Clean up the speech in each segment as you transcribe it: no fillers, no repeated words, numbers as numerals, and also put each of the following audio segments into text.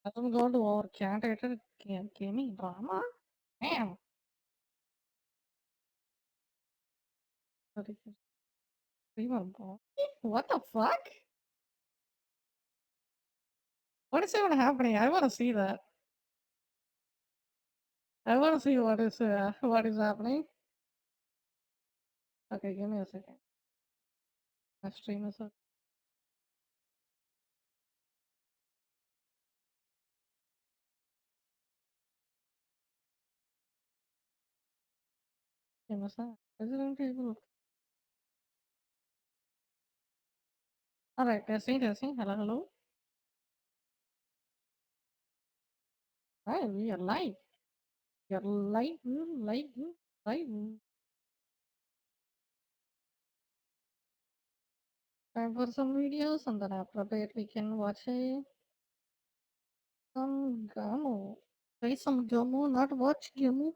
Doesn't go to our candidate gaming drama? Damn. What the fuck? What is even happening? I want to see that. I want to see what is happening. Okay, give me a second. My stream is up. Give me a second. Resident Evil. All right, testing, testing. Hello, hello. Right, we are live. We are live, live, live. Time for some videos, and then after that we can watch some Gamu. Play some Gamu, not watch Gamu.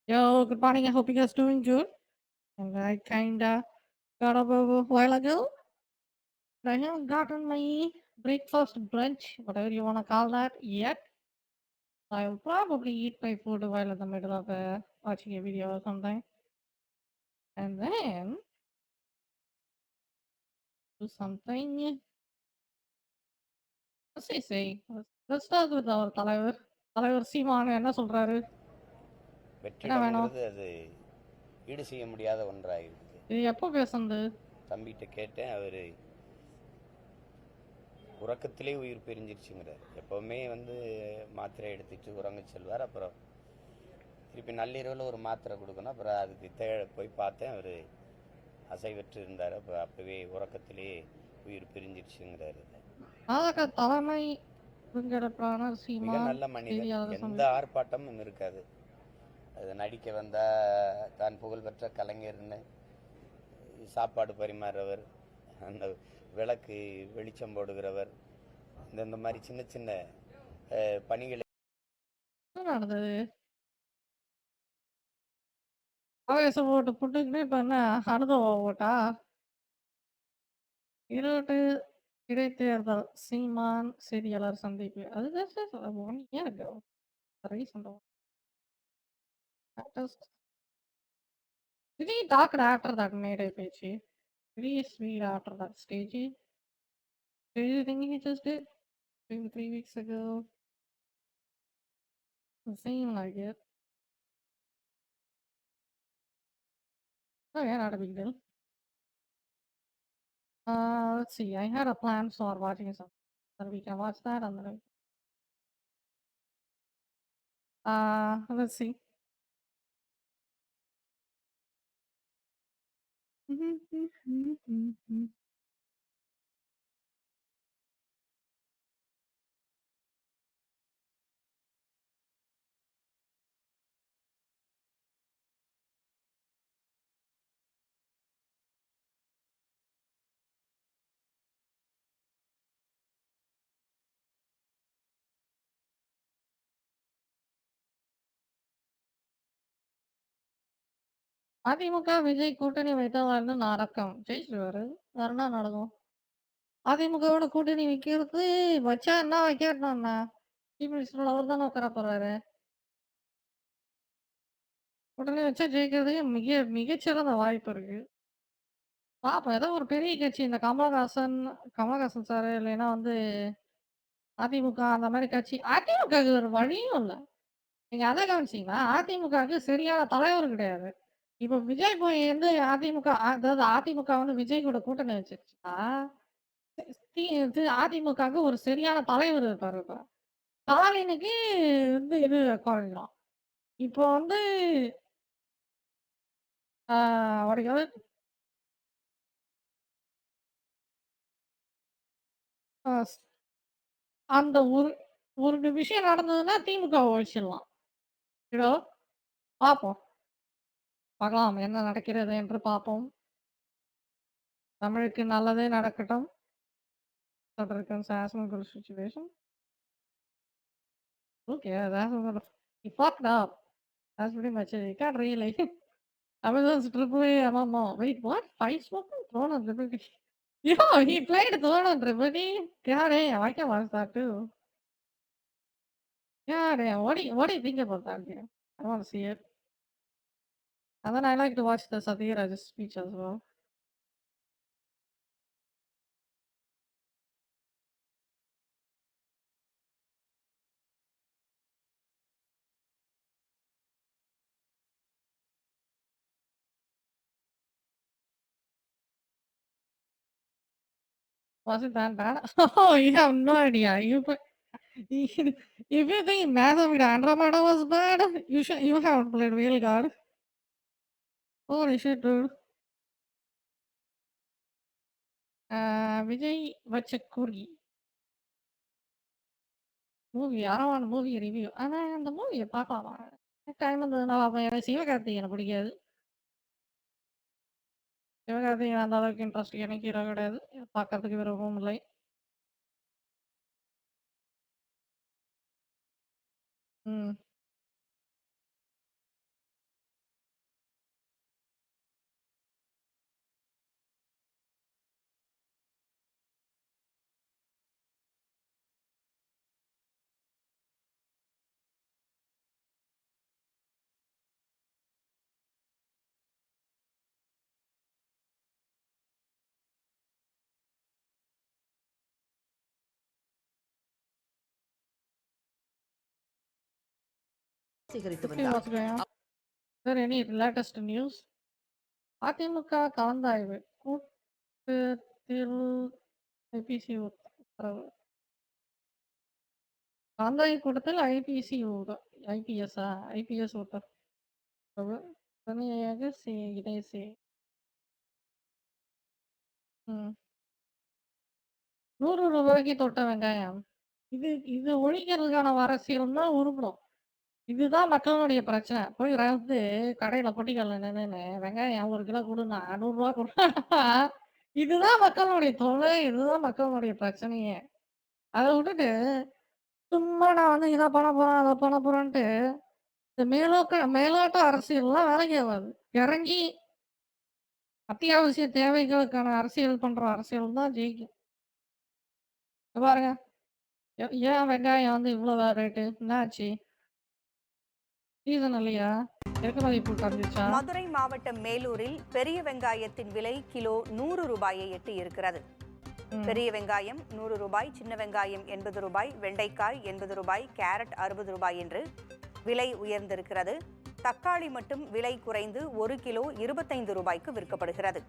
Yo, good morning. I hope you guys doing good. And I kinda got up a while ago. I haven't gotten my breakfast, brunch, whatever you wanna call that, yet. I'll probably eat my food while in the middle of watching a video or something. And then do something. Let's say. Let's start with our தலைவர். தலைவர் சீமான் என்ன சொல்றாரு? என்ன வேணும்? வெற்றிடம்ங்கிறது அது ஈடு செய்ய முடியாத ஒன்றாயிருக்கு. இது எப்போ பேசுனது? தம்பிகிட்ட கேட்டேன், அவர் உறக்கத்திலே உயிர் பிரிஞ்சிருச்சுங்கிறார். எப்போவுமே மாத்திரை எடுத்துட்டு உறங்க செல்வார். அப்புறம் திருப்பி நள்ளிரவில் ஒரு மாத்திரை கொடுக்கணும். அப்புறம் அதுக்கு போய் பார்த்தேன், அவர் அசைவற்று இருந்தார். அப்போவே உறக்கத்திலே உயிர் பிரிஞ்சிருச்சுங்கிறாரு. தலைமை மிக நல்ல மனிதன். எந்த ஆர்ப்பாட்டமும் இருக்காது. அது நடிக்க வந்தா தான் புகழ்பெற்ற கலைஞர்னு சாப்பாடு பரிமாறுறவர், அந்த விளக்கு வெளிச்சம் போடுகிறவர், இந்த மாதிரி சின்ன சின்ன பணிகளை நடந்தது. ஆவேசம் ஓட்டு புட்டுக்கிட்டு இப்ப என்ன அனுபவம் ஓட்டா? ஈரோட்டு இடைத்தேர்தல் சீமான் செய்தியாளர் சந்திப்பு. அது just 1 year ago. Recent one. Did he talk after that மேடை பேச்சு? Did he speak after that stage? Do you think he just did? 3 weeks ago? It seemed like it. Oh yeah, not a big deal. Let's see. I had a plan for watching something. So we can watch that and then let's see. AIADMK Vijay கூட்டணி வைத்தவர்னு நடக்கும். ஜெயிச்சிருவாரு. வேற என்ன நடக்கும்? அதிமுகவோட கூட்டணி வைக்கிறது வச்சா என்ன வைக்கணும் என்ன? சீஃப் மினிஸ்டர் அவர் தானே உட்கார போறாரு. கூட்டணி வச்சா ஜெயிக்கிறதுக்கு மிகச்சிறந்த வாய்ப்பு இருக்கு. பாப்போம். ஏதோ ஒரு பெரிய கட்சி இந்த கமலஹாசன் சார் இல்லைன்னா அதிமுக அந்த மாதிரி கட்சி. அதிமுகவுக்கு ஒரு வழியும் இல்ல. நீங்க அத கவனிச்சீங்களா? அதிமுகவுக்கு சரியான தலைவர் கிடையாது. இப்ப விஜய் போய் அதிமுக அதாவது அதிமுக விஜய் கூட கூட்டணி வச்சிருச்சுன்னா, அதிமுகவுக்கு ஒரு சரியான தலைவர் இருப்பாரு இப்ப. ஸ்டாலினுக்கு இது குறைஞ்சிரும். இப்போ அவருக்கு அந்த ஒரு விஷயம் நடந்ததுன்னா திமுக ஒழிச்சிடலாம். இதோ பார்ப்போம். பார்க்கலாம் என்ன நடக்கிறது என்று பார்ப்போம். தமிழுக்கு நல்லதே நடக்கட்டும். Situation. Okay, he fucked up. That's pretty much it. You can't really. Amazon's AAA MMO. Wait, what? 5 spoken? Throne of Liberty. Yo, he played Thor on Tripodi. God damn, I can watch that too. God damn, what do you think about that game? I want to see it. And then I like to watch the Satyaraj speech as well. Was it that bad? Oh, you have no idea. If you think Mass Effect Andromeda was bad, you haven't played Real God. Holy shit, dude. Vijay Vachakuri. Movie Aravan movie review. ஆனா அந்த மூவிய பார்க்கலாமா? Time இருந்ததுன்னா பார்ப்பேன். எனக்கு சிவகார்த்திகேயன பிடிக்காது. சிவகார்த்திகேயன் அந்த அளவுக்கு interest எனக்கு ஹீரோ கிடையாது. பார்க்கறதுக்கு விருப்பமும் இல்லை. ம். சேகரித்து Okay, வந்தார். what's going on? Is there any latest news? AIADMK கலந்தாய்வு. கூட்டத்தில் ஐபிசி உத்தரவு. கலந்தாய்வு கூட்டத்தில் ஐபிஎஸ்ஸா? ஐபிஎஸ் உத்தரவு. தனியாக இதை ம். ₹100 தொட்ட வெங்காயம். இது ஒழிக்கிறதுக்கான அரசியல் தான் உருப்படும். இதுதான் மக்களுடைய பிரச்சனை. போய் வந்து கடையில பொட்டிக்கடைல நின்னுன்னு, "வெங்காயம் 1 கிலோ குடுன்னா, ₹100 குடுன்னா" இதுதான் மக்களுடைய தொல்லை. இதுதான் மக்களுடைய பிரச்சனையே. அத விட்டுட்டு, சும்மா நான் வந்து இத பண்ண போறேன், அத பண்ண போறேன்ட்டு, இந்த மேலோட்ட அரசியல்லாம் வேலைக்கு ஆகாது. இறங்கி அத்தியாவசிய தேவைகளுக்கான அரசியல் பண்ற அரசியல் தான் ஜெயிக்கும். இங்க பாருங்க. ஏன் வெங்காயம் வந்து இவ்ளோ ரேட்டு? என்ன ஆச்சு? சீசன் இல்லையா? இறக்குமதி குறைஞ்சிருச்சா? மதுரை மாவட்டம் மேலூரில் பெரிய வெங்காயத்தின் விலை கிலோ ₹100 எட்டி இருக்கிறது. பெரிய வெங்காயம் ₹100, சின்ன வெங்காயம் ₹80, வெண்டைக்காய் ₹80, கேரட் ₹60 என்று விலை உயர்ந்திருக்கிறது. தக்காளி மட்டும் விலை குறைந்து 1 கிலோ ₹25க்கு விற்கப்படுகிறது.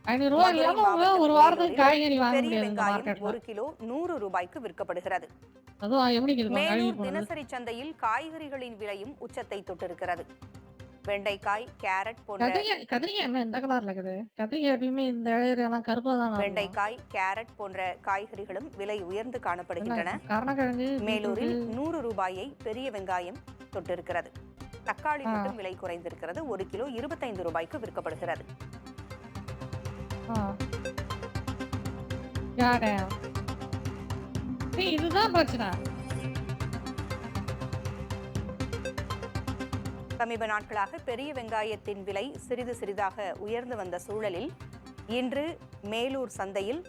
மதுரை ஒரு வாரத்துக்கு காய்கறி வாங்க பெரிய முடியாது இந்த வெங்காயம் மார்க்கெட்ல. 1 கிலோ ₹100க்கு விற்கப்படுகிறது. அதுவும் எப்படி இருக்குது பாருங்க, அழுகி மேலும் போனது. தினசரி சந்தையில் காய்கறிகளின் விலையும் உச்சத்தை தொட்டிருக்கிறது. வெண்டைக்காய், கேரட் போன்ற கத்திரிக்காய் என்ன இந்த கலர்ல இருக்குது? கத்திரிக்காய் எப்பயுமே இந்த இலையெல்லாம் கருப்பா தான் இருக்கும். வெண்டைக்காய், கேரட் போன்ற காய்கறிகளும் விலை உயர்ந்து காணப்படுகின்றன. கருணக்கிழங்கு, மேலூரில் ₹100 பெரிய வெங்காயம் தொட்டிருக்கிறது. தக்காளி மட்டும் விலை குறைந்திருக்கிறது. 1 கிலோ ₹25க்கு விற்கப்படுகிறது. இதுதான் பிரச்சனை. சமீப நாட்களாக பெரிய வெங்காயத்தின் விலை சிறிது சிறிதாக உயர்ந்து வந்த சூழலில் இன்று மேலூர் சந்தையில்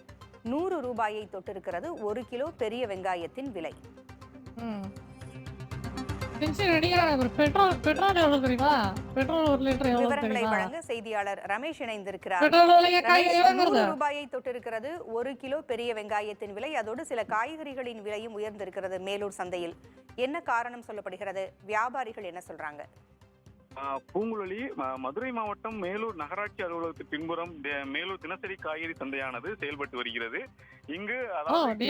₹100 தொட்டிருக்கிறது 1 கிலோ பெரிய வெங்காயத்தின் விலை. விவரங்களை வழங்க செய்தியாளர் ரமேஷ் இணைந்திருக்கிறார். ₹100 தொட்டிருக்கிறது 1 கிலோ பெரிய வெங்காயத்தின் விலை. அதோடு சில காய்கறிகளின் விலையும் உயர்ந்திருக்கிறது மேலூர் சந்தையில். என்ன காரணம் சொல்லப்படுகிறது? வியாபாரிகள் என்ன சொல்றாங்க? பூங்குழலி, மதுரை மாவட்டம் மேலூர் நகராட்சி அலுவலகத்தின் பின்புறம் மேலூர் தினசரி காய்கறி சந்தையானது செயல்பட்டு வருகிறது. இங்கு அதாவது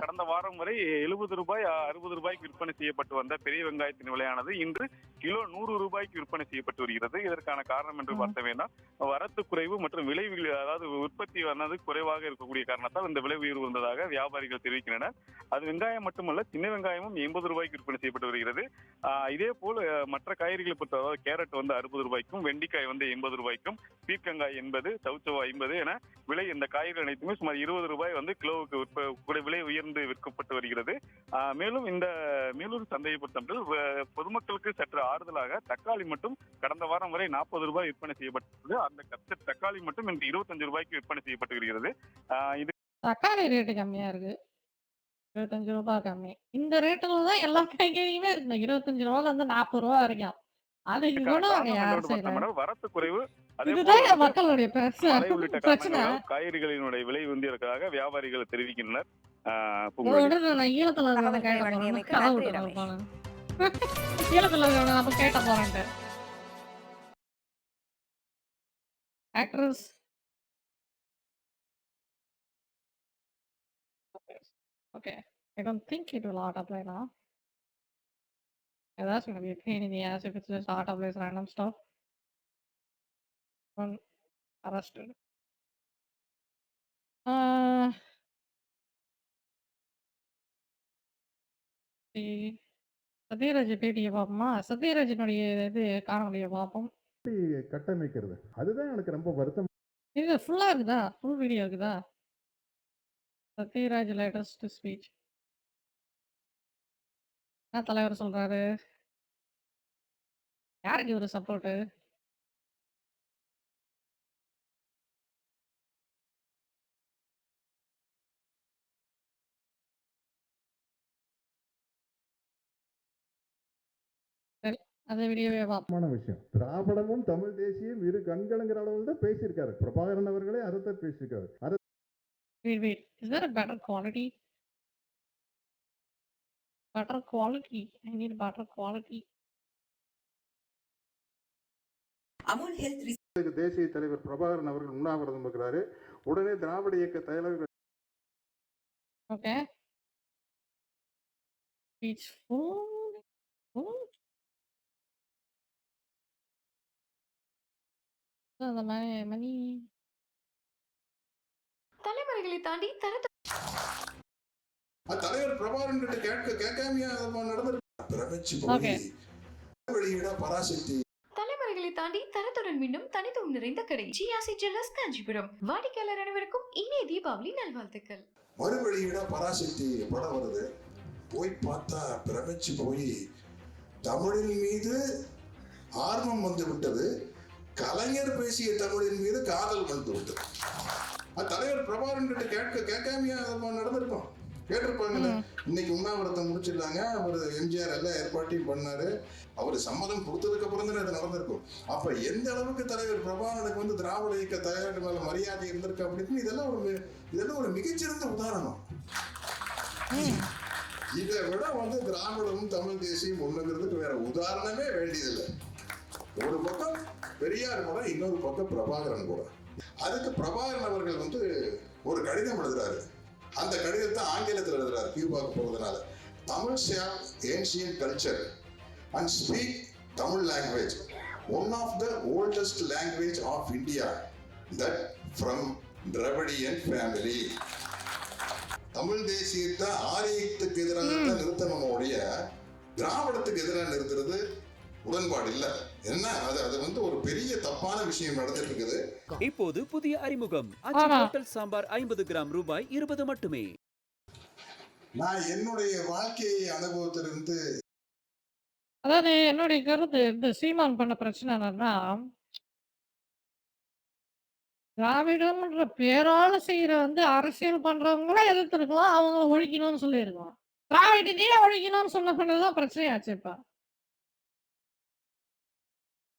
கடந்த வாரம் வரை ₹70, ₹60 விற்பனை செய்யப்பட்டு வந்த பெரிய வெங்காயத்தின் விலையானது இன்று கிலோ ₹100 விற்பனை செய்யப்பட்டு வருகிறது. இதற்கான காரணம் என்று பார்த்த வேண்டாம், வரத்து குறைவு மற்றும் விலை அதாவது உற்பத்தி ஆனது குறைவாக இருக்கக்கூடிய காரணத்தால் இந்த விலை உயர்வு வந்ததாக வியாபாரிகள் தெரிவிக்கின்றனர். அது வெங்காயம் மட்டுமல்ல, சின்ன வெங்காயமும் ₹80 விற்பனை செய்யப்பட்டு வருகிறது. இதே போல் மற்ற காய்கறிகளை பொறுத்த கேரட் வந்து ₹60, வெண்டிக்காய் வந்து ₹80, பீர்க்கங்காய் 80, சவுச்சவா 50 என விலை இந்த காய்கறி அனைத்துமே சுமார் ₹20 வந்து கிலோவுக்கு விலை உயர்ந்து விற்கப்பட்டு வருகிறது. மேலும் இந்த மேலூர் சந்தையை பொறுத்தவரை பொதுமக்களுக்கு சற்று ஆறுதலாக தக்காளி மட்டும் கடந்த வாரம் வரை 40 ரூபாய் விற்பனை செய்யப்பட்டது. அந்த கத்த தக்காளி மட்டும் இன்று 25 ரூபாய்க்கு விற்பனை செய்யப்பட்டு வருகிறது. இது தக்காளி ரேட்டு கம்மியா இருக்கு. 25 ரூபாய் கம்மி. இந்த ரேட்டுல தான் எல்லா காய்கறியுமே இருக்குங்க. 25 ரூபாய்ல இருந்து 40 ரூபாய் வரைக்கும். அதுக்கு கூட அவங்க காரணம் யாரும் என்னவென்று செய்யல. பார்த்தோம்னா வரத்து குறைவு, அதே போல இதுதான் வந்து மக்களுடைய மழை உள்ளிட்ட பிரச்சனை. காரணங்களால் காய்கறிகளினுடைய விலை உந்தியதற்காக வியாபாரிகள் தெரிவிக்கின்றனர். இதை பூங்குழலி. விட நான் ஈழத்துல இருக்கிறவனை தகவல்களை கேட்க போறேன். வழங்கியமைக்கு கதை நன்றி விட்டுறாரு ரமேஷ். போல. ஈழத்துல இருக்கிறவனை நம்ம கேட்ட போறேன்ட்டு. Actress. Okay. I don't think it will auto-apply now. Yeah, that's gonna be a pain in the ass if it's just auto-applies random stuff. One arrested. Sathyaraj பேட்டியை பார்ப்போமா? சத்யராஜனுடைய இது காணொலியை பார்ப்போம். கட்டமைக்கிறது அதுதான் எனக்கு ரொம்ப வருத்தம். இது ஃபுல்லா இருக்குதா? ஃபுல் வீடியோ இருக்குதா? Sathyaraj latest speech. என்ன தலைவர் சொல்றாரு? யாருக்கு இவரு சப்போர்ட்டு? சரி, அந்த வீடியோவே பார்ப்போம். விஷயம் திராவிடமும் தமிழ் தேசியம் இரு கண்களுங்கிற அளவில் தான் பேசியிருக்காரு. பிரபாகரன் அவர்களே அதைத்தான் பேசியிருக்காரு. Wait. Is there a better quality? Better quality. I need better quality. Amul health தேசிய தலைவர் பிரபாகரன் அவர்கள் உண்ணாவிரதம் இருக்கிறாரு. உடனே திராவிட இயக்க தலைவர் Okay. Speech full. அந்த மணி தலைமுறைகளை தாண்டி தலைவர் பிரபாகரன் கிட்ட கேட்காமையா Okay. வெளியிட பராசக்தி தலைமுறைகளை தாண்டி தரத்துடன் மீண்டும் தனித்துவம் நிறைந்த கடை ஜிஆர்சி ஜுவல்லர்ஸ் காஞ்சிபுரம். வாடிக்கையாளர் அனைவருக்கும் இனிய தீபாவளி நல்வாழ்த்துக்கள். மறுவெளியிட பராசக்தி படம் வருது. போய் பார்த்தா பிரமிச்சு போய் தமிழின் மீது ஆர்வம் வந்து விட்டது. கலைஞர் பேசிய தமிழின் மீது காதல் வந்து விட்டது. தலைவர் பிரபாகரன் கிட்ட கேட்காமையா நடந்திருக்கும். கேட்டிருப்பாங்க. இன்னைக்கு உண்ணாவிரதம் முடிச்சிடலாங்க. அவர் எம்ஜிஆர் எல்லாம் ஏற்பாட்டையும் பண்ணாரு. அவர் சம்மதம் கொடுத்ததுக்கு அப்புறம் தான் அது நடந்திருக்கும். அப்ப எந்த அளவுக்கு தலைவர் பிரபாகரனுக்கு வந்து திராவிட இயக்க தலைவர்கள் மேல மரியாதை இருந்திருக்கு அப்படின்னு இதெல்லாம் ஒரு மிகச்சிறந்த உதாரணம். இதை விட வந்து திராவிடமும் தமிழ் தேசியம் ஒண்ணுங்கிறதுக்கு வேற உதாரணமே வேண்டியதில்லை. ஒரு பக்கம் பெரியார் கூட, இன்னொரு பக்கம் பிரபாகரன் கூட. அதுக்கு பிரபாகரன் அவர்கள் வந்து ஒரு கடிதம் எழுதுறாரு. அந்த கடிதத்தை ஆங்கிலத்தில் எழுதுறாரு. கியூபாக்கு போறதுனால Tamil share ancient culture and speak Tamil language, one of the oldest language of India, that from Dravidian family. Tamil தேசியத்தை ஆரியத்துக்கு எதிராக நிறுத்தணுடைய திராவிடத்துக்கு எதிராக நிறுத்துறது உடன்பாடு இல்ல. என்ன அது வந்து ஒரு பெரிய தப்பான விஷயம் நடந்துட்டு இருக்குது. இப்போது புதிய அறிமுகம் அச்சி ஹோட்டல் சாம்பார் 50 கிராம் ரூபாய் 20 மட்டுமே. நான் என்னுடைய வாழ்க்கை அனுபவத்திலிருந்து, அதாவது என்னுடைய கருத்து, இந்த சீமான் பண்ண பிரச்சனை என்னன்னா, திராவிடம்ன்ற பேரால செய்யற வந்து அரசியல் பண்றவங்கள எதிர்த்திருக்கலாம். அவங்க ஒழிக்கணும்னு சொல்லியிருக்கலாம். திராவிடத்தையே ஒழிக்கணும்னு சொன்னதான் பிரச்சனையாச்சு. இப்ப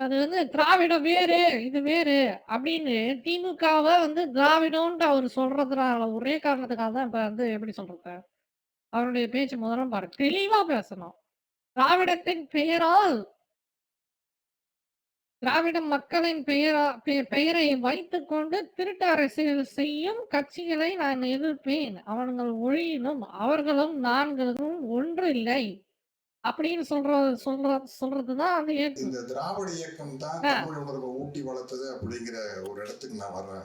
அது வந்து திராவிடம் வேறு, இது வேறு அப்படின்னு திமுகவை வந்து திராவிடம்ன்ட்டு அவர் சொல்றதுனால ஒரே காரணத்துக்காக தான் இப்ப வந்து எப்படி சொல்றது, அவருடைய பேச்சு முதலும் பாரு, தெளிவா பேசணும். திராவிடத்தின் பெயரால், திராவிட மக்களின் பெயரை வைத்துக் கொண்டு திருட்டு அரசியல் செய்யும் கட்சிகளை நான் எதிர்ப்பேன். அவர்கள் ஒழியணும், அவர்களும் நான்களும் ஒன்று இல்லை அப்படின்னு சொல்றதுதான் அந்த இந்த திராவிட இயக்கம் தான் தமிழ் உணர்வை ஊட்டி வளர்த்தது அப்படிங்கிற ஒரு இடத்துக்கு நான் வர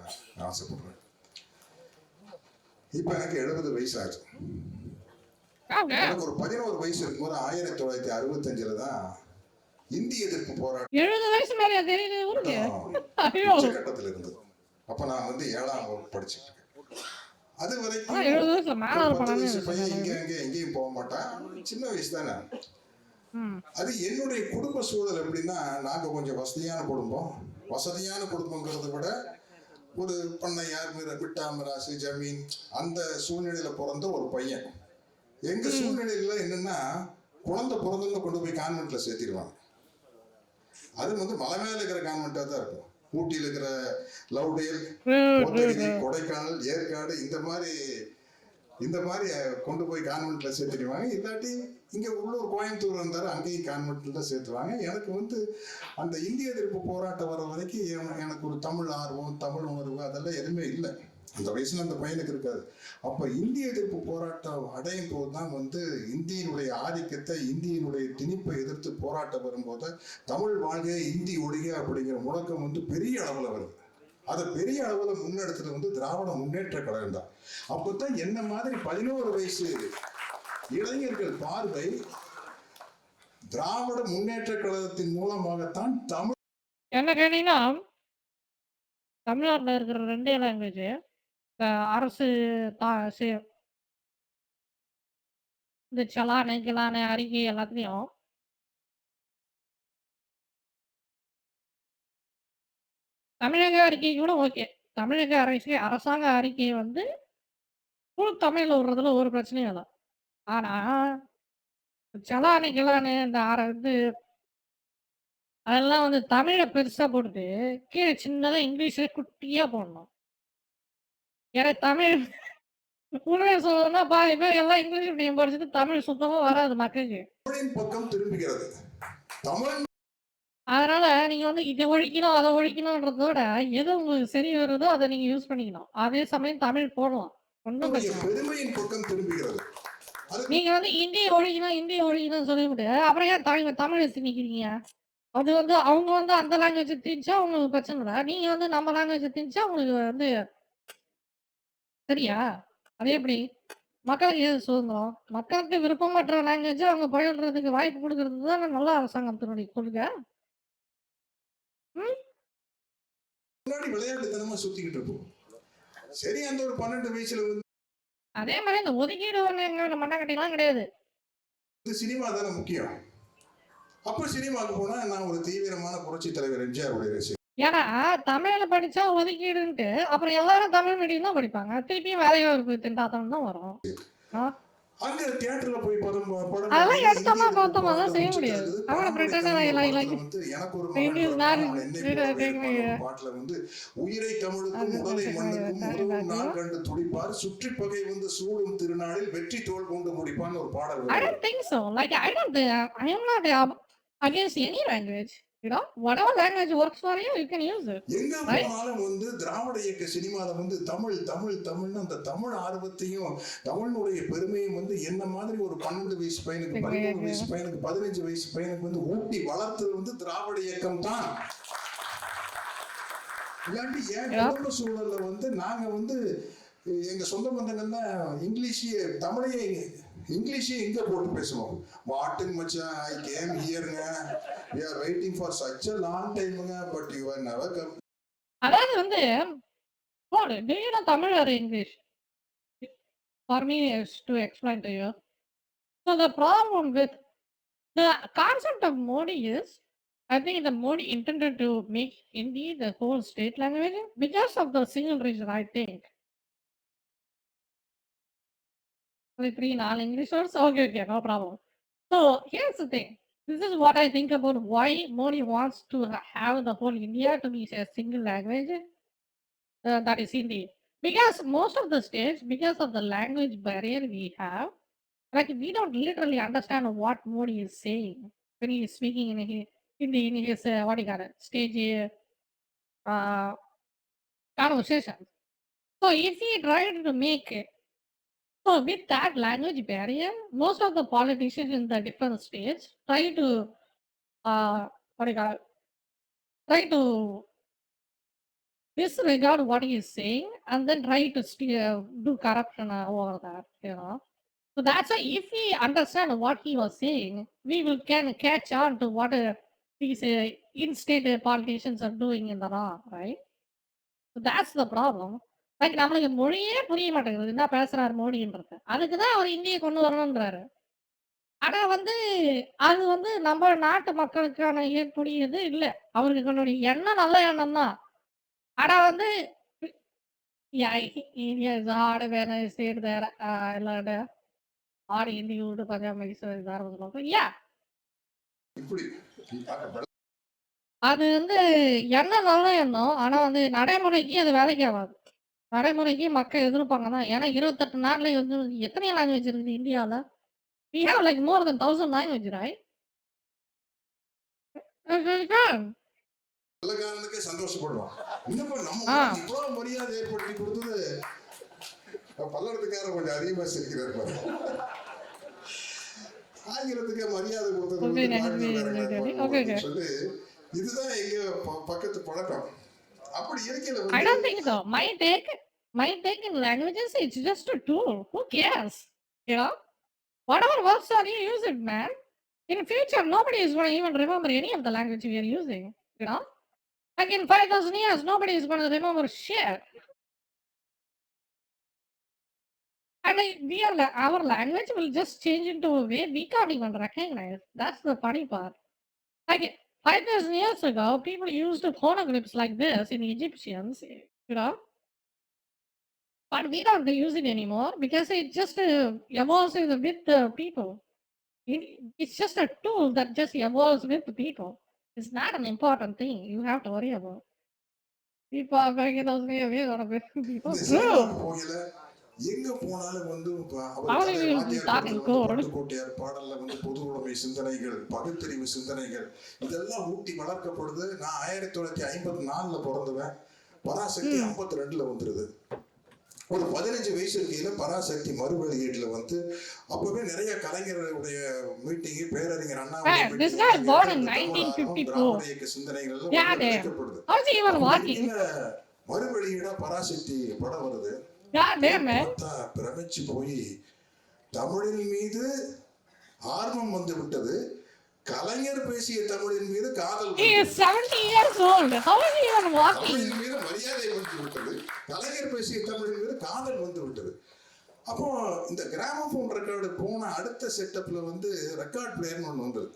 ஆசைப்படுறேன். இப்ப எனக்கு 70 வயசு ஆச்சு. எனக்கு ஒரு 11 வயசு இருக்கும்போது 1965 தான் இந்திய எதிர்ப்பு போராட்டம் 70 வயசு மேல தெரியுது கட்டத்துல இருந்தது. அப்ப நான் வந்து 7ஆம் வகுப்பு படிச்சுட்டு இருக்கேன். அது ஆனா வரைக்கும் 70 வயசுல மேல ஒரு 10 இருப்பானான்னு வயசு பையன் சொன்னாங்க. இங்க அங்கே எங்கேயும் போக மாட்டான். சின்ன வயசு தானே. ம். அது என்னுடைய குடும்ப சூழல் எப்படின்னா, நாங்க கொஞ்சம் வசதியான குடும்பம். வசதியான குடும்பங்கிறத விட ஒரு பண்ணையார், மிட்டா மிராசு, ஜமீன் அந்த சூழ்நிலையில பிறந்த ஒரு பையன். எங்க ம். சூழ்நிலையில என்னன்னா, குழந்தை பிறந்தவங்க கொண்டு போய் கான்வென்ட்ல சேர்த்திடுவாங்க. அது வந்து மலை மேல இருக்கிற கான்வென்ட்டா தான் இருக்கும். ஊட்டியில் இருக்கிற லவ்டேல், கோத்தகிரி, கொடைக்கானல், ஏற்காடு இந்த மாதிரி கொண்டு போய் கான்வென்ட்ல சேர்த்துடுவாங்க. இல்லாட்டி இங்க உள்ளூர் கோயம்புத்தூர் வந்தாரு, அங்கேயும் கான்வென்ட்ல சேர்த்துவாங்க. எனக்கு வந்து அந்த இந்திய எதிர்ப்பு போராட்டம் வர வரைக்கும் எனக்கு ஒரு தமிழ் ஆர்வம், தமிழ் உணர்வு அதெல்லாம் எதுவுமே இல்லை. அந்த வயசுல அந்த பையனுக்கு இருக்காது. அப்ப இந்திய எதிர்ப்பு போராட்டம் அடையும் போதுதான் வந்து இந்தியினுடைய ஆதிக்கத்தை, இந்தியினுடைய திணிப்பை எதிர்த்து போராட்டம் வரும்போது தமிழ் வாழ்க, இந்தி ஒழிக அப்படிங்கிற முழக்கம் வந்து பெரிய அளவுல வருது. அதை பெரிய அளவுல முன்னெடுத்தது வந்து திராவிட முன்னேற்ற கழகம் தான். அப்பதான் என்ன மாதிரி 11 வயசு இளைஞர்கள் பார்வை திராவிட முன்னேற்ற கழகத்தின் மூலமாகத்தான் தமிழ். என்ன கேட்டீங்கன்னா, தமிழ்நாட்டுல இருக்கிற 2 லாங்குவேஜ் அரசு தா செ இந்த சலானு, கிலானு, அறிக்கை எல்லாத்துலயும் தமிழக அறிக்கை கூட ஓகே. தமிழக அரசாங்க அறிக்கை வந்து ஃபுல் தமிழ்ல விடுறதுல ஒரு பிரச்சனையும் இல்ல. ஆனா, சலானு, கிலானு இந்த இது அதெல்லாம் வந்து தமிழ பெருசா போட்டுட்டு, கீழ சின்னதா இங்கிலீஷ்ல குட்டியா போடணும். ஏன்னா தமிழ் உண்மைய சொல்லணும்னா பாதி பேர் எல்லாம் இங்கிலீஷ் மீடியம் படிச்சுட்டு தமிழ் சுத்தமா வராது மக்களுக்கு. தமிழின் பக்கம் திரும்புகிறது. தமிழ் அதனால நீங்க வந்து இத ஒழிக்கணும், அத ஒழிக்கணும்ன்றத விட, எது உங்களுக்கு சரி வருதோ அத நீங்க யூஸ் பண்ணிக்கணும். அதே சமயம் தமிழ் போடலாம். ஒண்ணும் பிரச்சனை இல்ல. பெருமையின் பக்கம் திரும்புகிறது. நீங்க வந்து இந்திய ஒழிக்கணும்னு சொல்லிவிட்டு, அப்புறம் ஏன் தமிழ திணிக்கிறீங்க? அது வந்து அவங்க வந்து அந்த லாங்குவேஜ திணிச்சா உங்களுக்கு பிரச்சனை இல்ல. நீங்க வந்து நம்ம லாங்குவேஜ திணிச்சா உங்களுக்கு வந்து சரியா? அது எப்படி? மக்களுக்கு எது சுதந்திரம்? மக்களுக்கு விருப்பமற்ற லாங்குவேஜ அவங்க பயில்றதுக்கு வாய்ப்பு குடுக்குறது தானே நல்ல அரசாங்கத்தினுடைய கொள்கை. ம். முன்னாடி விளையாட்டுத்தனமா சுத்திக்கிட்டு இருப்போம். சரி, அந்த ஒரு 12 வயசுல வந்து அதே மாரி இந்த ஒதுக்கீடு ஒண்ணுங்கிற மண்ணாங்கட்டிலாம் கிடையாது. சினிமா தானே முக்கியம். அப்ப சினிமாவுக்கு போனா நான் ஒரு தீவிரமான புரட்சி தலைவர் எம்ஜிஆர் உடைய ரசிகன். ஏன்னா, தமிழ்ல படிச்சா ஒதுக்கீடுன்ட்டு, அப்புறம் எல்லாரும் தமிழ் மீடியம் தான் படிப்பாங்க. திருப்பியும் வேலைவாய்ப்பு திண்டாட்டம் தான் வரும். ஆ. அங்க தியேட்டர்ல போய் படம் அதெல்லாம் எடுத்தோமா பார்த்தோமா தான் செய்ய முடியாது. அவன பிரிட்டன்ல வந்து எனக்கு ஒரு பாட்டுல வந்து உயிரை தமிழுக்கும் உடலை மண்ணுக்கும் உதவும் நாள் கண்டு துடிப்பார், சுற்றி பகை வந்து சூடும் திருநாளில் வெற்றி தோல் கொண்டு முடிப்பான்னு ஒரு பாடல். I don't think so. Like I am not against any language. You know, whatever language works for you, you can use it. எங்க போனாலும் வந்து திராவிட இயக்க சினிமால வந்து தமிழ் தமிழ் தமிழ்னு அந்த தமிழ் ஆர்வத்தையும் தமிழுடைய பெருமையும் வந்து என்ன மாதிரி ஒரு 12 வயசு பையனுக்கு, 13 வயசு பையனுக்கு, 15 வயசு பையனுக்கு வந்து ஊட்டி வளர்த்தது வந்து திராவிட இயக்கம் தான். இல்லாட்டி என் குடும்ப சூழல்ல வந்து நாங்க வந்து எங்க சொந்த பந்தங்கள்ல இங்கிலீஷே எங்க போட்டு பேசுவோம். மார்டின் மச்சான், ஐ கேம் ஹியர்ங்க, we are waiting for such a long timeங்க, but you are never come. அதாவது வந்து do you know Tamil or English? For me to explain to you. So the problem with the concept of Modi is, I think the Modi intended to make Hindi the whole state language because of the single reason, I think. Only 3-4 English words? Okay, no problem. So here's the thing. This is what I think about why Modi wants to have the whole India to be a single language. That is Hindi. Because most of the states, because of the language barrier we have, like we don't literally understand what Modi is saying when he is speaking in his what do you call it, stage conversation. So if he tried to make it, so with that language barrier, most of the politicians in the different states try to what do you call it, try to disregard what he is saying and then try to do corruption over that, you know. So that's why if we understand what he was saying, we can catch on to what these in-state politicians are doing in the wrong, right? So that's the problem. Like நம்மளுக்கு மொழியே புரிய மாட்டேங்குது. என்ன பேசுறாரு மோடின்றது. அதுக்கு தான் அவர் ஹிந்திய கொண்டு வரணுன்றாரு. ஆனா வந்து, அது வந்து நம்ம நாட்டு மக்களுக்கான ஏற்புடையது இல்ல. அவர்களுடைய எண்ணம் நல்ல எண்ணம் தான். ஆனா வந்து yeah, India is hard when I said that I learned hard Hindi to Punjab makes that was also yeah. இப்படி அது வந்து எண்ணம் நல்ல எண்ணம். ஆனா வந்து நடைமுறைக்கு அது வேலைக்கு ஆகாது. நடைமுறைக்கு மக்கள் எதிர்ப்பாங்க தான். ஏன்னா 28 நாட்ல வந்து எத்தனை லாங்குவேஜ் இருக்குது இந்தியால? We have like more than 1000 language, right? நல்ல காரணத்துக்கே சந்தோஷப்படுவோம். இன்னும் நம்ம ஆ. இவ்வளவு மரியாதை ஏற்படுத்தி கொடுத்தது பல்லடத்துக்காரர் கொஞ்சம் அதிகமா சிரிக்கிறார் பாரு. ஆங்கிலத்துக்கு மரியாதை கொடுத்தது Okay, வந்து okay, மாநிலக்காரங்க okay, okay. சொல்லி இதுதான் எங்க பக்கத்து பழக்கம். அப்படி இருக்கையில I வந்து don't think so. My take in languages, it's just a tool. Who cares? You know? Whatever works are you use it, man. In future, nobody is going to even remember any of the language we are using. You know? Like in 5,000 years, nobody is going to remember shit. And our language will just change into a way we can't even recognize. That's the funny part. Like 5,000 years ago, people used phonoglyphs like this in Egyptians, you know? But we don't use it anymore because it just evolves with the people. It's just a tool that just evolves with the people. It's not an important thing you have to worry about. People are making those we're gonna be people. இந்த True. சினிமாவுக்கு போகல எங்க போனாலும் வந்து அவர் How கதை do you வாத்தியார் talk படத்துல in வந்து code? பட்டுக்கோட்டையார் பாடல்ல வந்து பொது உடைமை சிந்தனைகள், பகுத்தறிவு சிந்தனைகள் இதெல்லாம் ஊட்டி வளர்க்கப்படுது. நான் 1954ல பிறந்தவன். பராசக்தி 52ல வந்துருது. ஒரு 15 வயசு இருக்கையில பராசக்தி மறு வெளியீட்டுல வந்து அப்பவே நிறைய கலைஞருடைய மீட்டிங், பேரறிஞர் அண்ணாவுடைய Hey, this guy is born in 1954. திராவிட இயக்க சிந்தனைகள் எல்லாம் Yeah, வந்து damn. வைக்கப்படுது. How's he even walking? மறு வெளியீடா பராசக்தி படம் வருது. God damn, man. பார்த்தா பிரமிச்சு போய் தமிழின் மீது ஆர்வம் வந்து விட்டது. கலைஞர் பேசிய தமிழின் மீது காதல் He is 70 years old. How is he even walking? தமிழின் மீது மரியாதை வந்து விட்டது. கலைஞர் பேசிய தமிழின் மீது காதல் வந்து விட்டது. அப்போ இந்த கிராமபோன் ரெக்கார்டு போன அடுத்த செட்டப்ல வந்து ரெக்கார்ட் பிளேயர்னு ஒன்று வந்தது.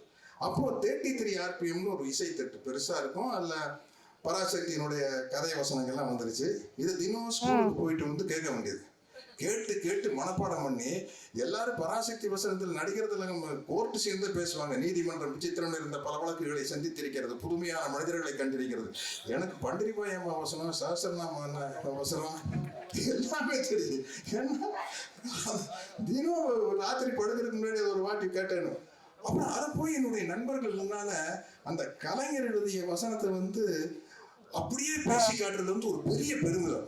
அப்போ 33 RPMனு ஒரு இசை தட்டு பெருசா இருக்கும். அதுல பராசக்தியினுடைய கதை வசனங்கள்லாம் வந்துருச்சு. இது தினம் ஸ்கூலுக்கு போயிட்டு வந்து கேட்க வேண்டியது. கேட்டு கேட்டு மனப்பாடம் பண்ணி எல்லாரும் பராசக்தி வசனத்தில் நடிக்கிறதுல நம்ம கோர்ட்டு சேர்ந்து பேசுவாங்க. நீதிமன்றம் விசித்திரம் இருந்த பல வழக்குகளை சந்தித்திருக்கிறது, புதுமையான மனிதர்களை கண்டிருக்கிறது. எனக்கு பண்டிரிபாயம்மா வசனம், சஹஸ்ரநாம வசனம் எல்லாமே தெரியும். ஏன்னா தினம் ராத்திரி படுக்கிறதுக்கு முன்னாடி ஒரு வாட்டி கேட்டேன்னு. அப்புறம் அதை போய் என்னுடைய நண்பர்கள் முன்னால அந்த கலைஞர் எழுதிய வசனத்தை வந்து அப்படியே பேசி காட்டுறது வந்து ஒரு பெரிய பெருமிதம்.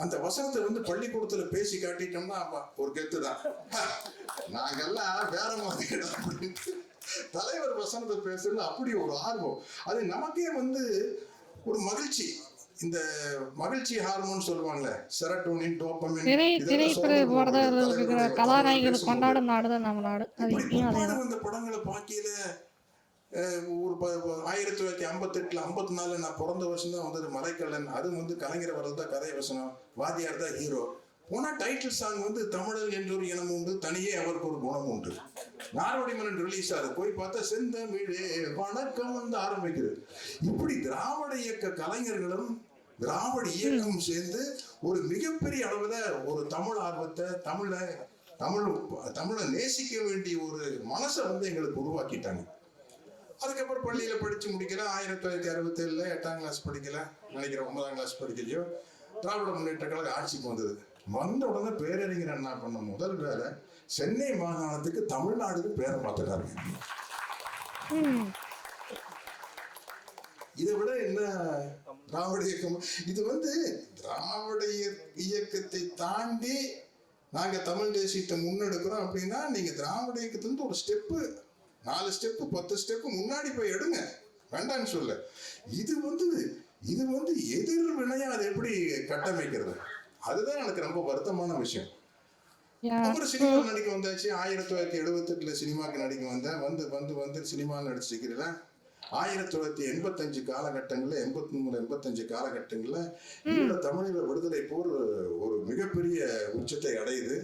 அந்த வசனத்தை வந்து பள்ளிக்கூடத்துல பேசி காட்டிட்டோம்னா ஒரு கெத்து தான். நாங்கெல்லாம் வேற மாதிரி தலைவர் வசனத்தை பேசுறது அப்படி ஒரு ஆர்வம். அது நமக்கே வந்து ஒரு மகிழ்ச்சி. இந்த மகிழ்ச்சி ஹார்மோன் சொல்லுவாங்களே, செரட்டோனின், டோபமைன், கலாநாயகர்கள் கொண்டாடும் நாடுதான் நம்ம நாடு. அந்த படங்களை பார்க்கையில ஒரு 1958ல 54 நான் பிறந்த வருஷம் தான் வந்தது மலைக்கல்லன். அது வந்து கலைஞர் வரதுதான் கதை வசனம், வாத்தியார் தான் ஹீரோ. போனா டைட்டில் சாங் வந்து தமிழர் என்றொரு இனம் உண்டு, தனியே அவருக்கு ஒரு குணம் உண்டு. நாடோடி மன்னன் ரிலீஸ் ஆகுது. போய் பார்த்தா செந்தமிழே வணக்கம் வந்து ஆரம்பிக்கிறது. இப்படி திராவிட இயக்க கலைஞர்களும் திராவிட இயக்கம் சேர்ந்து ஒரு மிகப்பெரிய அளவுல ஒரு தமிழ் ஆர்வத்தை, தமிழை நேசிக்க வேண்டிய ஒரு மனசை வந்து எங்களுக்கு உருவாக்கிட்டாங்க. அதுக்கப்புறம் பள்ளியில படிச்சு முடிக்கல. 1967ல 8ஆம் கிளாஸ் படிக்கல நினைக்கிறேன், 9ஆம் கிளாஸ் படிக்கலையோ திராவிட முன்னேற்ற கழக ஆட்சிக்கு வந்தது. வந்த உடனே பேரறிஞர் அண்ணா பண்ண முதல் வேலை சென்னை மாகாணத்துக்கு தமிழ்நாடுக்கு பேரை மாத்தினாரு. இதை விட என்ன திராவிட இயக்கம்? இது வந்து திராவிட இயக்கத்தை தாண்டி நாங்க தமிழ் தேசியத்தை முன்னெடுக்கிறோம் அப்படின்னா நீங்க திராவிட இயக்கத்துல ஒரு ஸ்டெப்பு, 4 ஸ்டெப்பு 10 ஸ்டெப்பு முன்னாடி போய் எடுங்க, வேண்டான்னு சொல்ல. இது வந்து எதிர் வினையா அதை எப்படி கட்டமைக்கிறது? அதுதான் எனக்கு ரொம்ப வருத்தமான விஷயம். அப்புறம் சினிமா நடிக்க வந்தாச்சு. 1978ல சினிமாக்கு நடிக்க வந்தேன். வந்து சினிமாவில் நடிச்சிருக்கிறேன். 1985 காலகட்டங்களில் 83 85 காலகட்டங்களில் ஈழ தமிழீழ விடுதலை போர் ஒரு மிகப்பெரிய உச்சத்தை அடையுது.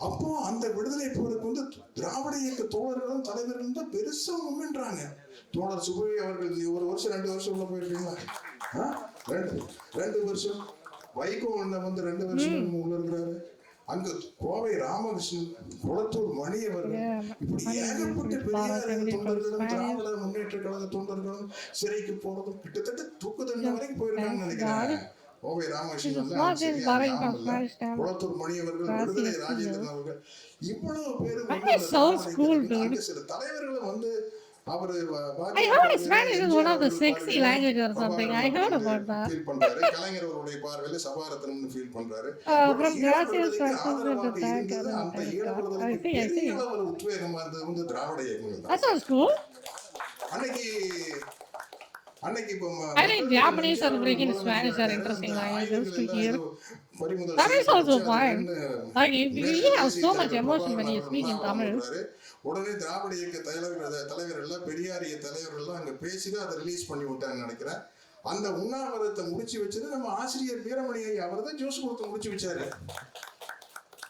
அப்போ அந்த விடுதலை போருக்கு வந்து திராவிட இயக்க தோழர்களும் தலைவர்களும் தான் பெருசா முன்னின்றாங்க. தோழர் சுபவி அவர்கள் 1 வருஷம் 2 வருஷம் உள்ள போயிருக்கீங்களா? 2 வருஷம். வைகோ வந்து 2 வருஷம் உள்ள இருக்கிறாரு. அங்க கோவை ராமகிருஷ்ணன், குளத்தூர் மணி அவர்கள், இப்படி ஏகப்பட்ட பெரியார் தொண்டர்களும் திராவிட முன்னேற்ற கழக தொண்டர்களும் சிறைக்கு போறதும் கிட்டத்தட்ட தூக்கு தண்டனை வரைக்கும் போயிருக்காங்கன்னு நினைக்கிறேன். கோவை ராமகிருஷ்ணன், குளத்தூர் மணி அவர்கள், விடுதலை ராஜேந்திரன் அவர்கள், இவ்வளவு பேரு சில தலைவர்களும் வந்து அவரு I heard Spanish is one of the sexy languages or something. I heard about that. Feel பண்றாரு. கலைஞர் அவருடைய பார்வையில சபாரத்னம்னு ஃபீல் பண்றாரு. From gracias அந்த ஈழ விடுதலைக்கு பெரிய அளவுல உத்வேகமா இருந்தது வந்து திராவிட இயக்கங்கள் தான். That sounds cool. அன்னைக்கு இப்போ I think Japanese or speaking Spanish are interesting languages to hear. That is also fine. Like you have so much emotion when you speak in Tamil. உடனே திராவிட இயக்க தலைவர்கள் பெரியாரிய தலைவர்கள் அங்க பேசிட்டு அதை ரிலீஸ் பண்ணி விட்டாங்கன்னு நினைக்கிறேன். அந்த உண்ணாவிரதத்தை முடிச்சு வச்சது நம்ம ஆசிரியர் வீரமணி ஐயா அவர் தான் ஜோஸ் கொடுத்து முடிச்சு வச்சாரு.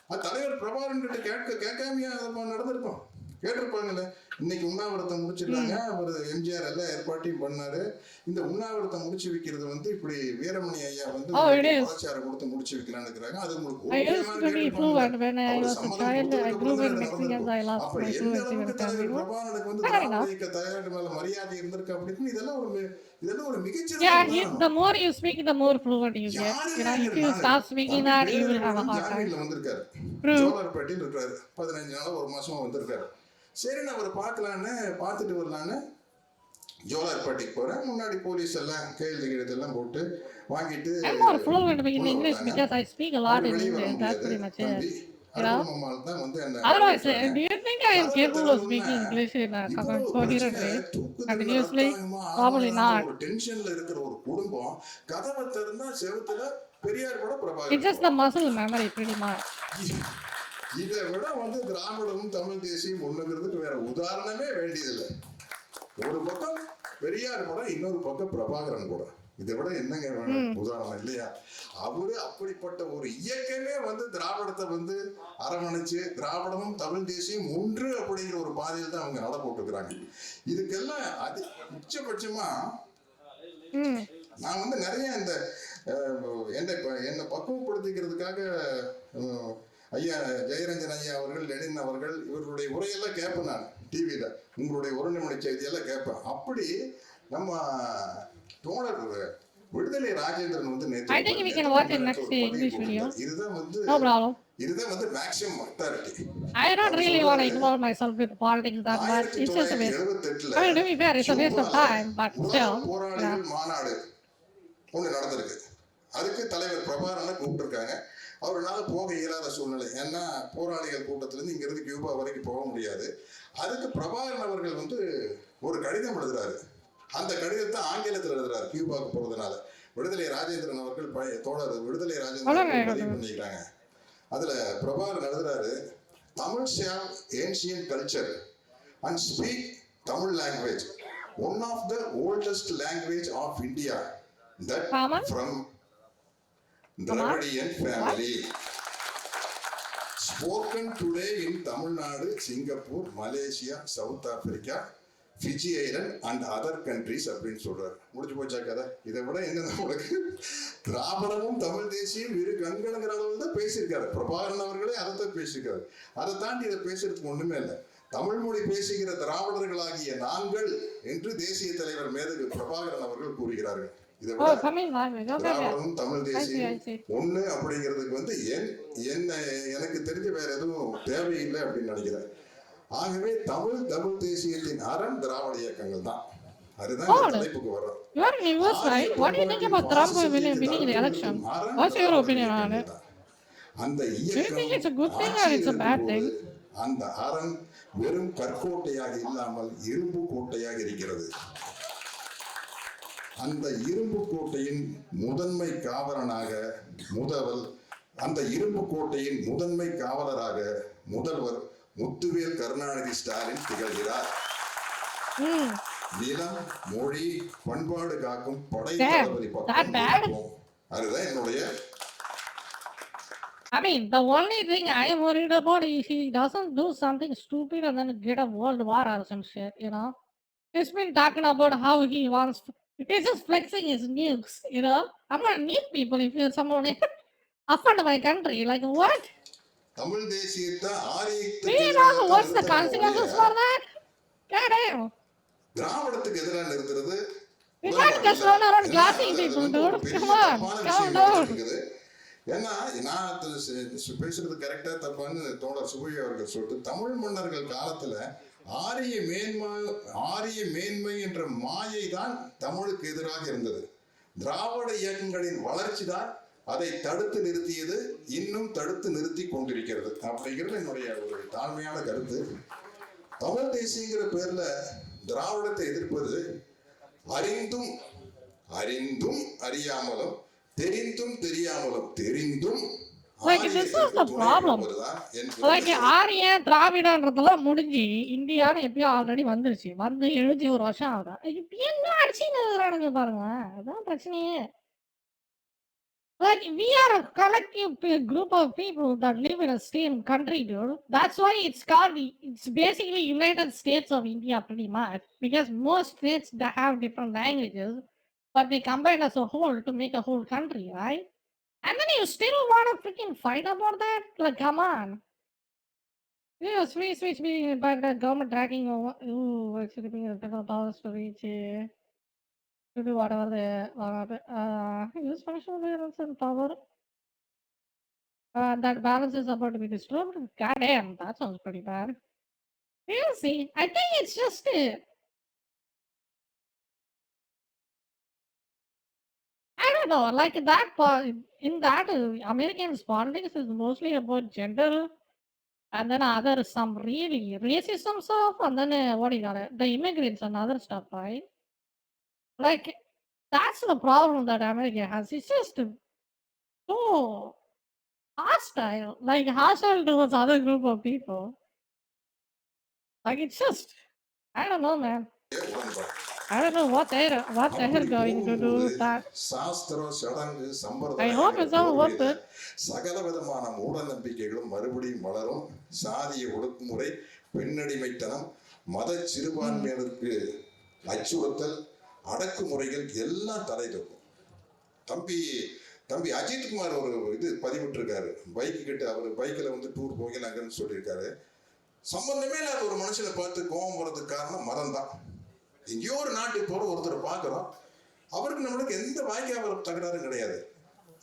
அது தலைவர் பிரபாகரன் கிட்ட கேட்காமையா நடந்திருக்கும், கேட்டிருப்பாங்கல்ல. இன்னைக்கு உண்ணாவிரதம் முடிச்சிருக்காங்க, அவர் எம்ஜிஆர் எல்லாம் ஏற்பாட்டையும் பண்ணாரு. இந்த உண்ணாவிரதம் முடிச்சு வைக்கிறது வந்து இப்படி வீரமணி ஐயா வந்து கலாச்சாரம் கொடுத்து முடிச்சு வைக்கலான்னு இருக்கிறாங்க. அது உங்களுக்கு பிரபாகரனுக்கு வந்து தலைவர் மேல மரியாதை இருந்திருக்கு அப்படின்னு இதெல்லாம் ஒரு மிகச்சிறந்த. The more you speak, the more fluent you get. If you start speaking that, you will have a hard time. வந்திருக்காரு, ஜோலார்பேட்டையில் இருக்காரு, 15 நாளா 1 மாசமா வந்திருக்காரு. சரி நான் அவரை பார்த்துட்டு வரலான்னு ஜோலார்பேட்டைக்கு போறேன். முன்னாடி போலீஸ் எல்லாம் கையெழுத்து கெழுத்தெல்லாம் போட்டு வாங்கிட்டு I'm more fluent in English because I speak a lot in English. That's pretty much it. Otherwise, do you think I am capable of speaking English in a coherent way? Continuously? Probably not. டென்ஷன்ல இருக்கிற ஒரு குடும்பம் கதவை திறந்தா செவுத்துல பெரியார் கூட Prabhakaran. It's just the muscle memory pretty much. இதை விட வந்து திராவிடமும் தமிழ் தேசியம் ஒண்ணுங்கிறதுக்கு வேற உதாரணமே வேண்டியதில்லை. ஒரு பக்கம் பெரியார் கூட, இன்னொரு பக்கம் பிரபாகரன் கூட. இதை விட என்னங்க வேணும் உதாரணம் இல்லையா? அவரு அப்படிப்பட்ட ஒரு இயக்கமே வந்து திராவிடத்தை வந்து அரவணைச்சு திராவிடமும் தமிழ் தேசியம் ஒன்று அப்படிங்கிற ஒரு பாதையில் தான் அவங்க நட போட்டுக்கிறாங்க. இதுக்கெல்லாம் அது உச்சபட்சமா நான் வந்து நிறைய இந்த என்னை பக்குவப்படுத்திக்கிறதுக்காக ஐயா ஜெயரஞ்சன் ஐயா அவர்கள், லெனின் அவர்கள், இவர்களுடைய உரையெல்லாம் கேட்பேன் நான் டிவியில. உங்களுடைய உரைநடை செய்தியெல்லாம் கேட்பேன். அப்படி நம்ம தோழர் விடுதலை ராஜேந்திரன் வந்து இதுதான் வந்து maximum authority. I don't really want to involve myself with politics that much. It's just a waste. I mean, to be fair, it's a waste of time, but still. போராளிகள் மாநாடு ஒன்று நடந்திருக்கு. அதுக்கு தலைவர் பிரபாகரனை கூப்பிட்டுருக்காங்க. அவரால் போக இயலாத சூழ்நிலை. ஏன்னா போராளிகள் கூட்டத்திலிருந்து இங்கிருந்து கியூபா வரைக்கும் போக முடியாது. அதுக்கு பிரபாகரன் அவர்கள் வந்து ஒரு கடிதம் எழுதுறாரு. அந்த கடிதத்தை ஆங்கிலத்தில் எழுதுறாரு கியூபாவுக்கு போறதுனால. விடுதலை ராஜேந்திரன் அவர்கள் தோழர் விடுதலை ராஜேந்திரன் பதிவு பண்ணிக்கிறாங்க. அதுல பிரபாகரன் எழுதுறாரு, Tamil share ancient culture and speak Tamil language, one of the oldest language of India that from Dravidian family spoken today in Tamil Nadu, Singapore, Malaysia, South Africa, Fiji Island and other countries அப்படின்னு சொல்றாரு. முடிஞ்சு போச்சா கதை? இதை விட என்ன உங்களுக்கு திராவிடமும் தமிழ் தேசியம் இரு கண்களுங்கிற அளவில் தான் பேசியிருக்காரு பிரபாகரன் அவர்களே. அதைத்தான் பேசியிருக்காரு. அதை தாண்டி இதை பேசுறதுக்கு ஒண்ணுமே இல்லை. தமிழ் மொழி பேசுகிற திராவிடர்களாகிய நாங்கள் என்று தேசிய தலைவர் மேதகு பிரபாகரன் அவர்கள் கூறுகிறார்கள். திராவிடமும் தமிழ் தேசியம் ஒண்ணு அப்படிங்கிறதுக்கு வந்து எனக்கு தெரிஞ்ச வேற எதுவும் தேவையில்லை அப்படின்னு நினைக்கிறேன். ஆகவே தமிழ் தேசியத்தின் அரண் திராவிட இயக்கங்கள் தான். அதுதான் தலைப்புக்கு வர்றோம். அந்த இயக்கம் அந்த அரண் வெறும் கற்கோட்டையாக இல்லாமல் இரும்பு கோட்டையாக இருக்கிறது. அந்த இரும்பு கோட்டையின் முதன்மை காவலனாக அந்த இரும்பு கோட்டையின் முதன்மை காவலராக முதல்வர் முத்துவேல் கருணாநிதி ஸ்டாலின் திகழ்கிறார். நிலம், மொழி, பண்பாடு காக்கும் படை Damn, தளபதி that பக்கம் bad? இருப்போம். அதுதான் என்னுடைய I mean, the only thing I am worried about is he doesn't do something stupid and then get a world war or some shit, you know? He's been talking about how he wants to. He's just flexing his nukes, you know? I'm gonna nuke people if you're someone offend my country. Like, what? Tamil தேசியத்தை Do ஆரியத்துக்கு you know எதிராக what's the நிறுத்தணும் consequences ஒழிய for that? God damn. திராவிடத்துக்கு எதிராக நிறுத்துறது We can't just run around glassing people, dude. Come on, calm down. இருக்குது. ஏன்னா நான் பேசுறது கரெக்டா தப்பான்னு தோழர் சுபை அவர்கள் சொல்லிட்டு தமிழ் மன்னர்கள் காலத்துல ஆரிய மேன்மை என்ற மாயை தான் தமிழுக்கு எதிராக இருந்தது. திராவிட இயக்கங்களின் வளர்ச்சி தான் அதை தடுத்து நிறுத்தியது, இன்னும் தடுத்து நிறுத்தி கொண்டிருக்கிறது அப்படிங்கிறது என்னுடைய ஒரு தாழ்மையான கருத்து. தமிழ் தேசியங்கிற பேர்ல திராவிடத்தை எதிர்ப்பது அறிந்தும் அறியாமலும் தெரிந்தும் Like, this is the problem. Like, ஆரிய திராவிடன்றதெல்லாம் முடிஞ்சு இந்தியான்னு எப்பயோ ஆல்ரெடி வந்துருச்சு. வந்து 71 வருஷம் ஆகுது. இப்ப என்ன அடிச்சுன்னு இருக்கிறானுங்க பாருங்க. அதான் பிரச்சனையே. Like, we are a collective group of people that live in a same country, dude. That's why it's basically United States of India pretty much. Because most states that have different languages, but they combine as a whole to make a whole country, right? And then you still want to freaking fight about that? Like, come on. Yeah, free speech being by the government tracking actually being a federal powers to reach to do whatever they use functional balance and power. That balance is about to be disturbed. God damn, that sounds pretty bad. We'll see. I think it's just I don't know, like that part in that Americans politics is mostly about gender and then other some really racism stuff and then what do you got it? The immigrants and other stuff, right? Like that's the problem that America has. It's just so hostile towards other group of people. Like it's just I don't know, man. I don't know what they're going to do with that. சாஸ்திரம், சடங்கு, I hope it's all worth it. சகல விதமான மூட நம்பிக்கைகளும் மறுபடியும் வளரும். சாதிய ஒடுக்குமுறை, பெண்ணடிமைத்தனம், மத சிறுபான்மையினருக்கு அச்சுறுத்தல், அடக்குமுறைகள் எல்லாம் தலை தூக்கும். தம்பி அஜித் குமார் ஒரு இது பதிவிட்டிருக்காரு. அவர் பைக்கில் வந்து டூர் போகிறாங்கன்னு சொல்லியிருக்காரு. சம்பந்தமே இல்லாத ஒரு மனுஷனை பார்த்து கோபம் போறதுக்கு காரணம் மதம் தான். எங்கேயோ ஒரு நாட்டுக்கு போற ஒருத்தரை பார்க்கிறோம், அவருக்கு நம்மளுக்கு எந்த வாய்க்காவ தகராறும் கிடையாது.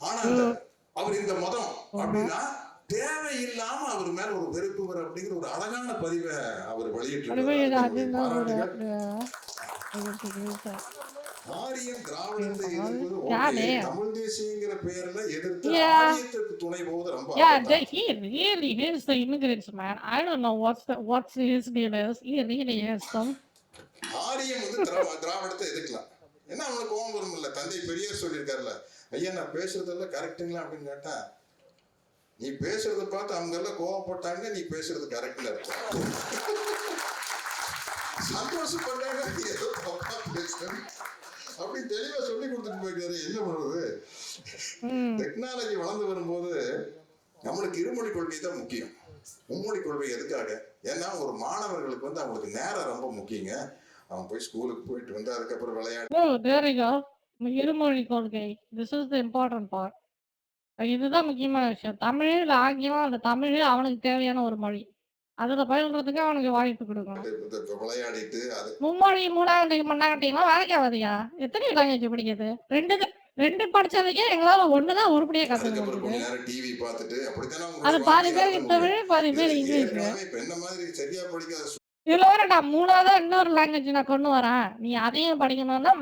ஆனா அவர் இந்த மதம் அப்படின்னா தேவையில்லாம அவர் மேல ஒரு வெறுப்பு வர அப்படிங்கிற ஒரு அழகான பதிவை அவர் ஆரியம் திராவிடத்தை எதிர்ப்பது தமிழ் தேசியங்கிற பெயர்ல எதிர்த்து ஆரியத்திற்கு துணை போவது ரொம்ப he really hates the immigrants, man. I don't know what's his deal is. He really hates them. ஆரியம் வந்து திராவிடத்தை எதிர்க்கலாம். ஏன்னா அவனுக்கு கோபம் வரும் இல்ல. தந்தை பெரியார் சொல்லியிருக்காருல்ல, ஐயா நான் பேசுறதெல்லாம் கரெக்டுங்களா அப்படின்னு கேட்டா, நீ பேசுறத பார்த்து அவங்க எல்லாம் கோவப்பட்டாங்க, நீ பேசுறது கரெக்ட்ல இருக்க சந்தோஷப்பட்டாங்க, நீ ஏதோ தப்பா பேசுறேன் அப்படி தெளிவா சொல்லி கொடுத்துட்டு போயிட்டாரு. என்ன பண்றது? டெக்னாலஜி வளர்ந்து வரும்போது நம்மளுக்கு இருமொழி கொள்கை தான் முக்கியம். மும்மொழி கொள்கை எதுக்காக? ஏன்னா ஒரு மாணவர்களுக்கு வந்து அவங்களுக்கு நேரம் ரொம்ப முக்கியங்க. அவன் போய் ஸ்கூலுக்கு போயிட்டு வந்து அதுக்கப்புறம் விளையாடு. இருமொழி கொள்கை. This is the important part. இதுதான் முக்கியமான விஷயம். தமிழ் இல்ல ஆங்கிலம், அந்த தமிழ் அவனுக்கு தேவையான ஒரு மொழி. அதுல பயில்றதுக்கு அவனுக்கு வாய்ப்பு கொடுக்கணும். விளையாடிட்டு அது மும்மொழி மண்ணாங்கட்டிலாம் வேலைக்கு ஆகாதியா? எத்தனை லாங்குவேஜ் படிக்கிறது? ரெண்டு படிச்சதுக்கே எங்களால ஒண்ணுதான் உருப்படியா கத்துக்க முடியுது. டிவி பார்த்துட்டு அப்படித்தானே அது பாதி பேருக்கு தமிழ், பாதி பேர் இங்கிலீஷ். என்ன மாதிரி சரியா படிக்காத இதுல வர நான் மூணாவதா இன்னொரு லாங்குவேஜ் நான் கொண்டு வரேன், நீ அதையும் படிக்கணும்னா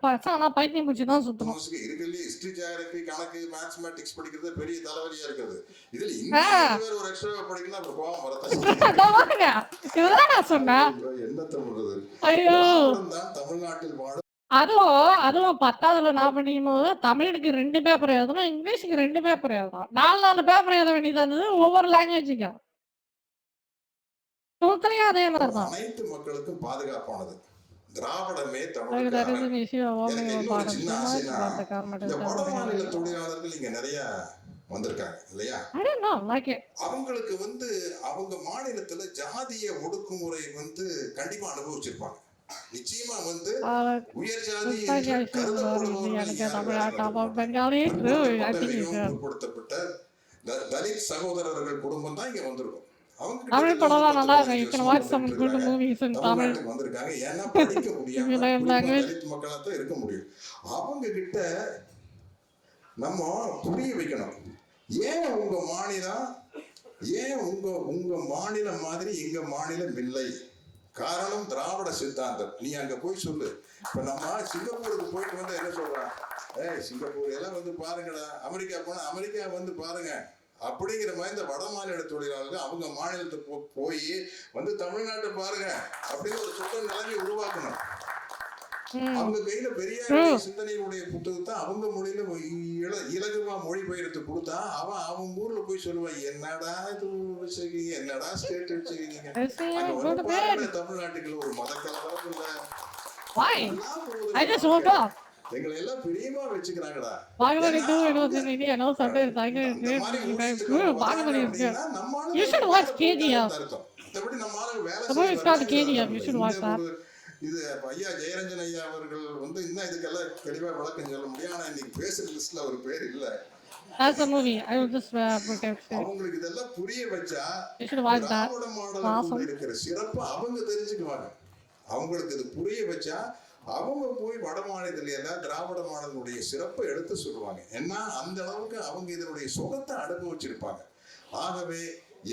பசங்கலாம் பைத்தியம் பிடிச்சிதான் சுத்தணும். ஹிஸ்டரி, ஜியோகிராஃபி, கணக்கு, மேத்தமேட்டிக்ஸ் படிக்கிறது பெரிய தலைவலியா இருக்குது. இதுல இங்கிலீஷ் வேற ஒரு எக்ஸ்ட்ரா படிக்கணும், அப்புறம் கோவம் வரதா. இதுதான் நான் சொன்னேன். என்ன தமிழ்றது? ஐயோ, தமிழ்நாட்டில் வாழும் அதுவும் 10ஆவதுல நான் படிக்கும்போது தமிழுக்கு 2 பேப்பர் எழுதணும், இங்கிலீஷுக்கு 2 பேப்பர் எழுதணும். 4 பேப்பர் எழுத வேண்டியது இருந்தது ஒவ்வொரு லாங்குவேஜுக்கும். டோட்டலியா அதே மாதிரி தான். அனைத்து மக்களுக்கும் பாதுகாப்பானது. திராவிடமே Like தமிழுக்கு there is அரண். an issue of எனக்கு owning a இன்னொரு part of சின்ன so much ஆசைனா that the government is இந்த வட மாநில covering. தொழிலாளர்கள் இங்க நிறைய வந்திருக்காங்க இல்லையா? I don't know, like it. அவங்களுக்கு அவங்க மாநிலத்துல ஜாதிய ஒடுக்குமுறை கண்டிப்பா அனுபவிச்சிருப்பாங்க. நிச்சயமா உயர் ஜாதி என்று கருதப்படுபவர்கள் எனக்கு யார் தமிழ் வேணாலும் பெங்காலி இருப்பாங்க. I think you மிகவும் should. பிற்படுத்தப்பட்ட தலித் சகோதரர்கள் குடும்பம் தான் இங்க வந்திருக்கும். அவங்க தமிழ் படம்லாம் நல்லா இருக்கும். You can watch some good இருக்காங்க. movies in Tamil. தமிழ்நாட்டுக்கு வந்திருக்காங்க. ஏன்னா படிக்க முடியாம You learn குறிப்பா language. தலித் மக்களா தான் இருக்க முடியும். அவங்க கிட்ட நம்ம புரிய வைக்கணும். ஏன் உங்க மாநிலம் உங்க மாநிலம் மாதிரி எங்க மாநிலம் இல்லை? காரணம் திராவிட சித்தாந்தம். நீ அங்க போய் சொல்லு. இப்ப நம்ம சிங்கப்பூருக்கு போயிட்டு என்ன சொல்றான்? சிங்கப்பூர் எல்லாம் பாருங்கடா, அமெரிக்கா போனா அமெரிக்கா பாருங்க அப்படிங்கிற மாதிரி இந்த வட மாநில தொழிலாளர்கள் அவங்க மாநிலத்துக்கு போய் தமிழ்நாட்டை பாருங்க அப்படின்னு ஒரு சொல்ற நிலைமை உருவாக்கணும். அவங்க கையில பெரியாருடைய சிந்தனையுடைய புத்தகத்தை அவங்க மொழியில இலகுவா மொழிபெயர்த்து கொடுத்தா அவன் ஊர்ல போய் சொல்லுவான், என்னடா இது வச்சுக்கீங்க, என்னடா ஸ்டேட் வச்சுக்கீங்க. தமிழ்நாட்டுக்குள்ள ஒரு மத கலவரம் இல்ல. Why? I just woke up. எங்களை எல்லாம் பிரியமா வச்சுக்கிறாங்கடா. Bhagavani too, it was in India. No, sometimes I can say, Bhagavani is good. You should watch KGF. The movie is called KGF. You should watch that. இது ஐயா ஜெயரஞ்சன் ஐயா அவர்கள் இன்னும் இதுக்கெல்லாம் தெளிவா விளக்கம் சொல்ல முடியும். ஆனா இன்னைக்கு பேசுற லிஸ்ட்ல ஒரு பேர் இல்ல. That's a movie. I will just protect it. அவங்களுக்கு இதெல்லாம் புரிய வச்சா You should watch that. திராவிட மாடலுக்குள்ள இருக்கிற சிறப்பு அவங்க தெரிஞ்சுக்குவாங்க. அவங்களுக்கு இது புரிய வச்சா அவங்க போய் வட மாநிலத்துல திராவிட மாடலுடைய சிறப்பை எடுத்து சொல்லுவாங்க. ஏன்னா அந்த அளவுக்கு அவங்க இதனுடைய சுகத்தை அனுபவிச்சிருப்பாங்க. ஆகவே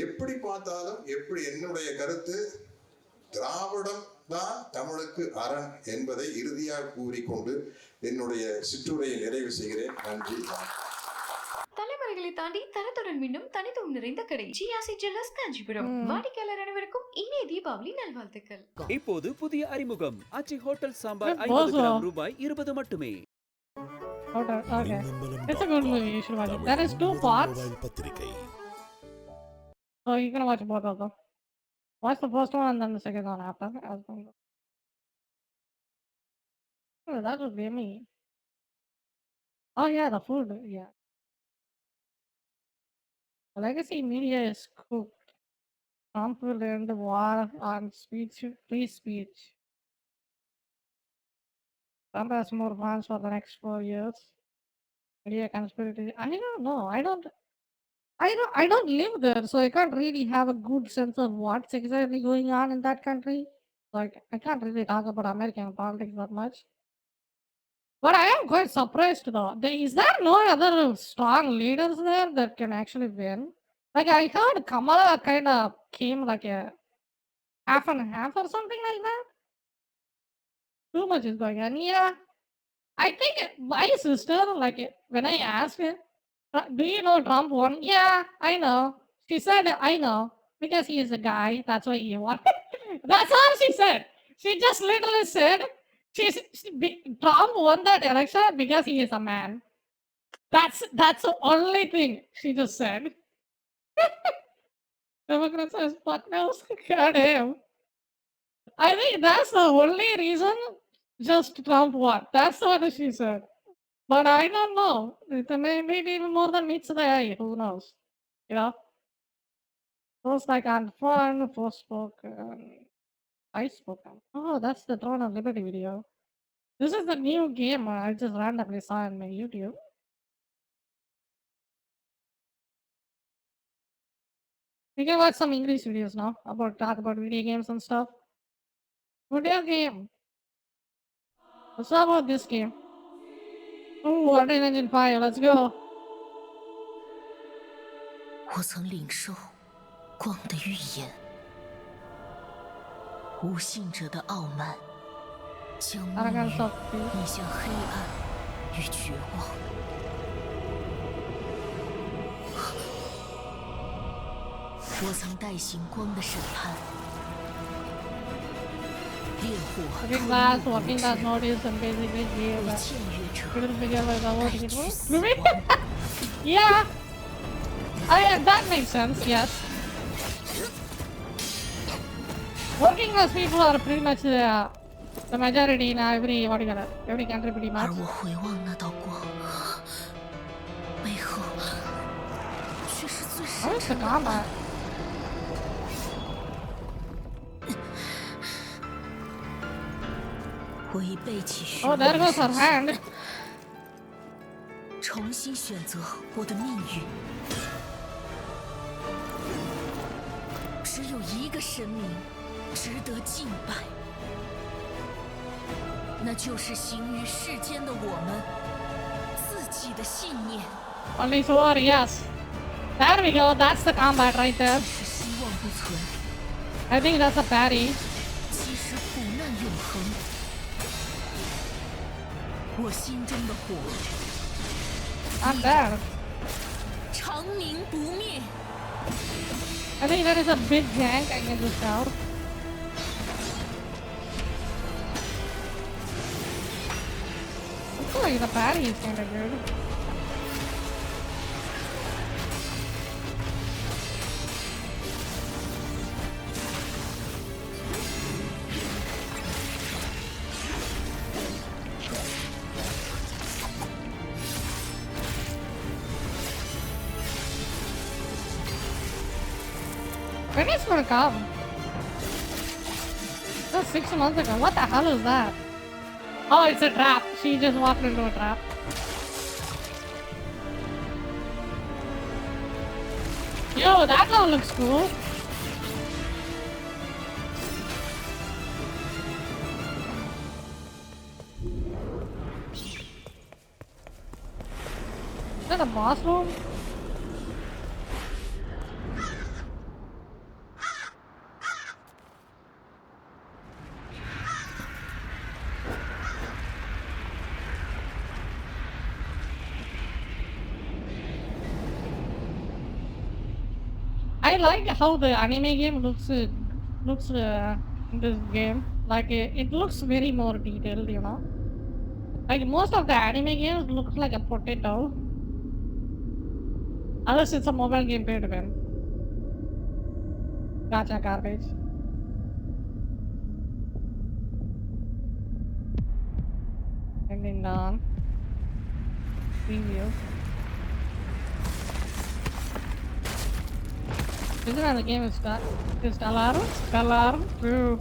எப்படி பார்த்தாலும் என்னுடைய கருத்து திராவிடம் தான் தமிழுக்கு அரண் என்பதை இறுதியாக கூறிக்கொண்டு என்னுடைய சிற்றுரையை நிறைவு செய்கிறேன். நன்றி. தலைமுறைகளை தாண்டி தரத்துடன் மீண்டும் தனித்துவம் நிறைந்த கடை ஜிஆர்சி ஜுவல்லர்ஸ் காஞ்சிபுரம். வாடிக்கையாளர் அனைவருக்கும் இனிய தீபாவளி நல்வாழ்த்துக்கள். இப்போது புதிய அறிமுகம் ஆச்சி ஹோட்டல் சாம்பார் 50 கிராம் ரூபாய் 20 மட்டுமே. Okay. It's a good movie. You should watch it. There is 2 parts. So you can watch both of them. Watch the first one and then the second one after. Oh, that was yummy. Oh yeah, the food. Yeah. The legacy media is cooked. Trump will end the war on free speech. Trump has more plans for the next 4 years. Media conspiracy. I don't know. I don't live there, so I can't really have a good sense of what's exactly going on in that country. Like, I can't really talk about American politics that much. But I am quite surprised though. Is there no other strong leaders there that can actually win? Like, I heard Kamala kind of came like a half and half or something like that. Too much is going on. Yeah. I think my sister, like, when I asked her, do you know Trump won? Yeah, I know. She said, I know. Because he is a guy. That's why he won. That's all she said. She just literally said, Trump won that election because he is a man. That's the only thing she just said. Democrats as partners. God damn. I think that's the only reason just Trump won. That's what she said. But I don't know. Maybe even more than meets the eye. Who knows? You know? Those like unfun, forspoken, I-spoken. Oh, that's the Throne of Liberty video. This is the new game I just randomly saw on my YouTube. You can watch some English videos now talk about video games and stuff. Video game. What's up about this game? Oh, Unreal Engine 5, let's go. 我曾领受光的预言，无信者的傲慢将命运引向黑暗与绝望。我曾代行光的审判，烈火 Working class, working class notice, and basically gave a little video like that. What it was? Yeah. That makes sense, yes. working class people are pretty much the majority in every country pretty 而 much. 我回望那道光，背后却是最 How 深 is the 沉的 combat? 暗。我已背起虚 Oh, 妄 there 的 goes her 身世， hand. 重新选择我的命运。只有一个神明值得敬拜，那就是行于世间的我们自己的信念。 Only four, yes. There we go. That's the combat right there. 即使希望不存， I think that's a parry. 即使苦难永恒，我心中的火 I'm there. 长明不灭。 I think that is a big gank against this crowd. Looks like the parry is kinda good. When is gonna come? That's 6 months ago. What the hell is that? Oh, it's a trap. She just walked into a trap. Yo, that one looks cool. Is that a boss room? I like how the anime game looks in this game. Like it looks very more detailed, you know. Like most of the anime games looks like a potato. Unless it's a mobile game pay to win. Gotcha, garbage. Ending down. Preview. Isn't that the game is Stellar? Stellar? True.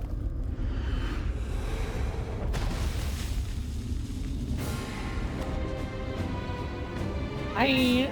I...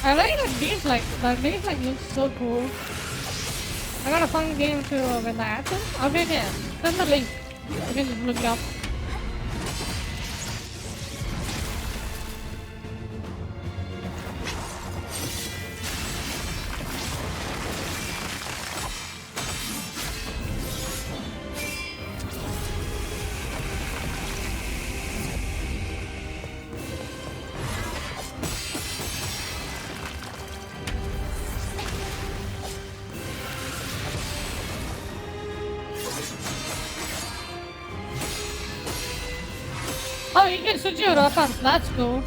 I like that these looks so cool. I got a fun game to win the action. Okay, yeah. Send the link. You can just look it up. Oh, you can switch your weapons. That's cool.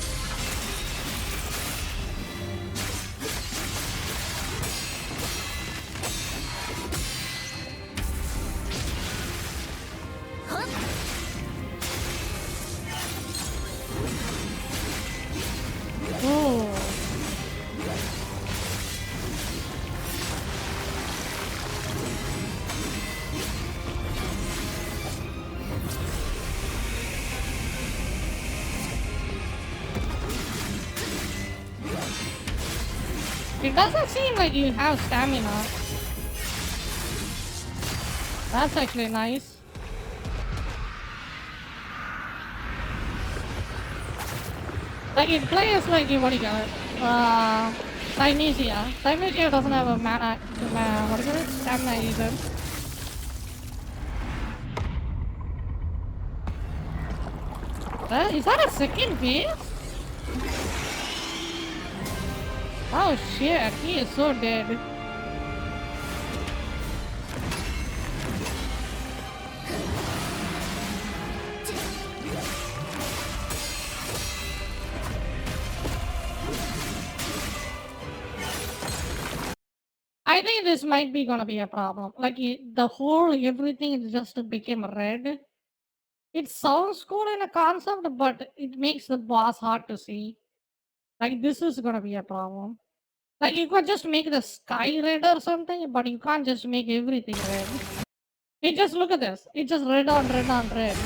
Ooh. It doesn't seem like you have stamina. That's actually nice. Like it plays like what do you got? Dionysia. Dionysia doesn't have a mana. What is it? Stamina either. Is that a second phase? Oh shit, he is so dead. I think this might be gonna be a problem. Like the whole everything just became red. It sounds cool in a concept, but it makes the boss hard to see. Like this is gonna be a problem. Like you could just make the sky red or something, but you can't just make everything red. It just look at this. It's just red on red on red.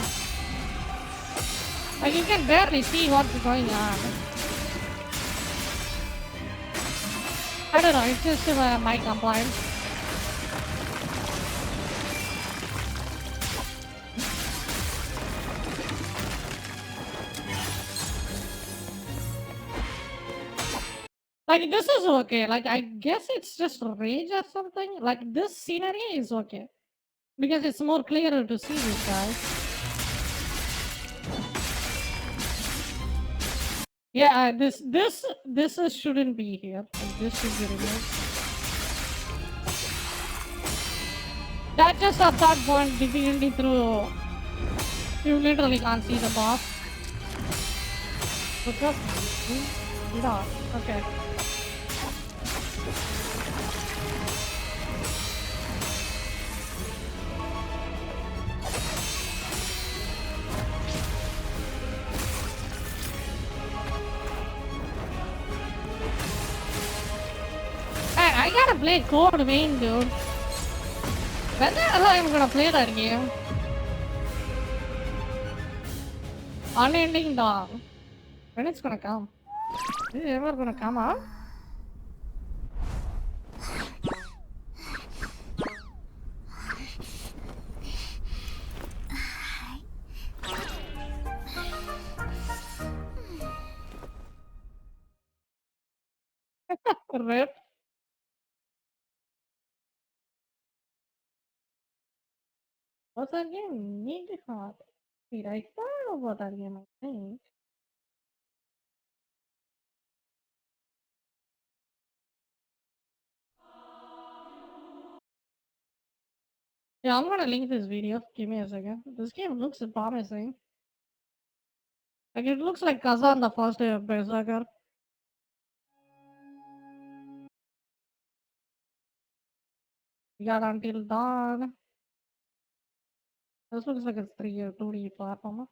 Like you can barely see what's going on. I don't know, it's just my complaint. Like this is okay. Like I guess it's just rage or something. Like this scenery is okay. Because it's more clearer to see this guy. Yeah, this shouldn't be here. Like, this should be removed. That just at that point difficulty through you literally can't see the boss. But just yeah, okay. I gotta play Code Vein, dude. When the hell am I gonna play that game? Unending Dawn. When it's gonna come? Is it ever gonna come out? Rip. What's that game? Nidhogg. Wait, I thought about that game, I think. Yeah, I'm gonna link this video. Give me a second. This game looks promising. Like, it looks like Kazan the first day of Berserker. We got Until Dawn. This looks like a 2D platformer.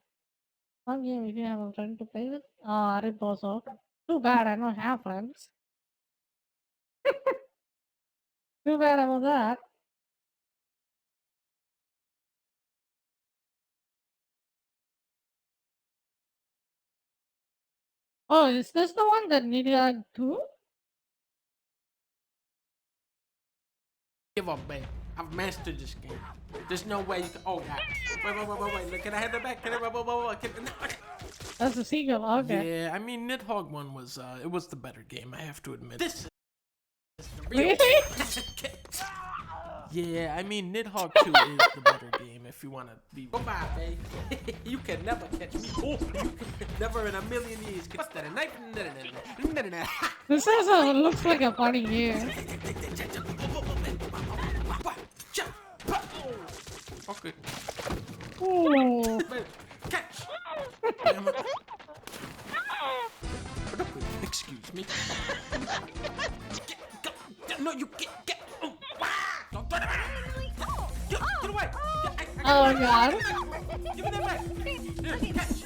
One game if you have a friend to play with. Riposo. Too bad I don't have friends. Too bad about that. Oh, is this the one that Nidhogg 2? Give up, man. I've mastered this game. There's no way you can. Oh, God. Wait. Look, can I have it back? Can I? Wait. That's the sequel, okay. Yeah, I mean, Nidhogg 1 was, it was the better game, I have to admit. This is the real. Really? Yeah, I mean, Nidhogg 2 is the better game if you want to be. Goodbye, babe. You can never catch me. Oh, you can never in a million years. What's that? A knife? This also looks like a funny game. Okay. Ooh. Catch! Excuse me. No, you get. Oh, don't throw it. Get away. Oh god. Give me that back. Here, catch.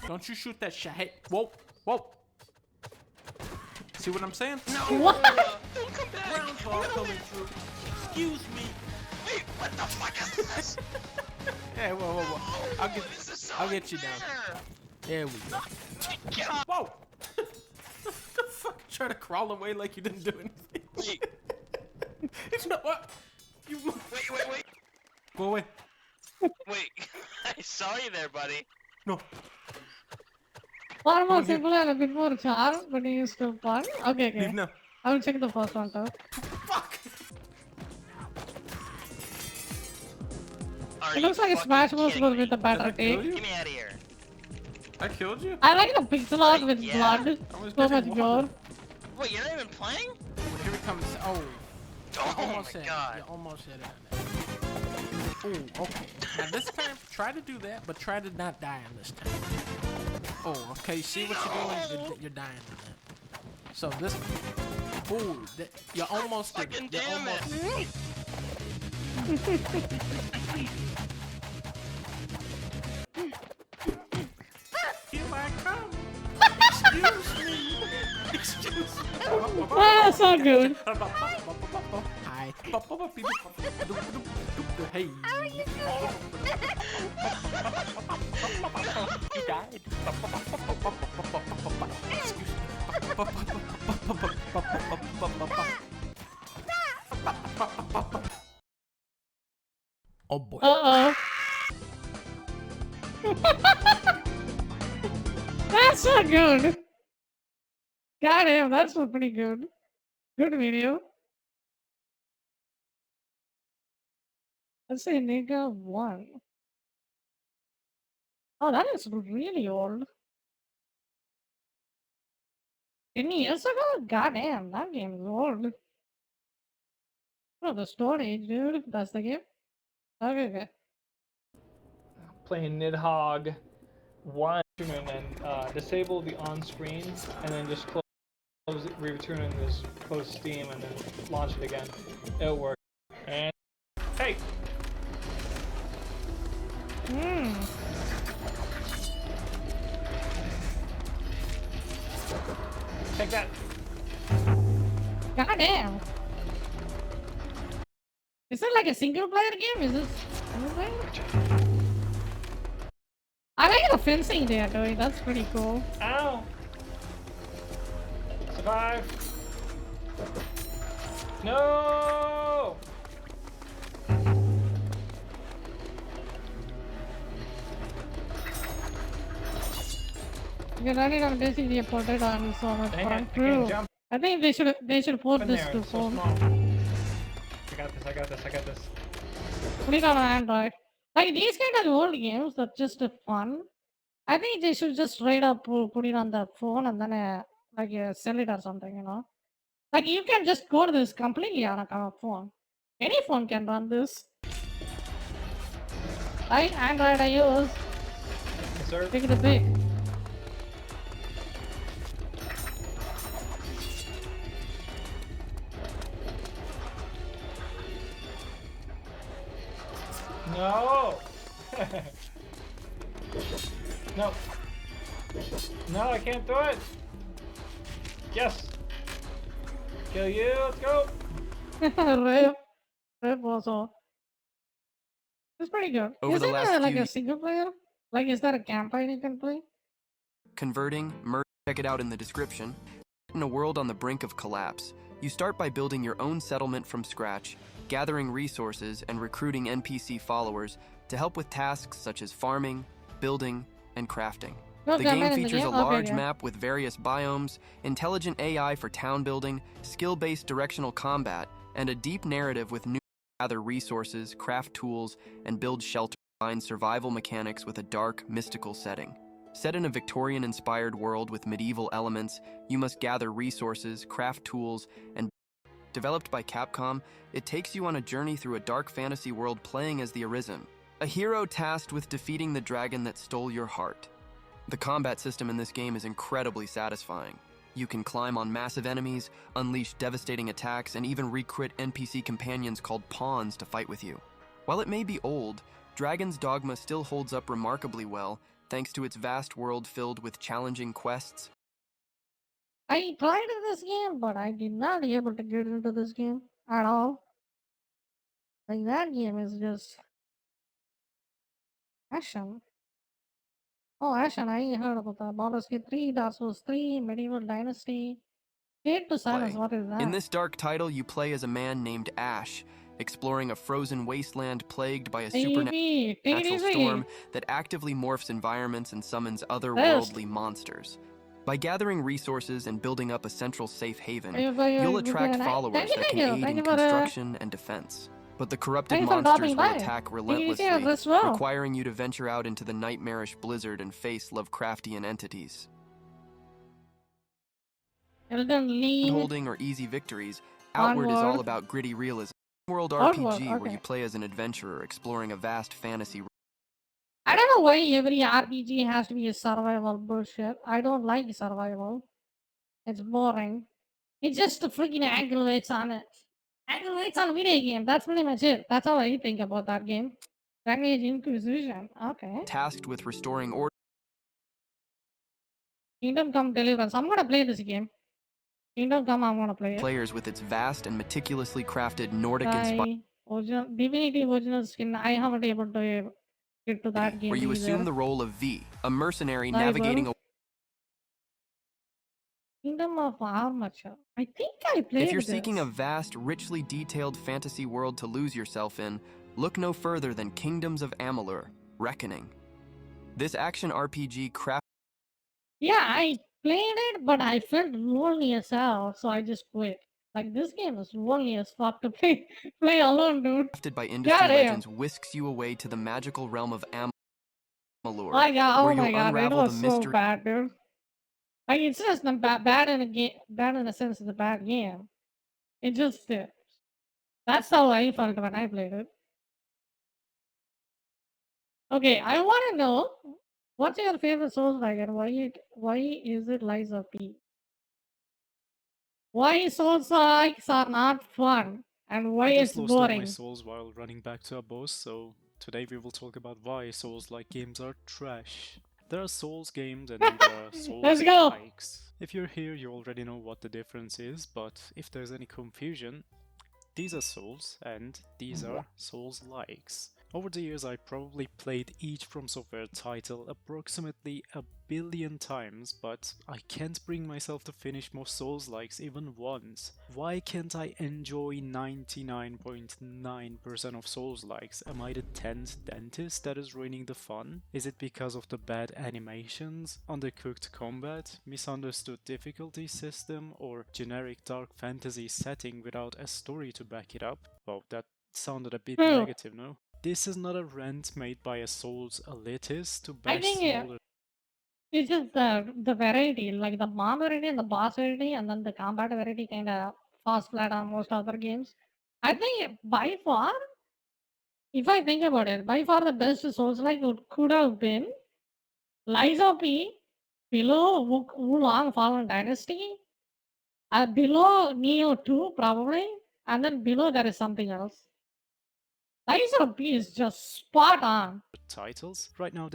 Don't you shoot that shit. Hey, whoa. See what I'm saying? No. What? Don't come back. Groundhog coming through. Excuse me. Wait, what the fuck is this? Hey, whoa. I'll get you down. There we go. Whoa! The fuck? Try to crawl away like you didn't do anything. Wait. It's not what? You. Wait. Go away. Wait. I saw you there, buddy. No. Far more on here. simple and a bit more charm, but it's still fun. Okay, okay. Leave now. I will check the first one too. Fuck. Are It you looks like a fucking Smash Bros. kidding But me? with a better Did I kill take. you? Get me out of here. I killed you? I like the pixel art with Yeah. blood. I was So getting much water. gore. Wait, you're not even playing? Here he comes. Oh. Oh Almost my hit. god. You almost hit it. Oh, okay. Now this time, try to do that, but try to not die on this time. Oh, okay. See what you're doing? You're dying on that. So this. Oh, you almost did Fucking it. You damn almost. it. Here I come. Excuse me. Excuse me. That's so good. Hi. Hey. How are you doing? You died. Oh boy. Uh-oh. That's so good. Goddamn, that's pretty good. Good video. Let's say nigga 1. Oh, that is really old. 10 years ago? Goddamn, that game is old. Oh, the storage, dude. That's the game? Okay, okay. Playing Nidhogg 1 and then disable the on-screen and then just close it, return and just close Steam and then launch it again. It'll work. And hey! Take that! Goddamn. Is it like a single player game? Is this single player? I like the fencing they are doing. That's pretty cool. Ow! Survive! No! You're running on basically ported on so much Dang fun. it, I True. can't jump I think they should port in this there, to it's so phone. small. I got this, I got this, I got this. Put it on Android. Like these kind of old games that just fun. I think they should just straight up put it on the phone and then like sell it or something, you know. Like you can just go to this completely on a phone. Any phone can run this. Right? Android, iOS. Yes, sir. Take the pick. No! No. No, I can't do it! Yes! Kill you, let's go! Rip also. It's pretty good. Over Is the it last like few a single player? Like is there a campaign you can play? Converting, check it out in the description. In a world on the brink of collapse, you start by building your own settlement from scratch, gathering resources and recruiting NPC followers to help with tasks such as farming, building, and crafting. No The campaign game in the features a game? Okay, large yeah. map with various biomes, intelligent AI for town building, skill-based directional combat, and a deep narrative with new gather resources, craft tools, and build shelter. Find survival mechanics with a dark, mystical setting. Set in a Victorian-inspired world with medieval elements, you must gather resources, craft tools, and developed by Capcom, it takes you on a journey through a dark fantasy world playing as the Arisen, a hero tasked with defeating the dragon that stole your heart. The combat system in this game is incredibly satisfying. You can climb on massive enemies, unleash devastating attacks, and even recruit NPC companions called pawns to fight with you. While it may be old, Dragon's Dogma still holds up remarkably well, thanks to its vast world filled with challenging quests. I tried this game, but I did not be able to get into this game at all. Like that game is just Ashen. Oh, Ashen, I heard about that. Baldur's Gate 3, Dark Souls 3, Medieval Dynasty. Fate to Silence, what is that? In this dark title, you play as a man named Ash, exploring a frozen wasteland plagued by a Take it supernatural easy. storm that actively morphs environments and summons Rest. otherworldly monsters. By gathering resources and building up a central safe haven, you'll attract followers that can aid in construction and defense. But the corrupted Thank you for monsters dropping will by. attack Take it easy, relentlessly, let's roll. requiring you to venture out into the nightmarish blizzard and face Lovecraftian entities. Elden Ring. Holding or easy victories, Outward is all Onward. about gritty realism. World Onward, RPG where okay. you play as an adventurer exploring a vast fantasy. I don't know why every RPG has to be a survival bullshit. I don't like survival. It's boring. It just freaking aggravates on it. Aggravates on video game. That's pretty much it. That's how I think about that game. Dragon Age Inquisition. Okay. Tasked with restoring order. Kingdom Come Deliverance. I'm gonna play this game. Kingdom Come, I'm gonna play it. Players with its vast and meticulously crafted Nordic-inspired, Original Divinity original skin. I haven't been able to get to that game where you either. assume the role of V, a mercenary Rival. navigating a. Kingdom of Armature. I think I played If you're this. seeking a vast, richly detailed fantasy world to lose yourself in, look no further than Kingdoms of Amalur: Reckoning. This action RPG Yeah, I played it, but I felt lonely as hell, so I just quit. Like, this game is lonely as fuck to play alone, dude. crafted by industry Goddamn. legends whisks you away to the magical realm of Amalur, My god, oh where my you'll god, it unravel was the so mystery. bad, dude. Like, it's just not bad in a game, bad in the sense of the bad game. It just is. That's how I felt when I played it. Okay, I want to know what's your favorite Souls like and why is it Lies of P? Why Souls likes are not fun and why I it's just lost all my boring? souls while running back to a boss, so today we will talk about why Souls-like games are trash. There are Souls games and then there are Let's go. Souls-likes. If you're here, you already know what the difference is, but if there's any confusion, these are Souls and these are Souls-likes. Over the years, I probably played each From Software title approximately 1 billion times, but I can't bring myself to finish most Souls-likes even once. Why can't I enjoy 99.9% of Souls-likes? Am I the 10th dentist that is ruining the fun? Is it because of the bad animations, undercooked combat, misunderstood difficulty system, or generic dark fantasy setting without a story to back it up? Well, that sounded a bit negative, no? This is not a rant made by a Souls elitist to I bash think smaller. it's just the variety, like the mob variety and the boss variety, and then the combat variety kind of falls flat on most other games. I think by far, if I think about it, by far the best Souls like could have been Lies of P, below Wulong Fallen Dynasty, below Neo 2 probably, and then below there is something else. Lies of P is just spot on. Titles. Right now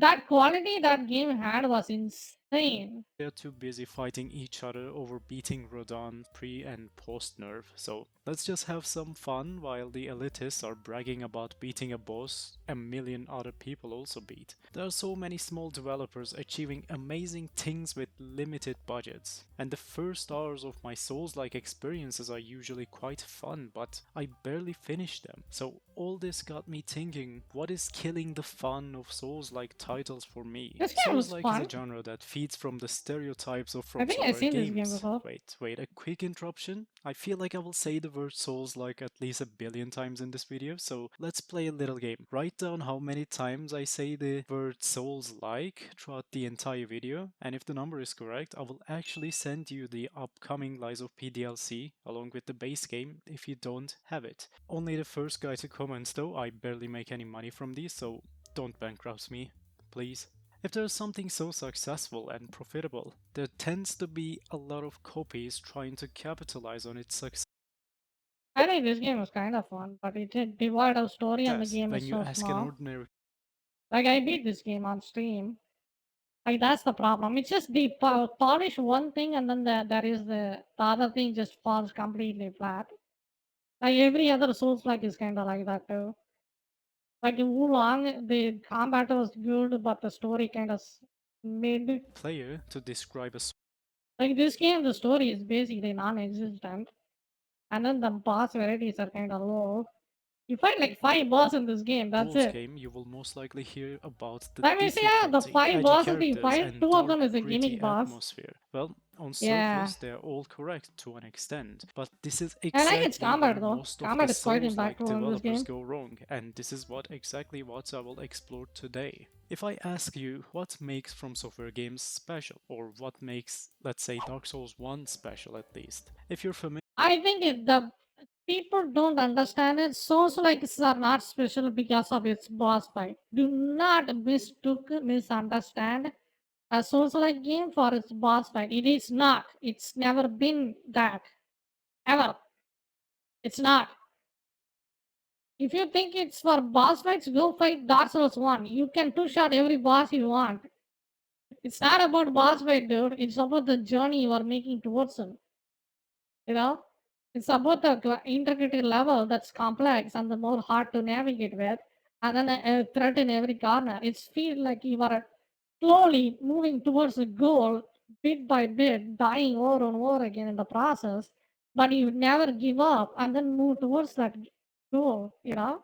That quality that game had was insane. they're too busy fighting each other over beating Rodan pre and post nerf, so let's just have some fun while the elitists are bragging about beating a boss a million other people also beat. There are so many small developers achieving amazing things with limited budgets, and the first hours of my Souls-like experiences are usually quite fun, but I barely finish them. So all this got me thinking, what is killing the fun of Souls-like titles for me? This game was Souls-like is fun. a genre that feeds from the stereotypes of I From think I've Software seen this game games. before. Wait, a quick interruption. I feel like I will say the word Souls-like at least 1 billion times in this video, so let's play a little game. Write down how many times I say the word Souls-like throughout the entire video, and if the number is correct, I will actually send you the upcoming Lies of P DLC along with the base game if you don't have it. Only the first guy to comment though, I barely make any money from these, so don't bankrupt me, please. If there's something so successful and profitable, there tends to be a lot of copies trying to capitalize on its success. I think this game was kind of fun, but it did devoid of story and the game When is you so ask an small. ordinary Like, I beat this game on stream. Like, that's the problem. It's just they polish one thing and then there is the other thing just falls completely flat. Like, every other Souls-like is kind of like that too. Like, in Wulong, the combat was good, but the story kind of mid. player to describe a Like, this game, the story is basically non-existent. and then the boss varieties are kind of low. You find like 5 boss in this game, that's Souls it. game, you will most likely hear about the Let me see, yeah, the difficulty, 5 edgy bosses you characters, fight, and 2 of them dark, is a gritty gimmick boss. atmosphere. Well, on Yeah. surface, they're all correct to an extent, but this is I like its exactly combat where though. most of Combat the is quite Souls-like impactful in this developers game. go wrong, and this is exactly what I will explore today. If I ask you what makes From Software games special, or what makes, let's say, Dark Souls 1 special at least, if you're familiar I think the people don't understand it. Souls likes are not special because of its boss fight. Do not misunderstand a Souls like game for its boss fight. It is not. It's never been that. Ever. It's not. If you think it's for boss fights, go fight Dark Souls 1. You can two-shot every boss you want. It's not about boss fight, dude. It's about the journey you are making towards him. You know? It's about the integrated level that's complex and the more hard to navigate with, and then a threat in every corner. It's feel like you are slowly moving towards a goal, bit by bit, dying over and over again in the process, but you never give up and then move towards that goal, you know?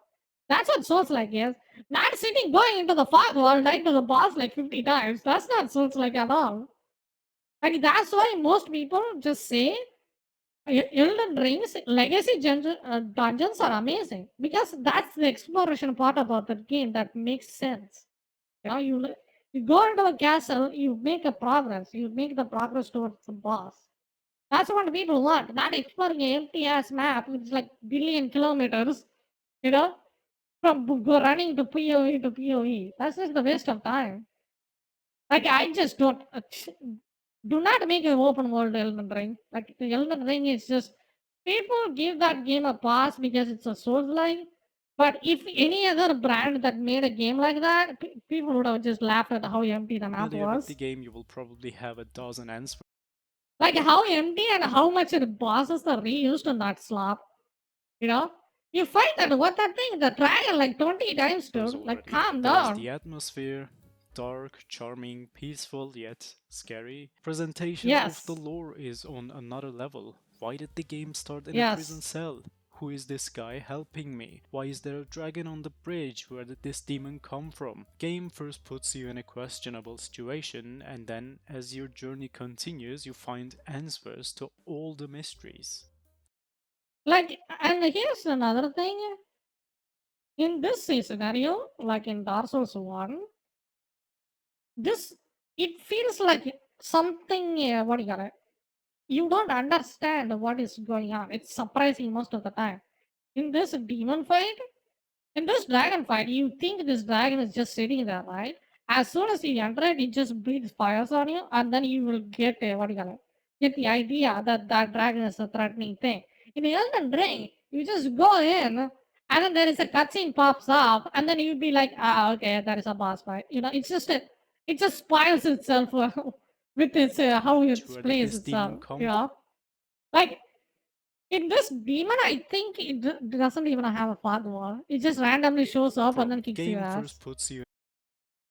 That's what Souls like is. Not sitting going into the fog world, dying to the boss like 50 times. That's not Souls like at all. Like that's why most people just say Elden Ring's legacy dungeons are amazing because that's the exploration part about the game that makes sense. You know, you go into the castle, you make a progress, you make the progress towards the boss. That's what people want. Not exploring an empty ass map with like billion kilometers, you know, from running to PoE to PoE. That's just a waste of time. Like I just don't. Do not make an open world Elden Ring. Like the Elden Ring is just people give that game a pass because it's a Souls like. But if any other brand that made a game like that, people would have just laughed at how empty the map with was. the game, you will probably have a dozen answers. Like how empty and how much the bosses are reused in that slop. You know? You fight that what that thing, the dragon like 20 times, dude. Like calm There's down. the atmosphere, dark, charming, peaceful, yet scary. Presentation Yes. of the lore is on another level. Why did the game start in a Yes. prison cell? Who is this guy helping me? Why is there a dragon on the bridge? Where did this demon come from? Game first puts you in a questionable situation, and then as your journey continues, you find answers to all the mysteries. Like, and here's another thing. In this scenario, like in Dark Souls 1, it feels like something, what do you call it? You don't understand what is going on. It's surprising most of the time. In this demon fight, in this dragon fight, you think this dragon is just sitting there, right? As soon as you enter it, it just breathes fires on you, and then you will get what do you call it? Get the idea that that dragon is a threatening thing. In the Elden Ring, you just go in, and then there is a cutscene pops up, and then you'd be like, ah, okay, that is a boss fight. You know, it just spoils itself with its how it plays itself. You know, like in this demon, I think it doesn't even have a fog wall. It just randomly shows up and then kicks Game your ass. first puts you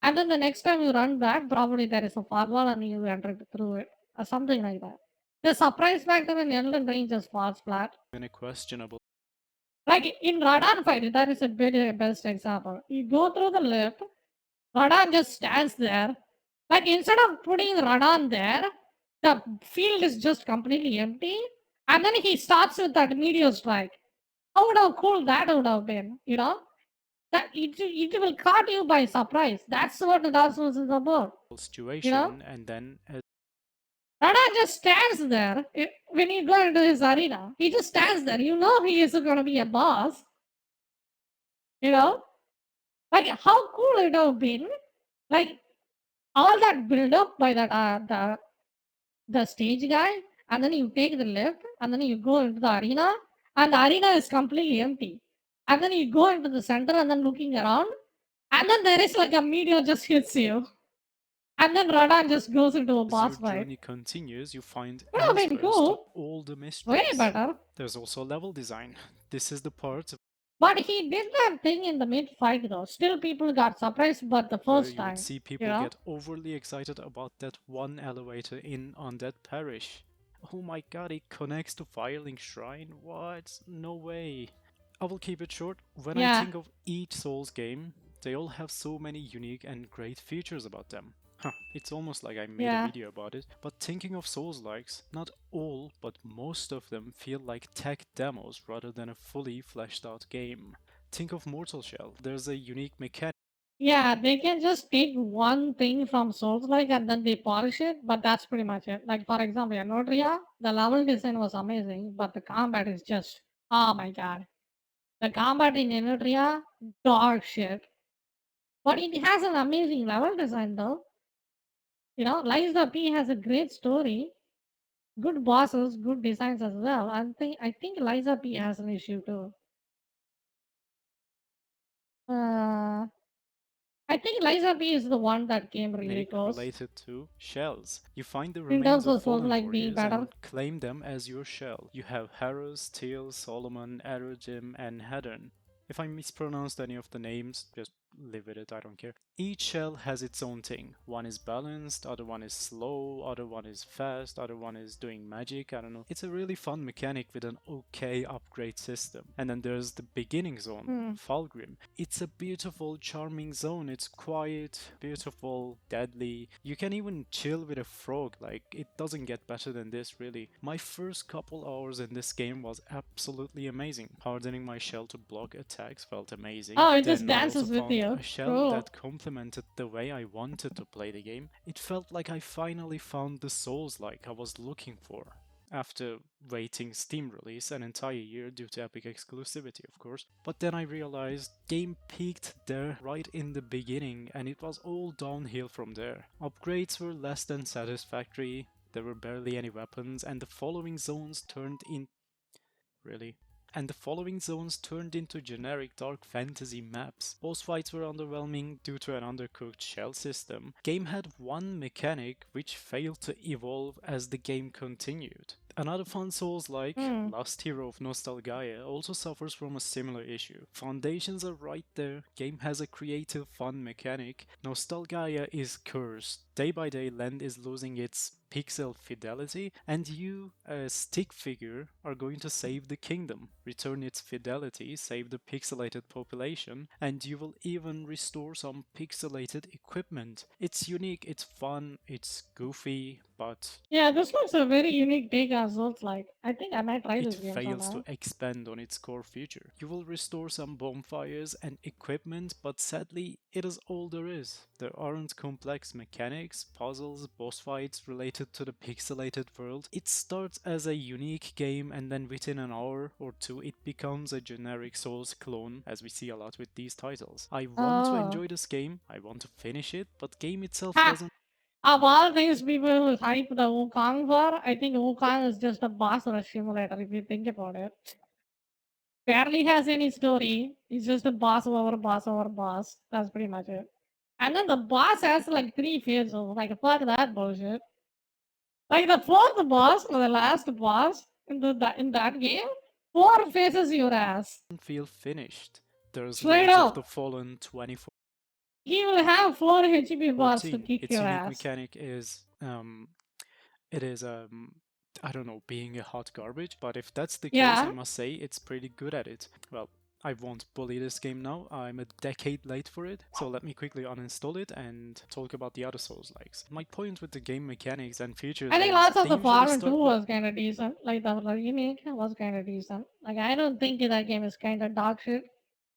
And then the next time you run back, probably there is a fog wall and you enter through it. Or something like that. The surprise factor in Elden Ring just falls flat. in a questionable. Like in Radon fight, that is a very best example. You go through the lift, Radon just stands there. Like instead of putting Radon there, the field is just completely empty. And then he starts with that meteor strike. How would how cool that would have been, you know? That it will caught you by surprise. That's what the Dark Souls is about. Situation, and then Radha just stands there when you go into his arena. He just stands there. You know he is going to be a boss. You know? Like, how cool it would have been. Like, all that build up by that the stage guy, and then you take the lift, and then you go into the arena, and the arena is completely empty. And then you go into the center and then looking around, and then there is like a meteor just hits you. And then Radha just goes into a boss as your fight. journey continues, you find Would have been answers cool. to all the mysteries. Way better. There's also level design. This is the part But he did that thing in the mid-fight though. Still people got surprised but the where first you time. would see people you know? get overly excited about that one elevator in Undead Parish. Oh my god, it connects to Firelink Shrine? What? No way. I will keep it short. When I think of each Souls game, they all have so many unique and great features about them. It's almost like I made a video about it. But thinking of Souls-likes, not all, but most of them feel like tech demos rather than a fully fleshed out game. Think of Mortal Shell. There's a unique mechanic. Yeah, they can just take one thing from Souls-like and then they polish it, but that's pretty much it. Like, for example, Anotria, the level design was amazing, but the combat is just, oh my god. The combat in Anotria, dog shit. But it has an amazing level design though. You know, Liza P has a great story, good bosses, good designs as well. I think Liza P has an issue too. I think Liza P is the one that came really close. Related to shells. You find the In remains terms of of fallen Souls-like being warriors better. and claim them as your shell. You have Harros, Teal, Solomon, Erojim, and Hedern. If I mispronounced any of the names, just live with it, I don't care. Each shell has its own thing. One is balanced, other one is slow, other one is fast, other one is doing magic, I don't know. It's a really fun mechanic with an okay upgrade system. And then there's the beginning zone, Falgrim. It's a beautiful, charming zone. It's quiet, beautiful, deadly. You can even chill with a frog, like it doesn't get better than this really. My first couple hours in this game was absolutely amazing. Hardening my shell to block attacks felt amazing. Oh, it just Then I dances also with found you. a shell Cool. that complemented the way I wanted to play the game. It felt like I finally found the Souls-like I was looking for, after waiting Steam release an entire year due to Epic exclusivity, of course. But then I realized game peaked there right in the beginning, and it was all downhill from there. Upgrades were less than satisfactory, there were barely any weapons, and the following zones turned into generic dark fantasy maps. Boss fights were underwhelming due to an undercooked shell system. Game had one mechanic which failed to evolve as the game continued. Another fun Souls-like, Last Hero of Nostalgaia, also suffers from a similar issue. Foundations are right there, game has a creative fun mechanic. Nostalgaia is cursed. Day by day Land is losing its pixel fidelity, and you, a stick figure, are going to save the kingdom, return its fidelity, save the pixelated population, and you will even restore some pixelated equipment. It's unique, it's fun, it's goofy, but Yeah, this looks a very unique take on Souls-like. I think I might try it this game fails somehow. to expand on its core feature. You will restore some bonfires and equipment, but sadly, it is all there is. There aren't complex mechanics, puzzles, boss fights related to the pixelated world. It starts as a unique game, and then within an hour or two it becomes a generic Souls clone, as we see a lot with these titles. I want to enjoy this game, I want to finish it, but game itself doesn't. Of all things people hype the Wukong for, I think Wukong is just a boss rush simulator if you think about it. Barely has any story. He's just a boss over boss over boss. That's pretty much it. And then the boss has like 3 phases. Like fuck that bullshit. Like the fourth boss or the last boss in that game, 4 phases your ass. Feel finished. There's Straight Lords up. of the Fallen 24. He will have 4 HP boss to 14. kick Its your unique ass. mechanic is I don't know, being a hot garbage, but if that's the case, I must say it's pretty good at it. Well, I won't bully this game now, I'm a decade late for it, so let me quickly uninstall it and talk about the other Souls-likes. My point with the game mechanics and features I think is lots of they the usually Fallen start 2 with- was kind of decent. Like the remake was kind of decent. Like I don't think that game is kind of dog shit.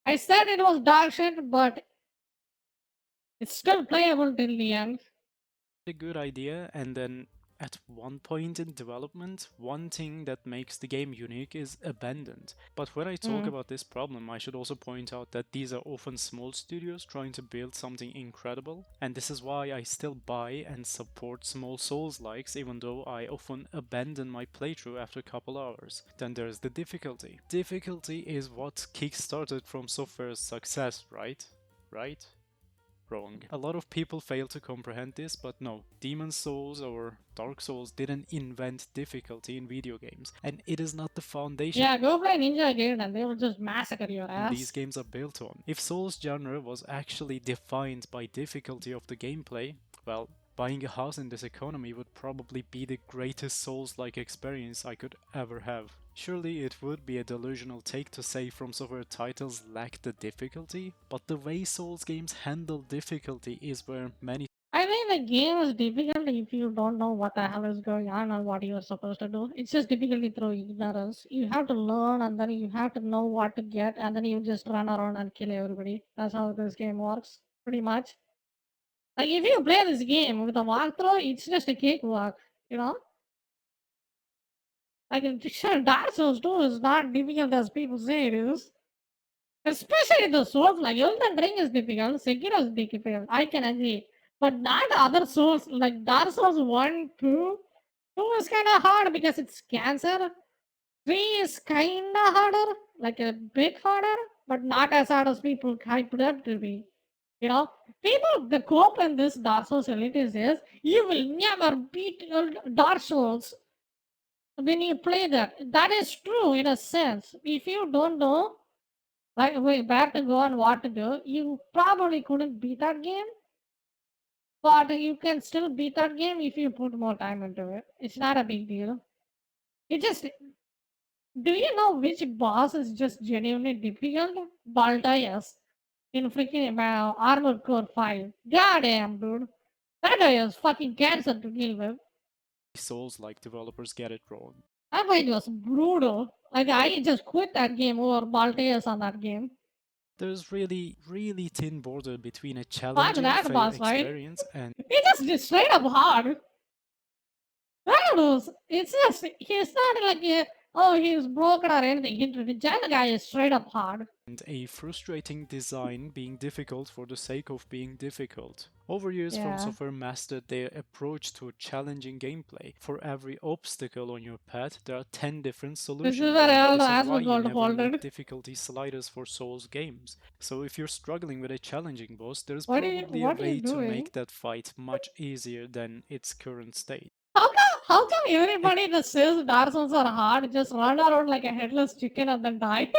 I said it was dog shit, but it's still playable till the end. a good idea, and then at one point in development, one thing that makes the game unique is abandoned. But when I talk about this problem, I should also point out that these are often small studios trying to build something incredible, and this is why I still buy and support small Souls-likes, even though I often abandon my playthrough after a couple hours. Then there's the difficulty. Difficulty is what kickstarted From Software's success, right? Right? Wrong. A lot of people fail to comprehend this, but no, Demon's Souls or Dark Souls didn't invent difficulty in video games, and it is not the foundation Yeah, go play Ninja Gaiden and they will just massacre your ass. these games are built on. If Souls genre was actually defined by difficulty of the gameplay, well, Buying a house in this economy would probably be the greatest Souls-like experience I could ever have. Surely it would be a delusional take to say From Software titles lack the difficulty, but the way Souls games handle difficulty is where many I think the game is difficult if you don't know what the hell is going on or what you're supposed to do. It's just difficulty through ignorance. You have to learn and then you have to know what to get and then you just run around and kill everybody. That's how this game works, pretty much. Like if you play this game with a walkthrough, it's just a cakewalk, you know? Like sure, Dark Souls 2 is not difficult as people say it is. Especially the Souls, like Elden Ring is difficult, Sekiro is difficult, I can agree. But not other Souls, like Dark Souls 1, 2. 2 is kind of hard because it's cancer. 3 is kind of harder, like a bit harder, but not as hard as people hyped it up to be. You know, people, the quote in this Dark Souls Elite is, you will never beat Dark Souls when you play that. That is true in a sense. If you don't know, like, where to go and what to do, you probably couldn't beat that game. But you can still beat that game if you put more time into it. It's not a big deal. It just... Do you know which boss is just genuinely difficult? Baltaeus. In freaking Armored Core 5. Goddamn, dude. That guy is fucking cancer to deal with. Souls-like developers get it wrong. That fight was brutal. Like, I just quit that game over Baltaeus on that game. There's really thin border between a challenging that fair boss fight. experience and He just straight up hard. That was, it's just, he's not like, he's broken or anything. The guy is straight up hard. and a frustrating design being difficult for the sake of being difficult. Over years, From Yeah. Software mastered their approach to challenging gameplay. For every obstacle on your path, there are 10 different solutions. This is where all the This is ass why was you gold never folded. need difficulty sliders for Souls games. So if you're struggling with a challenging boss, there's What probably a are you way to doing? make that fight much easier than its current state. How come everybody that says Dark Souls are hard just run around like a headless chicken and then die?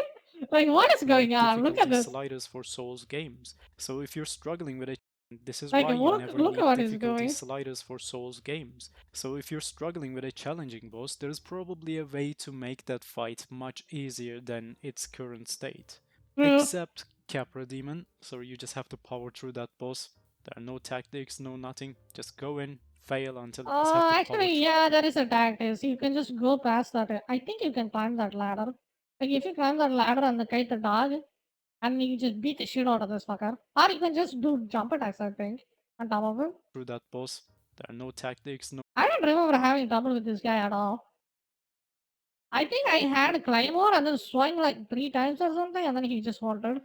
Like, what is going on? Look at Difficulty this. sliders for Souls games. So if you're struggling with a this is Like, why you look- never look need at what he's difficulty doing. sliders for Souls games. So if you're struggling with a challenging boss, there's probably a way to make that fight much easier than its current state. True. Except Capra Demon, so you just have to power through that boss. There are no tactics, no nothing. Just go in, fail until you just have to power Actually, yeah, there is a tactic. You can just go past that. I think you can climb that ladder. Like, if you climb that ladder and kite the dog, and you just beat the shit out of this fucker. Or you can just do jump attacks, I think, on top of him. through that boss. There are no tactics, no I don't remember having trouble with this guy at all. I think I had Claymore and then swung like 3 times or something, and then he just halted.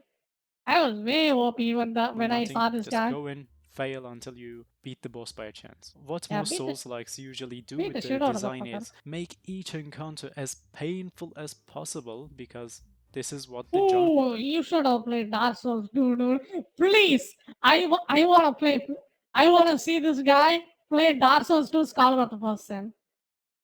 I was way OP when I nothing. saw this Just guy. go in, fail until you beat the boss by a chance. What Yeah, most beat the- Souls-likes usually do beat with the their shit out of the design fucker. is make each encounter as painful as possible, because this is what the genre Oh, you should have played Dark Souls, dude. Please, I want to play. I want to see this guy play Dark Souls 2 Scholar of the First Sin.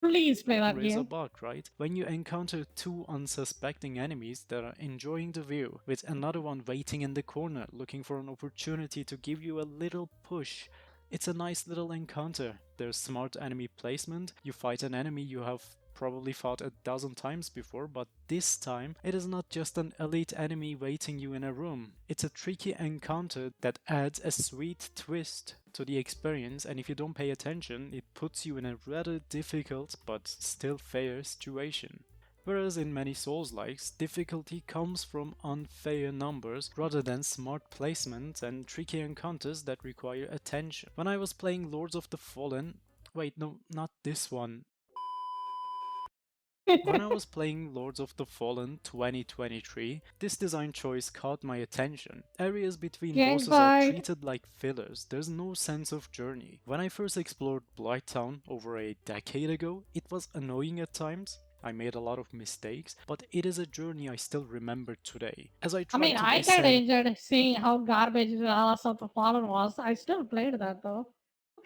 Please play that is a game. bug, right? When you encounter 2 unsuspecting enemies that are enjoying the view, with another one waiting in the corner, looking for an opportunity to give you a little push. It's a nice little encounter. There's smart enemy placement. You fight an enemy you have probably fought a dozen times before, but this time it is not just an elite enemy waiting you in a room. It's a tricky encounter that adds a sweet twist to the experience, and if you don't pay attention, it puts you in a rather difficult but still fair situation. Whereas in many Souls-likes, difficulty comes from unfair numbers rather than smart placement and tricky encounters that require attention. When I was playing Lords of the Fallen, wait, no, not this one. When I was playing Lords of the Fallen 2023, this design choice caught my attention. Areas between Gang bosses are fight. treated like fillers, there's no sense of journey. When I first explored Blighttown over a decade ago, it was annoying at times. I made a lot of mistakes, but it is a journey I still remember today. As I I tried mean, to I kind of ascend enjoyed seeing how garbage the Last of the Fallen was. I still played that though.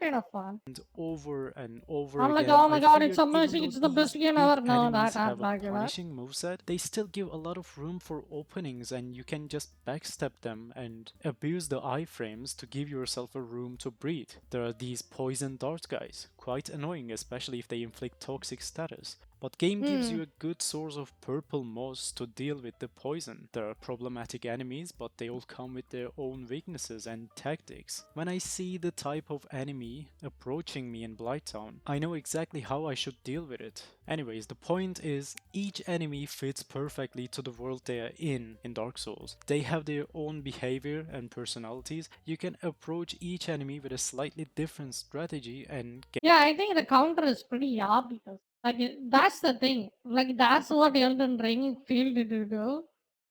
kind of fun. Over and over I'm like, again. oh my I god, figured it's even amazing, though it's the best these game big ever. No, enemies that I'm have a like that. punishing moveset, they still give a lot of room for openings, and you can just backstep them and abuse the iframes to give yourself a room to breathe. There are these poison dart guys, quite annoying, especially if they inflict toxic status. But game gives you a good source of purple moss to deal with the poison. There are problematic enemies, but they all come with their own weaknesses and tactics. When I see the type of enemy approaching me in Blighttown, I know exactly how I should deal with it. Anyways, the point is, each enemy fits perfectly to the world they are in Dark Souls. They have their own behavior and personalities. You can approach each enemy with a slightly different strategy and get Yeah, I think the counter is pretty obvious. Like, that's the thing. Like, that's what Elden Ring failed to do.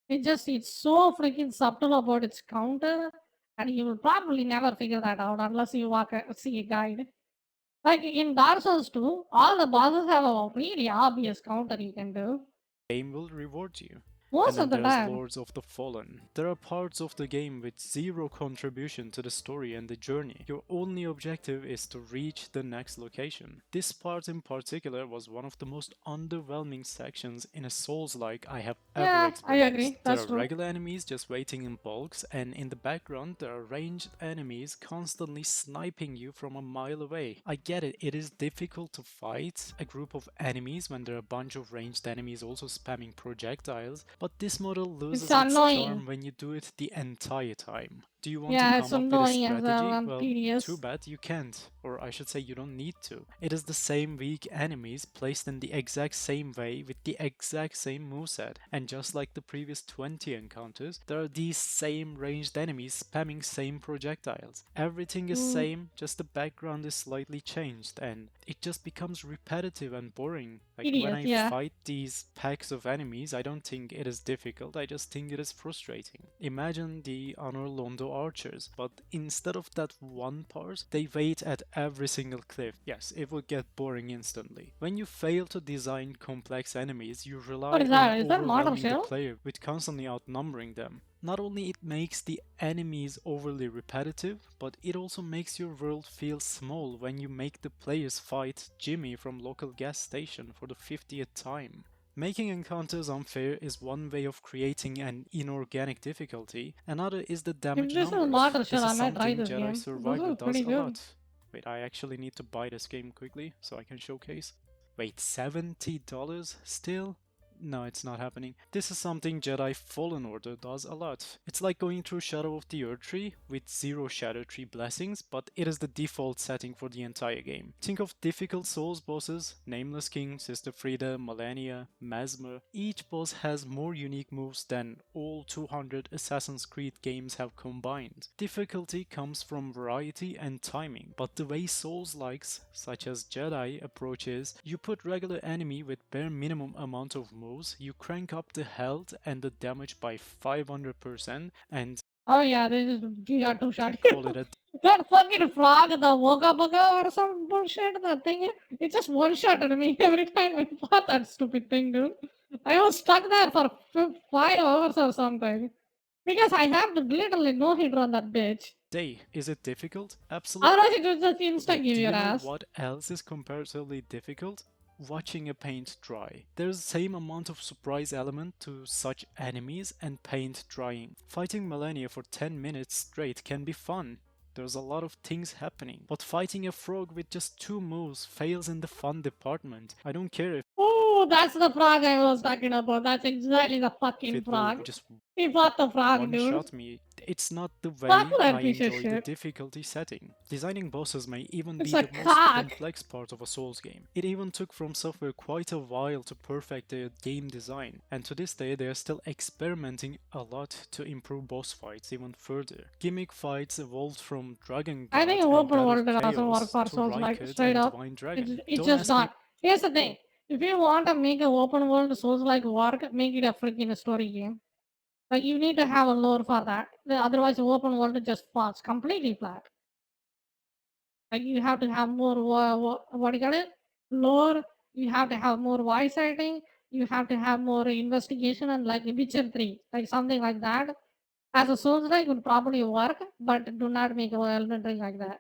It's so freaking subtle about its counter, and you will probably never figure that out unless you see a guide. Like in Dark Souls 2, all the bosses have a really obvious counter you can do. game will reward you. Most And of then the there's time. Lords of the Fallen. There are parts of the game with zero contribution to the story and the journey. Your only objective is to reach the next location. This part in particular was one of the most underwhelming sections in a Souls-like I have ever Yeah, I experienced. agree. There That's are true. regular enemies just waiting in bulks, and in the background there are ranged enemies constantly sniping you from a mile away. I get it, it is difficult to fight a group of enemies when there are a bunch of ranged enemies also spamming projectiles, but this model loses its annoying. charm when you do it the entire time. Do you want Yeah, to it's come up with a annoying as well strategy? and Well, tedious. too bad you can't. Or I should say you don't need to. It is the same weak enemies placed in the exact same way with the exact same moveset. And just like the previous 20 encounters, there are these same ranged enemies spamming same projectiles. Everything is same, just the background is slightly changed, and it just becomes repetitive and boring. Like when Idiot, I yeah. fight these packs of enemies, I don't think it is difficult, I just think it is frustrating. Imagine the Honor Londo archers, but instead of that one part, they wait at every single cliff. Yes, it would get boring instantly. When you fail to design complex enemies, you rely What is on that? Is that Mortal overwhelming the Shell? player with constantly outnumbering them. Not only it makes the enemies overly repetitive, but it also makes your world feel small when you make the players fight Jimmy from local gas station for the 50th time. Making encounters unfair is one way of creating an inorganic difficulty, another is the damage this is numbers. Mortal This Shell, I is might try something this Jedi game. This Survivor is does pretty a good. lot. Wait, I actually need to buy this game quickly so I can showcase. Wait, $70 still? No, it's not happening. This is something Jedi Fallen Order does a lot. It's like going through Shadow of the Erdtree with 0 Shadow Tree blessings, but it is the default setting for the entire game. Think of difficult Souls bosses, Nameless King, Sister Frieda, Malenia, Mesmer. Each boss has more unique moves than all 200 Assassin's Creed games have combined. Difficulty comes from variety and timing, but the way Souls-likes, such as Jedi, approaches, you put regular enemy with bare minimum amount of moves, you crank up the health and the damage by 500%, and Oh yeah, this is GR2 you shot. can call it a That fucking frog, the Woga Boga or some bullshit, that thing, it just one-shotted me every time I fought that stupid thing, dude. I was stuck there for 5 hours or something. Because I have to literally no-hit on that bitch. day. Is it difficult? Absolutely. Otherwise it will just insta Wait, give do your you know ass. what else is comparatively difficult? Watching a paint dry. There's the same amount of surprise element to such enemies and paint drying. Fighting Malenia for 10 minutes straight can be fun. There's a lot of things happening. But fighting a frog with just 2 moves fails in the fun department. I don't care if Oh, that's the frog I was talking about. That's exactly the fucking it will frog. just He fought the frog, dude. one-shot me. It's not the way Fuck that I piece of enjoy the shit. difficulty setting. Designing bosses may even It's be a the most cock. complex part of a Souls game. It even took From Software quite a while to perfect their game design, and to this day they are still experimenting a lot to improve boss fights even further. Gimmick fights evolved from Dragon God I think and open God world of doesn't work Chaos for to Souls like Rykard straight and up. Divine Dragon. It's Don't just ask me not. Here's the thing. If you want to make an open world Souls like work, make it a freaking story game. Like you need to have a lore for that. Otherwise, the open world just falls completely flat. Like you have to have more what do you call it? Lore. You have to have more voice acting. You have to have more investigation and like Witcher 3, like something like that. As a Souls like would probably work, but do not make a Elden Ring like that.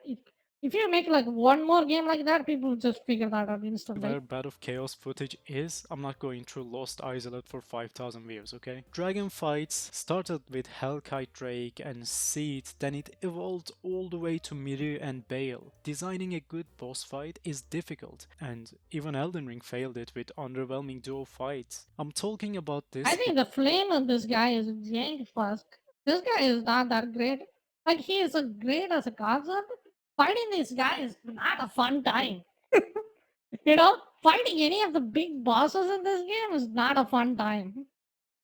If you make like one more game like that, people will just figure that out instantly. Where Bat of Chaos footage is, I'm not going through Lost Isolate for 5000 views, okay? Dragon fights started with Hellkite Drake and Seed, then it evolved all the way to Mirir and Bale. Designing a good boss fight is difficult, and even Elden Ring failed it with underwhelming duo fights. I'm talking about this. I think the flame of this guy is jank fuck. This guy is not that great. Like, he is a great as a concept. Fighting this guy is not a fun time. You know, fighting any of the big bosses in this game is not a fun time.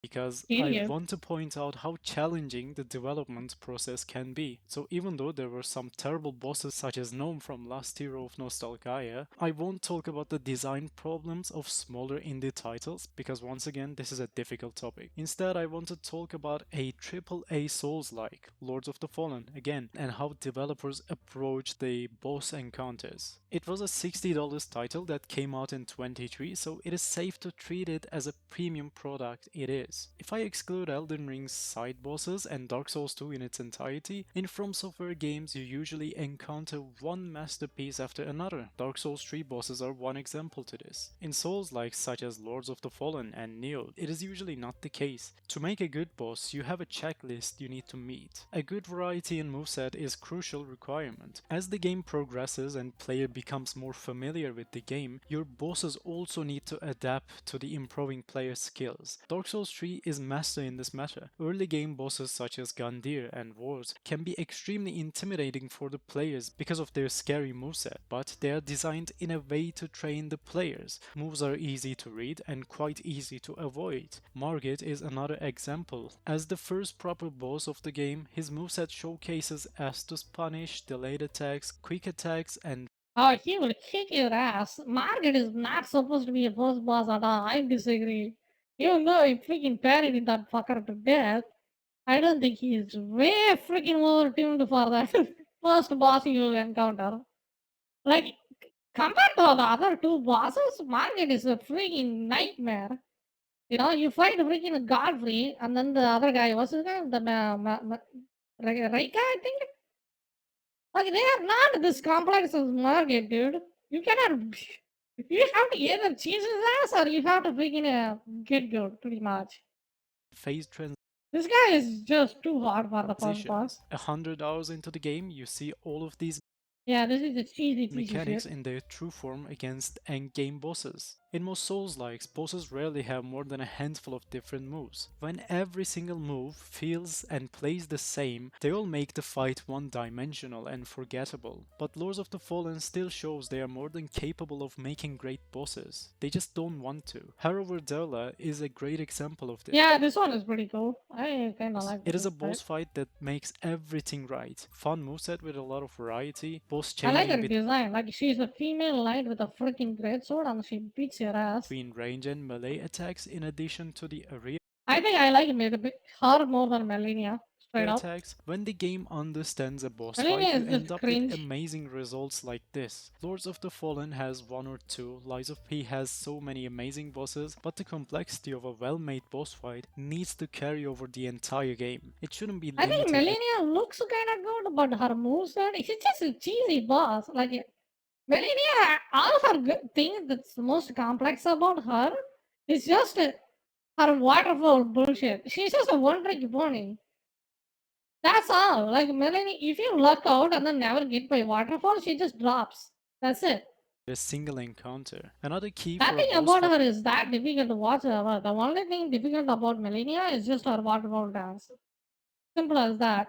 Because I Idiot. want to point out how challenging the development process can be. So even though there were some terrible bosses such as Gnome from Last Hero of Nostalgaia, I won't talk about the design problems of smaller indie titles, because once again this is a difficult topic. Instead, I want to talk about a AAA Souls-like, Lords of the Fallen, again, and how developers approach the boss encounters. It was a $60 title that came out in 2023, so it is safe to treat it as a premium product it is. If I exclude Elden Ring's side bosses and Dark Souls 2 in its entirety, in From Software games you usually encounter one masterpiece after another. Dark Souls 3 bosses are one example to this. In Souls-likes such as Lords of the Fallen and Nioh, it is usually not the case. To make a good boss, you have a checklist you need to meet. A good variety in moveset is a crucial requirement. As the game progresses and player becomes more familiar with the game, your bosses also need to adapt to the improving player's skills. Dark Souls 3 is master in this matter. Early game bosses such as Gandir and Wars can be extremely intimidating for the players because of their scary moveset, but they are designed in a way to train the players. Moves are easy to read and quite easy to avoid. Margit is another example. As the first proper boss of the game, his moveset showcases Astus Punish, delayed attacks, quick attacks, and Oh, he will kick your ass. Margaret is not supposed to be a first boss at all. I disagree. Even though he freaking parried that fucker to death, I don't think he is way freaking overtuned for that first boss you will encounter. Like, compared to the other two bosses, Margaret is a freaking nightmare. You know, you fight freaking Godfrey, and then the other guy, what's his name? The Reika, I think? Like, they are not this complex as Margaret, dude. You cannot. You have to either cheese his ass or you have to freaking get good, pretty much. phase transitions. This guy is just too hard for the first boss. 100 hours into the game, you see all of these Yeah, this is a cheesy piece of mechanics shit. in their true form against endgame bosses. In most Souls-likes, bosses rarely have more than a handful of different moves. When every single move feels and plays the same, they all make the fight one-dimensional and forgettable. But Lords of the Fallen still shows they are more than capable of making great bosses. They just don't want to. Harrow Verdurla is a great example of this. Yeah, this one is pretty cool. I kinda like It is a this boss fight that makes everything right. Fun moveset with a lot of variety, boss I like changing her design. Like, she's a female knight with a freaking greatsword and she beats your ass. between range and melee attacks in addition to the area I think I like her more than Melania, straight up. attacks. When the game understands a boss Melania fight, is you just end up cringe. with amazing results like this. Lords of the Fallen has one or two, Lies of P has so many amazing bosses, but the complexity of a well-made boss fight needs to carry over the entire game. It shouldn't be I think limited. Melania looks kinda good, but her moveset, she's just a cheesy boss. Like, Melania, all of her good things that's most complex about her is just her waterfall bullshit. She's just a one-trick pony. That's all. Like, Melanie, if you luck out and then never get by waterfall, she just drops. That's it. A single encounter. Another key for a Nothing boss about fight her is that difficult to watch ever. The only thing difficult about Melania is just her waterfall dance. Simple as that.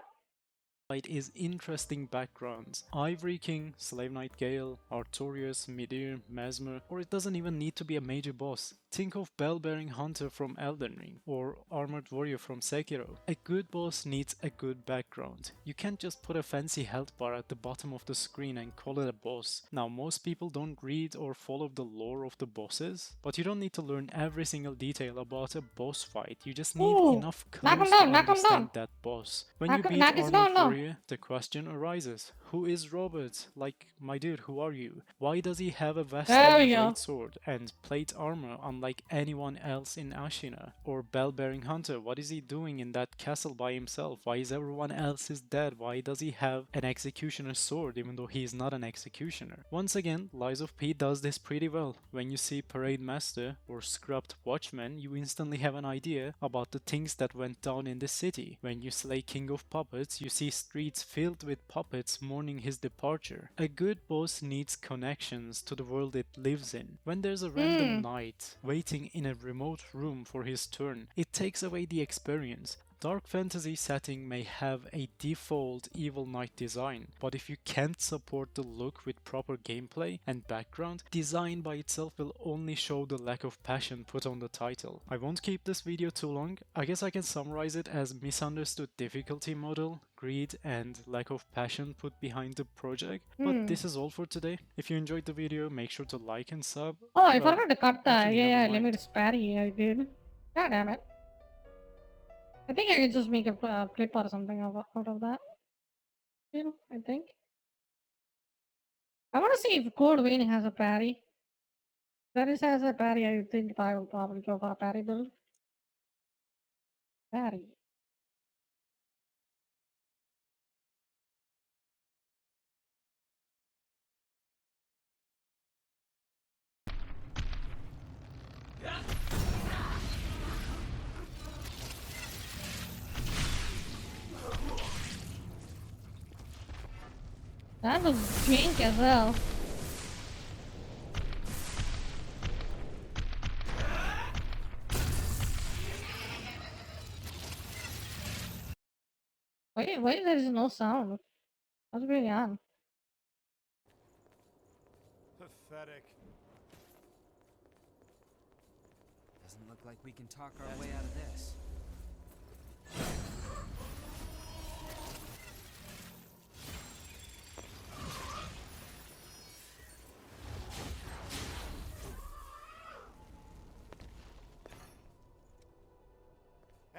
is interesting backgrounds. Ivory King, Slave Knight Gale, Artorias, Midir, Mesmer, or it doesn't even need to be a major boss. Think of Bell-Bearing Hunter from Elden Ring, or Armored Warrior from Sekiro. A good boss needs a good background. You can't just put a fancy health bar at the bottom of the screen and call it a boss. Now, most people don't read or follow the lore of the bosses, but you don't need to learn every single detail about a boss fight. You just need Ooh, enough knock him clues down, to knock him understand down. that boss. When Knock you beat his Armored down now. Warrior area, the question arises, who is Robert? Like, my dude, who are you? Why does he have a vest There we and go. great sword and plate armor unlike anyone else in Ashina? Or Bell-bearing Hunter, what is he doing in that castle by himself? Why is everyone else dead? Why does he have an executioner's sword even though he is not an executioner? Once again, Lies of P does this pretty well. When you see Parade Master or Scrubbed Watchman, you instantly have an idea about the things that went down in the city. When you slay King of Puppets, you see streets filled with puppets mourning his departure. A good boss needs connections to the world it lives in. When there's a random knight waiting in a remote room for his turn, it takes away the experience. Dark fantasy setting may have a default Evil Knight design, but if you can't support the look with proper gameplay and background, design by itself will only show the lack of passion put on the title. I won't keep this video too long. I guess I can summarize it as misunderstood difficulty model, greed, and lack of passion put behind the project. But this is all for today. If you enjoyed the video, make sure to like and sub. Oh, I Well, forgot to cut the actually, never AI mind. limits parry. I did. God damn it. I think I can just make a clip or something out of that. You know, I think. I want to see if Code Vein has a parry. If that is has a parry, I think I will probably go for a parry build. Parry. That was jank as well. Why there is no sound? What's going on? Pathetic. Doesn't look like we can talk our way out of this.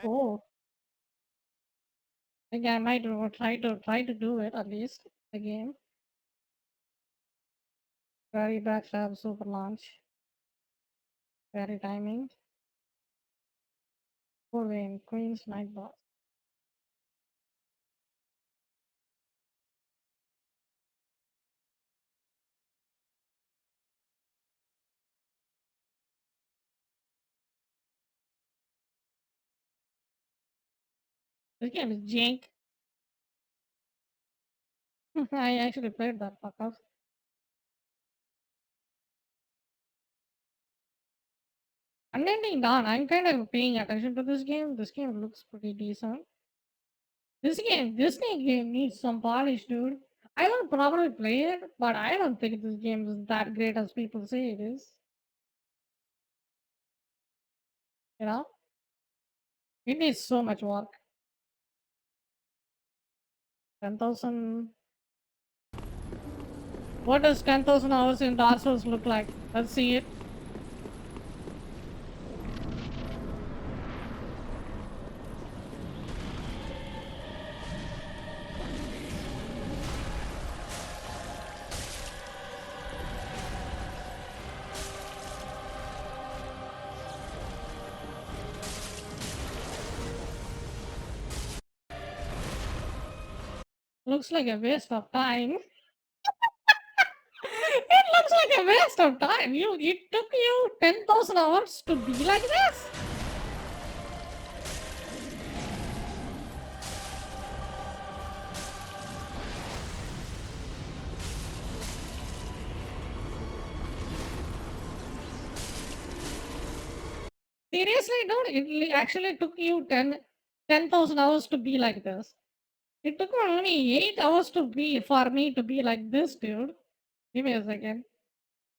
Oh. I think I might try to do it at least the game. Very backstab super launch. Very timing. Code Vein, Queen's Night Boss. This game is jank. I actually played that fuck off. Unending Dawn, I'm kind of paying attention to this game. This game looks pretty decent. This game needs some polish, dude. I will probably play it, but I don't think this game is that great as people say it is. You know? It needs so much work. 10,000. What does 10,000 hours in Dark Souls look like? Let's see it. Looks like a waste of time. It looks like a waste of time. It took you 10,000 hours to be like this? Seriously, dude, it actually took you 10,000 hours to be like this. It took only 8 hours for me to be like this, dude. Give me a second.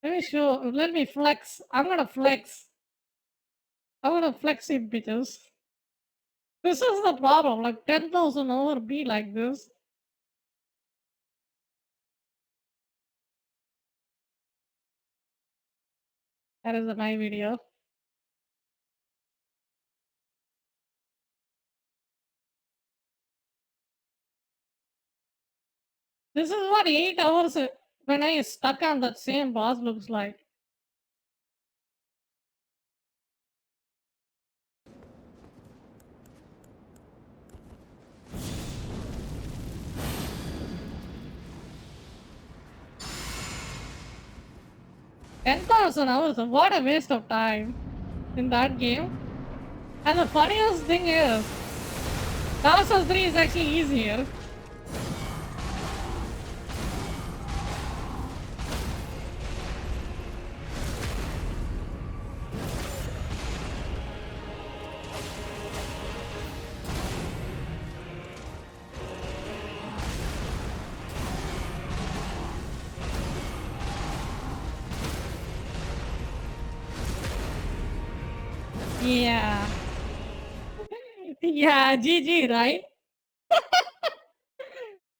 Let me flex. I'm gonna flex it, bitches. This is the problem, like 10,000 hour be like this. That is my video. This is what 8 hours when I stuck on that same boss looks like. $10,000 hours. What a waste of time in that game. And the funniest thing is, Dark Souls 3 is actually easier. Yeah. Yeah, GG, right?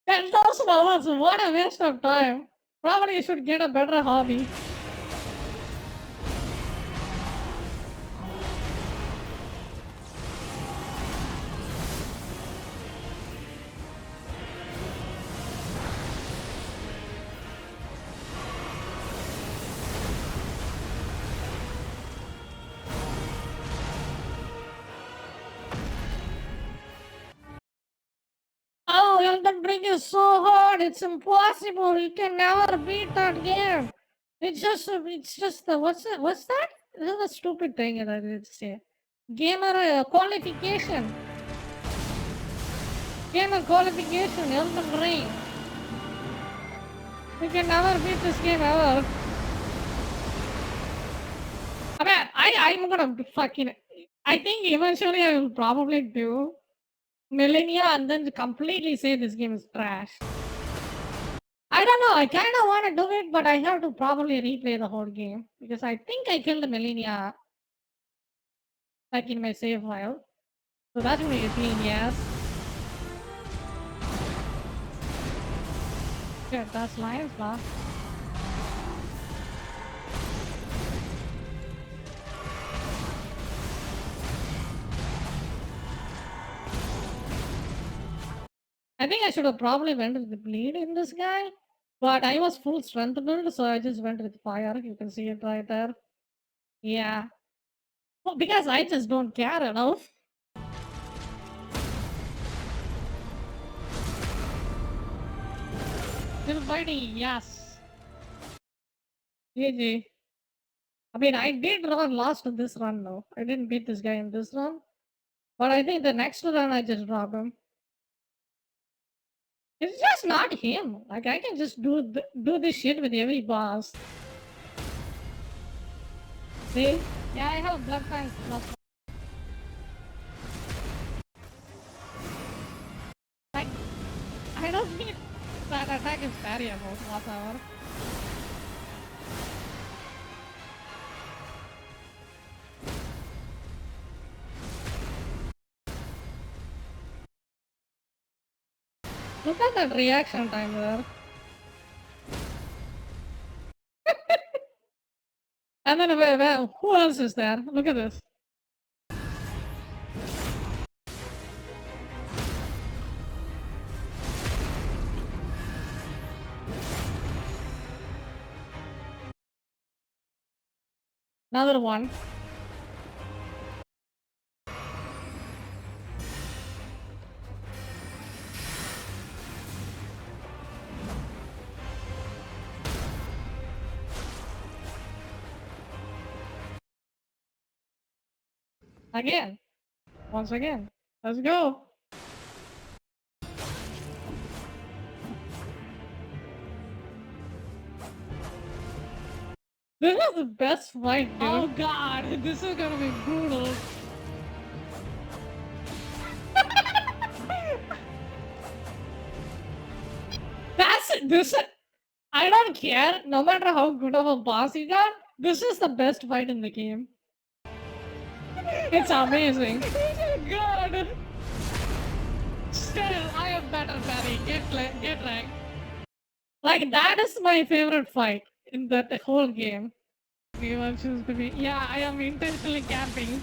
10,000 hours, what a waste of time. Probably you should get a better hobby. Oh, Elden Ring is so hard. It's impossible. You can never beat that game. It's just the what's that? This is a stupid thing that I did say. Gamer qualification. Gamer qualification. Elden Ring. You can never beat this game ever. I mean, I'm gonna fucking. I think eventually I will probably do Millennia and then completely say this game is trash. I don't know, I kind of want to do it, but I have to probably replay the whole game because I think I killed the Millennia like in my save file. So that's what you're seeing, yes. Yeah, that's Lion's Law. I think I should have probably went with the bleed in this guy, but I was full strength build, so I just went with fire. You can see it right there. Yeah. Well, because I just don't care enough. Still fighting, yes. GG. I mean, I did run last in this run though. I didn't beat this guy in this run. But I think the next run I just dropped him. It's just not him. Like, I can just do this shit with every boss. See? Yeah, I have Blood Fangs plus. Like, I don't think that attack is variable whatsoever. Look at that reaction time there. And then who else is there? Look at this. Another one. Again. Once again. Let's go. This is the best fight, dude. Oh god, this is gonna be brutal. This. I don't care. No matter how good of a boss you got, this is the best fight in the game. It's amazing. God. Still, I am better, Barry. Get ranked. Like, that is my favorite fight in that whole game. You will choose to be. Yeah, I am intentionally camping.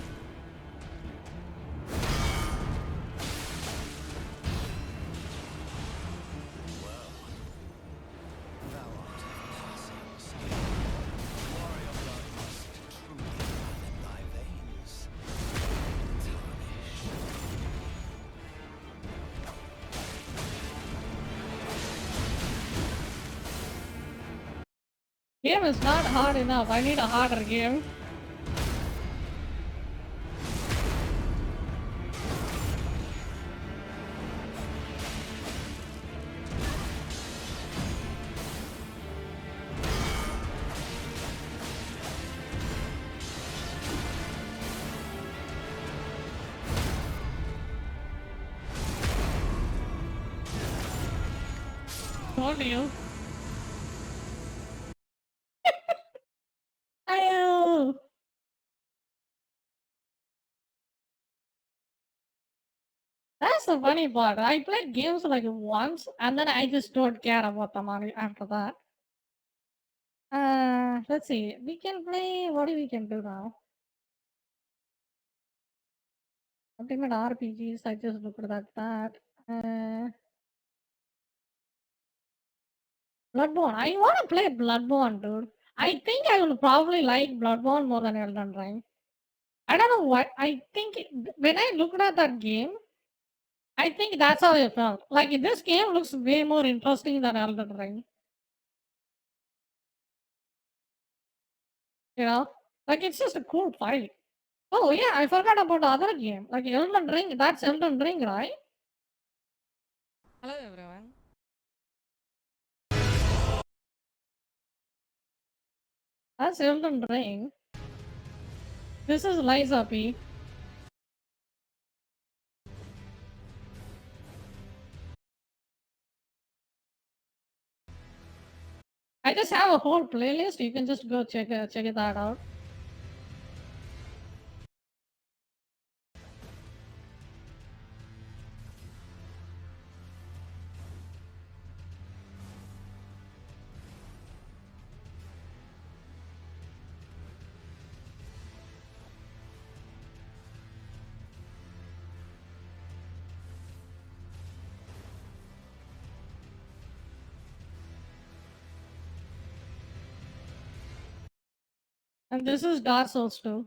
Game is not hard enough. I need a harder game. Told you. Ayo. That's the funny part. I played games like once and then I just don't care about them after that. Let's see. We can play. What we can do now? Ultimate RPGs. I just looked at that. Bloodborne. I want to play Bloodborne, dude. I think I will probably like Bloodborne more than Elden Ring. I don't know what. I think when I looked at that game, I think that's how I felt. Like this game looks way more interesting than Elden Ring. You know, like it's just a cool fight. Oh yeah, I forgot about the other game. Like Elden Ring. That's Elden Ring, right? Hello everyone. That's Elden Ring. This is Liza P. I just have a whole playlist. You can just go check it out. And this is Dark Souls 2.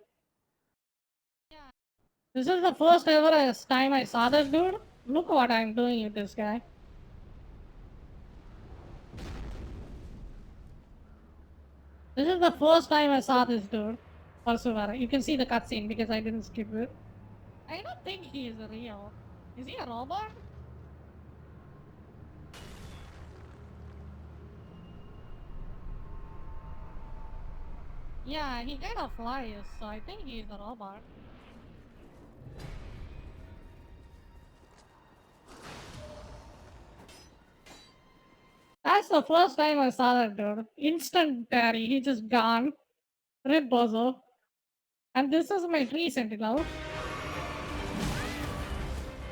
This is the first ever time I saw this dude. Look what I'm doing with this guy. This is the first time I saw this dude. Persevere. You can see the cutscene because I didn't skip it. I don't think he is real. Is he a robot? Yeah, he kind of flies, so I think he's a robot. That's the first time I saw that dude. Instant parry, he just gone. Rip Bozo. And this is my tree sentinel.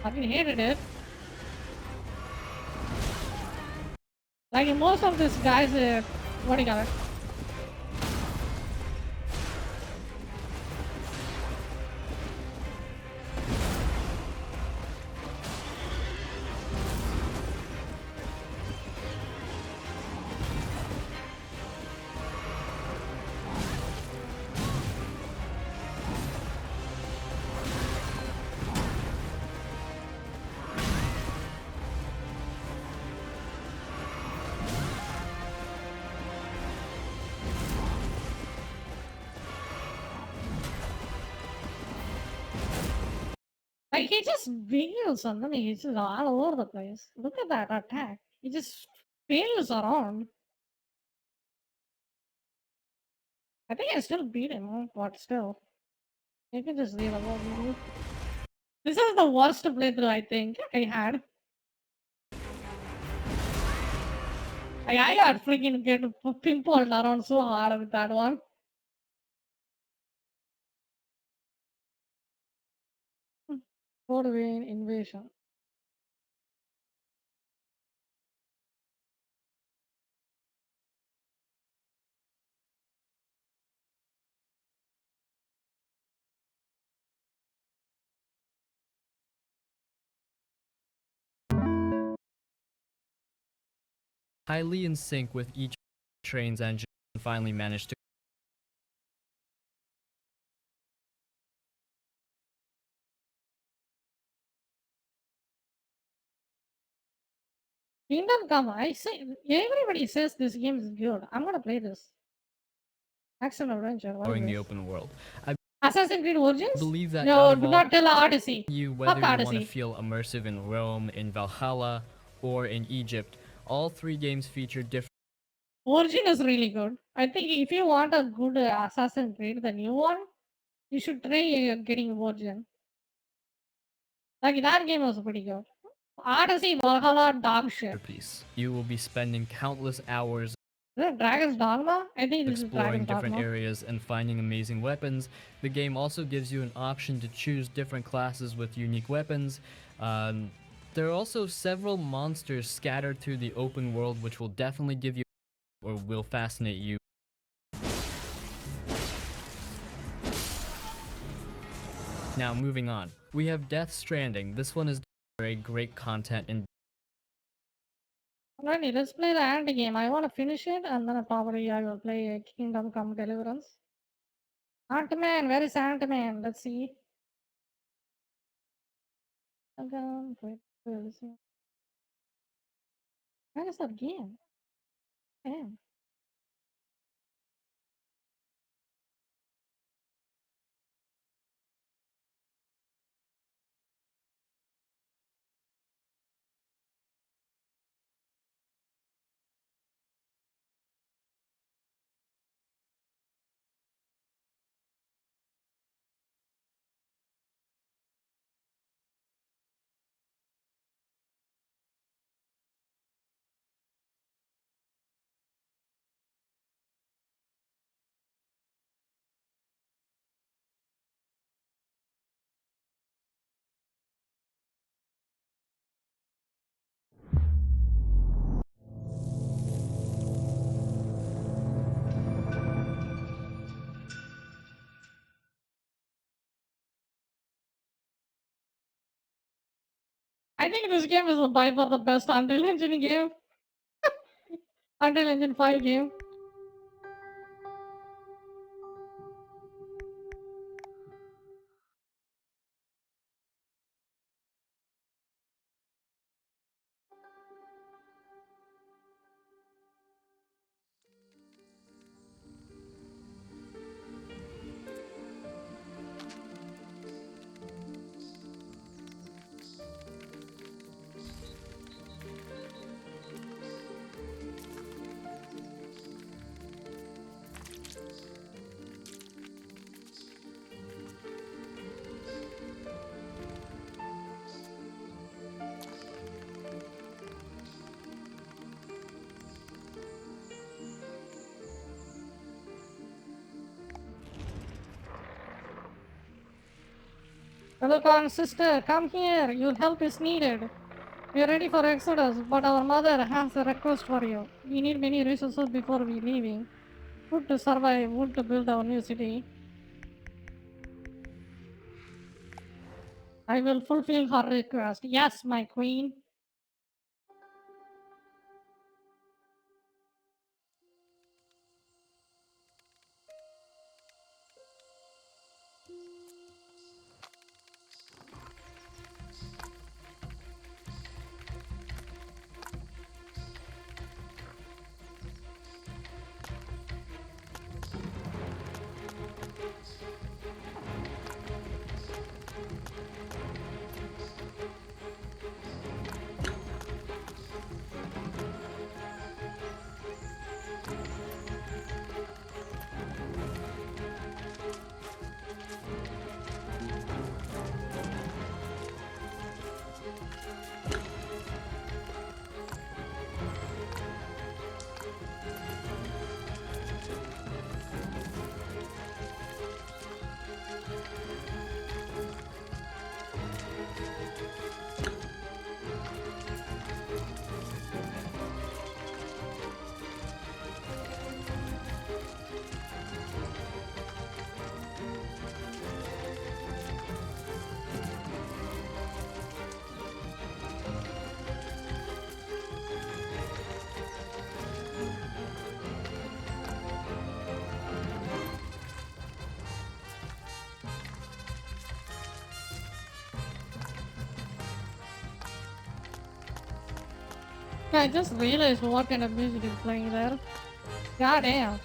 Fucking hated it. Like most of these guys, what do you got it? Like he just wheels and then he's just all over the place. Look at that attack. He just wheels around. I think I still beat him, but still. You can just leave alone. This is the worst playthrough I think I had. Like, I got freaking get pinballed around so hard with that one. Code Vein Invasion. Highly in sync with each train's engine, and finally managed to Kingdom Come. I say everybody says this game is good. I'm gonna play this. Action adventure. What Exploring is the this? open world. I Assassin's Creed Origins? believe that No, out of do all not tell Odyssey. you, whether Fuck you want to Odyssey. feel immersive in Rome, in Valhalla, or in Egypt, all three games feature different Origin is really good. I think if you want a good Assassin's Creed, the new one, you should try getting Origin. Like that game was pretty good. Odyssey, Valhalla, dog shit. piece. You will be spending countless hours Is that Dragon's Dogma? I think this is exploring Dragon's different Dogma. areas and finding amazing weapons. The game also gives you an option to choose different classes with unique weapons. There are also several monsters scattered through the open world which will definitely give you or will fascinate you. Now moving on. We have Death Stranding. This one is very great content and Alrighty, let's play the anti game. I want to finish it and then probably I will play Kingdom Come Deliverance. Ant-Man, where is Ant-Man? Let's see. Wait, let's see. Where is that game? Damn. I think this game is by far the best Unreal Engine game. Unreal Engine 5 game. Peloton sister, come here. Your help is needed. We are ready for Exodus, but our mother has a request for you. We need many resources before we leaving. Food to survive, wood to build our new city. I will fulfill her request. Yes, my queen. I just realized what kind of music is playing there. God damn.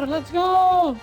war. Let's go.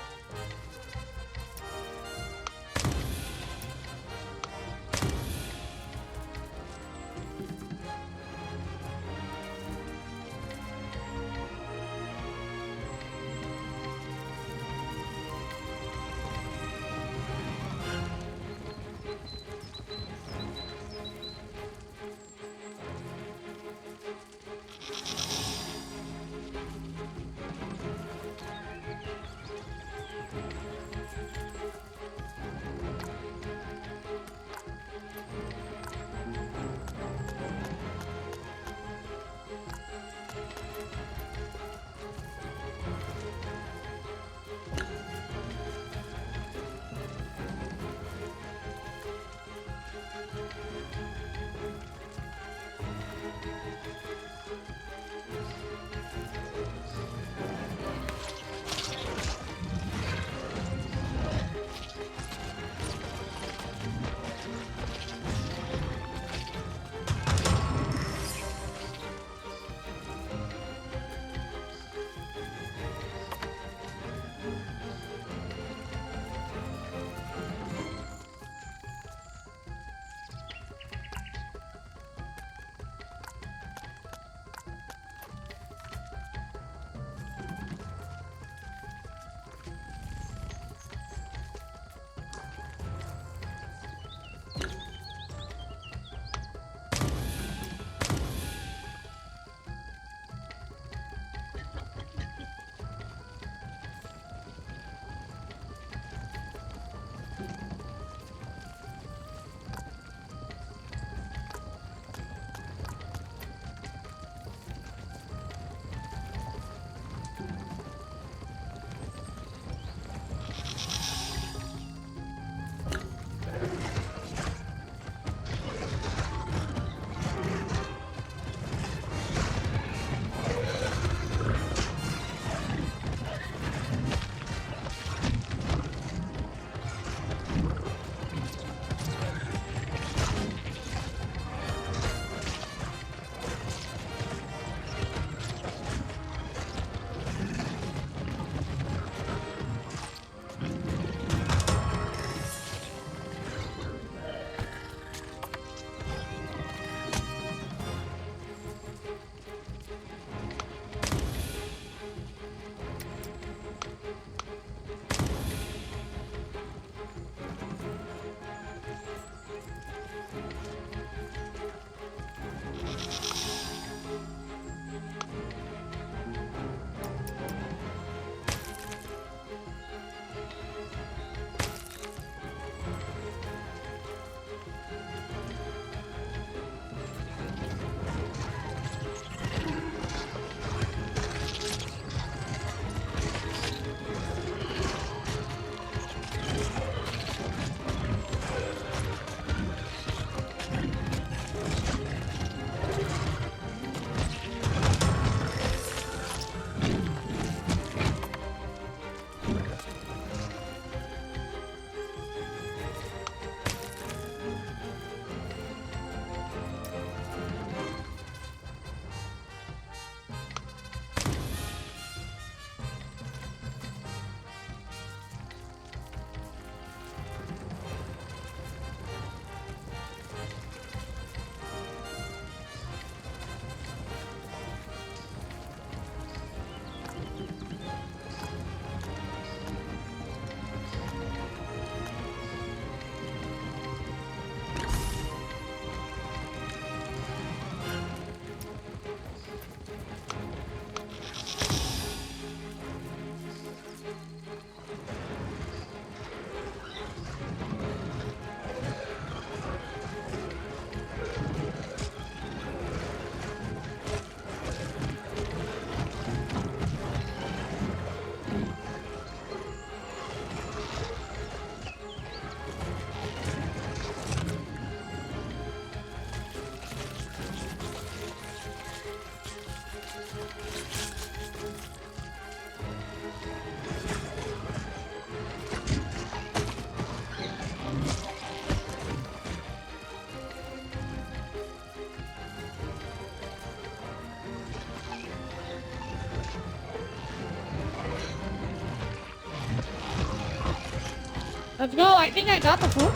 Let's go. I think I got the food.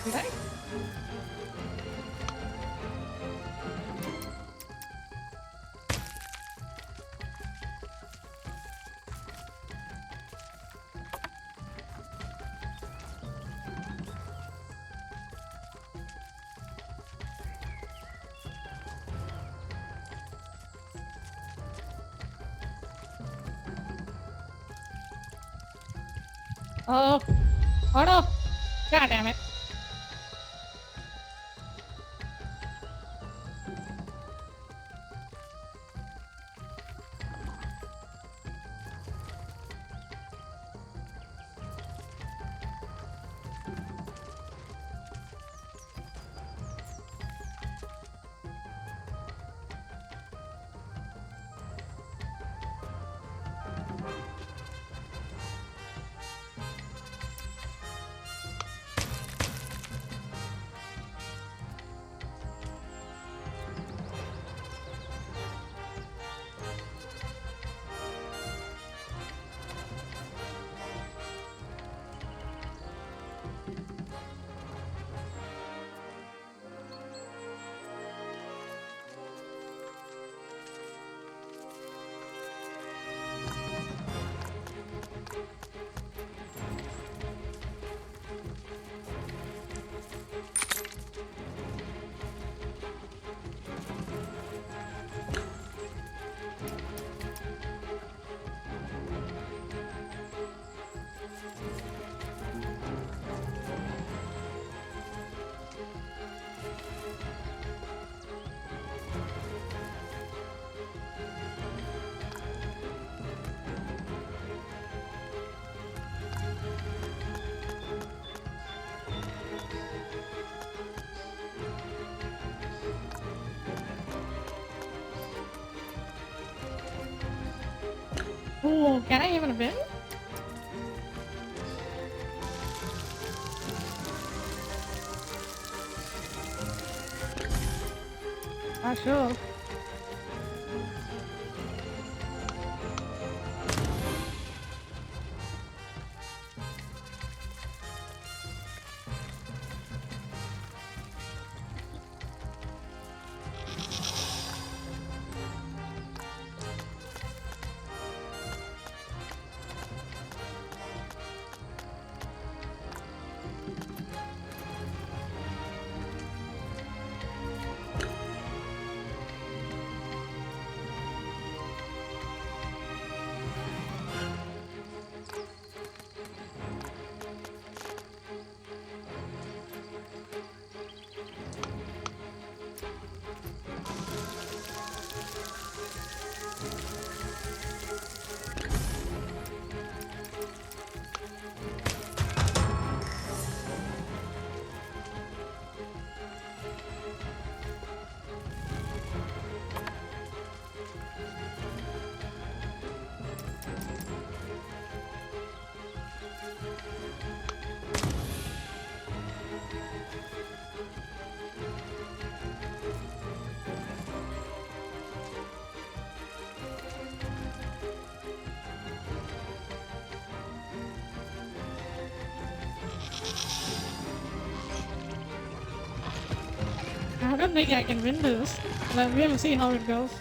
Did I? Oh. Oh no. God damn it. Oh, can I even win? Ah, sure. I don't think I can win this. We'll see how it goes.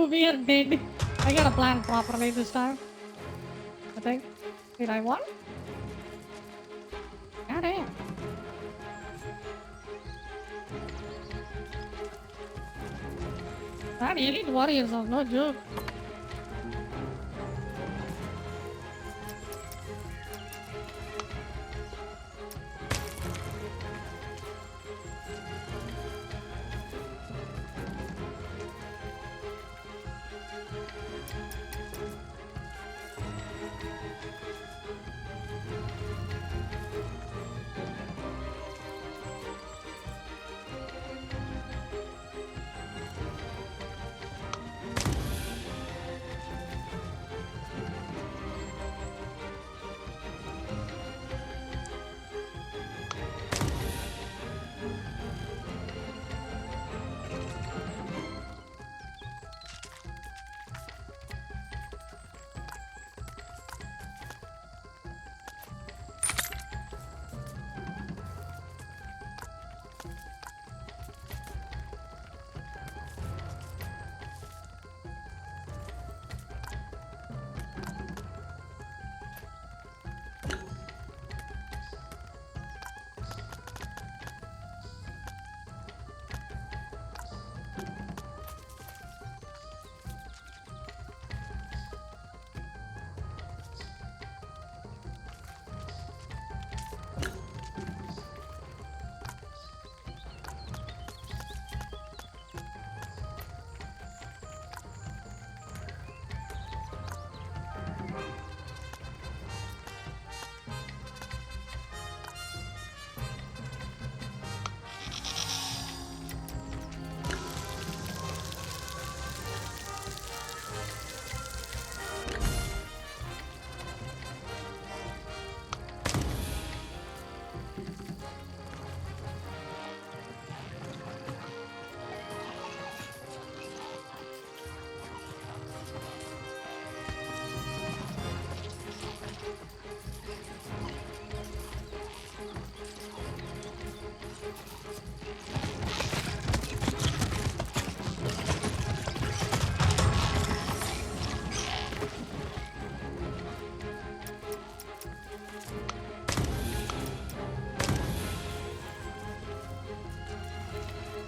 we are dead. I gotta plan properly this time. I think. Did I won? God damn. That elite warriors are no joke.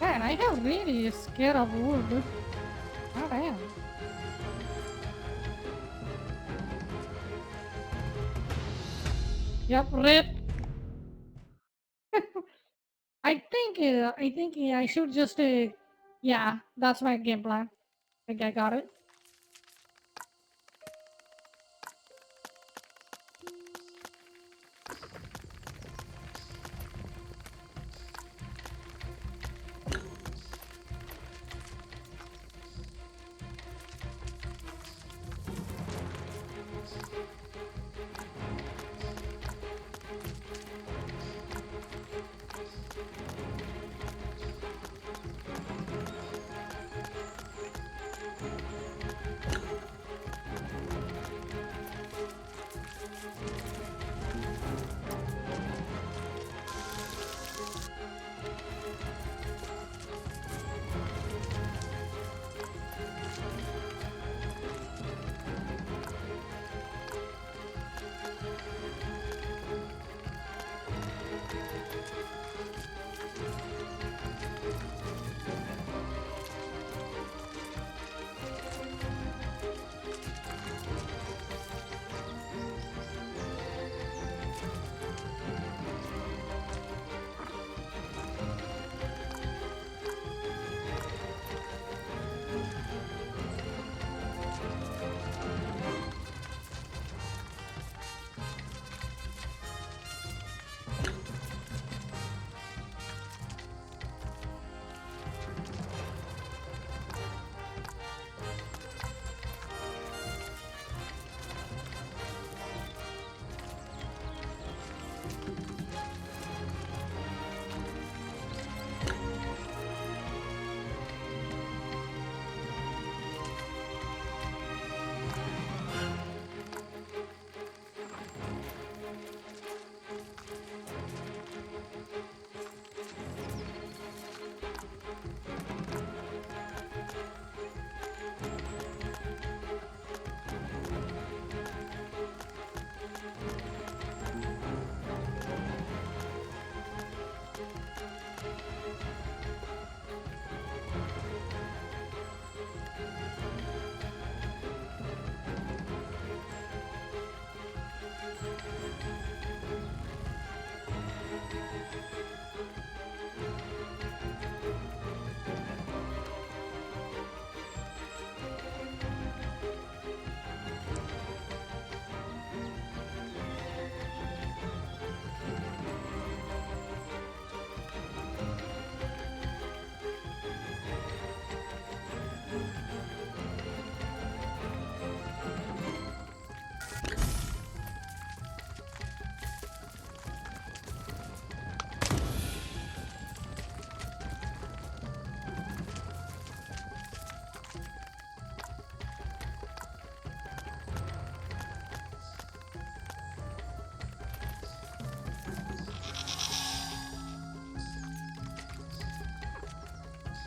Man, I have really scared of wood. Oh damn. Yep, rip. I think I should just yeah, that's my game plan. I think I got it.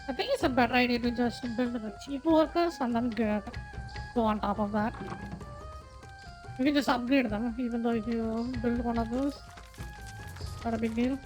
I think it's a better idea to just build the cheap workers and then go on top of that. You can just upgrade them, even though if you build one of those, not a big deal.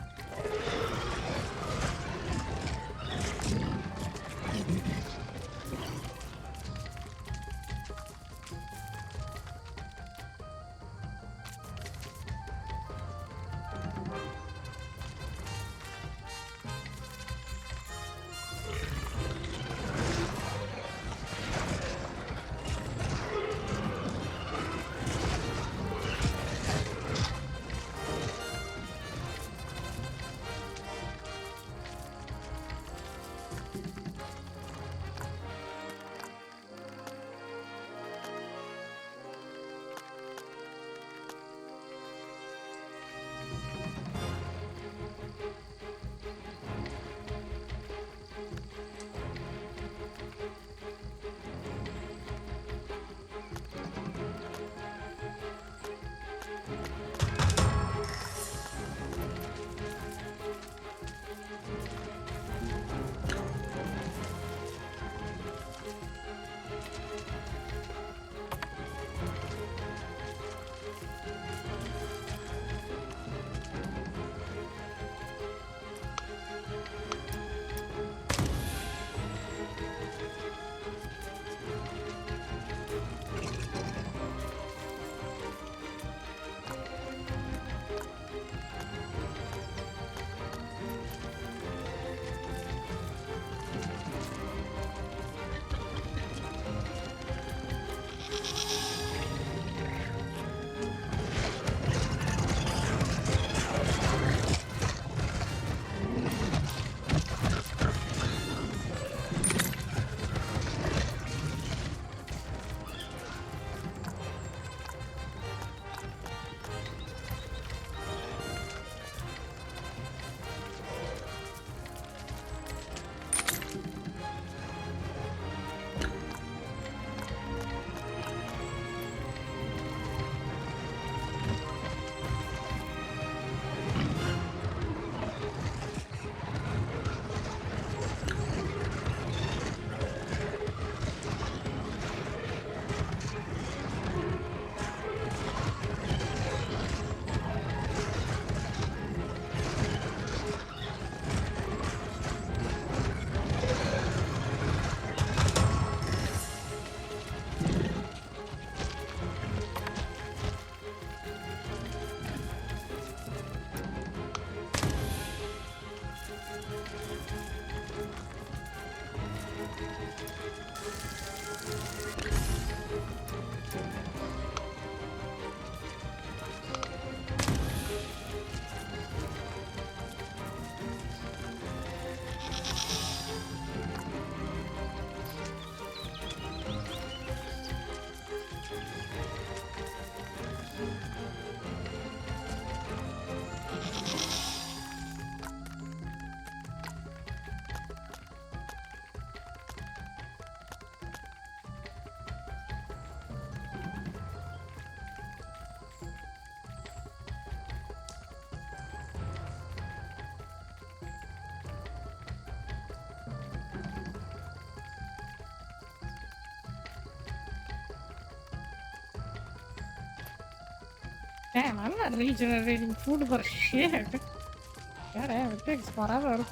Damn, I'm not regenerating food for shit. God damn, it takes forever.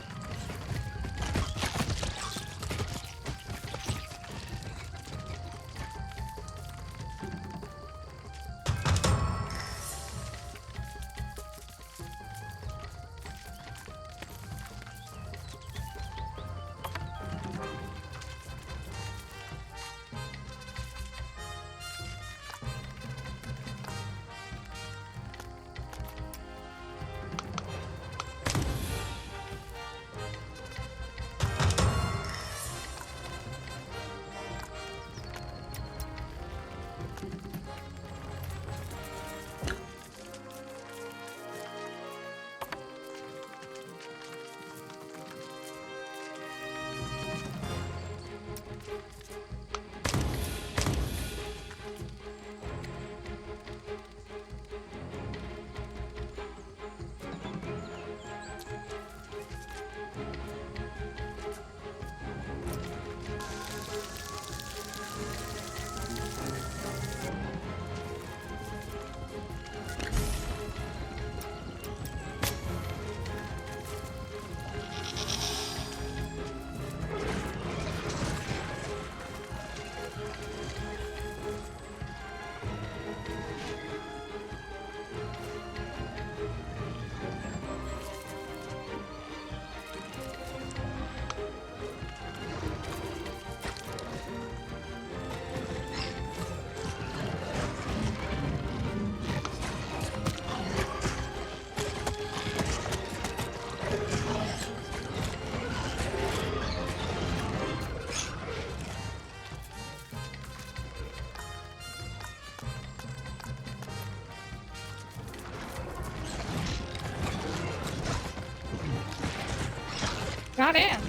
Goddamn.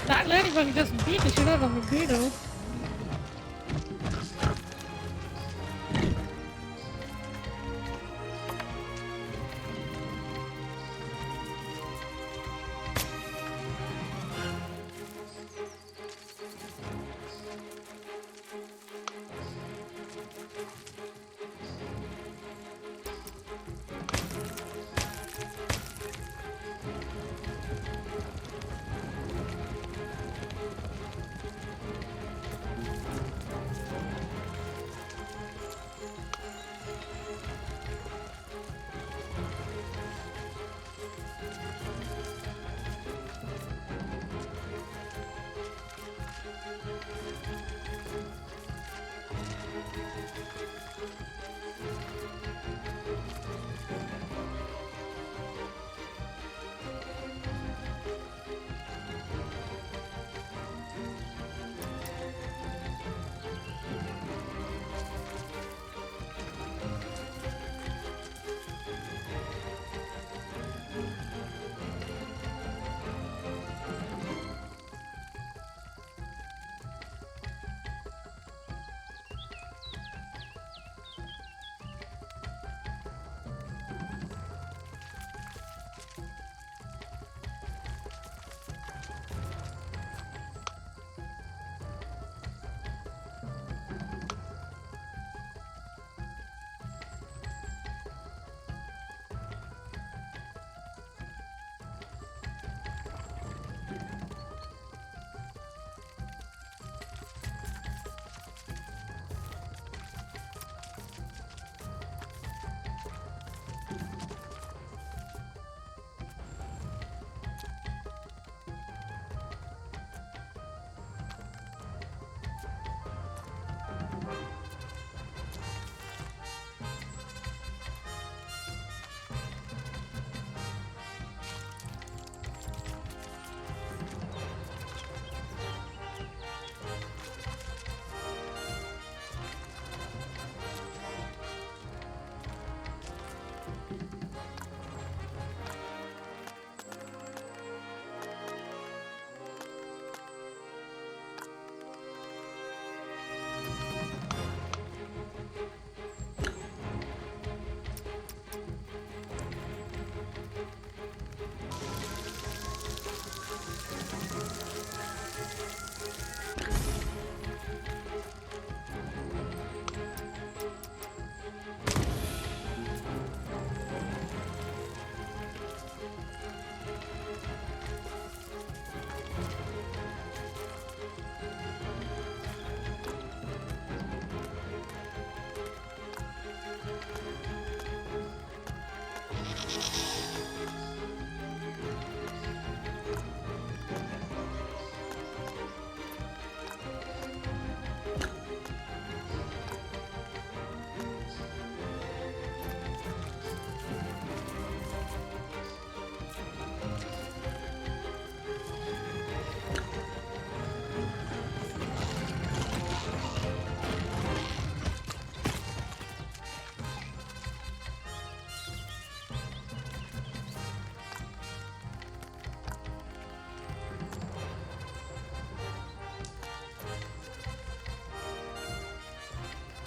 That ladybug just beat the shit out of me, dude.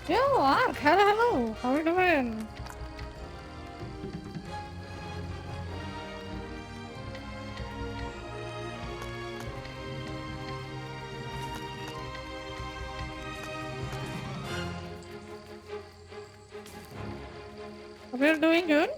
Yo, Ark, hello. How are you doing? We're doing good.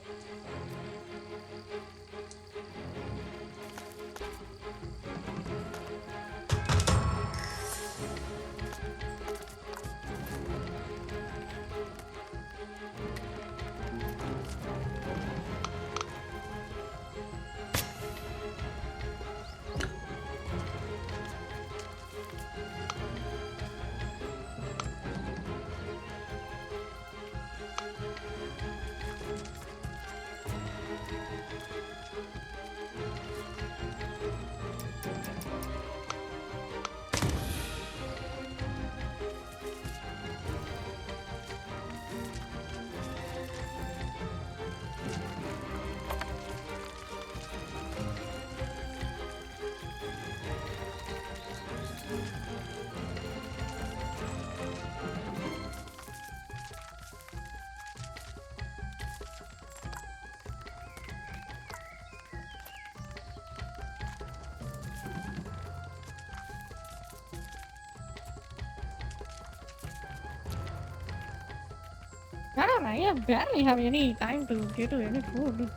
I barely have any time to get to any food.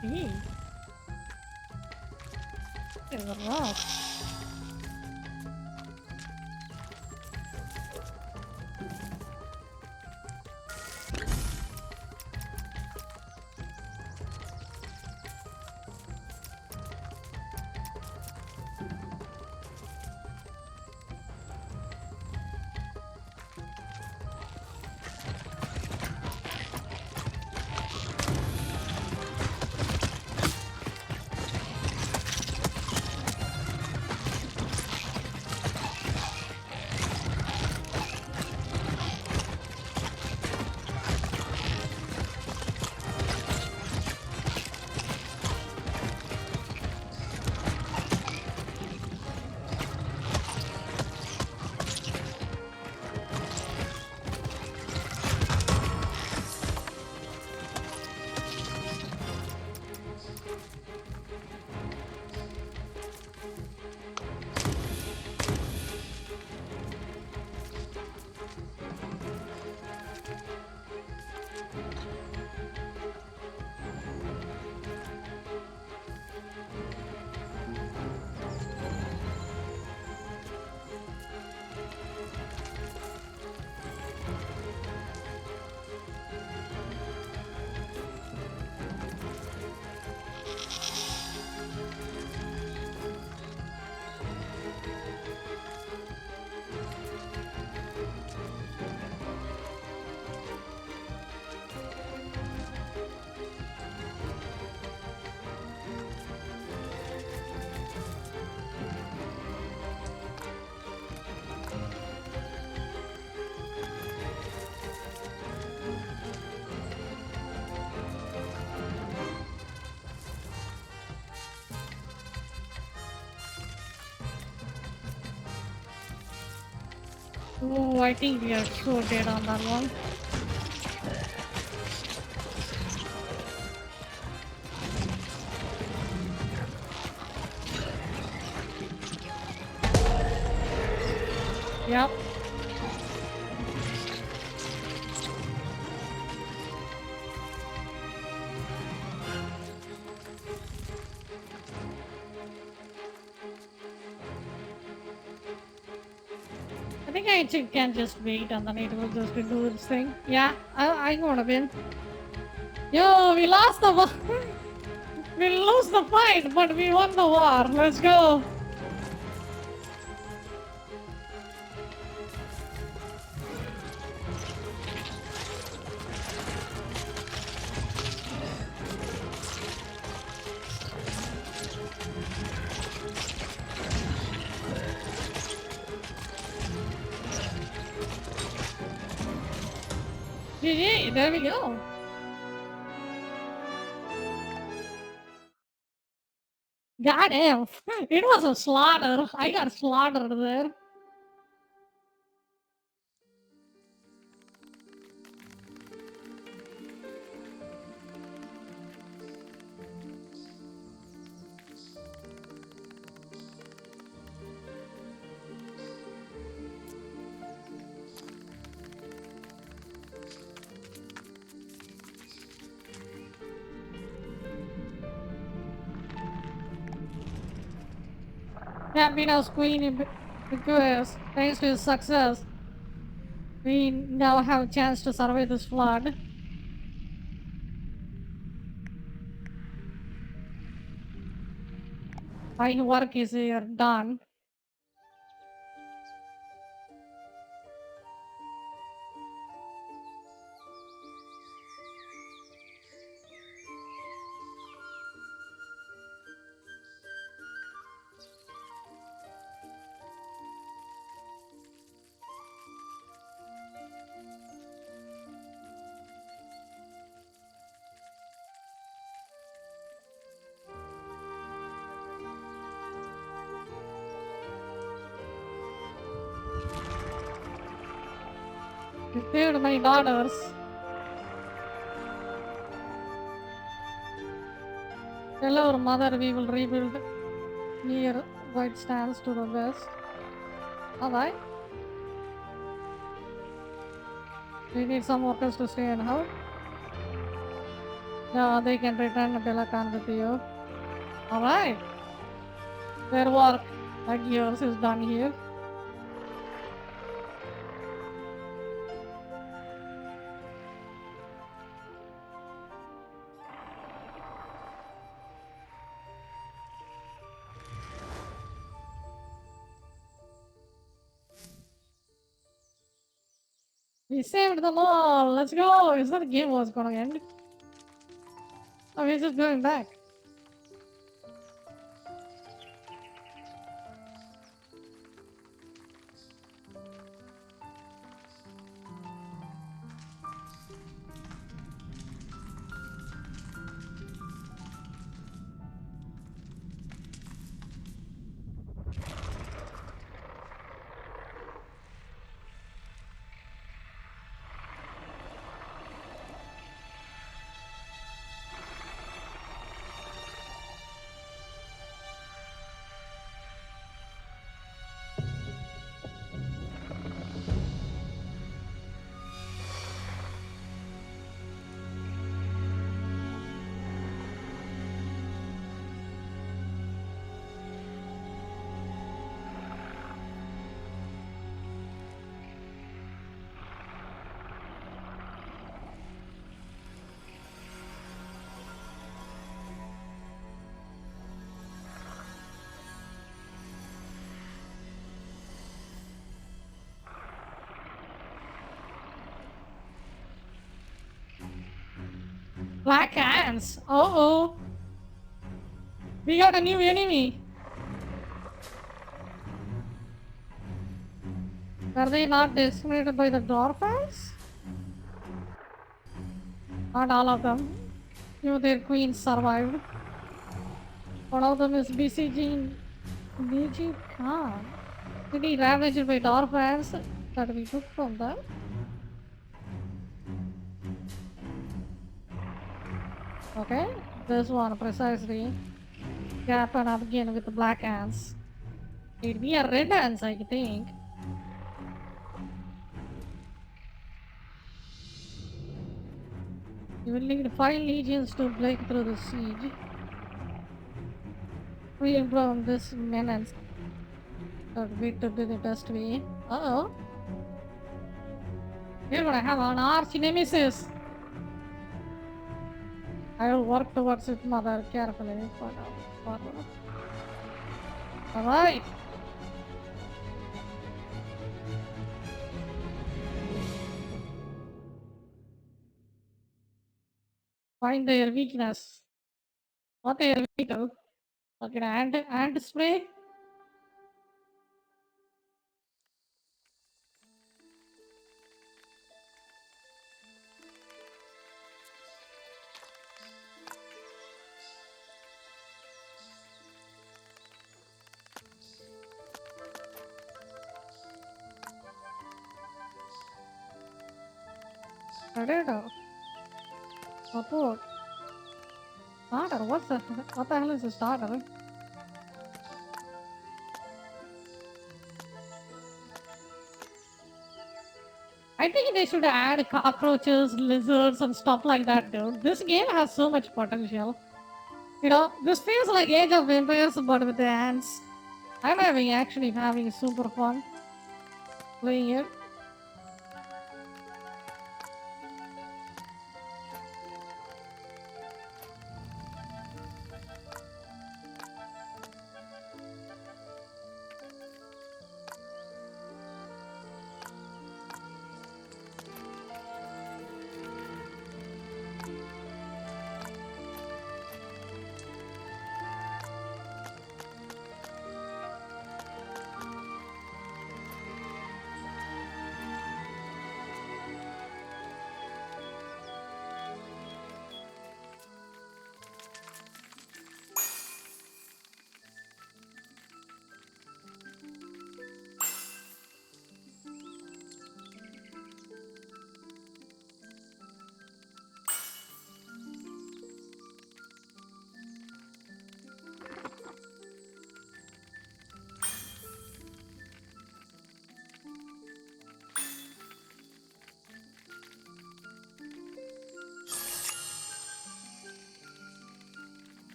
Hey. There's a rock. Oh, I think we are so dead on that one. Yep. I think I can just wait and then it will just do its thing. Yeah, I'm gonna win. Yo, we lost the war. We lost the fight, but we won the war. Let's go. GG, there we go. Goddamn, it was a slaughter. I got slaughtered there. Gambino's queen because thanks to his success, we now have a chance to survive this flood. My work is here done. Saved my daughters. Tell our mother we will rebuild near White Stands to the west. Alright. We need some workers to stay in house. Yeah, they can return Belacan with you. Alright. Their work, like yours, is done here. We saved them all. Let's go. Is that the game was gonna end? Oh, we're just going back. Black ants. Uh-oh. We got a new enemy. Were they not decimated by the Dwarfs? Not all of them. Few of their queens survived. One of them is besieging Niji Khan. Did he ravaged by Dwarfs that we took from them? Okay, this one precisely. Happen up again with the black ants. It'd be a red ants, I think. You will need 5 legions to break through the siege. Free from this menace. That way to do the best way. Uh-oh. We're gonna have an arch nemesis. I will work towards it, mother, carefully. Alright. Find their weakness. What their weakness? Okay, ant spray. Predator. Support. Starter. What the hell is a starter? I think they should add cockroaches, lizards, and stuff like that, dude. This game has so much potential. You know, this feels like Age of Empires, but with the ants. I'm actually having super fun playing it.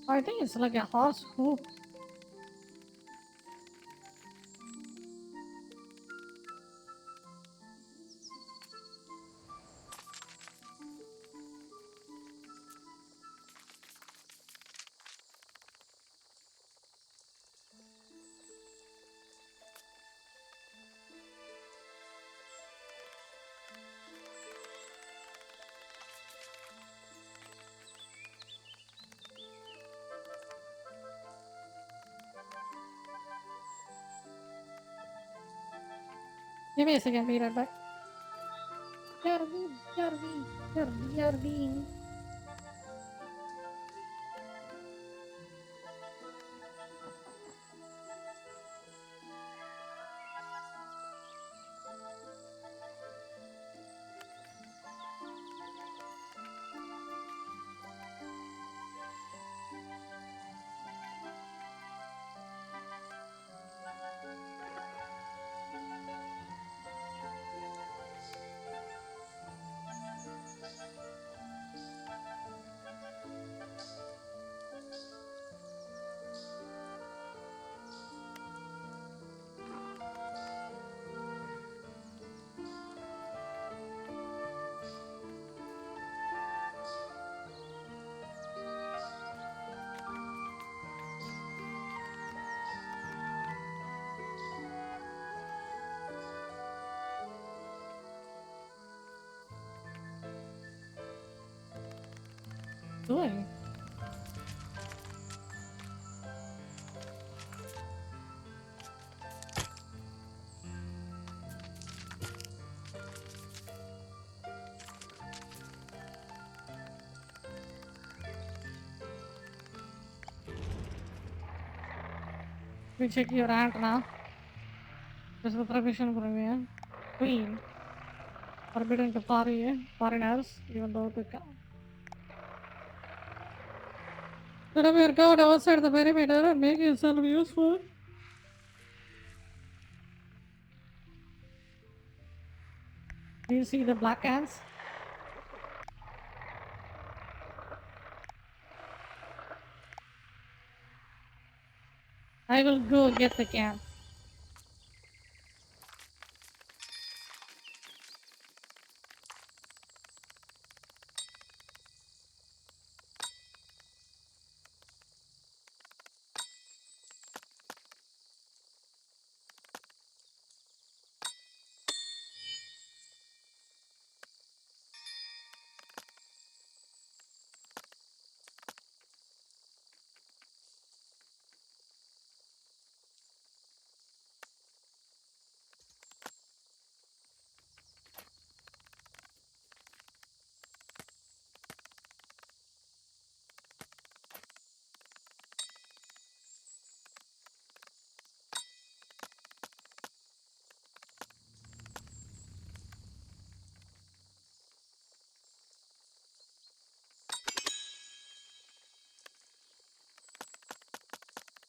I think it's like a horse hoof. Give me a second, be right back. Yarvin. Doing? We check your rank now. This is the provision for me. Queen. Forbidden to foreigners, even though they can. Let me work out outside the perimeter and make yourself useful. Do you see the black ants? I will go get the can.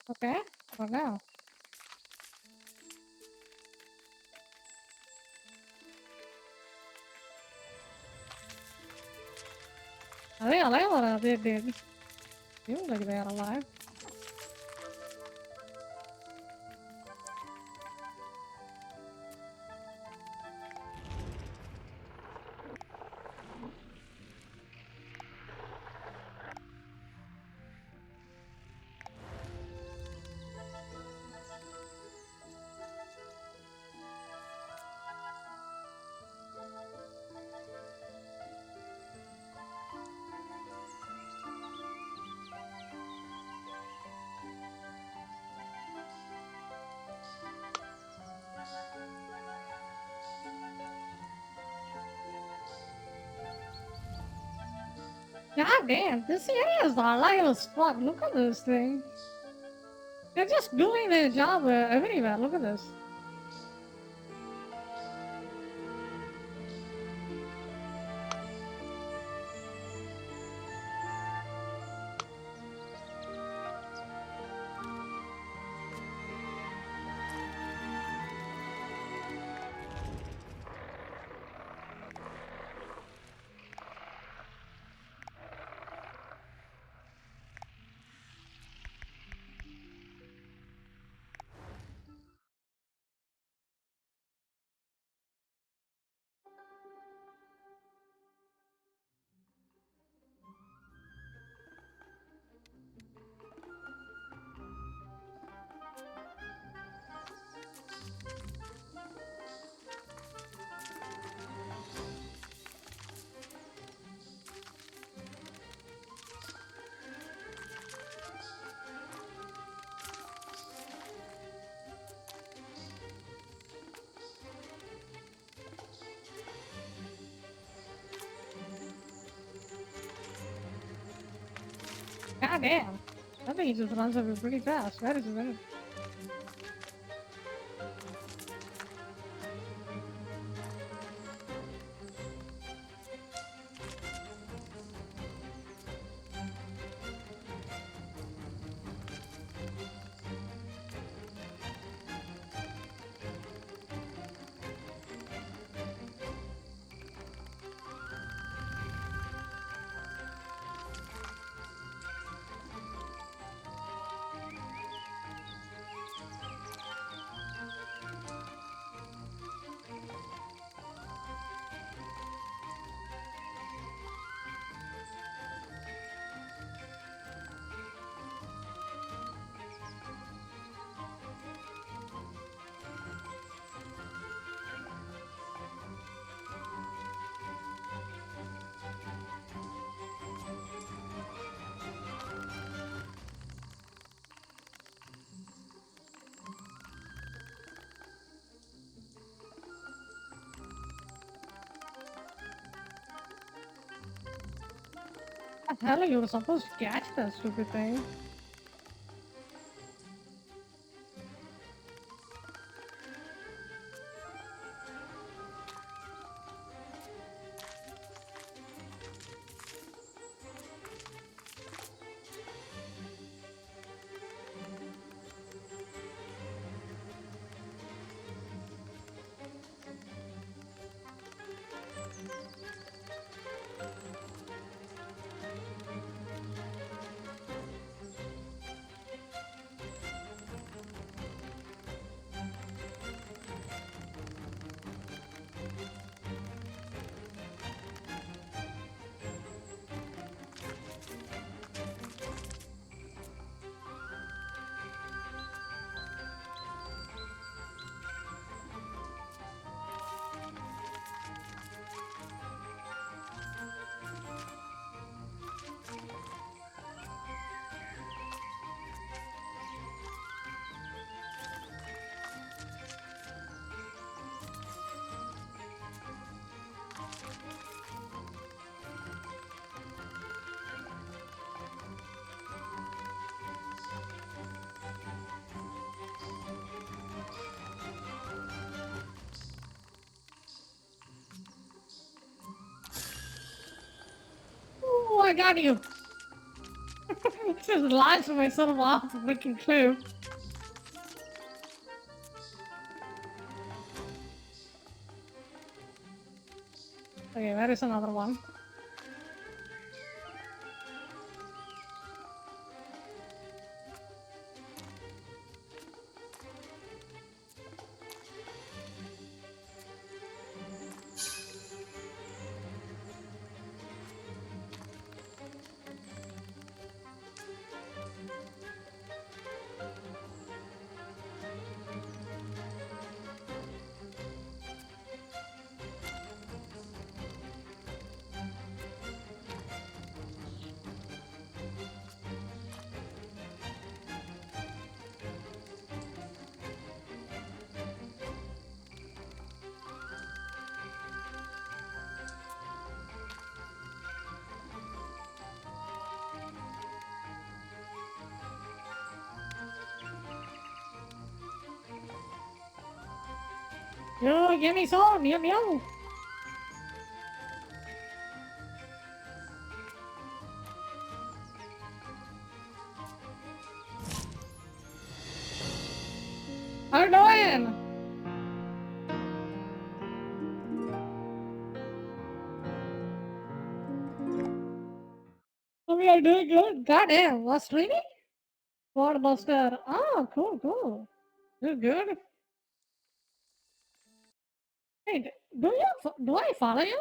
Okay, what now? Are they alive or are they dead? Seems like they are alive. God damn, this area is alive as fuck. Look at this thing. They're just doing their job everywhere. Look at this. God damn. I think he just runs over pretty fast. That is very. What the hell? You were supposed to catch that stupid thing. Oh, I got you. Just launched myself off the freaking cliff. Okay, that is another one. Yo, give me some, yum yum. How you doing? We are doing good. Goddamn, what's streaming? What Buster? Oh, cool, cool. You're good. Hey, do I follow you?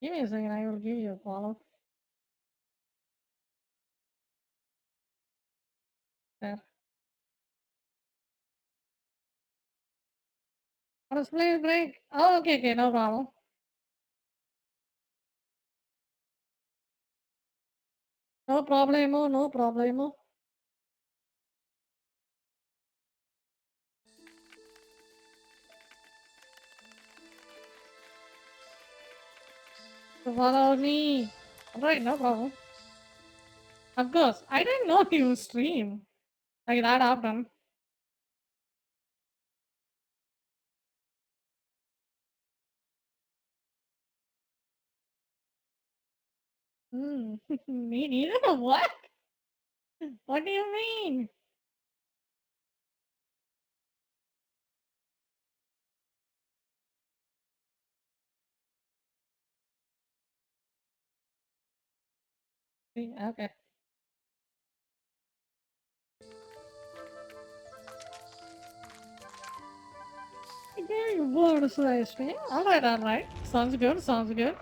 Give me a second, I will give you a follow. There. Let's play a break. Oh, okay, okay, no problem. No problemo, no problemo. Follow me. Right, no problem. Of course, I didn't know you stream like that often. Hmm. Me neither. What? What do you mean? Okay. Okay, what is the stream? Alright, alright. Sounds good, sounds good.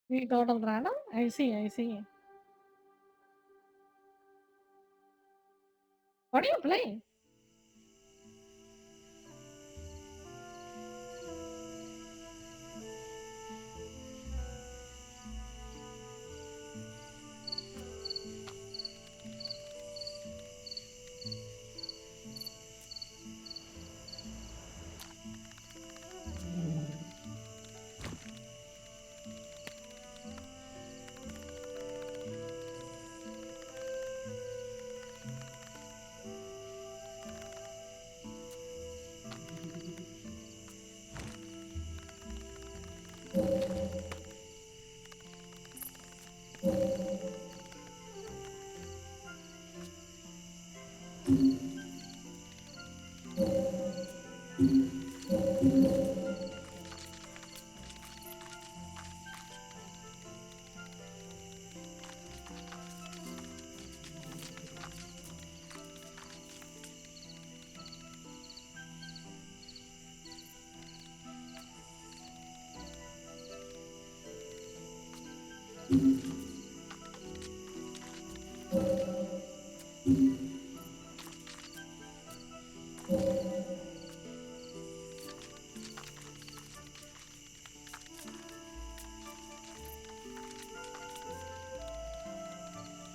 We total random? I see, I see. What are you playing?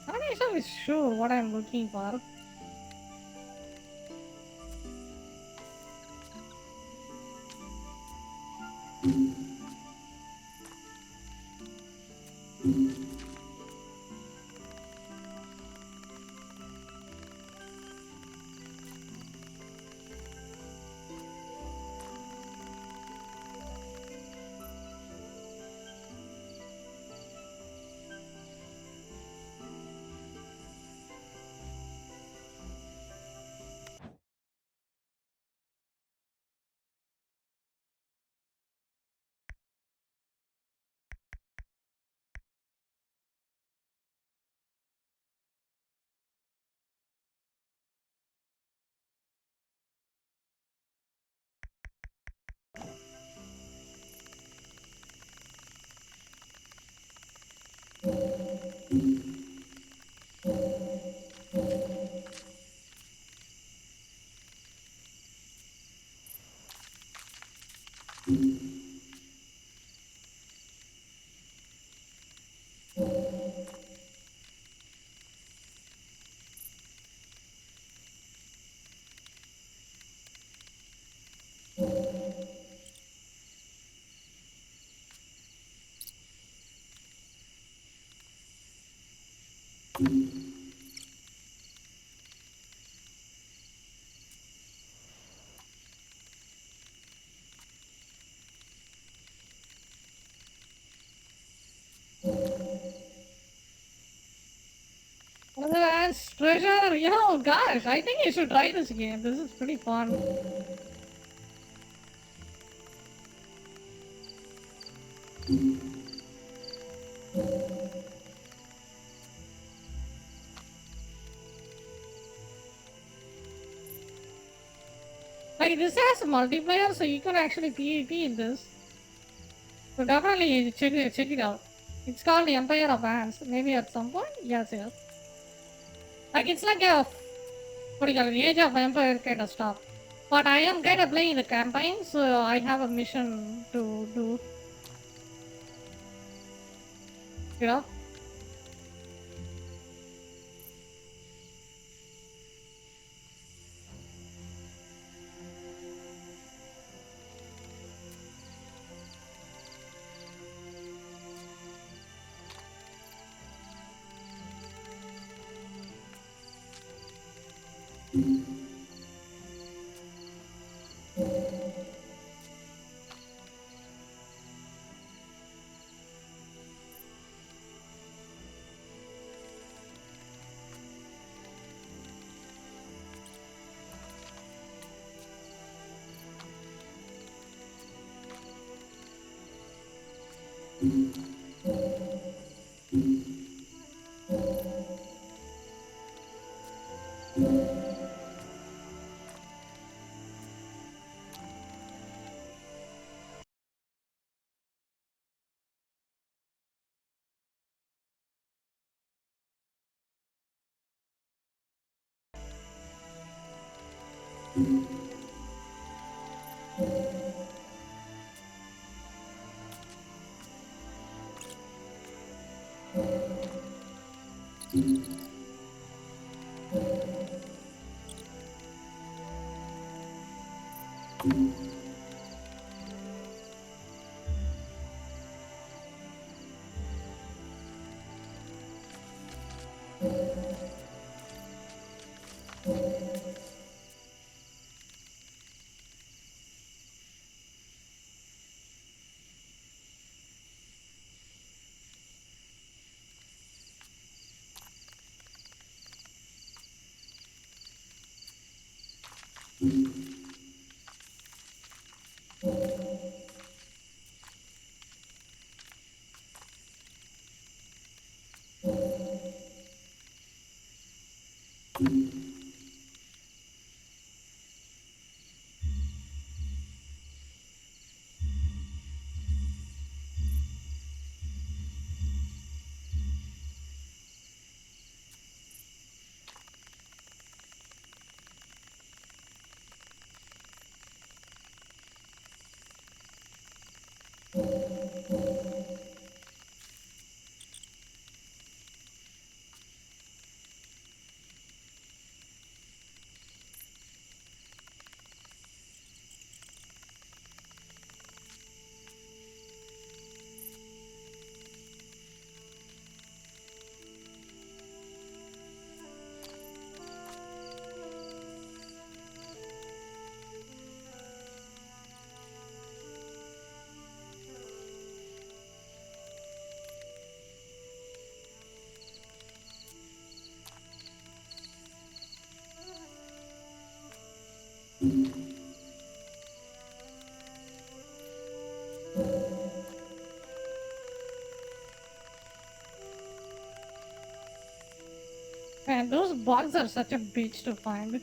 I'm not exactly sure what I'm looking for. That's treasure. You know, gosh, I think you should try this game. This is pretty fun. Like, this has multiplayer, so you can actually PvP in this. So definitely check it out. It's called the Empire of Ants. Maybe at some point? Yes, yes. Like, it's like a, what do you call it, Age of Empire kind of stuff. But I am kind of playing the campaign, so I have a mission to do. You know? Man, those bugs are such a bitch to find.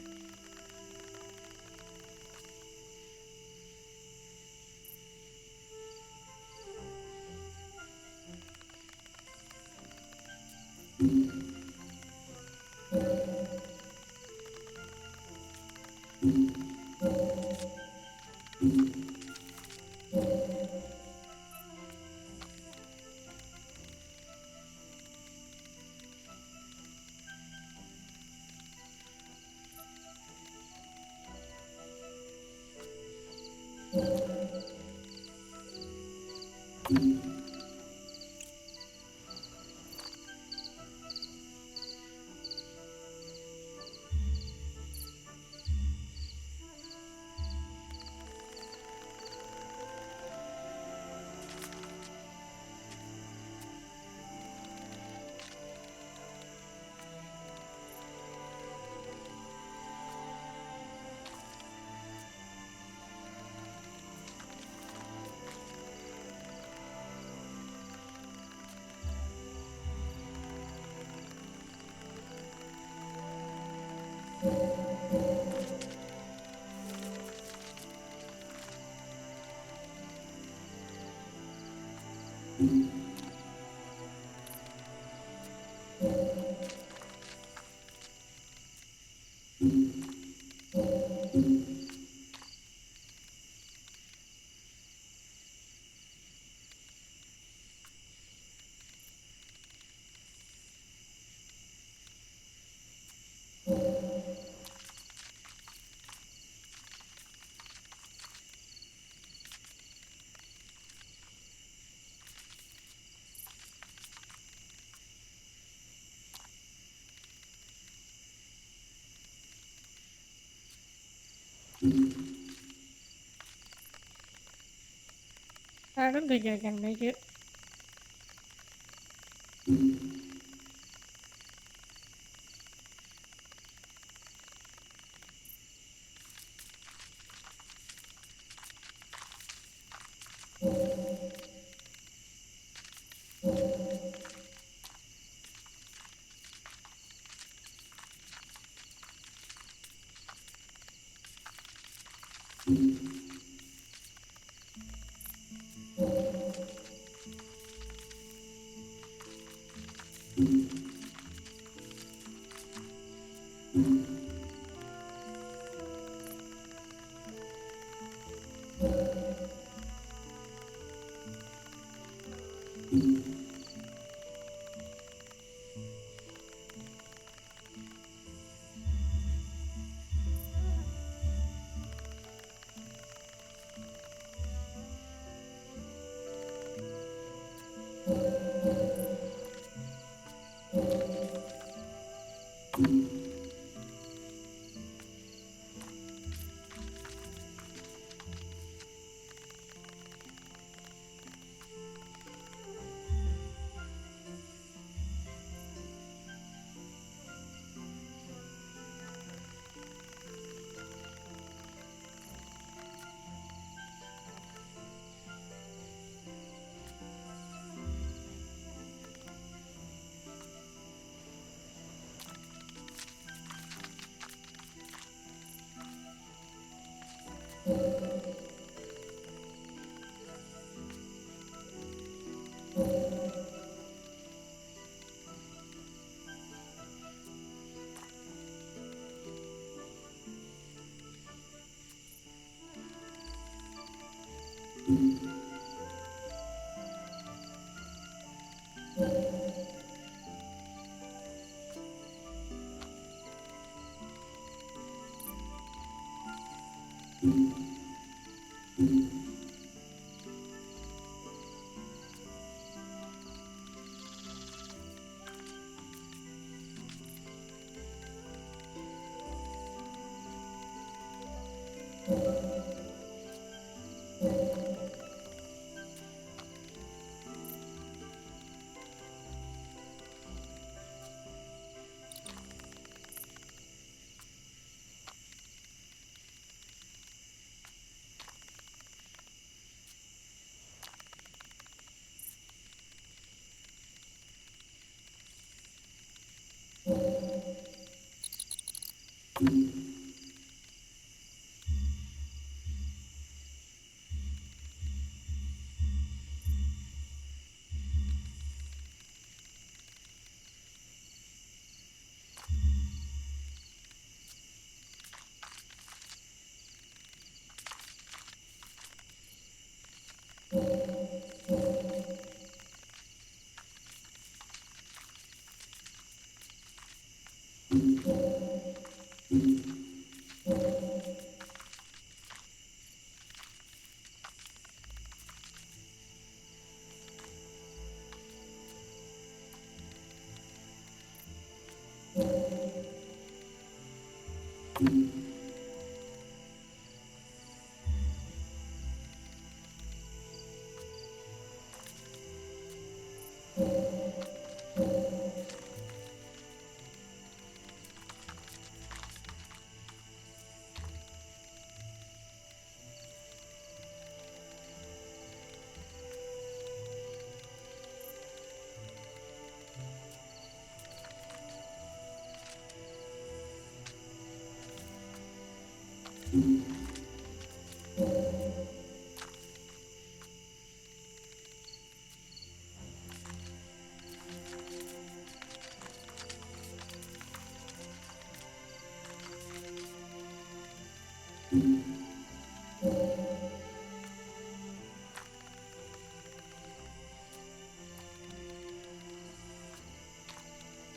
I don't think I can make it.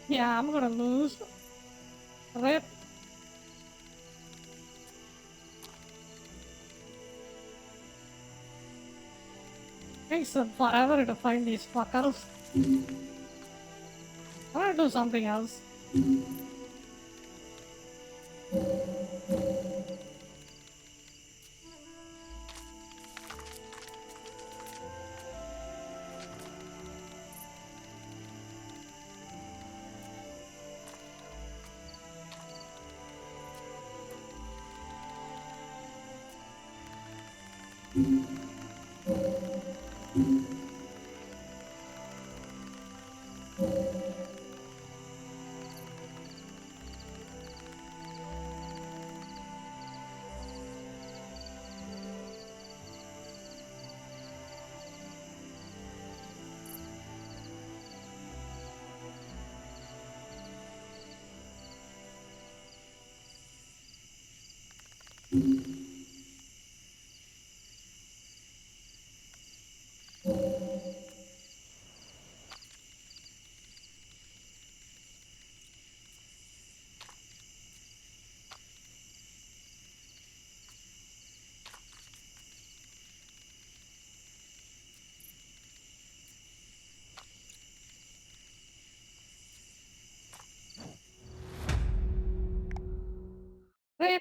Yeah, I'm gonna lose. Rip. takes them forever to find these fuckers. I want to do something else. Great.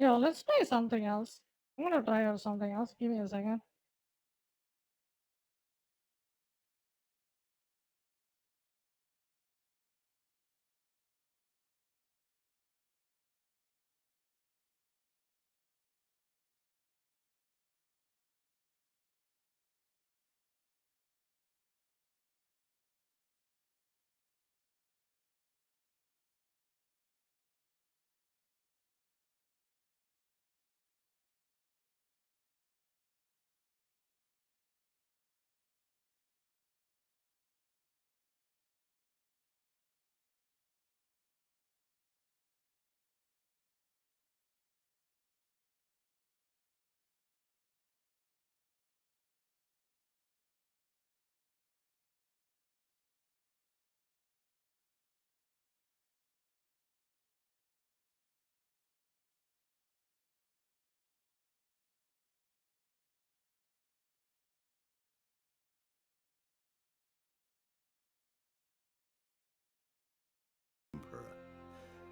Yo, let's try something else. I'm gonna try out something else. Give me a second.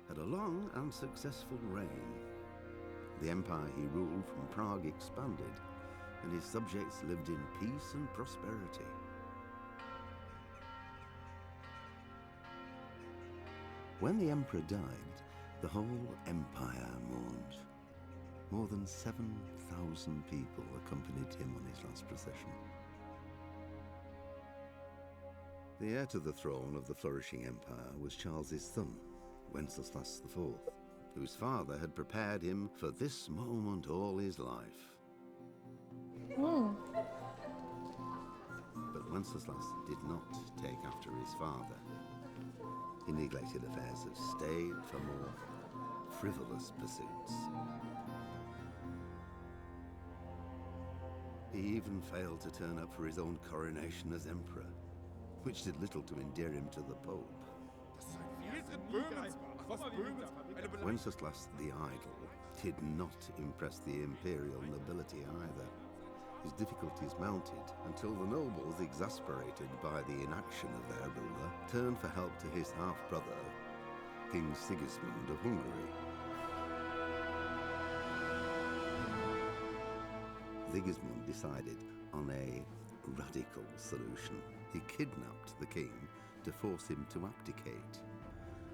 Had a long and successful reign. The empire he ruled from Prague expanded, and his subjects lived in peace and prosperity. When the emperor died, the whole empire mourned. More than 7,000 people accompanied him on his last procession. The heir to the throne of the flourishing empire was Charles's son, Wenceslas IV, whose father had prepared him for this moment all his life. But Wenceslas did not take after his father. He neglected affairs of state for more frivolous pursuits. He even failed to turn up for his own coronation as emperor, which did little to endear him to the Pope. Wenceslas the Idle did not impress the imperial nobility either. His difficulties mounted until the nobles, exasperated by the inaction of their ruler, turned for help to his half-brother, King Sigismund of Hungary. Sigismund decided on a radical solution. He kidnapped the king to force him to abdicate,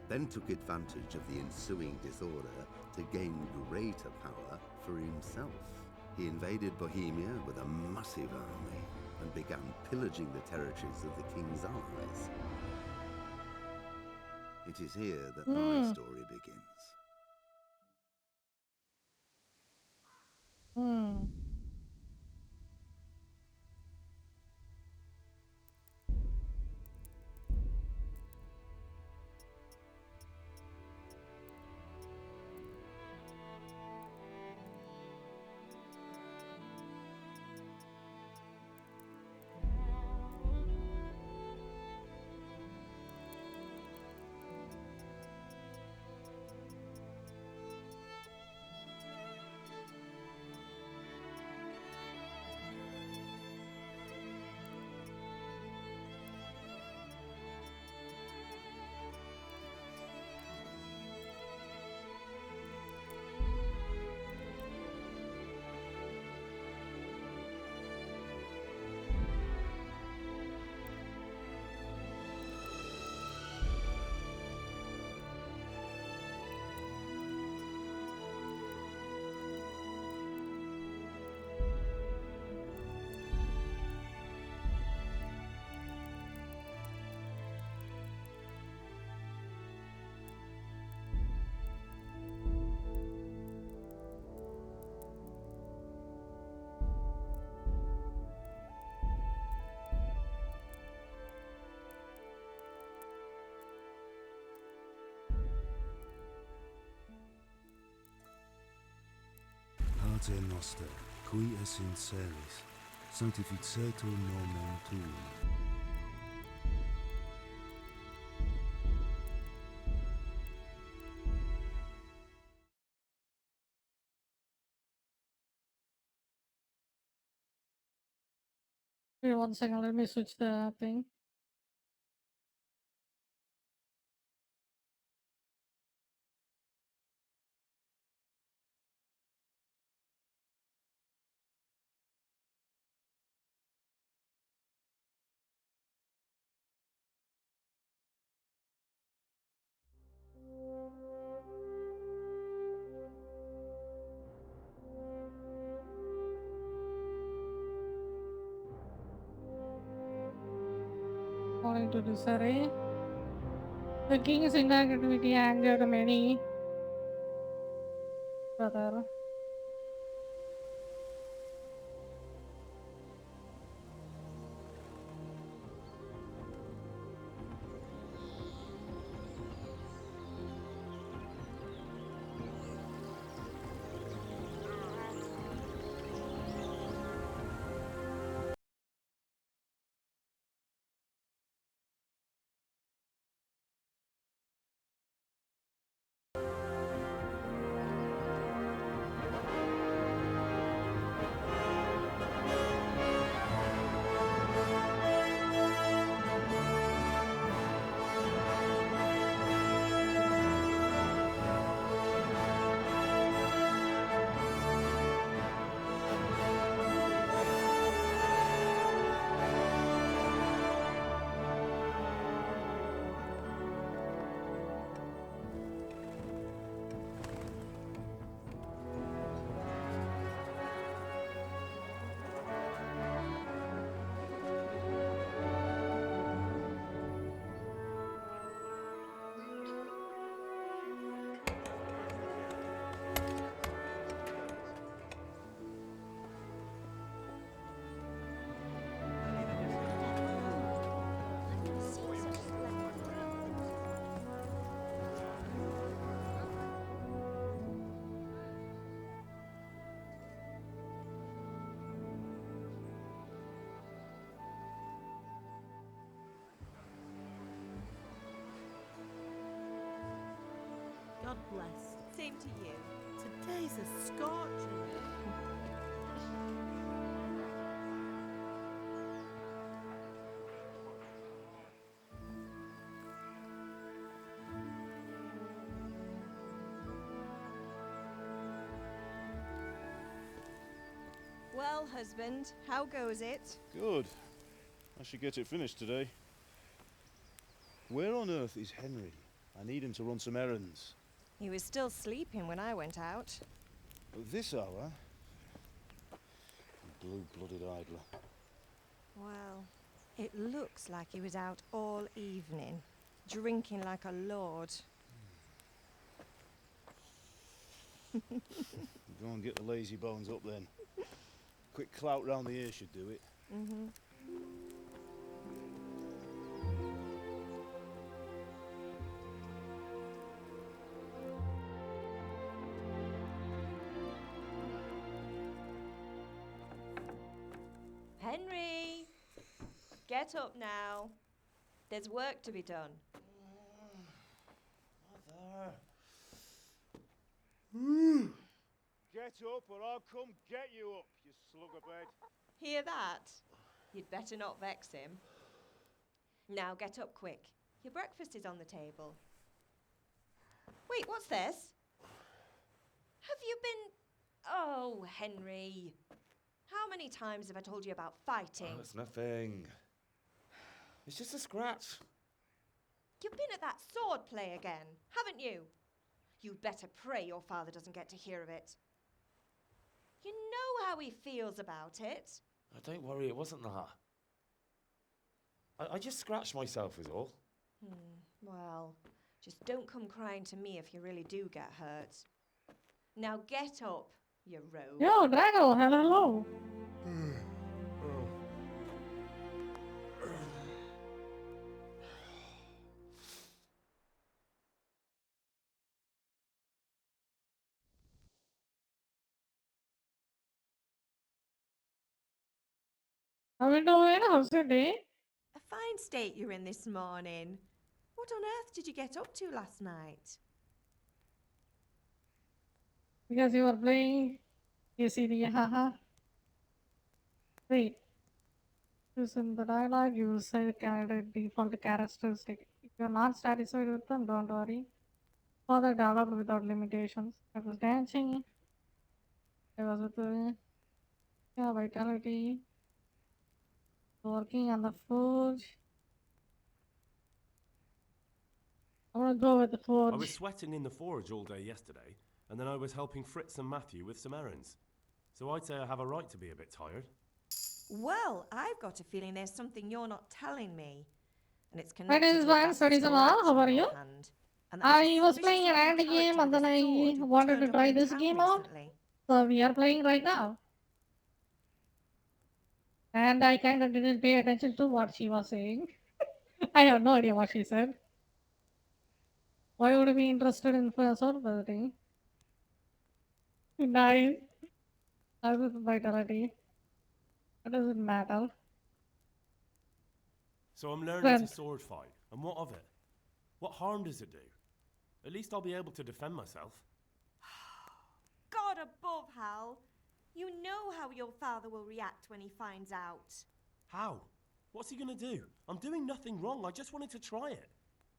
then took advantage of the ensuing disorder to gain greater power for himself. He invaded Bohemia with a massive army and began pillaging the territories of the king's allies. It is here that my story begins. Pater noster, qui es in celis, sanctificetur nomen tuum. Wait 1 second, let me switch the thing. According to this array, the king's inactivity angered many. Brother. God bless. Same to you. Today's a scorcher. Well, husband, how goes it? Good. I should get it finished today. Where on earth is Henry? I need him to run some errands. He was still sleeping when I went out. At this hour? blue-blooded idler. Well, it looks like he was out all evening, drinking like a lord. Go and get the lazy bones up then. Quick clout round the ear should do it. Mm-hmm. Henry! Get up now. There's work to be done. Mother. Get up or I'll come get you up, you slugabed. Hear that? You'd better not vex him. Now get up quick. Your breakfast is on the table. Wait, what's this? Have you been... Oh, Henry. How many times have I told you about fighting? Oh, it's nothing. It's just a scratch. You've been at that sword play again, haven't you? You'd better pray your father doesn't get to hear of it. You know how he feels about it. Oh, don't worry, it wasn't that. I just scratched myself is all. Well, just don't come crying to me if you really do get hurt. Now get up, you rogue. Yo, Drago, hello. How are we doing? How's your day? A fine state you're in this morning. What on earth did you get up to last night? Because you were playing ACD, haha. Wait. Using the dialogue, you will say the character default characteristic. If you're not satisfied with them, don't worry. Further developed without limitations. I was dancing. I was with the vitality. Working on the forge. I'm gonna go with the forge. I was sweating in the forge all day yesterday, and then I was helping Fritz and Matthew with some errands. So I'd say I have a right to be a bit tired. Well, I've got a feeling there's something you're not telling me. And it's My connected name is with Van that Studies and sword all. How are in you? your hand. And that I was playing an suspicious anti game and then I character with a wanted sword to who try turned up this in game town out. recently. So we are playing right now. And I kind of didn't pay attention to what she was saying. I have no idea what she said. Why would you be interested in sword building? Nice. I was vitality. It doesn't matter. So I'm learning Friend. to sword fight, and what of it? What harm does it do? At least I'll be able to defend myself. God above, Hal. You know how your father will react when he finds out. How? What's he gonna do? I'm doing nothing wrong, I just wanted to try it.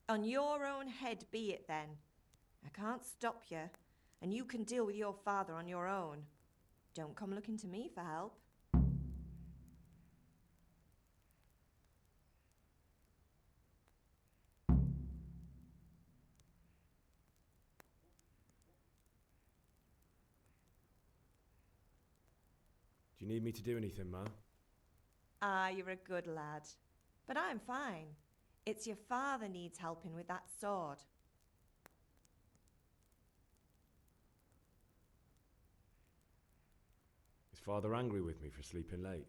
On your own head be it then. I can't stop you, and you can deal with your father on your own. Don't come looking to me for help. Do you need me to do anything, Ma? Ah, you're a good lad. But I'm fine. It's your father needs helping with that sword. Is Father angry with me for sleeping late?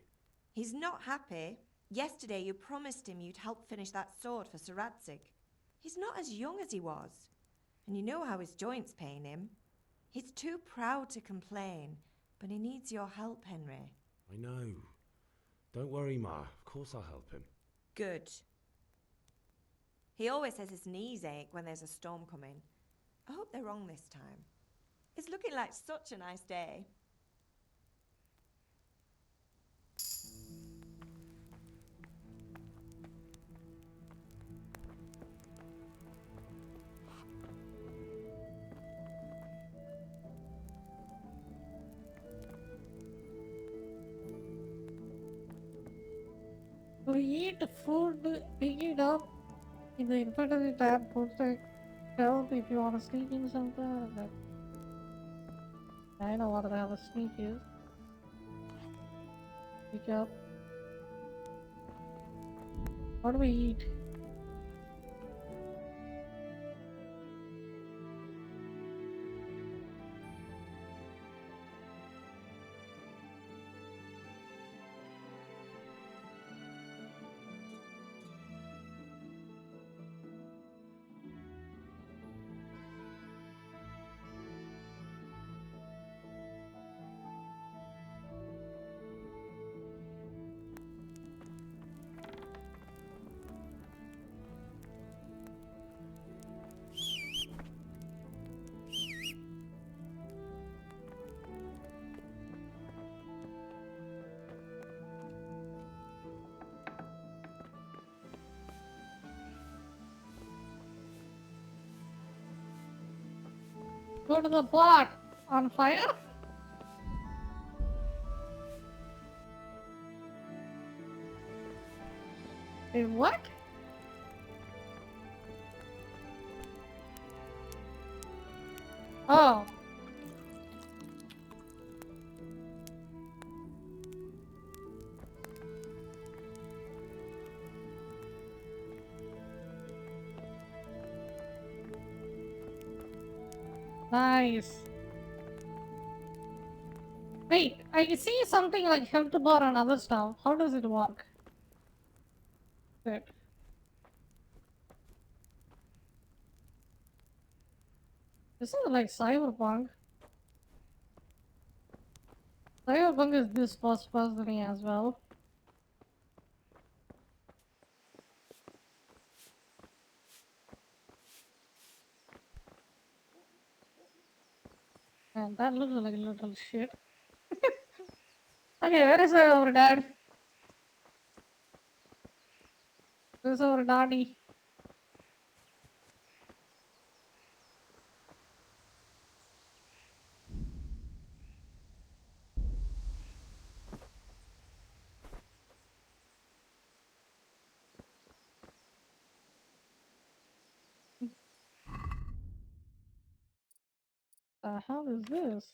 He's not happy. Yesterday you promised him you'd help finish that sword for Sir Radzig. He's not as young as he was. And you know how his joints pain him. He's too proud to complain, but he needs your help, Henry. I know. Don't worry, Ma. Of course I'll help him. Good. He always says his knees ache when there's a storm coming. I hope they're wrong this time. It's looking like such a nice day. We eat food, pick it up in the inventory tab, put the help if you want to sneak in something like that. I know what the hell a sneak is. Pick up. What do we eat? Go to the pot on fire. Wait, what? Oh. Nice. Wait, I see something like health bar and other stuff. How does it work? Wait. This is like Cyberpunk. Cyberpunk is this first person as well. And that looks like a little shit. Okay, where is our dad? Where's our daddy? The hell is this?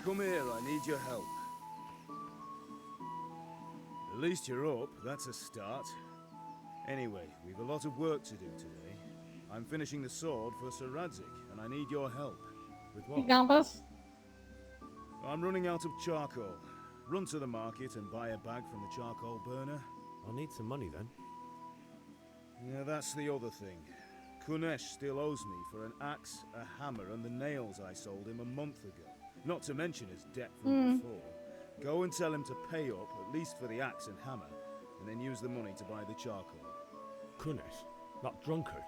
Come here, I need your help. At least you're up, that's a start. Anyway, we've a lot of work to do today. I'm finishing the sword for Sir Radzig, and I need your help. With what? Gambas? I'm running out of charcoal. Run to the market and buy a bag from the charcoal burner. I'll need some money then. Yeah, that's the other thing. Kunesh still owes me for an axe, a hammer, and the nails I sold him a month ago. Not to mention his debt from before. Go and tell him to pay up, at least for the axe and hammer, and then use the money to buy the charcoal. Kunesh? That drunkard?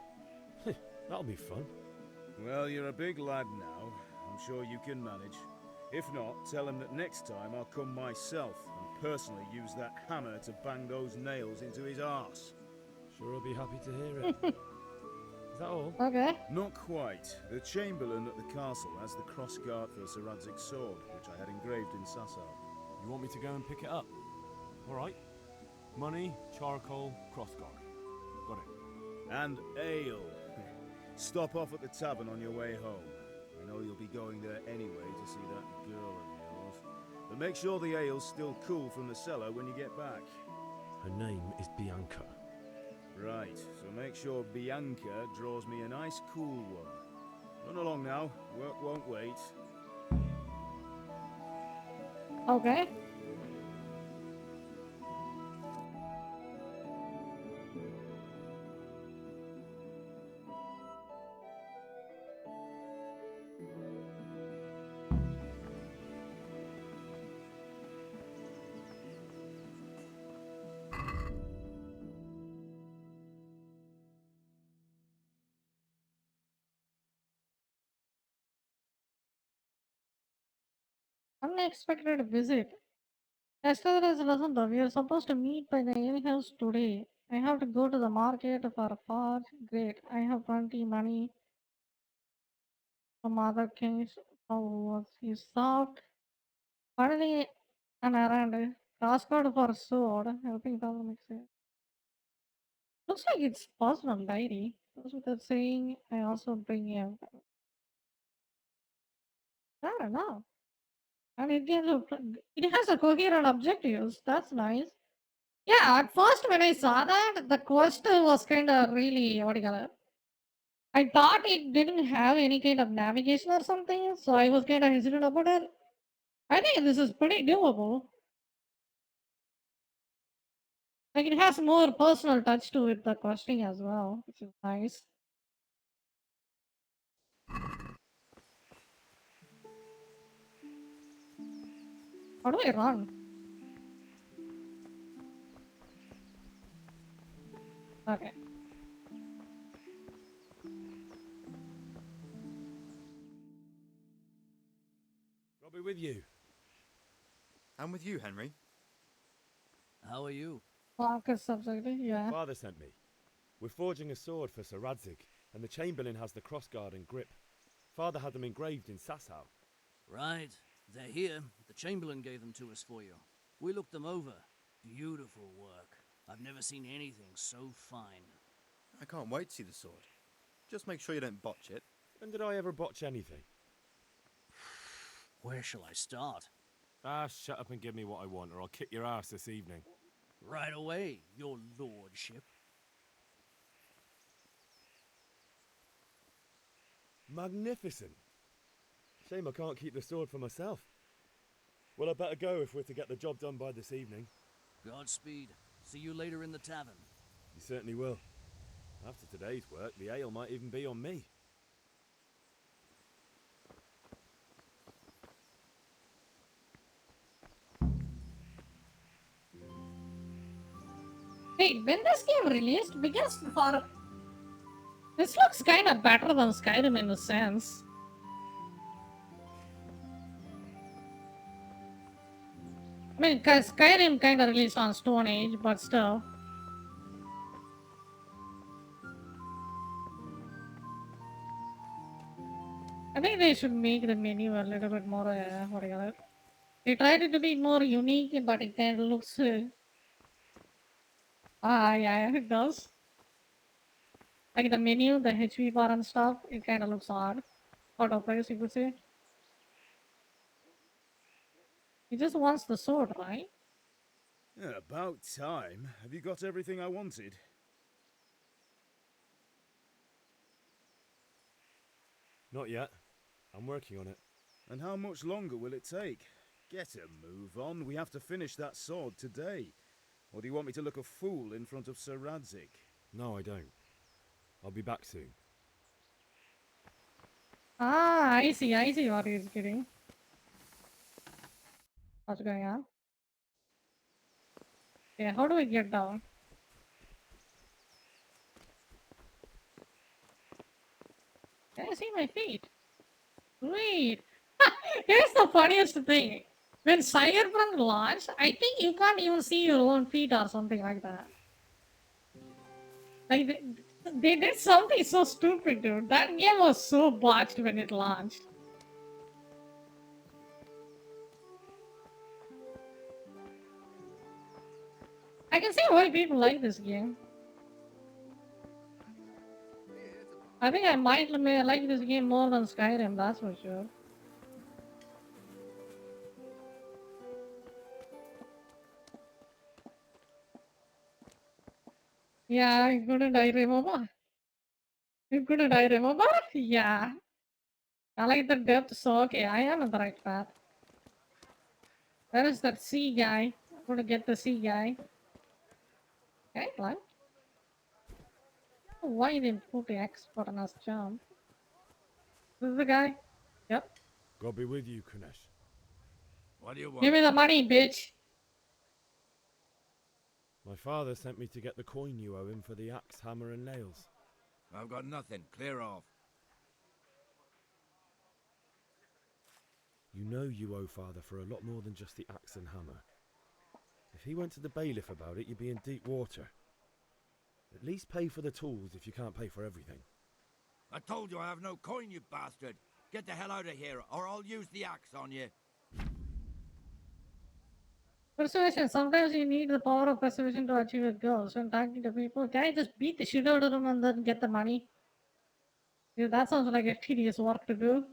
That'll be fun. Well, you're a big lad now. I'm sure you can manage. If not, tell him that next time I'll come myself and personally use that hammer to bang those nails into his arse. Sure, I'll be happy to hear it. Is that all? Okay. Not quite. The Chamberlain at the castle has the crossguard for Sir Radzig's sword, which I had engraved in Sasau. You want me to go and pick it up? All right. Money, charcoal, crossguard. Got it. And ale. Stop off at the tavern on your way home. I know you'll be going there anyway to see that girl of yours. But make sure the ale's still cool from the cellar when you get back. Her name is Bianca. Right, so make sure Bianca draws me a nice cool one. Run along now, work won't wait. Okay. Unexpected visit. Yesterday's lesson though, we are supposed to meet by the alehouse today. I have to go to the market for a forge. Great. I have plenty money from other kings. Oh, was he soft? Finally, an errand. Crosscode for sword. Helping father make sense. Looks like it's personal diary. Goes without saying, I also bring him. I don't know. And it has a coherent objectives. That's nice. Yeah, at first when I saw that, the quest was kind of really, what do you call it? I thought it didn't have any kind of navigation or something, so I was kind of hesitant about it. I think this is pretty doable. Like it has more personal touch to it, the questing as well, which is nice. How do I run? Okay. I'll be with you. I'm with you, Henry. How are you? Focus subject, yeah. Father sent me. We're forging a sword for Sir Radzig, and the Chamberlain has the crossguard and grip. Father had them engraved in Sasau. Right. They're here. The Chamberlain gave them to us for you. We looked them over. Beautiful work. I've never seen anything so fine. I can't wait to see the sword. Just make sure you don't botch it. When did I ever botch anything? Where shall I start? Ah, shut up and give me what I want, or I'll kick your ass this evening. Right away, your lordship. Magnificent. Shame I can't keep the sword for myself. Well, I better go if we're to get the job done by this evening. Godspeed. See you later in the tavern. You certainly will. After today's work, the ale might even be on me. Wait, when this game released? Because for this looks kind of better than Skyrim in a sense. I mean, cause Skyrim kind of released on Stone Age, but still. I think they should make the menu a little bit more, what do you call it? They tried it to be more unique, but it kind of looks. Yeah, it does. Like the menu, the HP bar and stuff, it kind of looks odd. Out of place, you could say. He just wants the sword, right? Yeah, about time. Have you got everything I wanted? Not yet. I'm working on it. And how much longer will it take? Get a move on. We have to finish that sword today. Or do you want me to look a fool in front of Sir Radzig? No, I don't. I'll be back soon. I see what he's getting. What's going on? Yeah, how do I get down? Can I see my feet? Wait. Here's the funniest thing. When Cyberpunk launched, I think you can't even see your own feet or something like that. Like, they did something so stupid, dude. That game was so botched when it launched. I can see why people like this game. I think I might like this game more than Skyrim, that's for sure. Yeah, couldn't I remember? Couldn't I remember? Yeah. I like the depth, so okay, I am on the right path. Where is that sea guy? I'm gonna get the sea guy. Can I climb? Why didn't put the X button as jump? This is the guy? Yep. God be with you, Kunesh. What do you want? Give me the money, bitch! My father sent me to get the coin you owe him for the axe, hammer and nails. I've got nothing. Clear off. You know you owe father for a lot more than just the axe and hammer. If he went to the bailiff about it, you'd be in deep water. At least pay for the tools if you can't pay for everything. I told you I have no coin, you bastard. Get the hell out of here, or I'll use the axe on you. Persuasion. Sometimes you need the power of persuasion to achieve your goals. When talking to people, can I just beat the shit out of them and then get the money? Yeah, that sounds like a tedious work to do.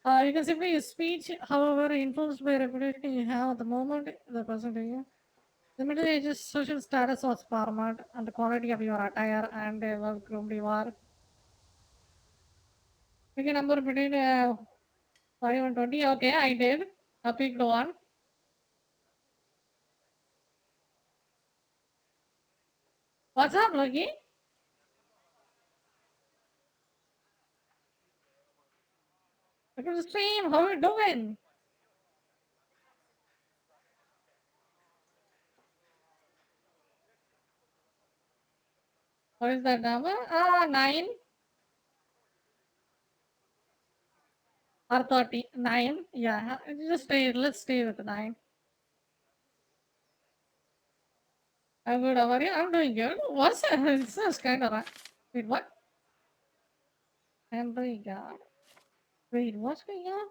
You can simply use speech, however, influenced by reputation you have at the moment, the person to you. The Middle Ages social status was paramount, and the quality of your attire and well groomed you are. Pick a number between 5 and 20. Okay, I did. I picked one. What's up, Lucky? Look at the stream. How are you doing? What is that number? 9 or 30. 9. Yeah, just stay. Let's stay with 9. I'm good. How are you? I'm doing good. What's that? It sounds kind of. Wait, what? Henry God. Wait, what's going on?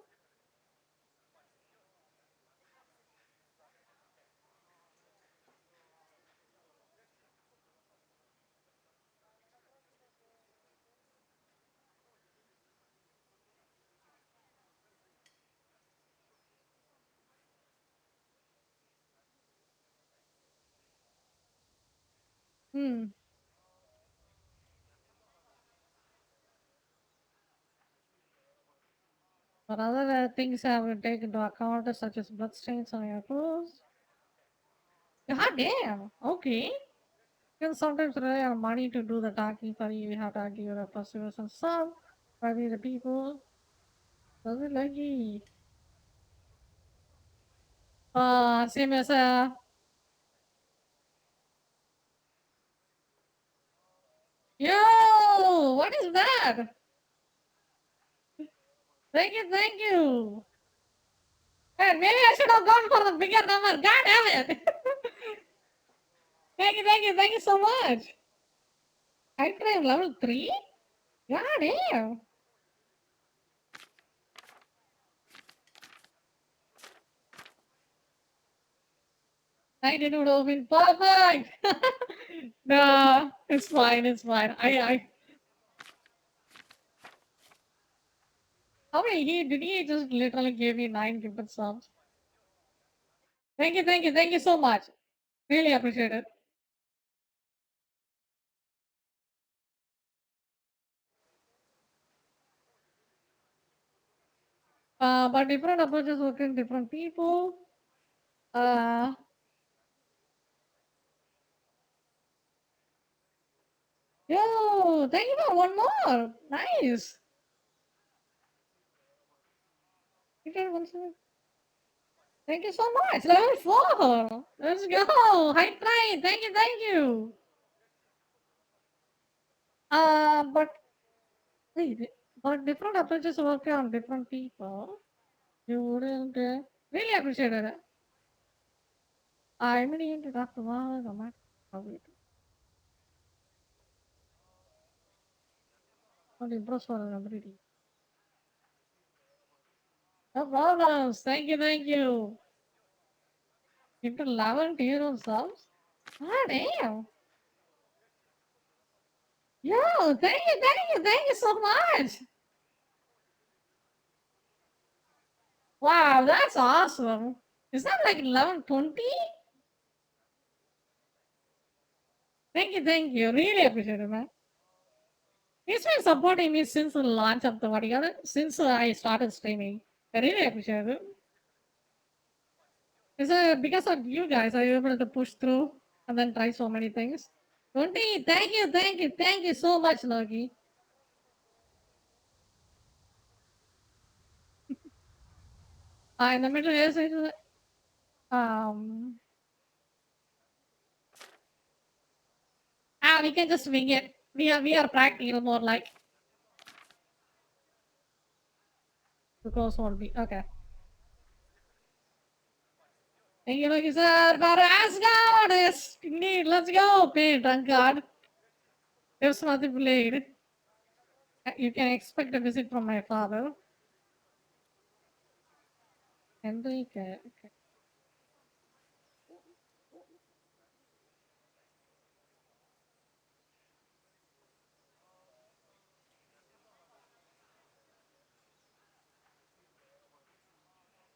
Hmm. But other things I will take into account, such as bloodstains on your clothes. God damn. Okay. You can sometimes rely on money to do the talking for you. You have to argue your persuasion and some. Probably the people. Does it lucky? Same as Yo! What is that? Thank you, thank you. Man, maybe I should have gone for the bigger number. God damn it. Thank you so much. I try level 3? God damn. I did would have been perfect. No, it's fine, it's fine. How many did he just literally give me 9 gifted subs? Thank you so much. Really appreciate it. But different approaches work in different people. Yo, thank you for one more. Nice. Thank you so much. Level 4. Let's go. High try. Thank you. But wait, but different approaches work on different people. You wouldn't really appreciate it. I'm really into Dr. Wahid. I'm not probably not impressed for an ability. No problems. Thank you. Into 11 tier of subs? Ah, damn. Yo, thank you so much. Wow, that's awesome. Is that like 11:20? Thank you. Really appreciate it, man. He's been supporting me since the launch of the since I started streaming. I really appreciate it. It's because of you guys, I was able to push through and then try so many things. 20, thank you so much, Loki. In the middle, yes, we can just wing it. We are practical more like. The close won't be okay. Thank you, Lucky sir, for Asgard! Indeed, let's go, pay drunkard. There's nothing played. You can expect a visit from my father. Enrique. Okay.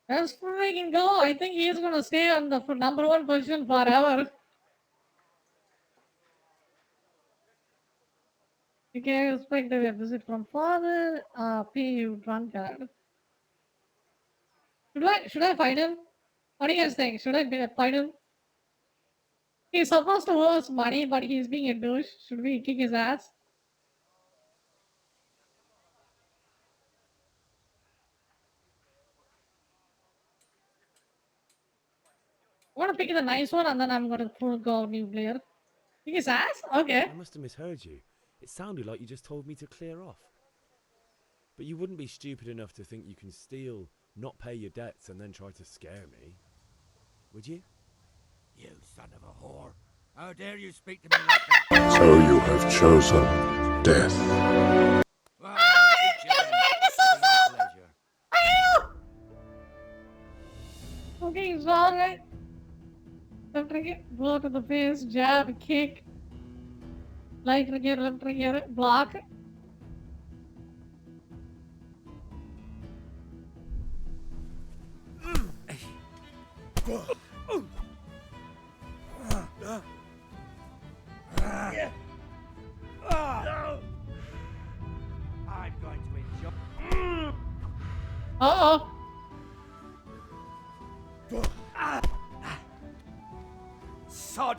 Let's freaking go. I think he's gonna stay on the #1 position forever. You can expect a visit from father. Pay you drunkard. Should I fight him? What do you guys think? Should I fight him? He's supposed to owe us money, but he's being a douche. Should we kick his ass? I want to pick the nice one, and then I'm gonna go nuclear. Kick his ass? Okay. I must have misheard you. It sounded like you just told me to clear off. But you wouldn't be stupid enough to think you can steal, not pay your debts, and then try to scare me. Would you? You son of a whore. How dare you speak to me like that? So you have chosen death. Well, I'll teach you then. Pleasure. Okay, it's alright. Left trigger, blow to the face, jab, kick. Right trigger, left trigger, block. I'm going to enjoy. Uh-oh. Sod!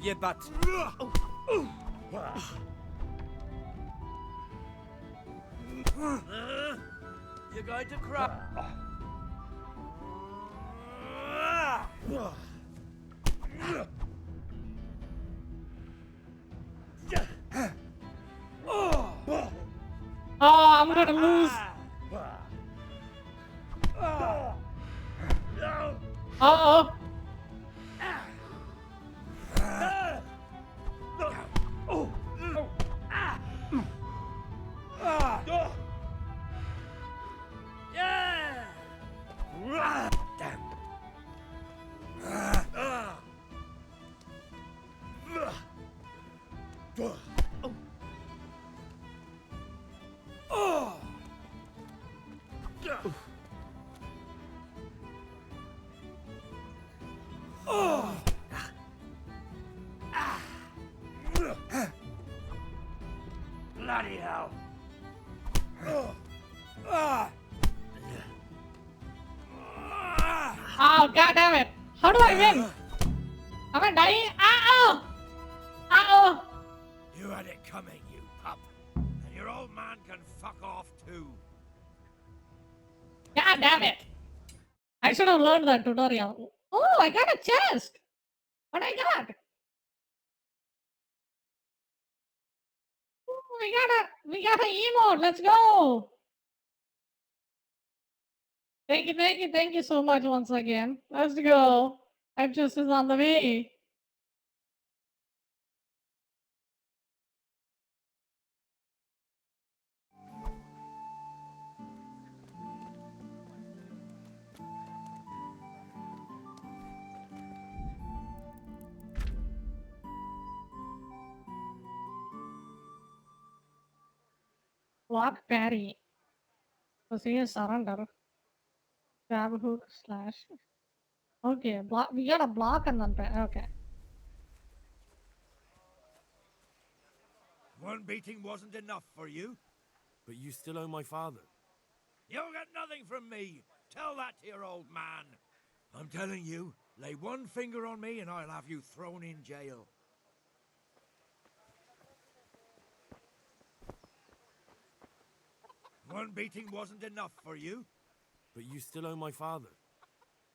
Yeah, but. You're going to cry. Oh, I'm gonna lose. Uh-oh. Bloody hell! Oh, god damn it. How do I win? Am I dying? Uh-oh! Uh-oh! You had it coming, you pup. And your old man can fuck off too. God damn it. I should have learned that tutorial. Oh, I got a chest. What I got? Oh, we got an emote. Let's go. Thank you so much once again. Let's go. Justice is on the way. Block parry. So see a surrender. Grab hook slash. Okay, block. We got a block and then parry. Okay. One beating wasn't enough for you. But you still owe my father. You'll get nothing from me. Tell that to your old man. I'm telling you, lay one finger on me and I'll have you thrown in jail. One beating wasn't enough for you. But you still owe my father.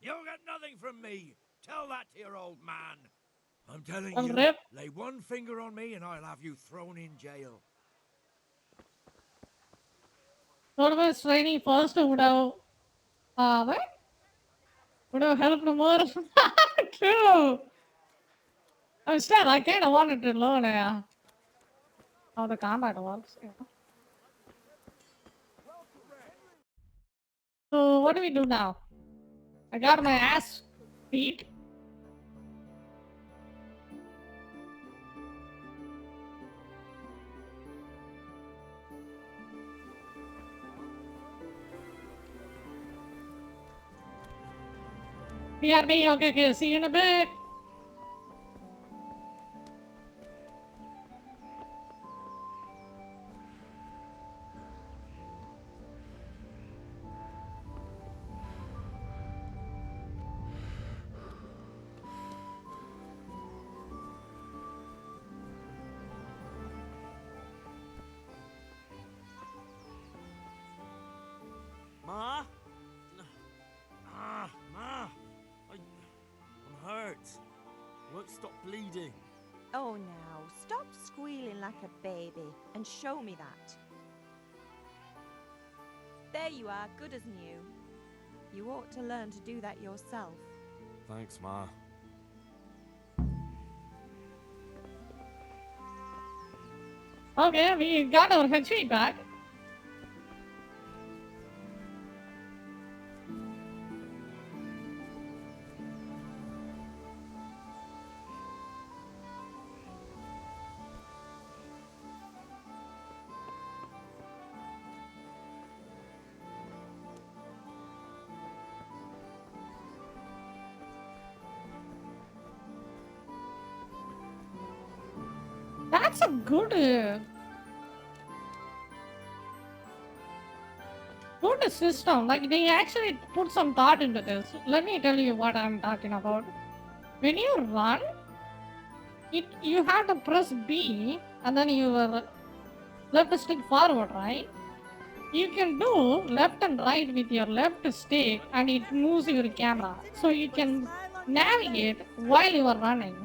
You'll get nothing from me. Tell that to your old man. I'm telling Well, you, Rip. lay one finger on me and I'll have you thrown in jail. Tournament training first would have what? Would have helped more. True. Instead, I kind of wanted to learn how the combat works. You know? So what do we do now? I got my ass beat. BRB, okay, see you in a bit. Ma? Ma! I'm hurt. Won't stop bleeding. Oh, now, stop squealing like a baby and show me that. There you are, good as new. You ought to learn to do that yourself. Thanks, Ma. Okay, we got our HP back. That's a good system. Like they actually put some thought into this. Let me tell you what I'm talking about. When you run, you have to press B and then your left stick forward, right? You can do left and right with your left stick and it moves your camera. So you can navigate while you are running.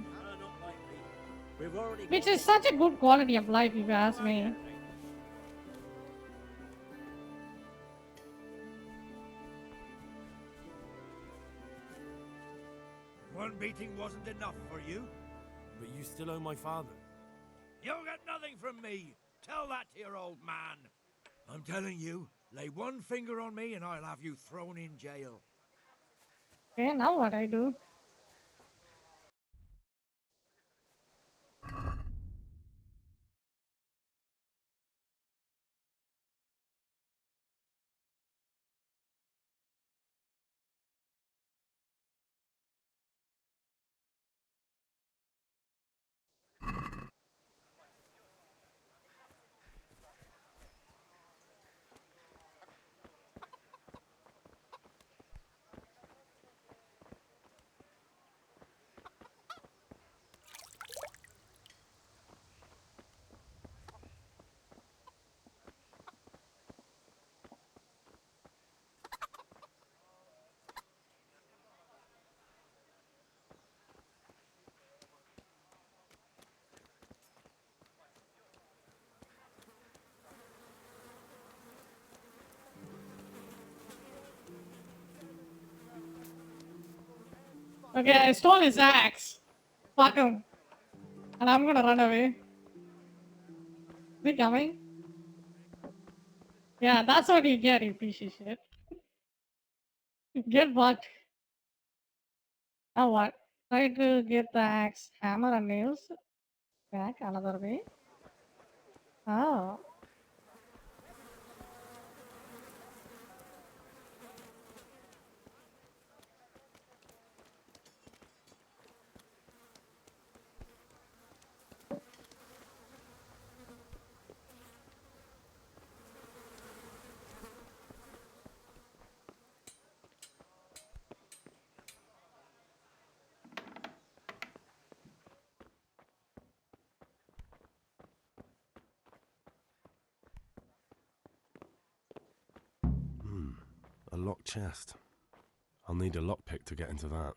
Which is such a good quality of life if you ask me. One beating wasn't enough for you? But you still owe my father. You'll get nothing from me. Tell that to your old man. I'm telling you, lay one finger on me and I'll have you thrown in jail. Okay, now what I do? Okay, I stole his axe. Fuck him. And I'm gonna run away. Is he coming? Yeah, that's what you get, you piece of shit. Get fucked. Now what? Try to get the axe, hammer and nails back another way. Oh. A locked chest. I'll need a lockpick to get into that.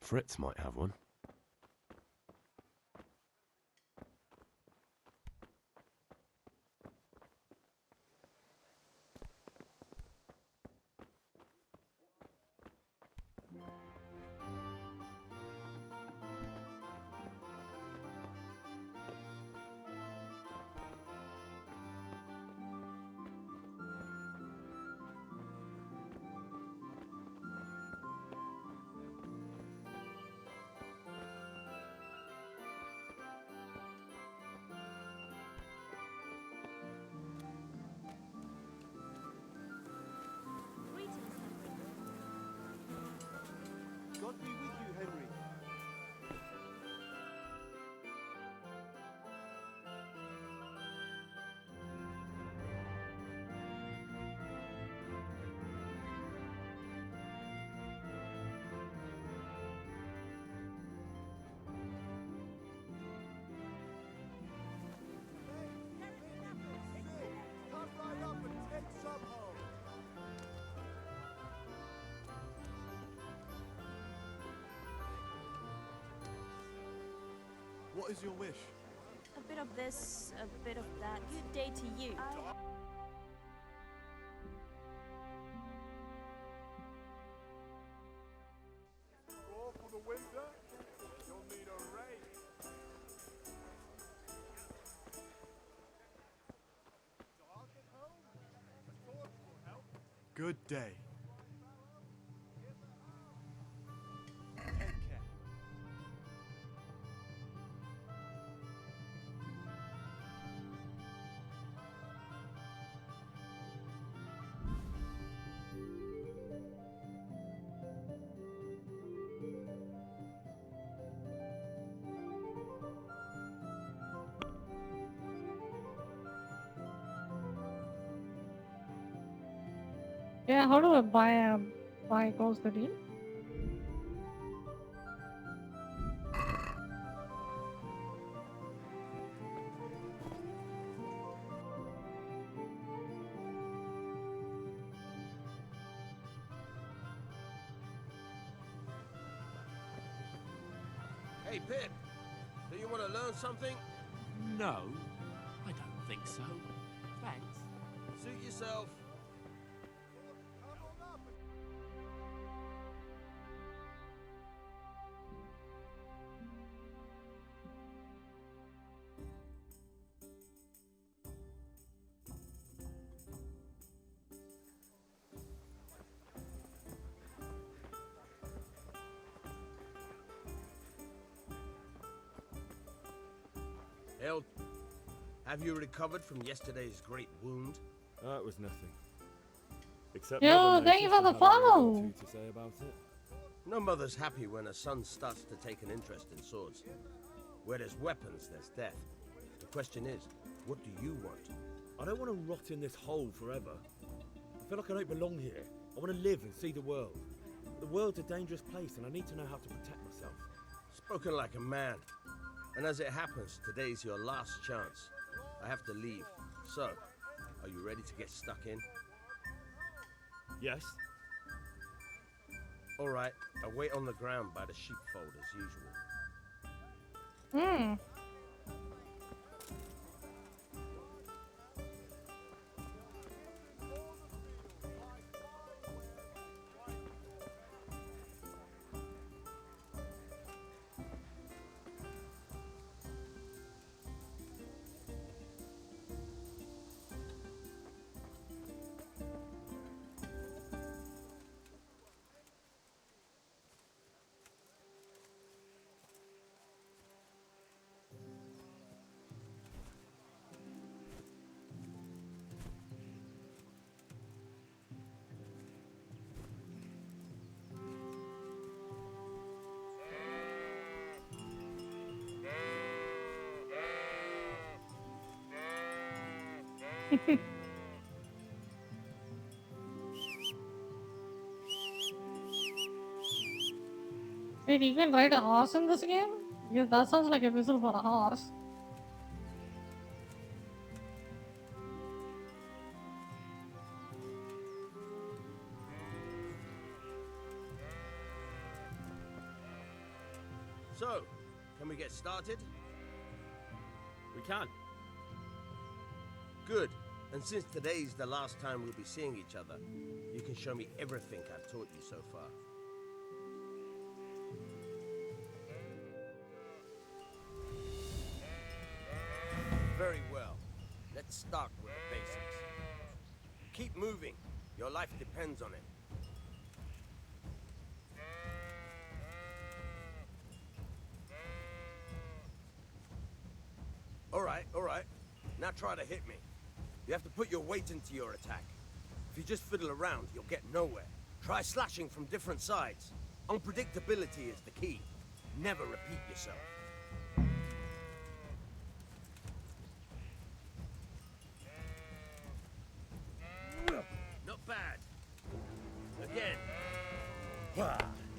Fritz might have one. What is your wish? A bit of this, a bit of that. Good day to you. For the winter, you'll need a raise. Good day. Take care. Yeah, how do I buy Ghost 13? Hey, Pip, do you want to learn something? No, I don't think so. Thanks. Suit yourself. Eld, have you recovered from yesterday's great wound? It was nothing. Except Yo, Mother thank you for noticed the and had a word or follow. two to say about it. No mother's happy when a son starts to take an interest in swords. Where there's weapons, there's death. The question is, what do you want? I don't want to rot in this hole forever. I feel like I don't belong here. I want to live and see the world. The world's a dangerous place and I need to know how to protect myself. Spoken like a man. And as it happens, today's your last chance. I have to leave. So, are you ready to get stuck in? Yes. All right, I'll wait on the ground by the sheepfold as usual. Hmm. Wait, you can ride a horse in this game? Yeah, that sounds like a whistle for a horse. So, can we get started? We can. Good. And since today's the last time we'll be seeing each other, you can show me everything I've taught you so far. Very well. Let's start with the basics. Keep moving. Your life depends on it. All right. Now try to hit me. You have to put your weight into your attack. If you just fiddle around, you'll get nowhere. Try slashing from different sides. Unpredictability is the key. Never repeat yourself. Not bad. Again.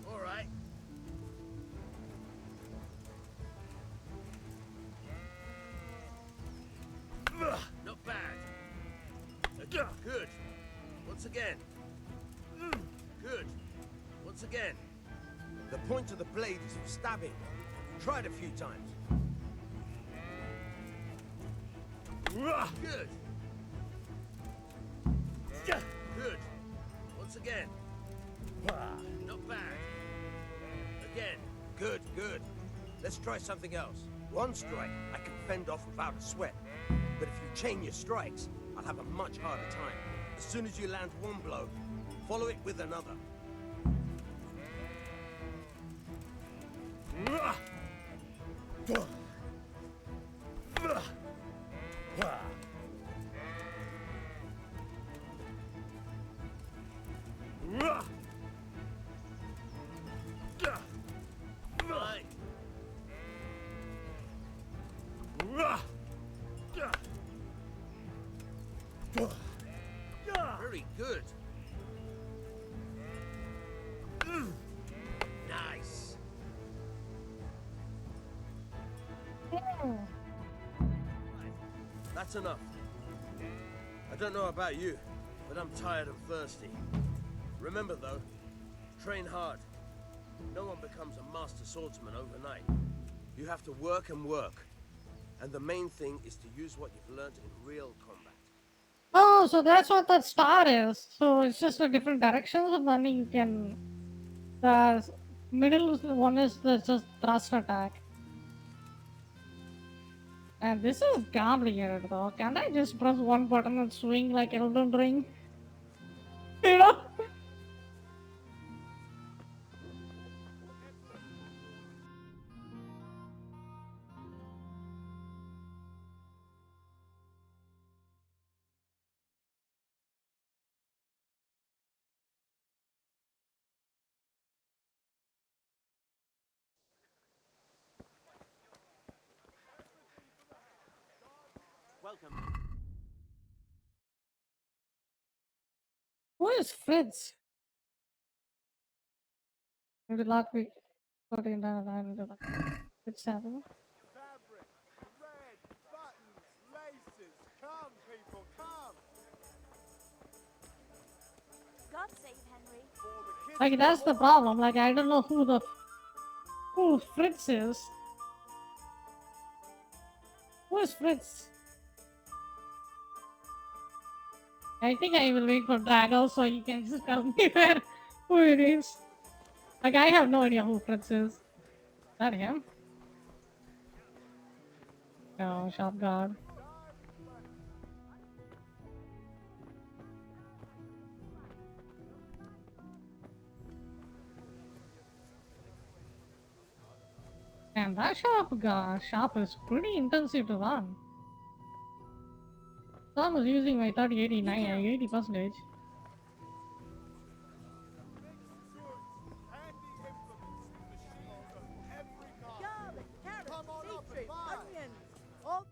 All right. Not bad. Good. Once again. Good. Once again. The point of the blade is for stabbing. Try it a few times. Good. Good. Once again. Not bad. Again. Good, good. Let's try something else. One strike I can fend off without a sweat. But if you chain your strikes, I'll have a much harder time. As soon as you land one blow, follow it with another. Fine. Very good. Nice. That's enough. I don't know about you, but I'm tired and thirsty. Remember though, train hard. No one becomes a master swordsman overnight. You have to work and work. And the main thing is to use what you've learned in real combat. Oh, so that's what that star is. So it's just a different directions, and then you can. The middle one is the just thrust attack. And this is complicated though. Can't I just press one button and swing like Elden Ring? You know? Welcome. Who is Fritz? Maybe lock me. What's happening? Fabric, red, buttons, laces. Come, people, come. God save Henry. Like that's the problem. Like I don't know who Fritz is. Who is Fritz? I think I will wait for Drago so you can just tell me who it is. Like I have no idea who Fritz is. Is that him? No, shop guard. And that shop is pretty intensive to run. So I was using my 80%. Garlic, carrots, beetroot, onion. All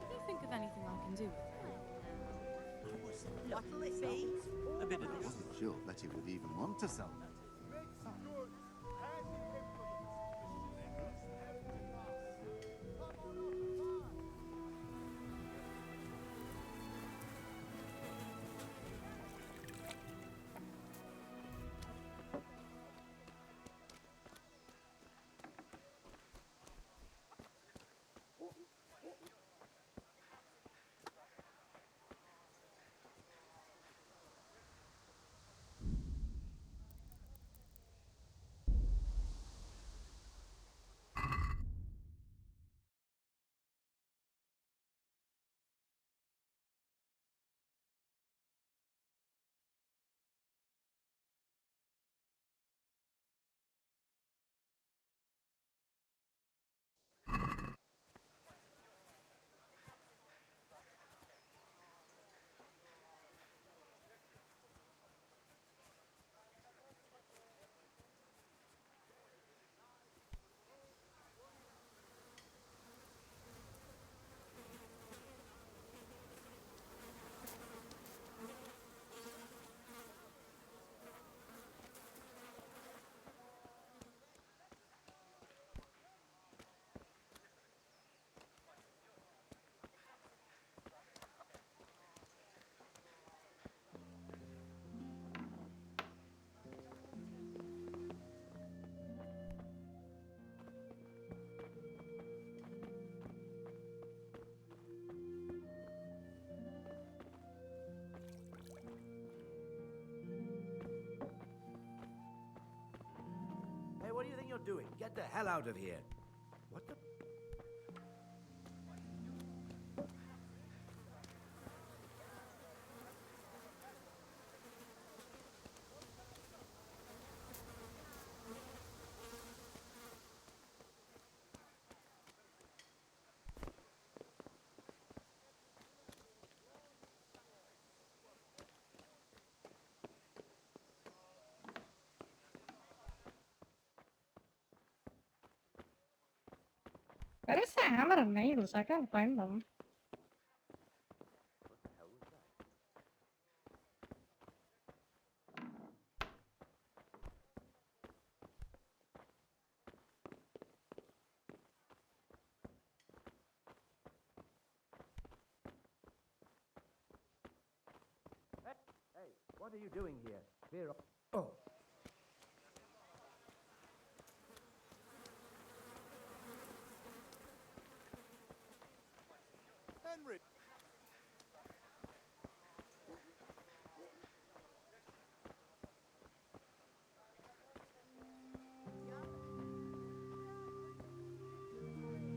Can you think of anything I can do? What'll it be? A bit of this. I wasn't sure Betty would even want to sell that. what do you think you're doing? Get the hell out of here. What the? Where is the hammer and nails? I can't find them. Hey, what are you doing here? Clear up. Oh. Henry!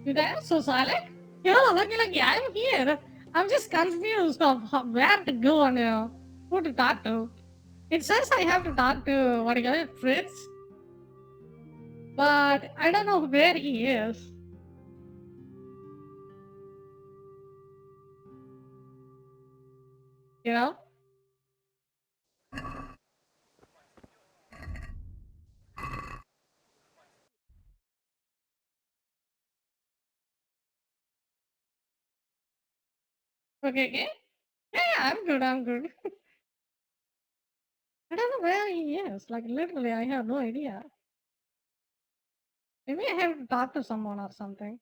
Did I so silent? You're all looking like, yeah, I'm here. I'm just confused of where to go and who to talk to. It says I have to talk to, what do you call it, Fritz? But I don't know where he is. You know? Okay, okay. Yeah, I'm good, I'm good. I don't know where he is. Like, literally, I have no idea. Maybe I have to talk to someone or something.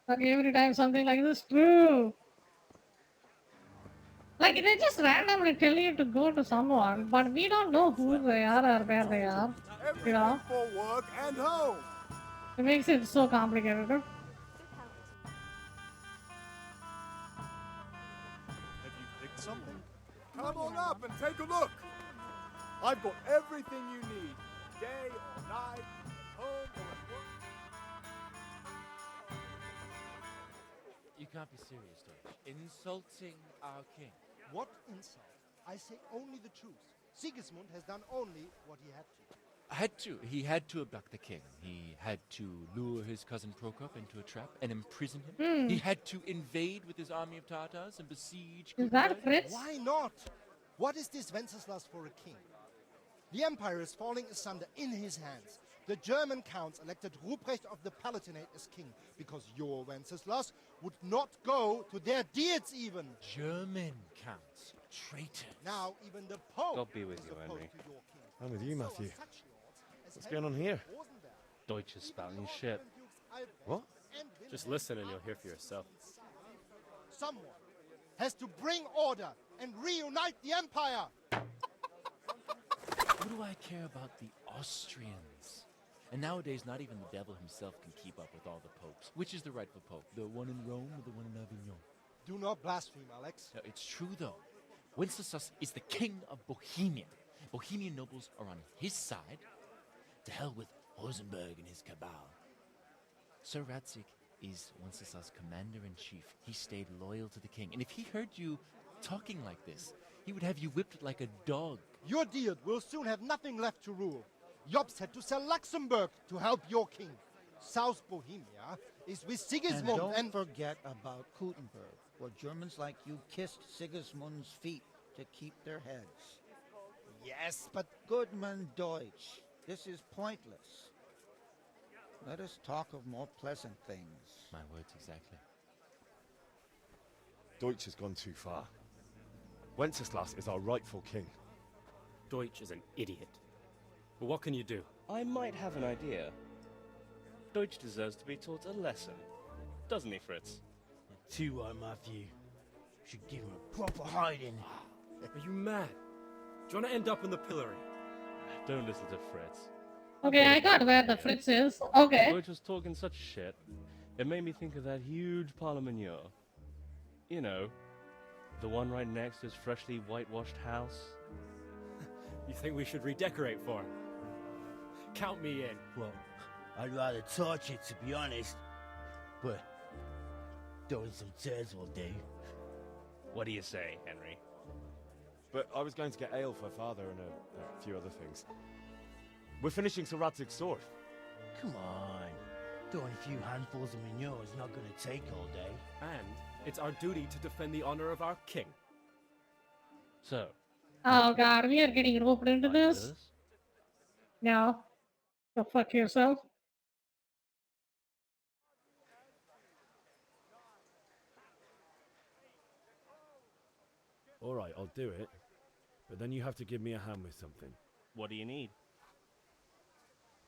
Like, every time something like this, true. Like, they just randomly tell you to go to someone, but we don't know who they are or where they are. You know? For work and home. It makes it so complicated. Have you picked something? Come on up and take a look. I've got everything you need. Day or night, home or at work. You can't be serious, Deutsch. Insulting our king. What insult? I say only the truth. Sigismund has done only what he had to. He had to abduct the king. He had to lure his cousin Prokop into a trap and imprison him. He had to invade with his army of Tartars and besiege. Is that Fritz? Why not? What is this Wenceslas for a king? The empire is falling asunder in his hands. The German counts elected Ruprecht of the Palatinate as king because your Wenceslas would not go to their deeds even. German counts. Traitors. Now even the Pope God be with is you, opposed Henry. to your king. I'm with you, So Matthew. are such lords as What's going on here? Rosenberg, Deutsch is spouting shit. What? Just listen and you'll hear for yourself. Someone has to bring order and reunite the empire. What do I care about the Austrians? And nowadays, not even the devil himself can keep up with all the popes. Which is the rightful pope? The one in Rome or the one in Avignon? Do not blaspheme, Alex. No, it's true, though. Wenceslas is the king of Bohemia. Bohemian nobles are on his side. To hell with Rosenberg and his cabal. Sir Radzik is Wenceslas' commander-in-chief. He stayed loyal to the king. And if he heard you talking like this, he would have you whipped like a dog. Your deed will soon have nothing left to rule. Jobst had to sell Luxembourg to help your king. South Bohemia is with Sigismund and don't forget about Kuttenberg, where Germans like you kissed Sigismund's feet to keep their heads. Yes, but Goodman Deutsch, this is pointless. Let us talk of more pleasant things. My words exactly. Deutsch has gone too far. Wenceslas is our rightful king. Deutsch is an idiot. But what can you do? I might have an idea. Deutsch deserves to be taught a lesson. Doesn't he, Fritz? Too right, Matthew. Should give him a proper hiding. Are you mad? Do you want to end up in the pillory? Don't listen to Fritz. Okay, I got where the Fritz is. Okay. Deutsch was talking such shit. It made me think of that huge parliament. You know, the one right next to his freshly whitewashed house. You think we should redecorate for him? Count me in. Well, I'd rather torch it, to be honest. But throwing some turds will do. What do you say, Henry? But I was going to get ale for father and a few other things. We're finishing Sir Radzig's sword. Come on. Throwing a few handfuls of manure is not going to take all day. And it's our duty to defend the honor of our king. So. Oh god, we are getting roped into this? No. Go fuck yourself. Alright, I'll do it. But then you have to give me a hand with something. What do you need?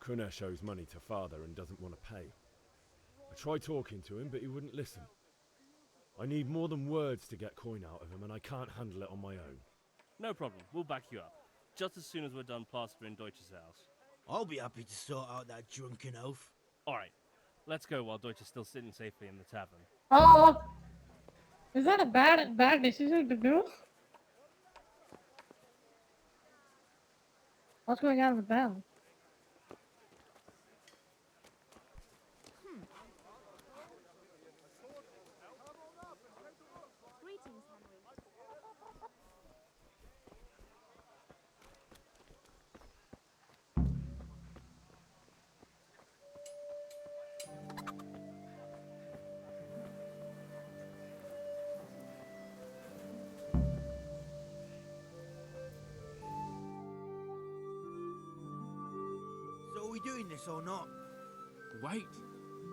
Kunesh owes money to father and doesn't want to pay. I tried talking to him, but he wouldn't listen. I need more than words to get coin out of him, and I can't handle it on my own. No problem, we'll back you up. Just as soon as we're done plastering Deutsch's house. I'll be happy to sort out that drunken oaf. Alright, let's go while Deutsch is still sitting safely in the tavern. Oh! Is that a bad decision to do? What's going on with them? Greetings, Henry. So are we doing this or not? Wait.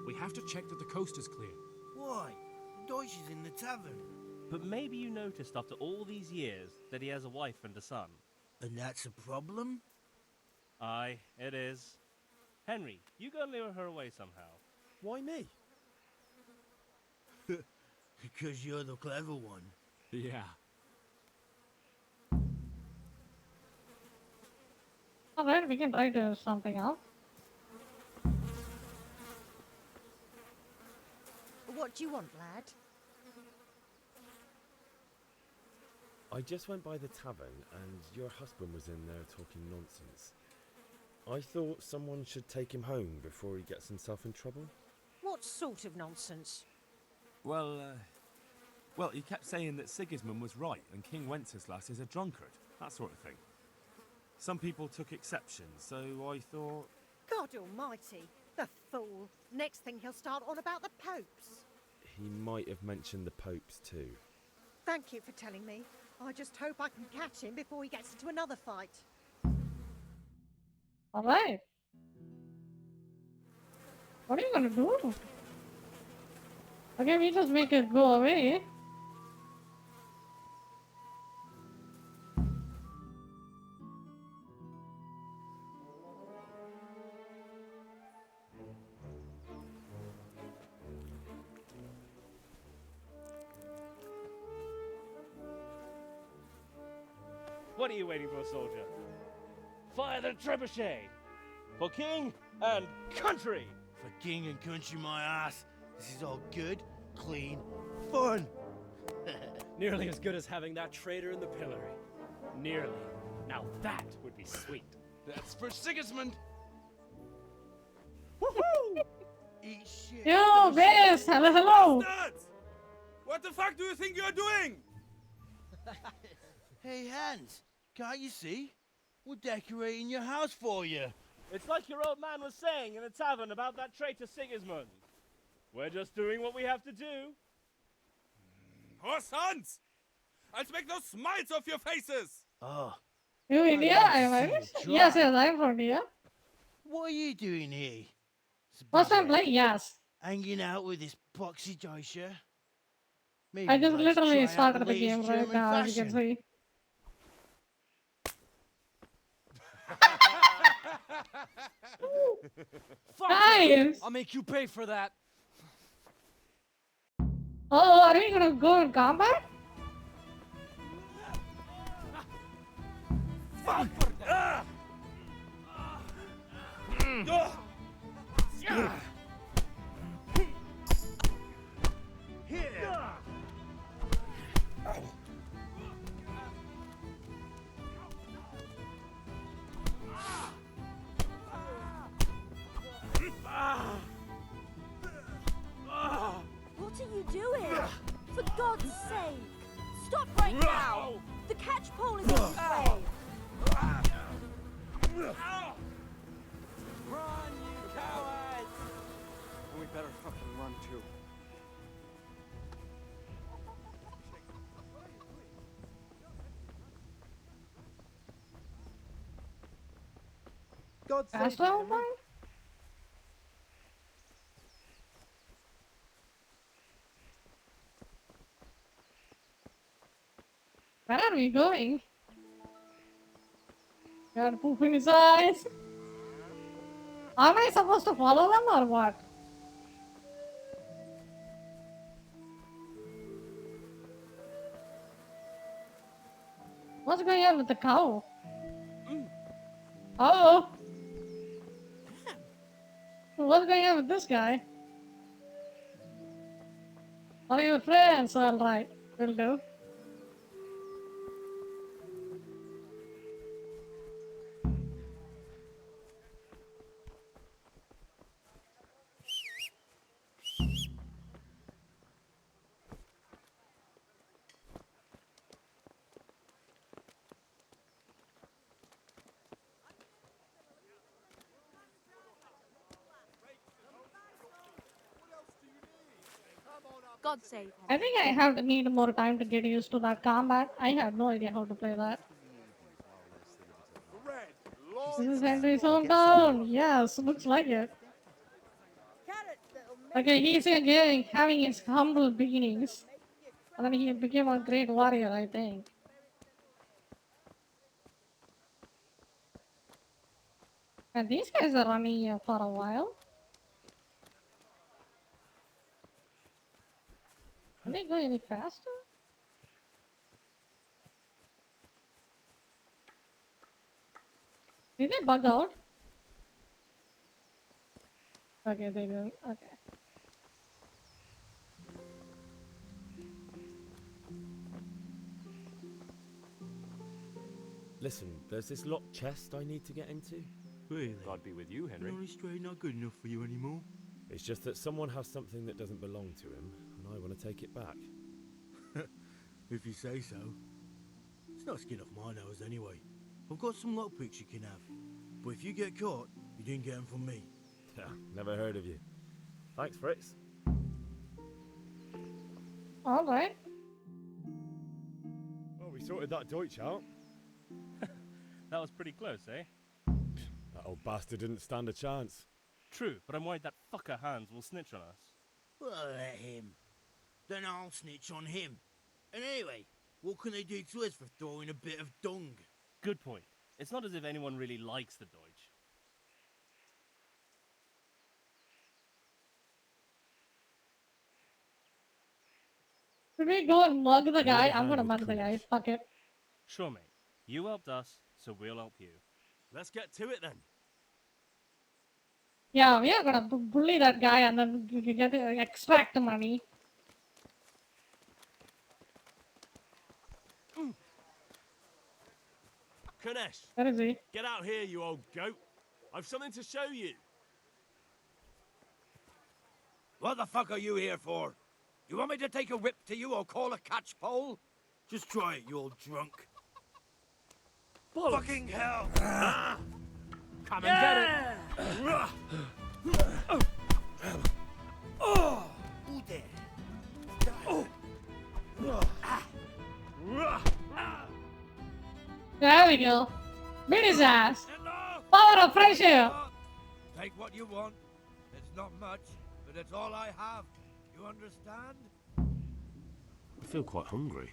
We have to check that the coast is clear. Why? Deutsch is in the tavern. But maybe you noticed after all these years that he has a wife and a son. And that's a problem? Aye, it is. Henry, you go and lure her away somehow. Why me? Because you're the clever one. Yeah. Alright, we can try to do something else. What do you want, lad? I just went by the tavern and your husband was in there talking nonsense. I thought someone should take him home before he gets himself in trouble. What sort of nonsense? Well, he kept saying that Sigismund was right and King Wenceslas is a drunkard, that sort of thing. Some people took exception, so I thought... God almighty, the fool. Next thing he'll start on about the popes. He might have mentioned the popes too. Thank you for telling me. I just hope I can catch him before he gets into another fight. Alright. What are you gonna do? Okay, we just make it go away. What are you waiting for, soldier? Fire the trebuchet! For king and country! For king and country, my ass. This is all good, clean, fun. Nearly as good as having that traitor in the pillory. Nearly. Now that would be sweet. That's for Sigismund! Woohoo! Eat shit. Yo, Bess! Hello! Bastards! What the fuck do you think you're doing? Hey, Hans, can't you see? We're decorating your house for you. It's like your old man was saying in the tavern about that traitor Sigismund. We're just doing what we have to do. Horse sons! I'll make those smiles off your faces! Oh. You India? Am I right? Yes, I'm from India. What are you doing here? First time playing, yes. Hanging out with this poxy Deutscher? I just literally started the game right now, as you can see. Nice! I'll make you pay for that. Oh, are we gonna go in combat? Fuck! God's sake! Stop right now! The catch pole is on its way! Run, you cowards! We better fucking run too. God save Fast you, level Henry. one? Where are we going? Got poop in his eyes. Am I supposed to follow them or what? What's going on with the cow? Oh! What's going on with this guy? Are you friends? Alright, will do. God save him. I think I have to need more time to get used to that combat. I have no idea how to play that. This is Henry's hometown. Yes, looks like it. Okay, he's again having his humble beginnings. And then he became a great warrior, I think. And these guys are running here for a while. Can they go any faster? Did they bug out? Okay, they do. Okay. Listen, there's this locked chest I need to get into. Really? God be with you, Henry. Only straight not good enough for you anymore. It's just that someone has something that doesn't belong to him, and I want to take it back. If you say so. It's not skin off my nose anyway. I've got some lockpicks you can have. But if you get caught, you didn't get them from me. Never heard of you. Thanks, Fritz. Alright. Well, we sorted that Deutsch out. That was pretty close, eh? That old bastard didn't stand a chance. True, but I'm worried that fucker Hans will snitch on us. Well, let him. Then I'll snitch on him. And anyway, what can they do to us for throwing a bit of dung? Good point. It's not as if anyone really likes the Deutsch. Should we go and mug the guy? I'm gonna with mug the guy. Fuck it. Sure, mate. You helped us, so we'll help you. Let's get to it then. Yeah, we are gonna bully that guy and then get extract the money. Kanesh, Where is he? get out here, you old goat. I've something to show you. What the fuck are you here for? You want me to take a whip to you or call a catch pole? Just try it, you old drunk. Fucking hell! Come and get it! Oh! Who there? There we go. Beat his ass. Power of friendship. Take what you want. It's not much, but it's all I have. You understand? I feel quite hungry.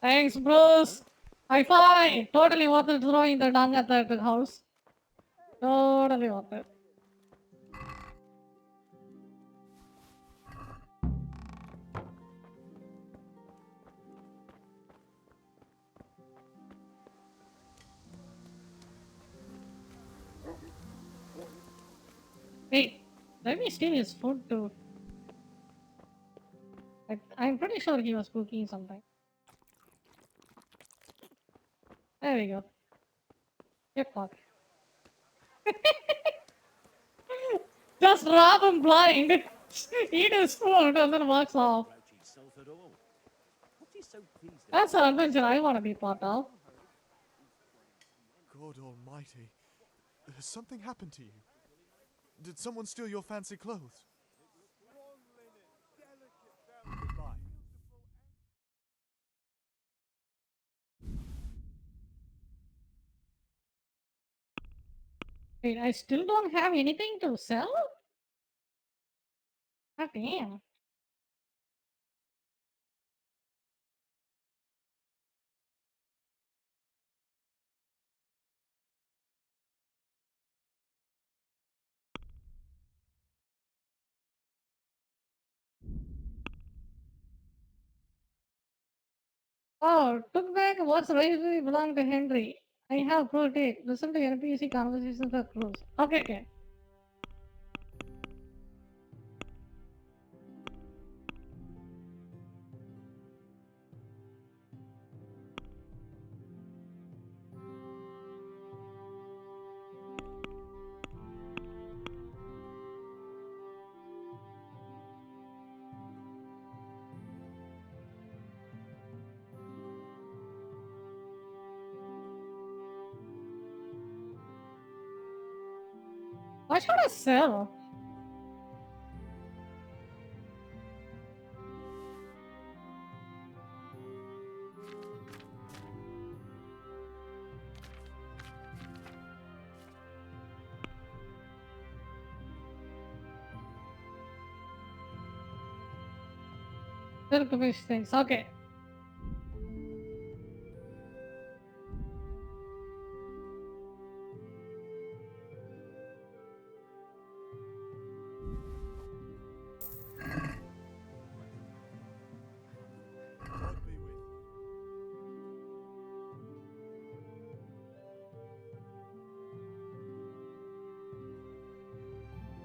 Thanks, Bruce. High five. Totally worth it throwing the dung at the house. Totally worth it. Wait, let me steal his food too. I'm pretty sure he was cooking something. There we go. Get fucked. Just rob him blind, eat his food, and then walks off. That's an adventure I want to be part of. God almighty. Has something happened to you? Did someone steal your fancy clothes? Wait, I still don't have anything to sell? God damn. Oh, took back what's rightfully belonged to Henry. I have proved it. Listen to NPC conversations for clues. Okay, okay. What should I sell? Alchemist things, okay.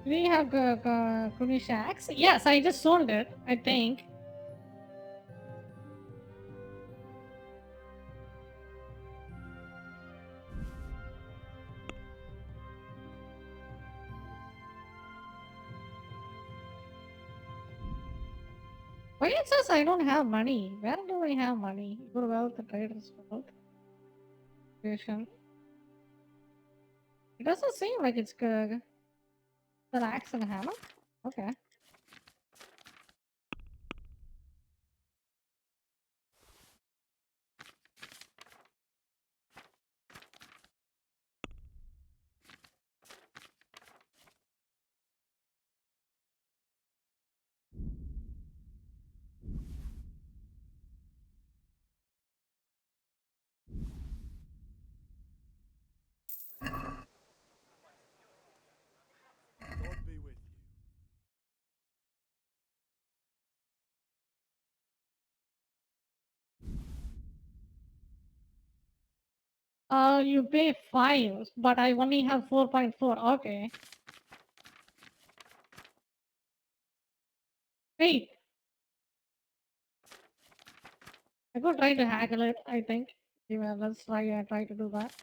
Do we have Kunish axe? Yes, I just sold it, I think. Why it says I don't have money? Where do I have money? Go to wealth, the traders wealth. Creation. It doesn't seem like it's good. An axe and a hammer? Okay. God be with you. You pay 5, but I only have 4.4. Okay. Wait. I could try to haggle it, I think. Yeah, let's try to do that.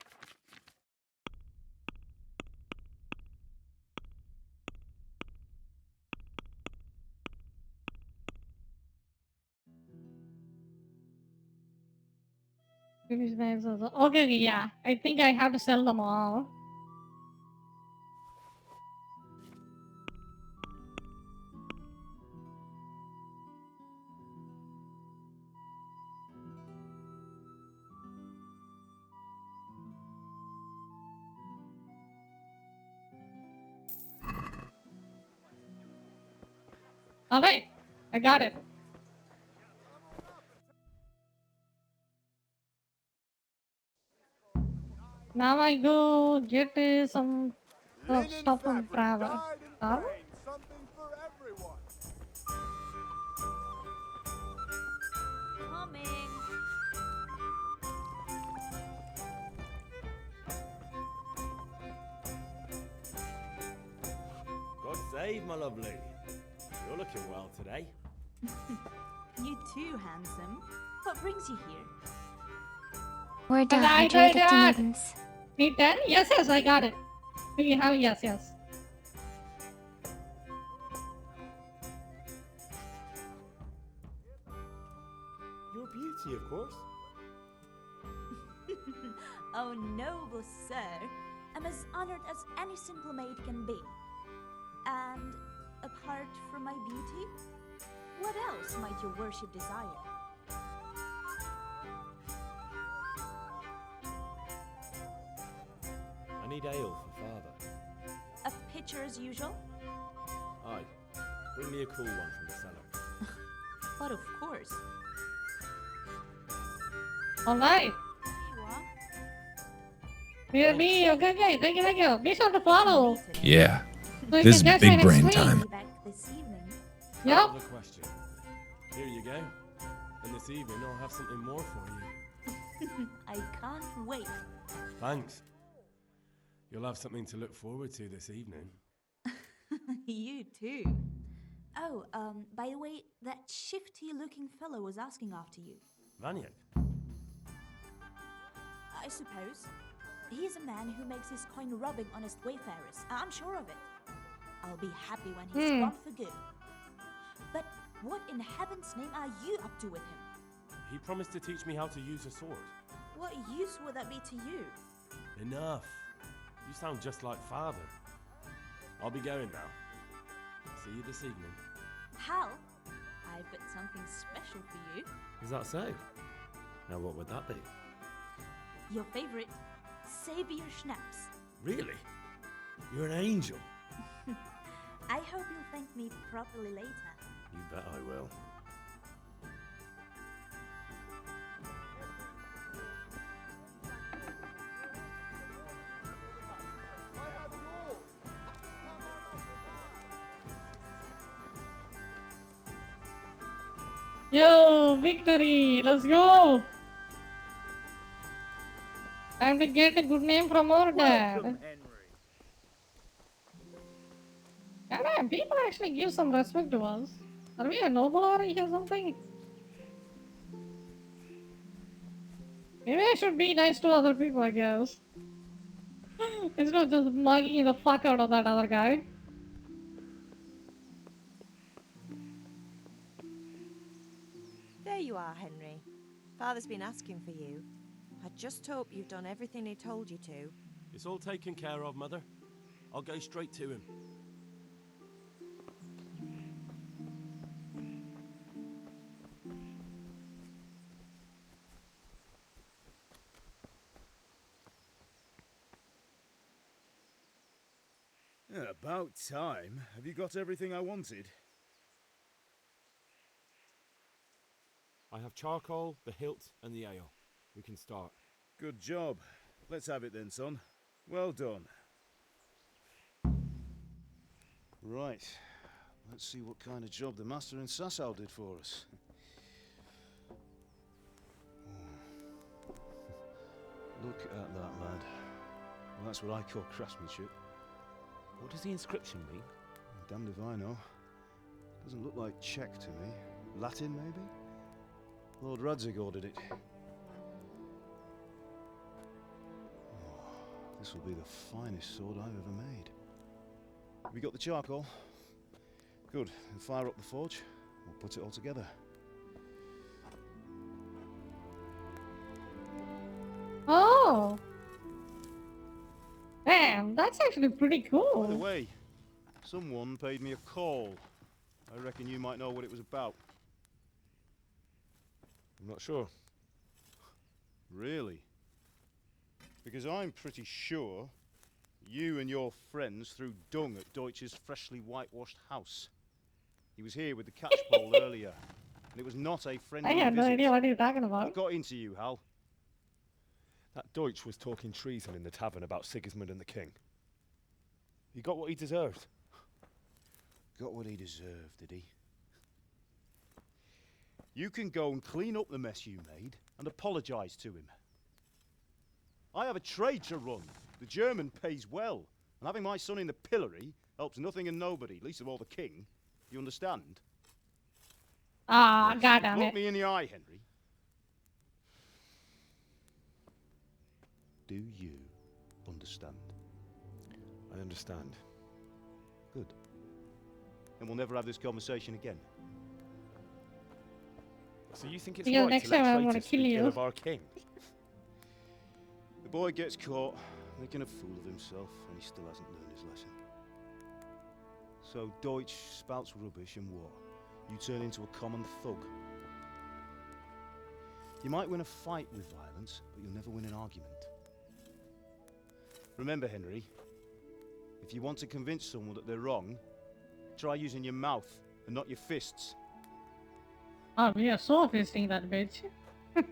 Finish the answers. Okay, yeah. I think I have to sell them all. Alright, I got it. Now I go get some stuff from Travel. Something for everyone. Coming. God save, my lovely. You're looking well today. You too, handsome. What brings you here? We're done. I Enjoy the got it. maidens. Need that? Yes, I got it. We have, yes, yes. Your beauty, of course. Oh, noble sir, I'm as honored as any simple maid can be. And apart from my beauty, what else might your worship desire? I need ale for father. A pitcher as usual? Aye. Bring me a cool one from the cellar. But of course. Alright. Here you are. Me, okay, thank you. Be sure to follow. Yeah. So you This is can catch big my brain next week. time. Back this evening. Yep. Another question. Here you go. And this evening I'll have something more for you. I can't wait. Thanks. You'll have something to look forward to this evening. You too. Oh, by the way, that shifty-looking fellow was asking after you. Vanyek. I suppose. He's a man who makes his coin robbing honest wayfarers. I'm sure of it. I'll be happy when he's gone for good. But what in heaven's name are you up to with him? He promised to teach me how to use a sword. What use would that be to you? Enough. You sound just like father. I'll be going now. See you this evening. Hal, I've got something special for you. Is that so? Now what would that be? Your favorite, Sabier Schnapps. Really? You're an angel. I hope you'll thank me properly later. You bet I will. Yo, victory! Let's go! Time to get a good name from our dad. Damn, people actually give some respect to us. Are we a noble or something? Maybe I should be nice to other people, I guess. Instead of just mugging the fuck out of that other guy. There you are, Henry. Father's been asking for you. I just hope you've done everything he told you to. It's all taken care of, Mother. I'll go straight to him. Yeah, about time. Have you got everything I wanted? I have charcoal, the hilt, and the ale. We can start. Good job. Let's have it then, son. Well done. Right. Let's see what kind of job the master in Sasau did for us. Look at that, lad. Well, that's what I call craftsmanship. What does the inscription mean? Damned if I know. Doesn't look like Czech to me. Latin, maybe? Lord Radzig ordered it. Oh, this will be the finest sword I've ever made. Have you got the charcoal? Good. Then fire up the forge. We'll put it all together. Oh! Damn, that's actually pretty cool. By the way, someone paid me a call. I reckon you might know what it was about. I'm not sure. Really? Because I'm pretty sure you and your friends threw dung at Deutsch's freshly whitewashed house. He was here with the catchpole earlier, and it was not a friendly I had no visit. idea what you're talking about. What got into you, Hal? That Deutsch was talking treason in the tavern about Sigismund and the king. He got what he deserved. Got what he deserved, did he? You can go and clean up the mess you made and apologise to him. I have a trade to run. The German pays well, and having my son in the pillory helps nothing and nobody, least of all the king. You understand? Ah, goddamn Look it. me in the eye, Henry. Do you understand? I understand. Good. Then we'll never have this conversation again. So you think it's Because right next to let time I'm gonna traitors kill speak ill you. of our king? The boy gets caught, making a fool of himself, and he still hasn't learned his lesson. So Deutsch spouts rubbish, and what? You turn into a common thug. You might win a fight with violence, but you'll never win an argument. Remember, Henry, if you want to convince someone that they're wrong, try using your mouth and not your fists. Oh, we are so fisting that bitch. The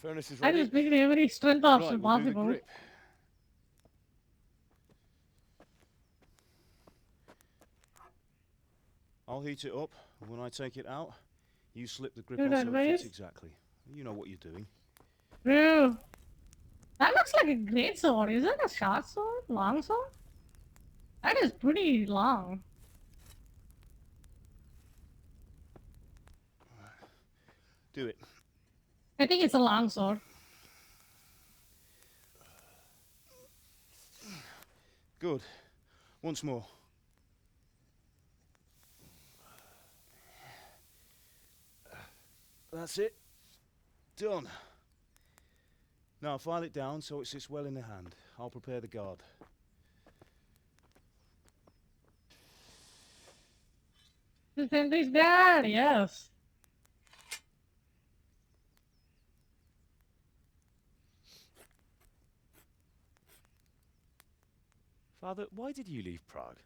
furnace is I ready. just make every strength Right, option we'll do the possible. grip. I'll heat it up, and when I take it out, you slip the grip Good on so it fits advice. exactly. You know what you're doing. Bro, that looks like a great sword. Is it a short sword? Long sword? That is pretty long. Do it. I think it's a long sword. Good. Once more. That's it. Done. Now file it down so it sits well in the hand. I'll prepare the guard. This is Henry's dad, yes. Father, why did you leave Prague?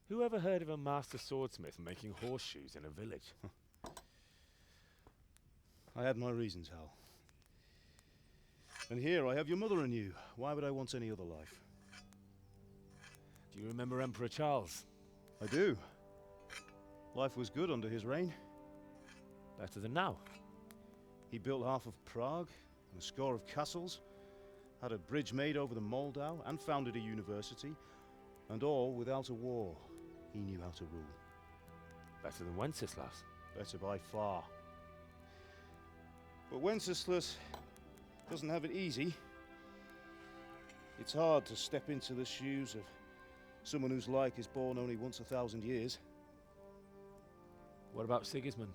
Who ever heard of a master swordsmith making horseshoes in a village? I had my reasons, Hal. And here I have your mother and you. Why would I want any other life? Do you remember Emperor Charles? I do. Life was good under his reign. Better than now. He built half of Prague, and a score of castles, had a bridge made over the Moldau, and founded a university, and all without a war. He knew how to rule. Better than Wenceslas. Better by far. But Wenceslas doesn't have it easy. It's hard to step into the shoes of someone whose like is born only once 1,000 years. What about Sigismund?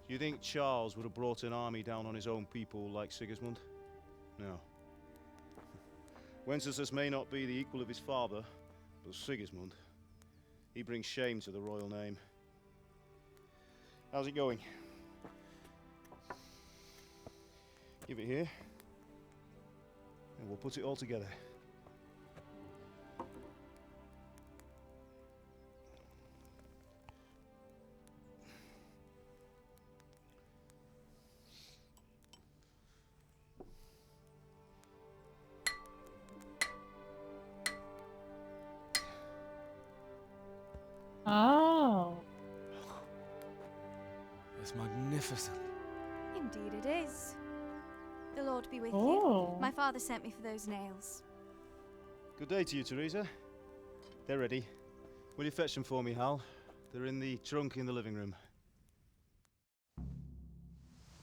Do you think Charles would have brought an army down on his own people like Sigismund? No. Wenceslas may not be the equal of his father, but Sigismund, he brings shame to the royal name. How's it going? Give it here, and we'll put it all together. Oh. It's magnificent. Indeed it is. The Lord be with Oh. you. My father sent me for those nails. Good day to you, Teresa. They're ready. Will you fetch them for me, Hal? They're in the trunk in the living room.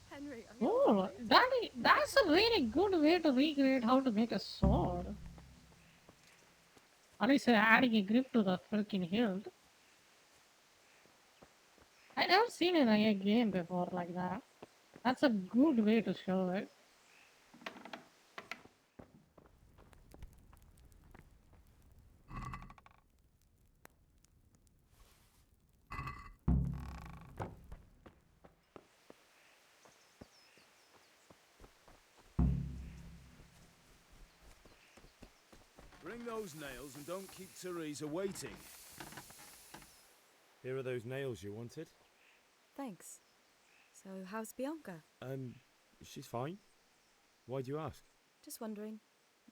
Henry, Oh, that's a really good way to recreate how to make a sword. At least adding a grip to the freaking hilt. I never seen it in a game before like that. That's a good way to show it. Bring those nails and don't keep Teresa waiting. Here are those nails you wanted. Thanks. So, how's Bianca? She's fine. Why do you ask? Just wondering.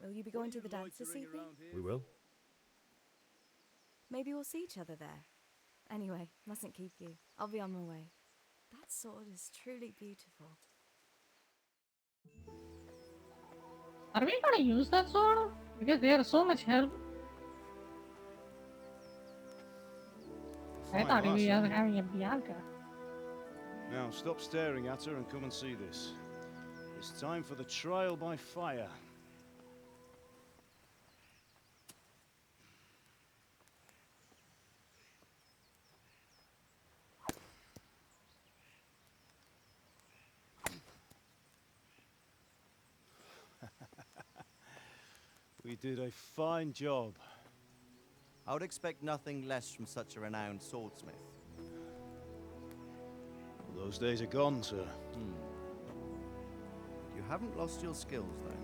Will you be going to the dance this evening? We will. Maybe we'll see each other there. Anyway, mustn't keep you. I'll be on my way. That sword is truly beautiful. Are we gonna use that sword? Because they are so much help. I Fine, thought we awesome. were having a Bianca. Now, stop staring at her and come and see this. It's time for the trial by fire. We did a fine job. I would expect nothing less from such a renowned swordsmith. Those days are gone, sir. You haven't lost your skills, though.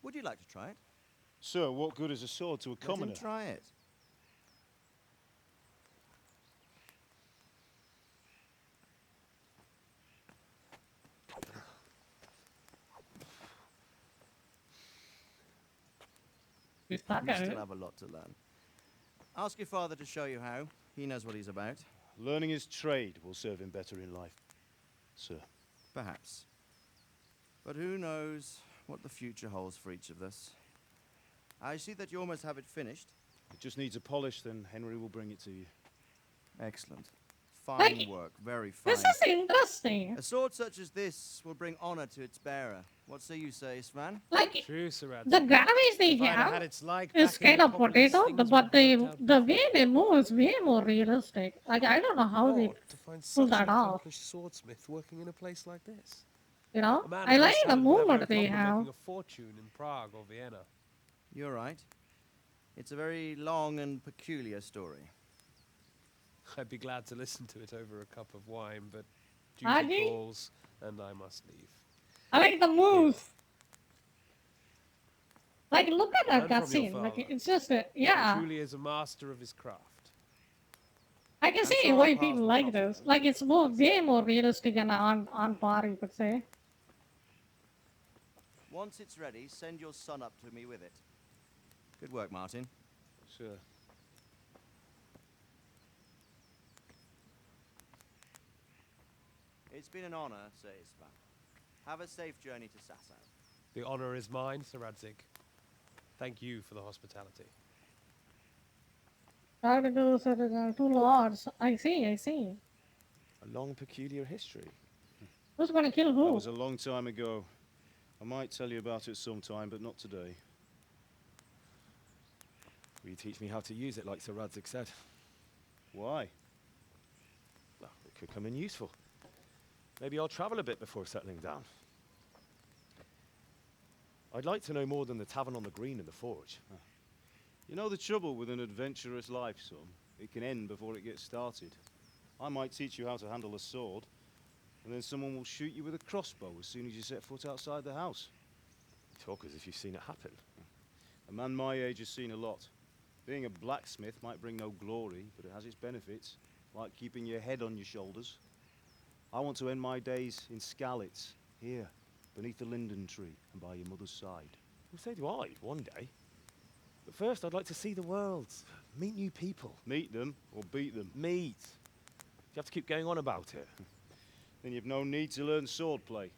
Would you like to try it? Sir, what good is a sword to a commoner? Let him try it. You still have a lot to learn. Ask your father to show you how. He knows what he's about. Learning his trade will serve him better in life, sir. Perhaps. But who knows what the future holds for each of us. I see that you almost have it finished. It just needs a polish, then Henry will bring it to you. Excellent. Fine work, very fine. This is interesting. A sword such as this will bring honor to its bearer. What say you, Svan? Like, True, Sir Radzig. the graphics they If I'd have had its like is back in kind the of populous potato, things but would work the way they move is way more realistic. Like, I don't know how they To find pull such that an off. accomplished swordsmith working in a place like this. You know, A man I of like his the talent would have no movement they problem have. making a fortune in Prague or Vienna. You're right. It's a very long and peculiar story. I'd be glad to listen to it over a cup of wine, but Aggie? duty calls, and I must leave. I like the moves. Like, look at that Learn from your cutscene. Like, father. it's just a, He yeah. truly is a master of his craft. I can see why people like this. Like, it's way more realistic and on par, you could say. Once it's ready, send your son up to me with it. Good work, Martin. Sure. It's been an honor, Sir Isvan. Have a safe journey to Sasau. The honor is mine, Sir Radzig. Thank you for the hospitality. Try to do certain two lords. I see. A long, peculiar history. Who's gonna kill That who? was a long time ago. I might tell you about it sometime, but not today. Will you teach me how to use it like Sir Radzig said? Why? Well, it could come in useful. Maybe I'll travel a bit before settling down. I'd like to know more than the tavern on the green and the forge. You know the trouble with an adventurous life, son? It can end before it gets started. I might teach you how to handle a sword, and then someone will shoot you with a crossbow as soon as you set foot outside the house. You talk as if you've seen it happen. A man my age has seen a lot. Being a blacksmith might bring no glory, but it has its benefits, like keeping your head on your shoulders. I want to end my days in Skalitz, here, beneath the linden tree and by your mother's side. Well, so do I, one day. But first, I'd like to see the world, meet new people. Meet them or beat them? Meet. Do you have to keep going on about it? Then you've no need to learn swordplay.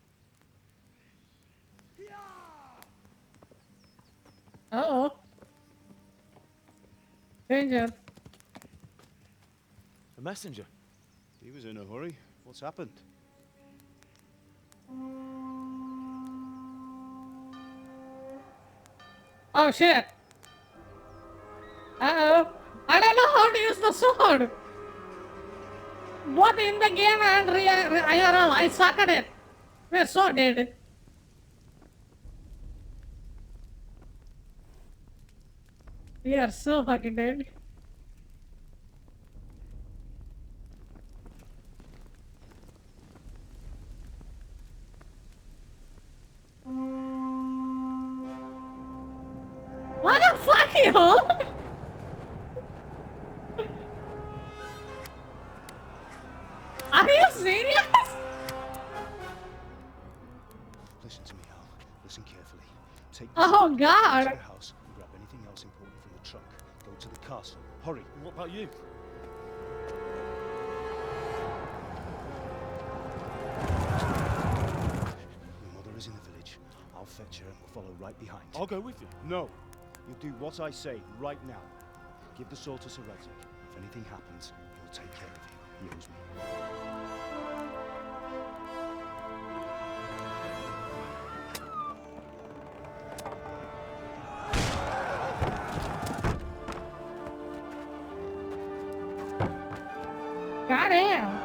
Uh-oh. Danger. A messenger. He was in a hurry. What's happened? Oh shit. Uh-oh. I don't know how to use the sword. Both in the game and IRL, I suck at it. We're so dead. We are so fucking dead. What the fuck, yo? Are you serious? Listen to me, Al. Listen carefully. Take Oh, this God. to the house and grab anything else important from the trunk. Go to the castle. Hurry. And what about you? Your mother is in the village. I'll follow right behind. I'll go with you. No. You'll do what I say right now. Give the sword to Sir Radzig. If anything happens, he'll take care of you. He owes me. Goddamn.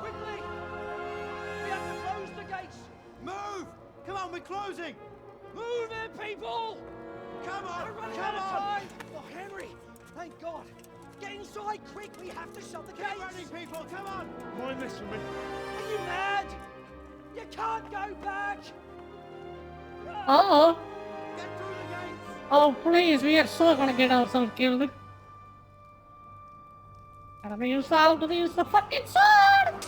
Quickly! We have to close the gates! Move! Come on, we're closing! Move it, people! Come on! We're running Come out of on! time! Oh, Henry! Thank God! Get inside, quick! We have to shut the gates! Get running, people! Come on! Mind this for me. Are you mad? You can't go back! Uh-oh. Get through the gates! Oh, please, we are so gonna get ourselves killed. Gotta use the fucking sword!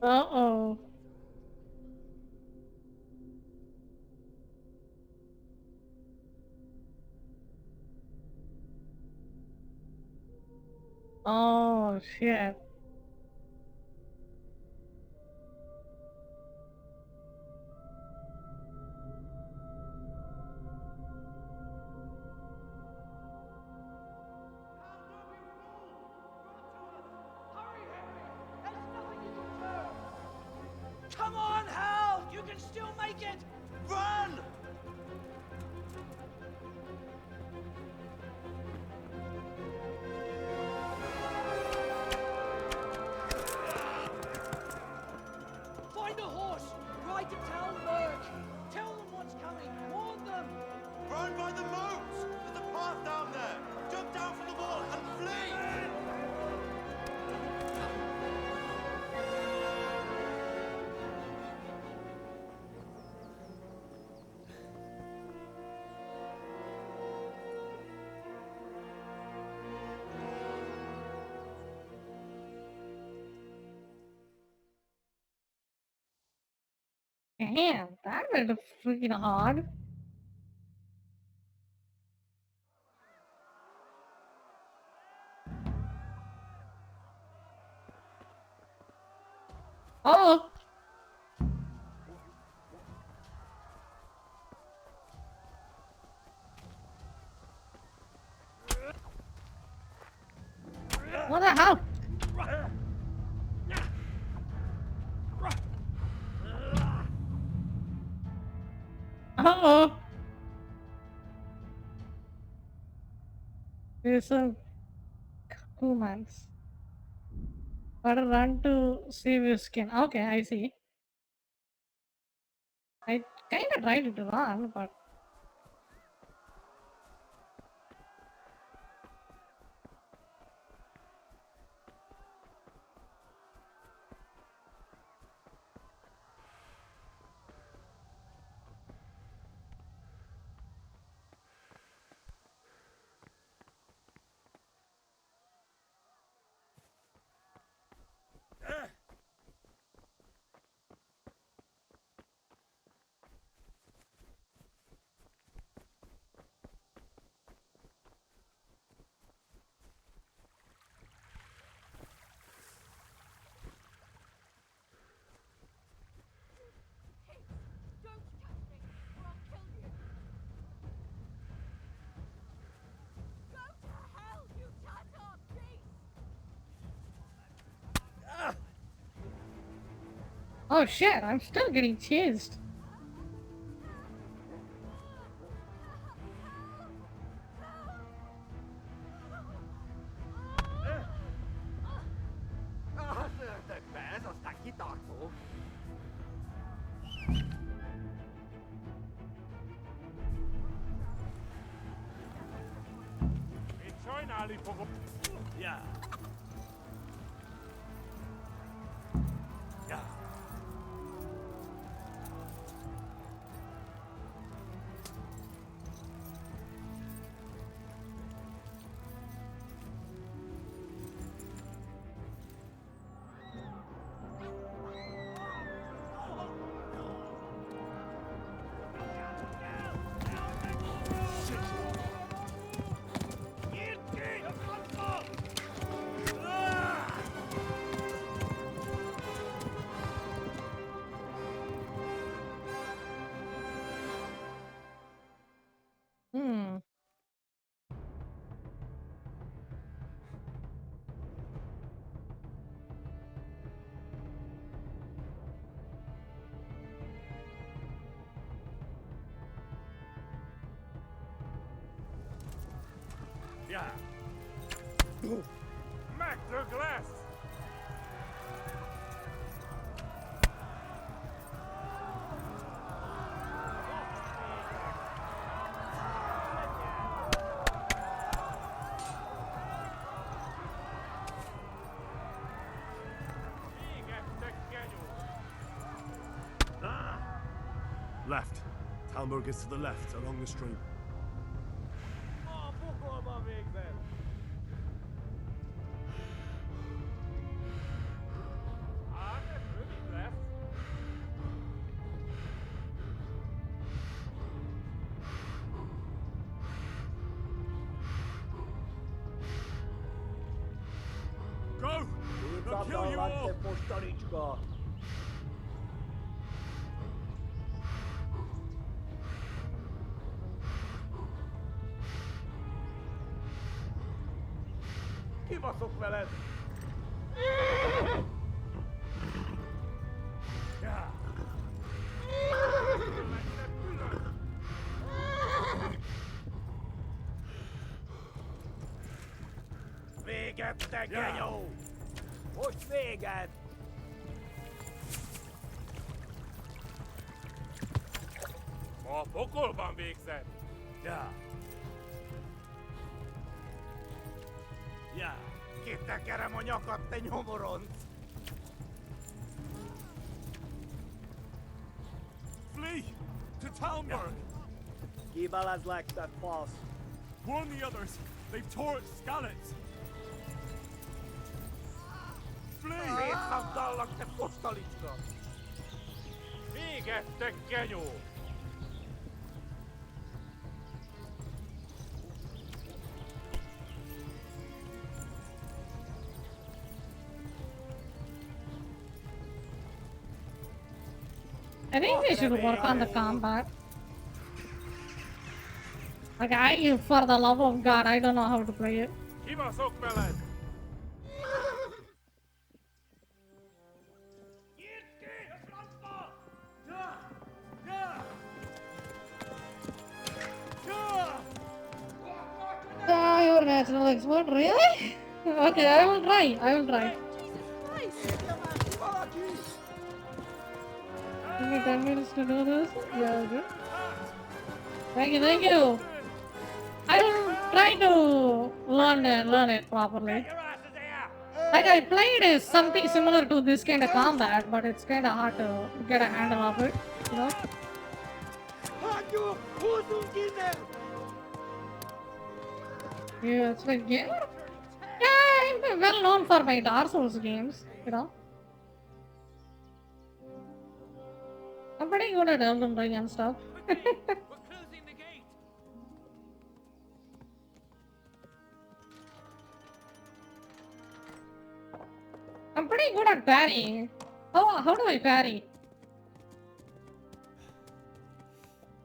Uh-oh. Oh, shit. Come on, Hal! You can still make it! Run! Find a horse! Ride to Talmberg! Tell them what's coming! Warn them! Run by the moats! There's a path down there! Jump down from the wall and flee! Damn, that was freaking hard. Oh! What the hell? Uh-oh. There's a humans. Gotta run to save your skin. Okay, I see. I kinda tried to run, but oh shit, I'm still getting chased. Yeah. Yeah. Hmm. Yeah. Mac the glass. Left. Talmberg is to the left, along the stream. Go! They'll kill you all! Kibaszok veled! Ja. Véget, te genyó! Most véget! A pokolban végzed! Ja. Ja. Kitekerem a nyakat, te nyomoronc! Flee! To Talmberg! Kibalazlak that false. Warn the others! They've tore its scallops! Flee! Szétszabdallak, te postalicska! Véget, te genyó! I think they should work on the combat. Like, for the love of God, I don't know how to play it. Kibaszok veled! Ah, your natural expert, really? Okay, I will try. I will try. Give me 10 minutes to do this. Yeah, okay. Thank you, thank you. I will try to learn it properly. Like I played something similar to this kind of combat, but it's kind of hard to get a handle of it, you know? Yeah, it's like yeah, I'm well known for my Dark Souls games, you know. I'm pretty good at Elden Ring and stuff. I'm pretty good at parrying. How do I parry?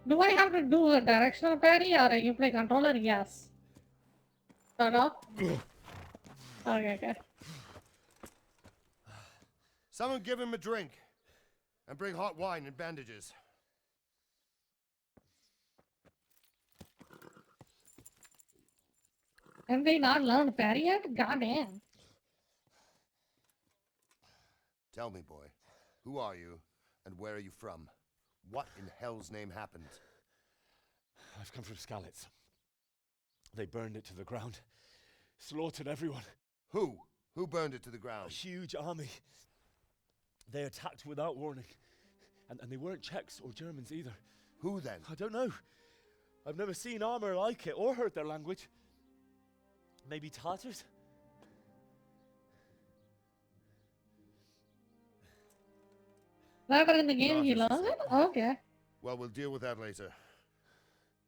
Do I have to do a directional parry or you play controller? Yes. No? Okay. Someone give him a drink. And bring hot wine and bandages. Have they not learned parry yet? Goddamn. Tell me, boy, who are you and where are you from? What in hell's name happened? I've come from Skalitz. They burned it to the ground, slaughtered everyone. Who? Who burned it to the A ground? huge army. They attacked without warning. And they weren't Czechs or Germans either. Who then? I don't know. I've never seen armor like it or heard their language. Maybe Tartars? Later in the game, he learns it? Okay. Well, we'll deal with that later.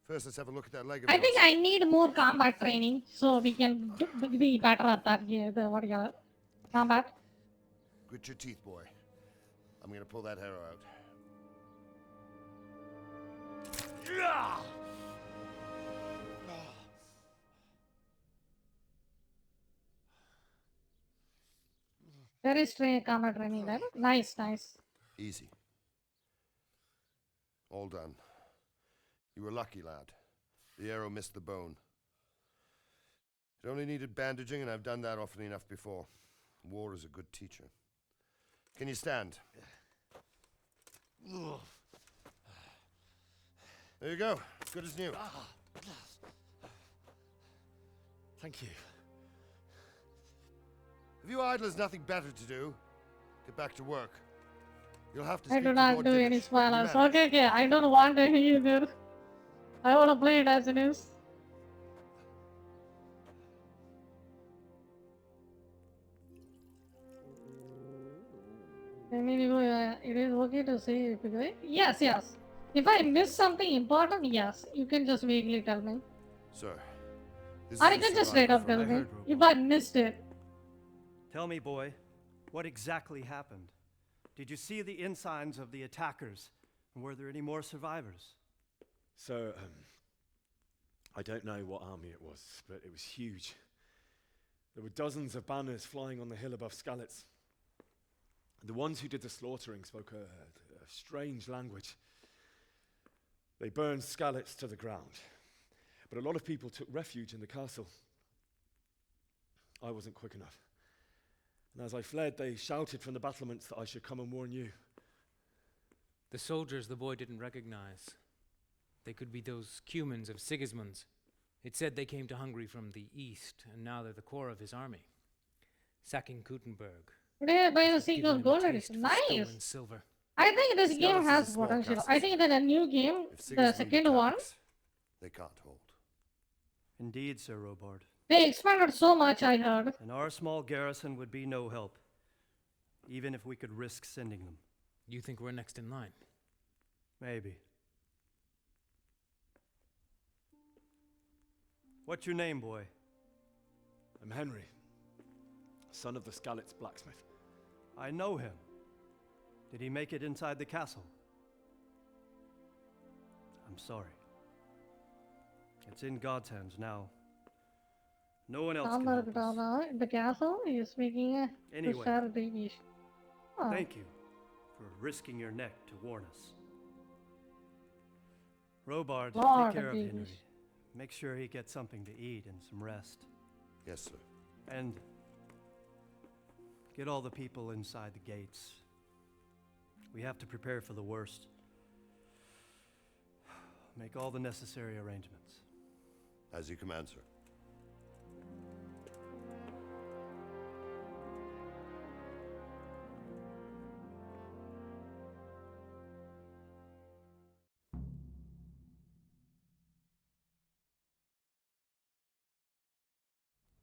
First, let's have a look at that leg of I yours. think I need more combat training so we can be better at that game. What do you call it? Combat. Grit your teeth, boy. I'm gonna pull that arrow out. Very strange combat training there. Nice, nice. Easy. All done. You were lucky, lad. The arrow missed the bone. It only needed bandaging, and I've done that often enough before. War is a good teacher. Can you stand? There you go. Good as new. Thank you. If you idlers nothing better to do, get back to work. You'll have to I speak do to not Lord do any Divish. spoilers. You manage. Okay, I don't want any either. I want to play it as it is. I mean, it is okay to say yes, yes. If I miss something important, yes, you can just vaguely tell me. Sir, this Or is you a can just straight survivor up from tell the me herd if I missed it. Tell me, boy, what exactly happened? Did you see the ensigns of the attackers? And were there any more survivors? So, I don't know what army it was, but it was huge. There were dozens of banners flying on the hill above Skalitz. The ones who did the slaughtering spoke a strange language. They burned Skalitz to the ground, but a lot of people took refuge in the castle. I wasn't quick enough. And as I fled, they shouted from the battlements that I should come and warn you. The soldiers the boy didn't recognize. They could be those Cumans of Sigismund's. It said they came to Hungary from the east, and now they're the core of his army. Sacking Kuttenberg. Yeah, by the sequel Giving them a Gold taste is for nice. stolen silver. I think this game Skalitz has is a small potential. castle. I think that a new game, If the Sigismund second one, attacks, they can't hold. Indeed, Sir Robard. they expanded so much, I heard. And our small garrison would be no help, even if we could risk sending them. You think we're next in line? Maybe. What's your name, boy? I'm Henry, son of the Skalitz blacksmith. I know him. Did he make it inside the castle? I'm sorry. It's in God's hands now. No one else can help us. In the castle, he's speaking Anyway. to Sarah Davies. Oh. Thank you for risking your neck to warn us. Robard, Lord take care of Davies. Henry. Make sure he gets something to eat and some rest. Yes, sir. And get all the people inside the gates. We have to prepare for the worst. Make all the necessary arrangements. As you command, sir.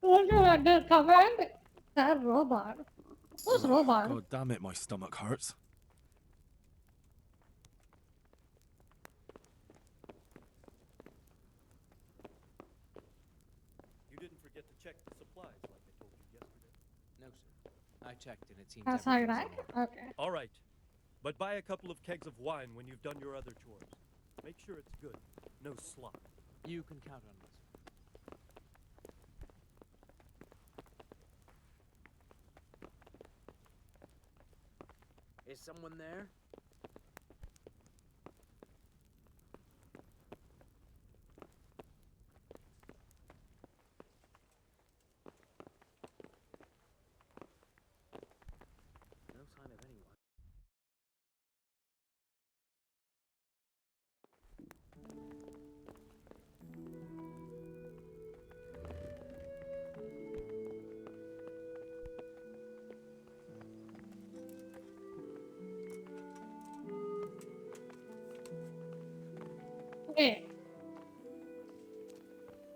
The command, that robot. Who's robot? God damn it, my stomach hurts. You didn't forget to check the supplies like I told you yesterday. No, sir. I checked and it seems That's how you everything's like? in order. Okay. All right. But buy a couple of kegs of wine when you've done your other chores. Make sure it's good. No slop. You can count on me, sir. Is someone there? No sign of anyone.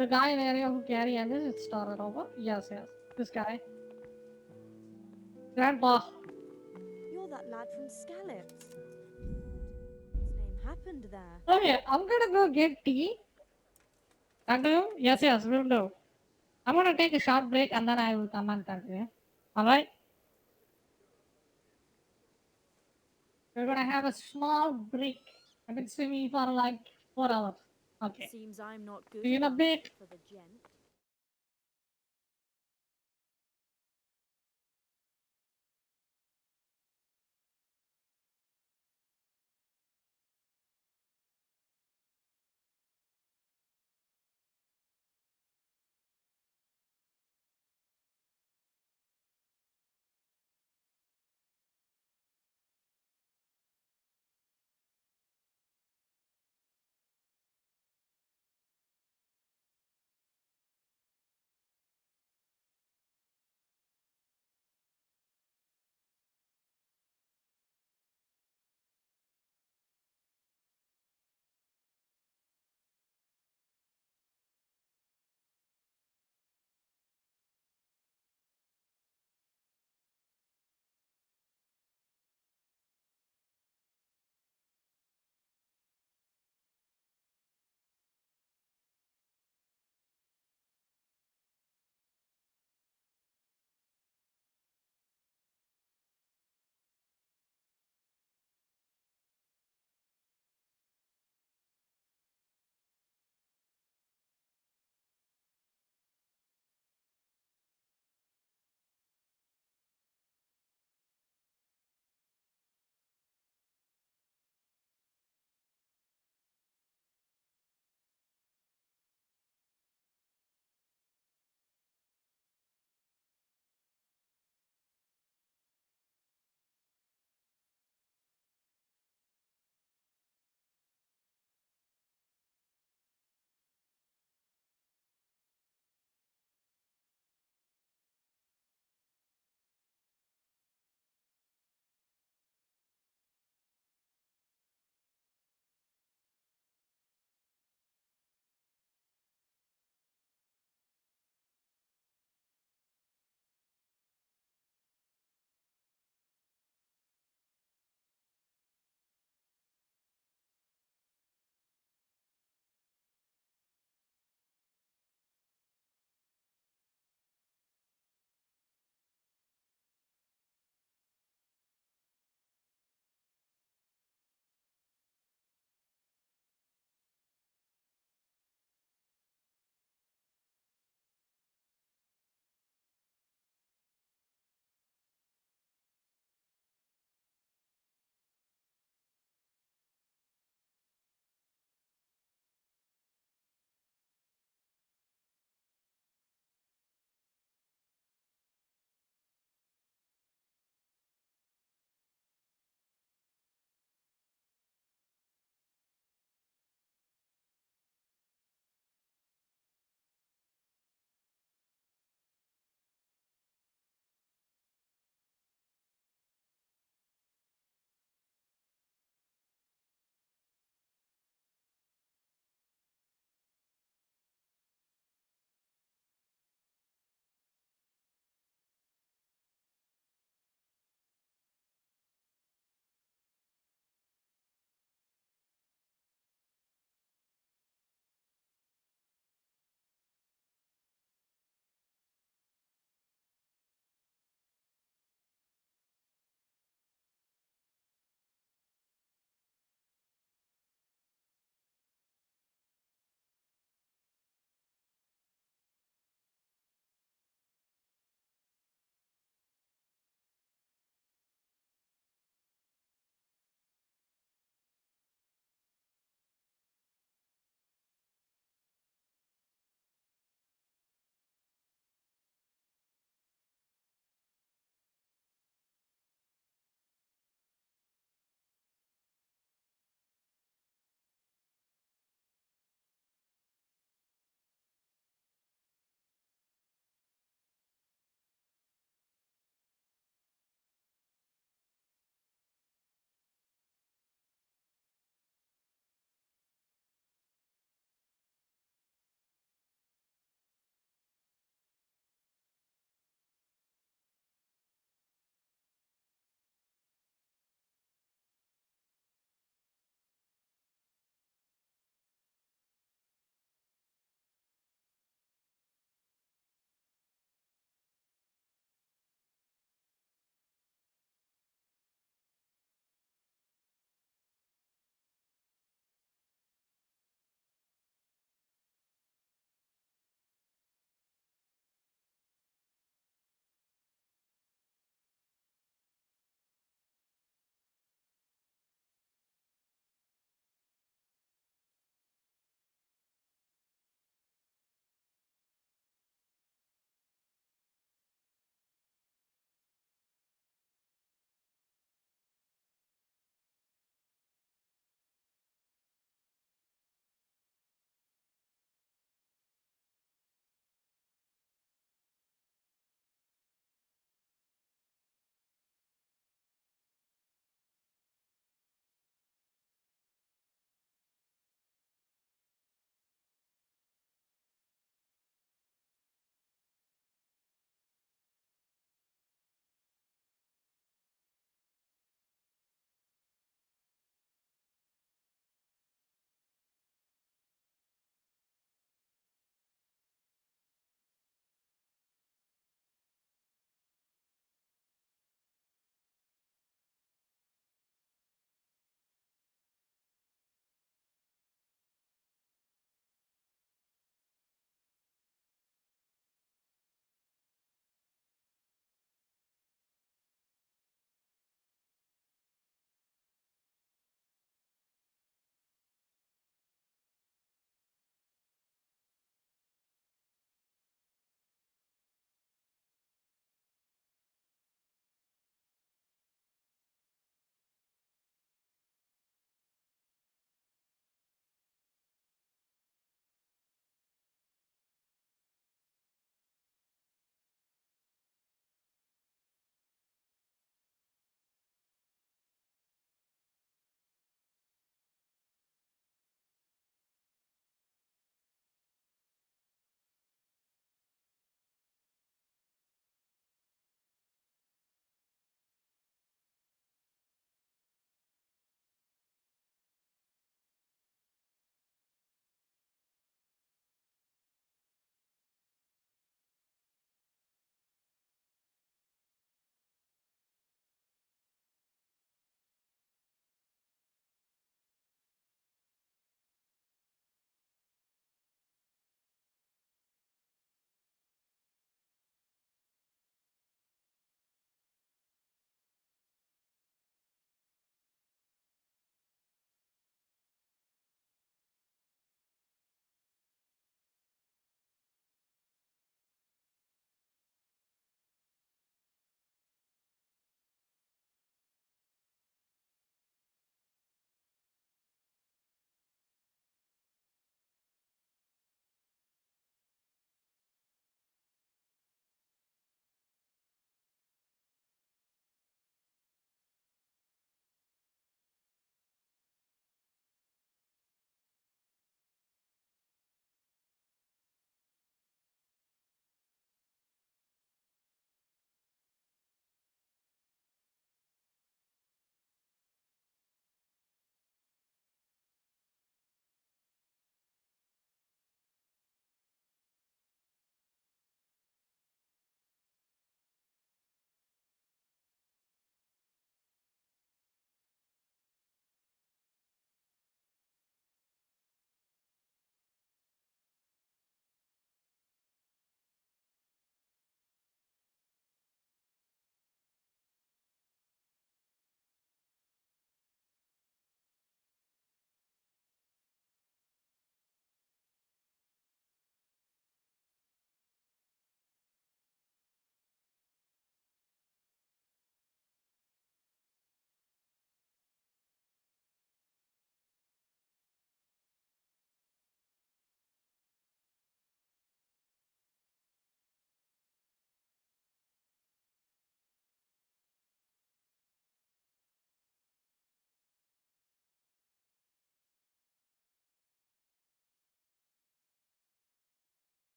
The guy in area who carry and this it started over. Yes, yes. This guy. Grandpa. You're that lad from Scallops. His name happened there. Okay, I'm gonna go get tea. Continue? Yes, yes, we'll do. I'm gonna take a short break and then I will come and continue. Alright? We're gonna have a small break. I've been swimming for like 4 hours. Okay. Seems I'm not good See you in a enough bit. for the gent.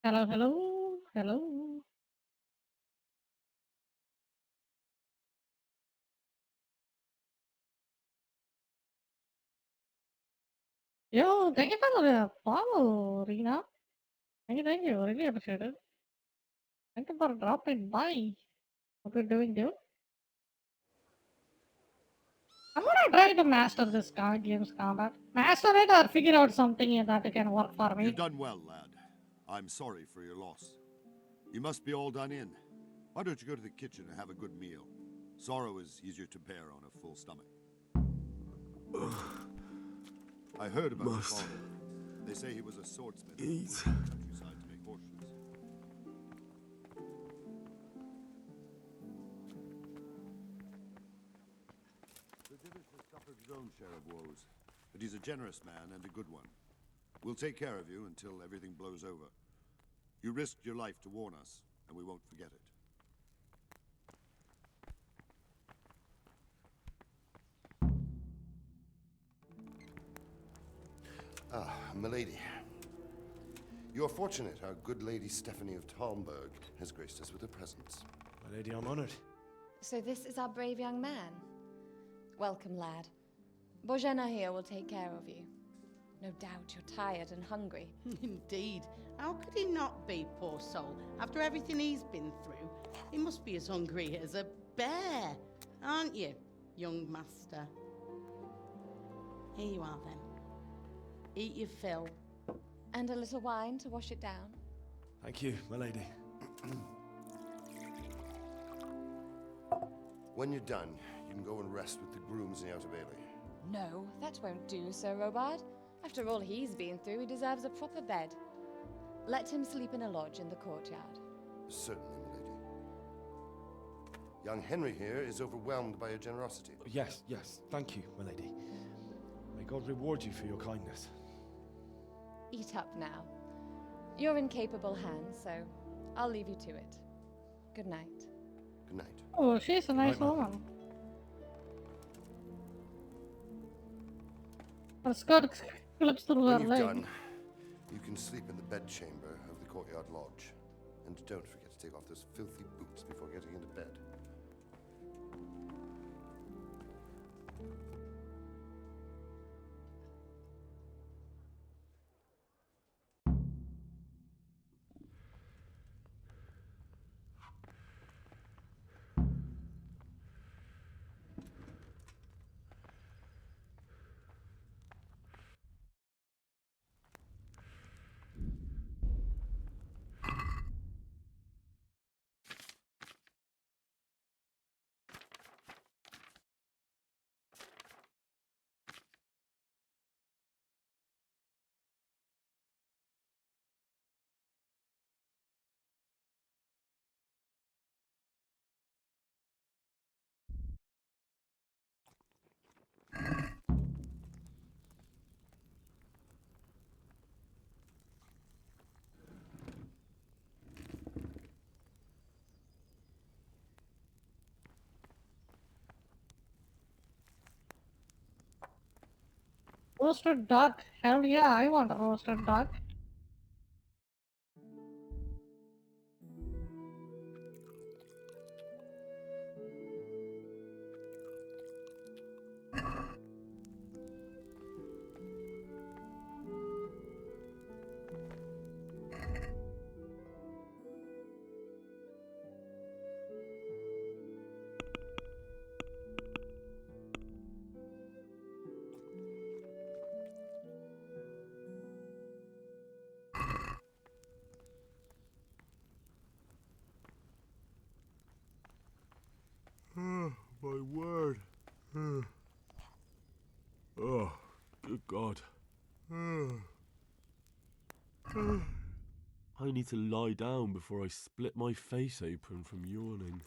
Hello, hello, hello. Yo, thank you for the follow, Rina. Thank you. Really appreciate it. Thank you for dropping by. What you doing, dude? I'm gonna try to master this game's combat. Master it or figure out something that can work for me. You've done well, lad. I'm sorry for your loss. You must be all done in. Why don't you go to the kitchen and have a good meal? Sorrow is easier to bear on a full stomach. I heard about your father. They say he was a swordsmith. Eat. Countryside to make horseshoes. The Divish has suffered his own share of woes, but he's a generous man and a good one. We'll take care of you until everything blows over. You risked your life to warn us, and we won't forget it. Ah, milady. You're fortunate our good lady Stephanie of Talmberg has graced us with her presence. My lady, I'm honored. So this is our brave young man. Welcome, lad. Bojena here will take care of you. No doubt you're tired and hungry. Indeed. How could he not be, poor soul? After everything he's been through, he must be as hungry as a bear, aren't you, young master? Here you are, then. Eat your fill. And a little wine to wash it down. Thank you, my lady. When you're done, you can go and rest with the grooms in the Outer Bailey. No, that won't do, Sir Robard. After all he's been through, he deserves a proper bed. Let him sleep in a lodge in the courtyard. Certainly, milady. Young Henry here is overwhelmed by your generosity. Yes, yes. Thank you, my lady. May God reward you for your kindness. Eat up now. You're in capable hands, so I'll leave you to it. Good night. Good night. Oh, she's a nice woman. Let's go to clips through her When you've leg. done, you can sleep in the bedchamber of the courtyard lodge. And don't forget to take off those filthy boots before getting into bed. Roasted duck. Hell yeah, I want a roasted duck. My word. Oh, good God. I need to lie down before I split my face open from yawning.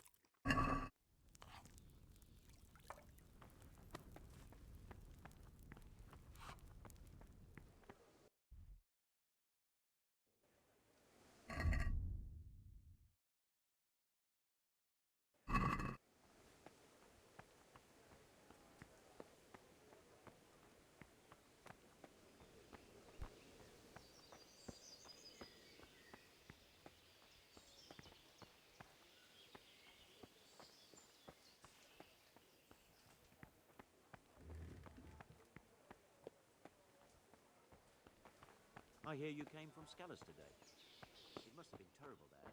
I hear you came from Scallas today. It must have been terrible there.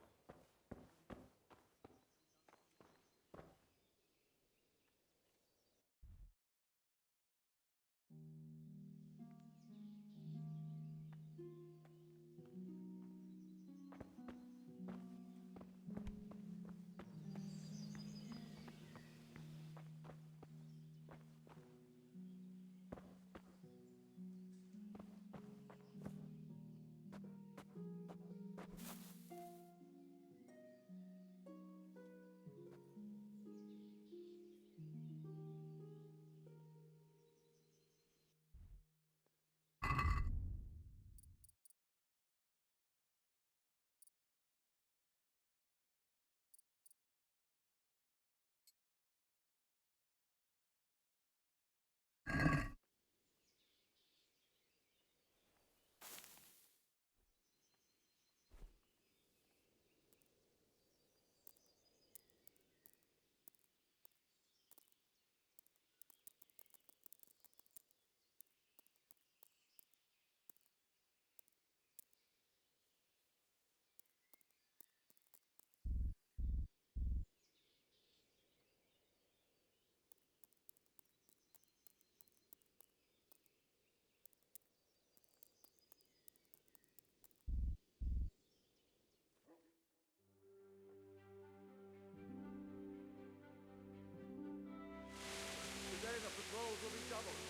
Today the patrols will be doubled.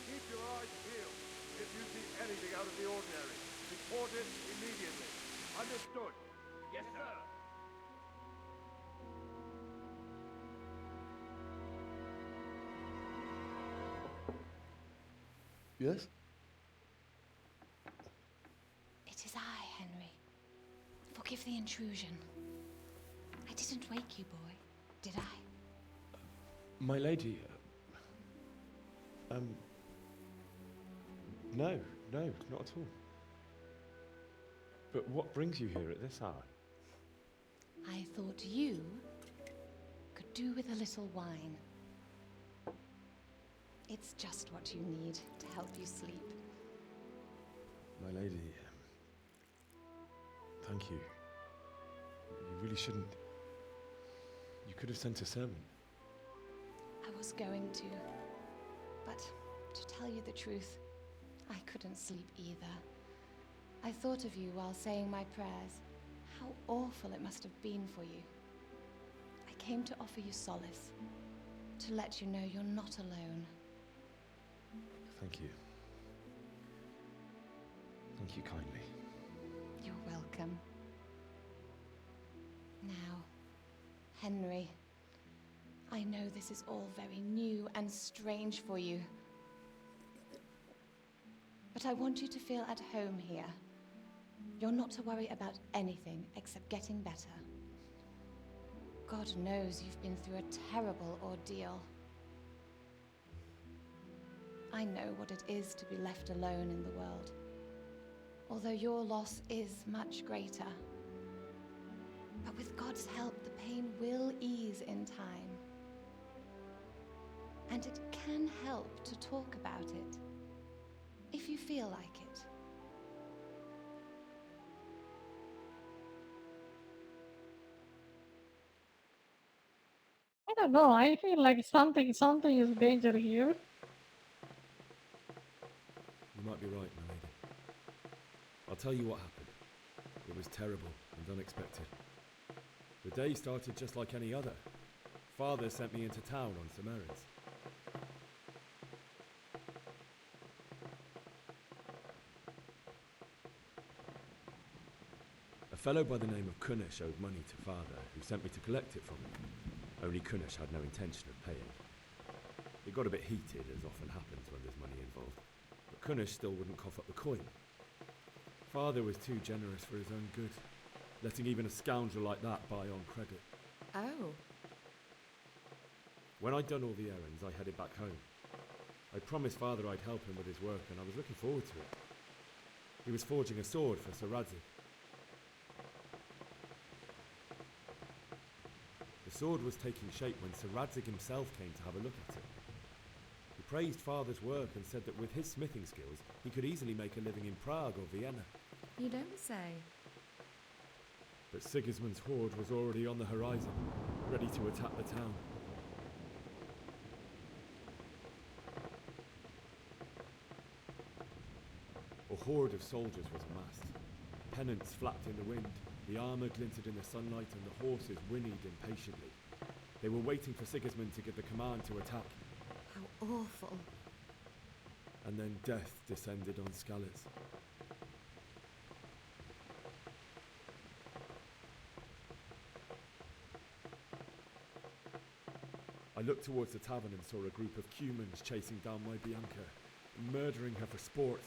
Keep your eyes peeled. If you see anything out of the ordinary, report it immediately. Understood? Yes, sir. Yes? It is I, Henry. Forgive the intrusion. I didn't wake you, boy, did I? My lady. No, not at all. But what brings you here at this hour? I thought you could do with a little wine. It's just what you need to help you sleep. My lady, thank you. You really shouldn't. You could have sent a servant. I was going to, but to tell you the truth, I couldn't sleep either. I thought of you while saying my prayers. How awful it must have been for you. I came to offer you solace, to let you know you're not alone. Thank you. Thank you kindly. You're welcome. Now, Henry, I know this is all very new and strange for you. But I want you to feel at home here. You're not to worry about anything except getting better. God knows you've been through a terrible ordeal. I know what it is to be left alone in the world, although your loss is much greater. But with God's help, the pain will ease in time. And it can help to talk about it, if you feel like it. I don't know. I feel like something is danger here. You might be right, my lady. I'll tell you what happened. It was terrible and unexpected. The day started just like any other. Father sent me into town on some errands. A fellow by the name of Kunesh owed money to Father, who sent me to collect it from him. Only Kunesh had no intention of paying. It got a bit heated, as often happens when there's money involved, but Kunesh still wouldn't cough up the coin. Father was too generous for his own good, letting even a scoundrel like that buy on credit. Oh. When I'd done all the errands, I headed back home. I promised Father I'd help him with his work, and I was looking forward to it. He was forging a sword for Sir Radzig. The sword was taking shape when Sir Radzig himself came to have a look at it. He praised Father's work and said that with his smithing skills, he could easily make a living in Prague or Vienna. You don't say. But Sigismund's horde was already on the horizon, ready to attack the town. A horde of soldiers was amassed. Pennants flapped in the wind, the armour glinted in the sunlight, and the horses whinnied impatiently. They were waiting for Sigismund to give the command to attack. How awful. And then death descended on Skalitz. I looked towards the tavern and saw a group of Cumans chasing down my Bianca, murdering her for sport.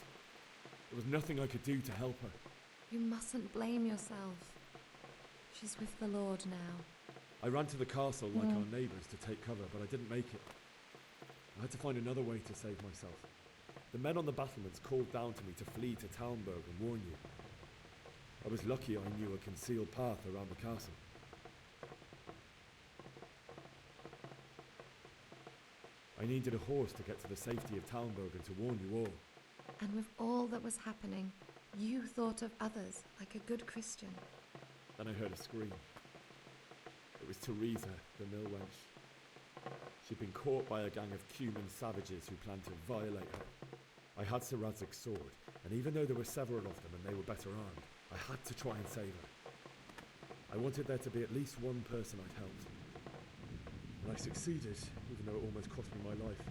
There was nothing I could do to help her. You mustn't blame yourself. She's with the Lord now. I ran to the castle like our neighbours to take cover, but I didn't make it. I had to find another way to save myself. The men on the battlements called down to me to flee to Talmberg and warn you. I was lucky I knew a concealed path around the castle. I needed a horse to get to the safety of Talmberg and to warn you all. And with all that was happening, you thought of others like a good Christian. Then I heard a scream. It was Teresa, the mill wench. She'd been caught by a gang of Cuman savages who planned to violate her. I had Sir Radzig's sword, and even though there were several of them and they were better armed, I had to try and save her. I wanted there to be at least one person I'd helped. And I succeeded, even though it almost cost me my life.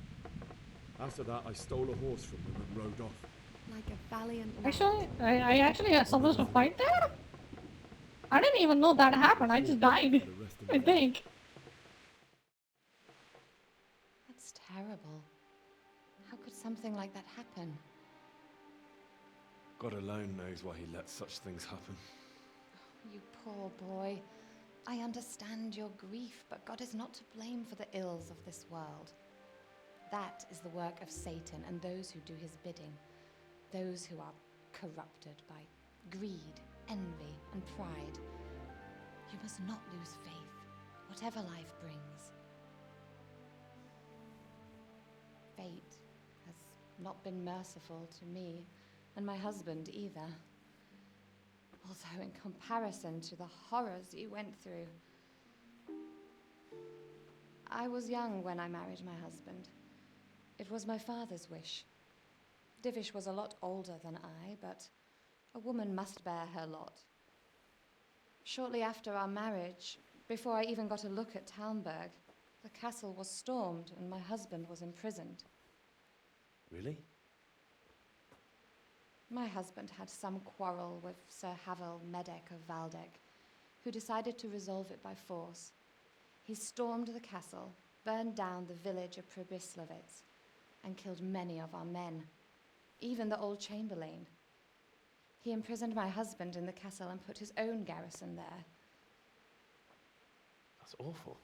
After that, I stole a horse from them and rode off. Like a valiant lad. Actually, I actually had supposed to fight there? I didn't even know that happened. I just died, I think. That's terrible. How could something like that happen? God alone knows why he lets such things happen. You poor boy. I understand your grief, but God is not to blame for the ills of this world. That is the work of Satan and those who do his bidding. Those who are corrupted by greed, envy, and pride. You must not lose faith, whatever life brings. Fate has not been merciful to me, and my husband either. Although in comparison to the horrors you went through. I was young when I married my husband. It was my father's wish. Divish was a lot older than I, but a woman must bear her lot. Shortly after our marriage, before I even got a look at Talmberg, the castle was stormed and my husband was imprisoned. Really? My husband had some quarrel with Sir Havel Medek of Valdek, who decided to resolve it by force. He stormed the castle, burned down the village of Pribyslavitz, and killed many of our men, even the old chamberlain. He imprisoned my husband in the castle and put his own garrison there. That's awful.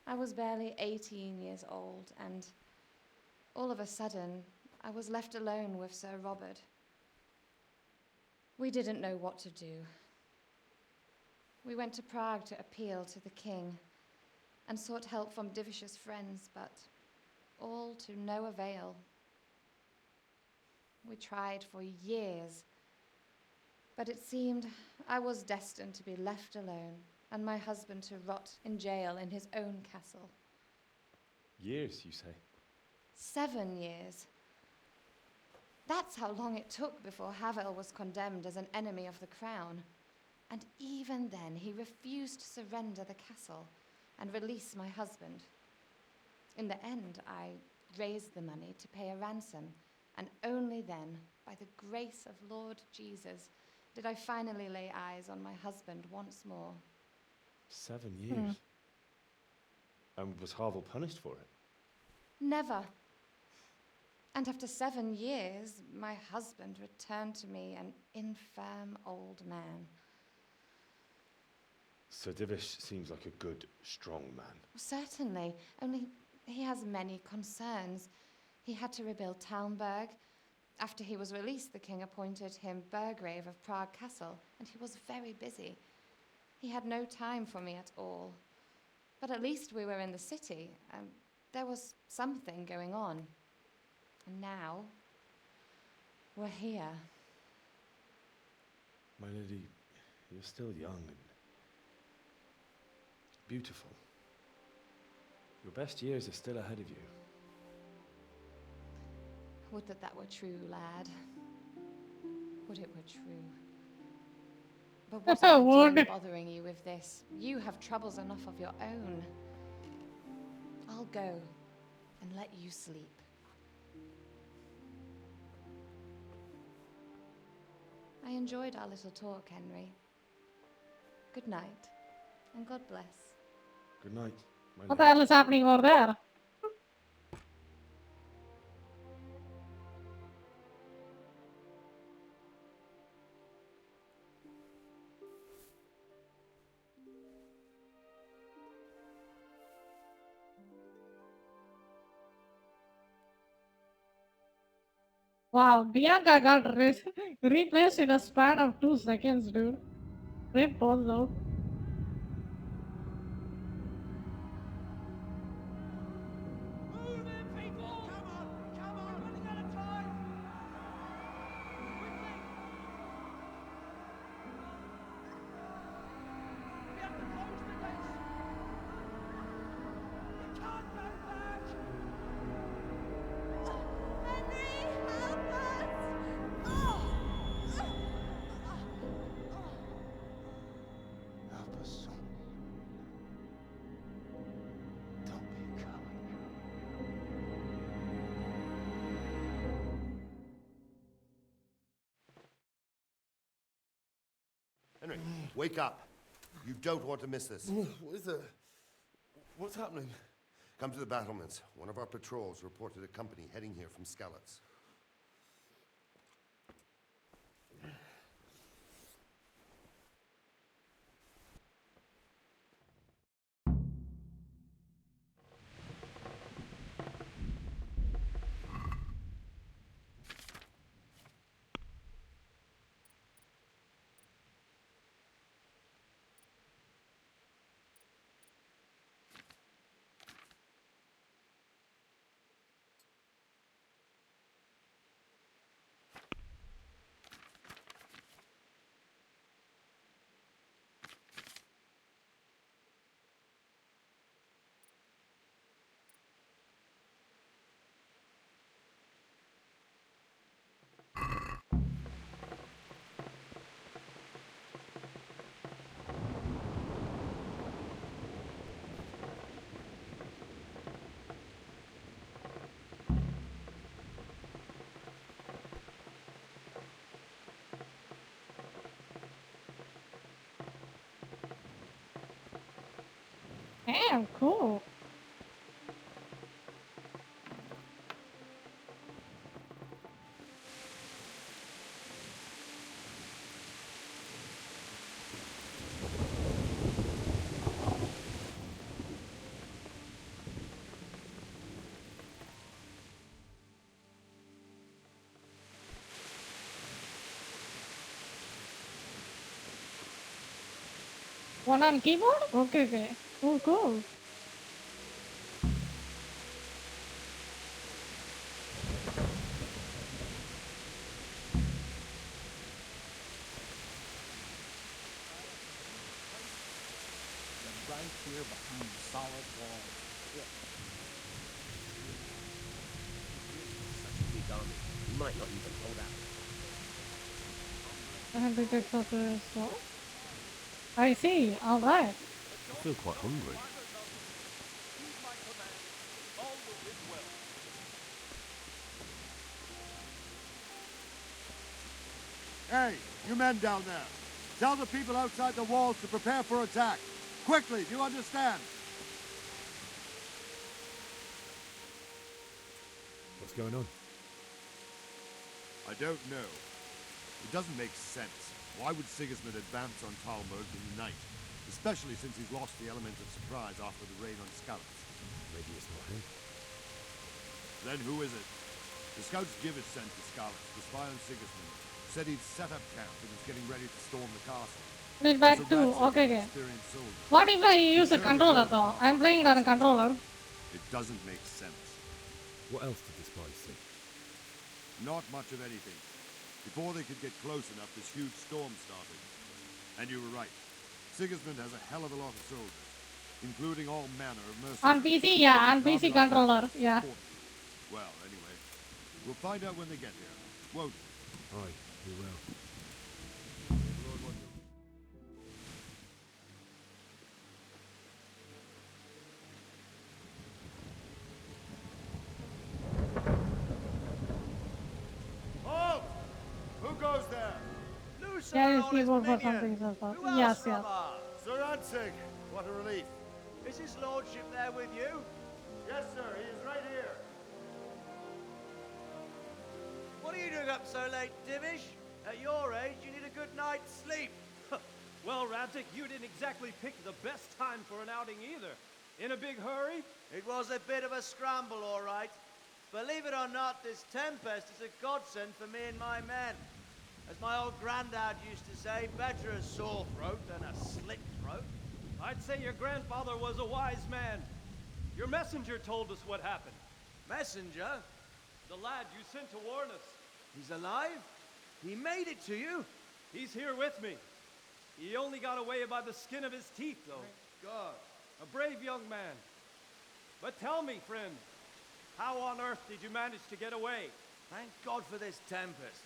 I was barely 18 years old, and all of a sudden, I was left alone with Sir Robert. We didn't know what to do. We went to Prague to appeal to the king and sought help from Divish's friends, but all to no avail. We tried for years, but it seemed I was destined to be left alone and my husband to rot in jail in his own castle. Years, you say? 7 years. That's how long it took before Havel was condemned as an enemy of the crown. And even then, he refused to surrender the castle and release my husband. In the end, I raised the money to pay a ransom, and only then, by the grace of Lord Jesus, did I finally lay eyes on my husband once more. 7 years? And was Havel punished for it? Never. And after 7 years, my husband returned to me an infirm old man. Sir Divish seems like a good, strong man. Certainly, only he has many concerns. He had to rebuild Talmberg. After he was released, the king appointed him Burgrave of Prague Castle, and he was very busy. He had no time for me at all. But at least we were in the city. There was something going on. And now, we're here. My lady, you're still young and beautiful. Your best years are still ahead of you. Would that that were true, lad. Would it were true. But what am I doing bothering you with this? You have troubles enough of your own. I'll go and let you sleep. I enjoyed our little talk, Henry. Good night, and God bless. Good night, my What the hell is happening over there? Wow, Bianca got replaced in a span of 2 seconds, dude. Great pause though. Help us, son. Don't be a coward. Henry, wake up. You don't want to miss this. What is that? What's happening? Come to the battlements. One of our patrols reported a company heading here from Skalitz. Damn, cool. One on keyboard? Okay, okay. Oh, cool. Right here behind the solid wall. Such a big army, we might not even hold out. And they take photo as well. I see. All right. I feel quite hungry. Hey, you men down there. Tell the people outside the walls to prepare for attack. Quickly, do you understand? What's going on? I don't know. It doesn't make sense. Why would Sigismund advance on Talmud in the night? Especially since he's lost the element of surprise after the raid on Skalitz. Maybe it's not him. Then who is it? The scouts Gibbet sent to Skalitz to spy on Sigismund. Said he'd set up camp and was getting ready to storm the castle. Need back too. Okay. What if I use a controller though? I'm playing it on a controller. It doesn't make sense. What else did the spies see? Not much of anything. Before they could get close enough, this huge storm started. And you were right. Sigismund has a hell of a lot of soldiers, including all manner of mercenaries. On PC, yeah, on PC controller, yeah. Well, anyway, we'll find out when they get here, won't we? Aye, we will. Halt! Who goes there? Yeah, it's keyboard for something. Yes, yes. Sir Ansig, what a relief. Is his lordship there with you? Yes, sir, he is right here. What are you doing up so late, Divish? At your age, you need a good night's sleep. Well, Radzig, you didn't exactly pick the best time for an outing either. In a big hurry? It was a bit of a scramble, all right. Believe it or not, this tempest is a godsend for me and my men. As my old granddad used to say, better a sore throat than a slit throat. I'd say your grandfather was a wise man. Your messenger told us what happened. Messenger? The lad you sent to warn us. He's alive? He made it to you? He's here with me. He only got away by the skin of his teeth, though. Thank God. A brave young man. But tell me, friend, how on earth did you manage to get away? Thank God for this tempest.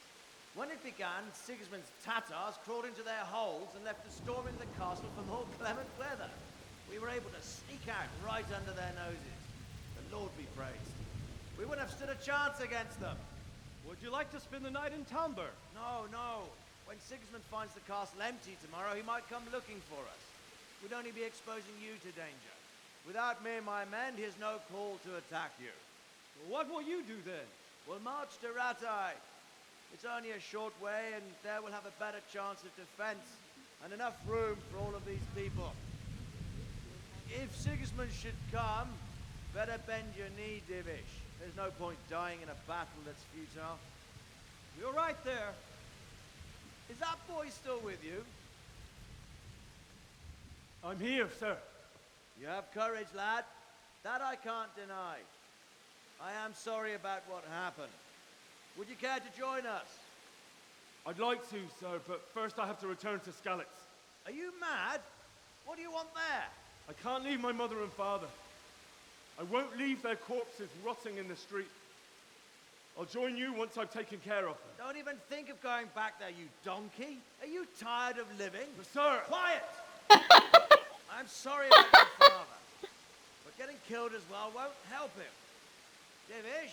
When it began, Sigismund's Tatars crawled into their holes and left a storm in the castle for more clement weather. We were able to sneak out right under their noses. The Lord be praised. We wouldn't have stood a chance against them. Would you like to spend the night in Talmberg? No, no. When Sigismund finds the castle empty tomorrow, he might come looking for us. We'd only be exposing you to danger. Without me and my men, he has no call to attack you. Well, what will you do then? We'll march to Rattay. It's only a short way, and there we'll have a better chance of defense and enough room for all of these people. If Sigismund should come, better bend your knee, Divish. There's no point dying in a battle that's futile. You're right there. Is that boy still with you? I'm here, sir. You have courage, lad. That I can't deny. I am sorry about what happened. Would you care to join us? I'd like to, sir, but first I have to return to Skalitz. Are you mad? What do you want there? I can't leave my mother and father. I won't leave their corpses rotting in the street. I'll join you once I've taken care of them. Don't even think of going back there, you donkey. Are you tired of living? But sir! Quiet! I'm sorry about your father, but getting killed as well won't help him. Divish,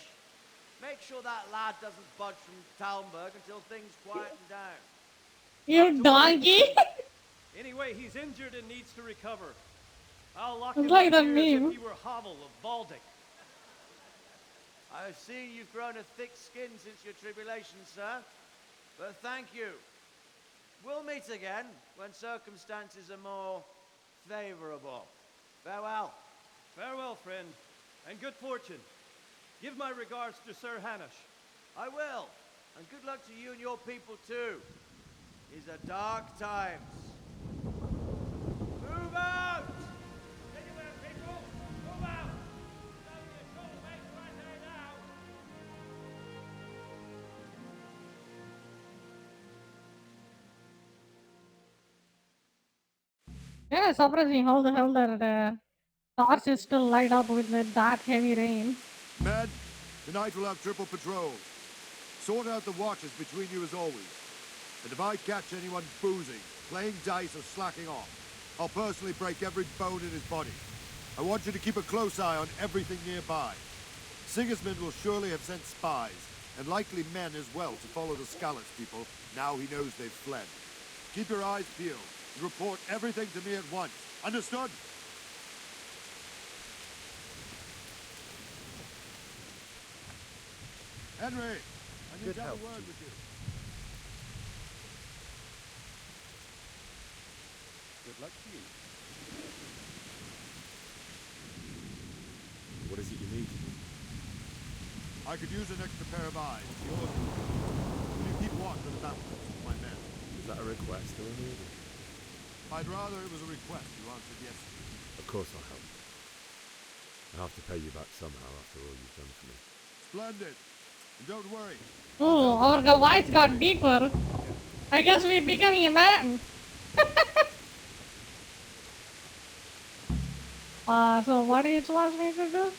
make sure that lad doesn't budge from Talmberg until things quieten down. You donkey! Anyway, he's injured and needs to recover. I'll lock It's him like up that here as meme. if he were Havel of Baldic. I've seen you've grown a thick skin since your tribulation, sir. But thank you. We'll meet again when circumstances are more favorable. Farewell. Farewell, friend, and good fortune. Give my regards to Sir Hanush. I will. And good luck to you and your people, too. These are dark times. Move out! Anywhere, people! Move out! Yeah, surprising how the hell that torch is still light up with that heavy rain. Men, tonight we'll have triple patrols. Sort out the watches between you as always. And if I catch anyone boozing, playing dice or slacking off, I'll personally break every bone in his body. I want you to keep a close eye on everything nearby. Sigismund will surely have sent spies, and likely men as well, to follow the Skalitz people now he knows they've fled. Keep your eyes peeled and report everything to me at once. Understood? Henry, I need Good to have help, a word Chief. with you. Good luck to you. What is it you need? I could use an extra pair of eyes. Yours. Will you keep watch for the battlements with my men? Is that a request or an order? I'd rather it was a request you answered yesterday. Of course I'll help. I have to pay you back somehow after all you've done for me. Splendid. And don't worry. Oh, our voice got deeper. I guess we're becoming a man. So what do you want me to do?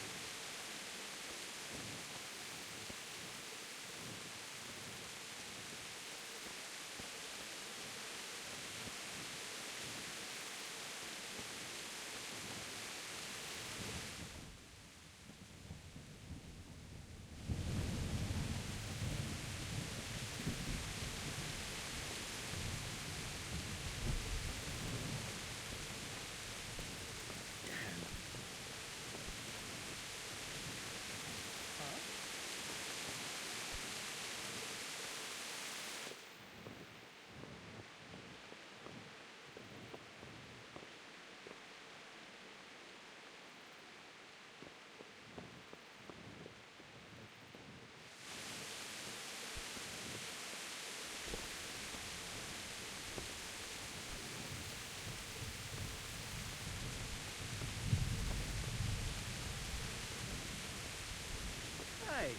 Hey.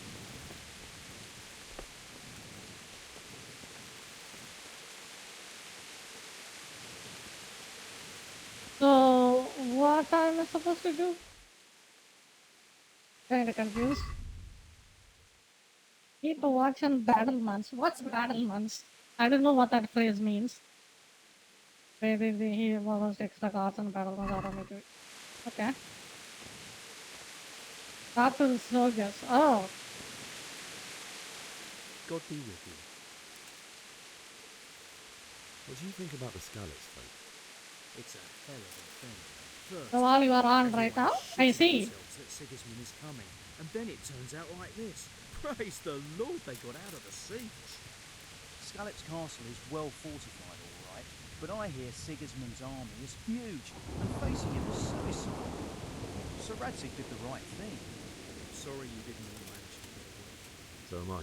So what am I supposed to do? Kinda confused. Keep a watch on battlements. What's battlements? I don't know what that phrase means. Maybe he was extra cards and battlements automated. Okay. Talk to the soldiers. Oh. God be with you. What do you think about the Scallops folk? It's a hell of a thing. First, So while you are on right now, I see. that Sigismund is coming, and then it turns out like this. Praise the Lord, they got out of the siege. Scallops Castle is well fortified, all right, but I hear Sigismund's army is huge, and facing him is suicide. Sir Radzig did the right thing. Sorry you didn't all manage to get away. So am I.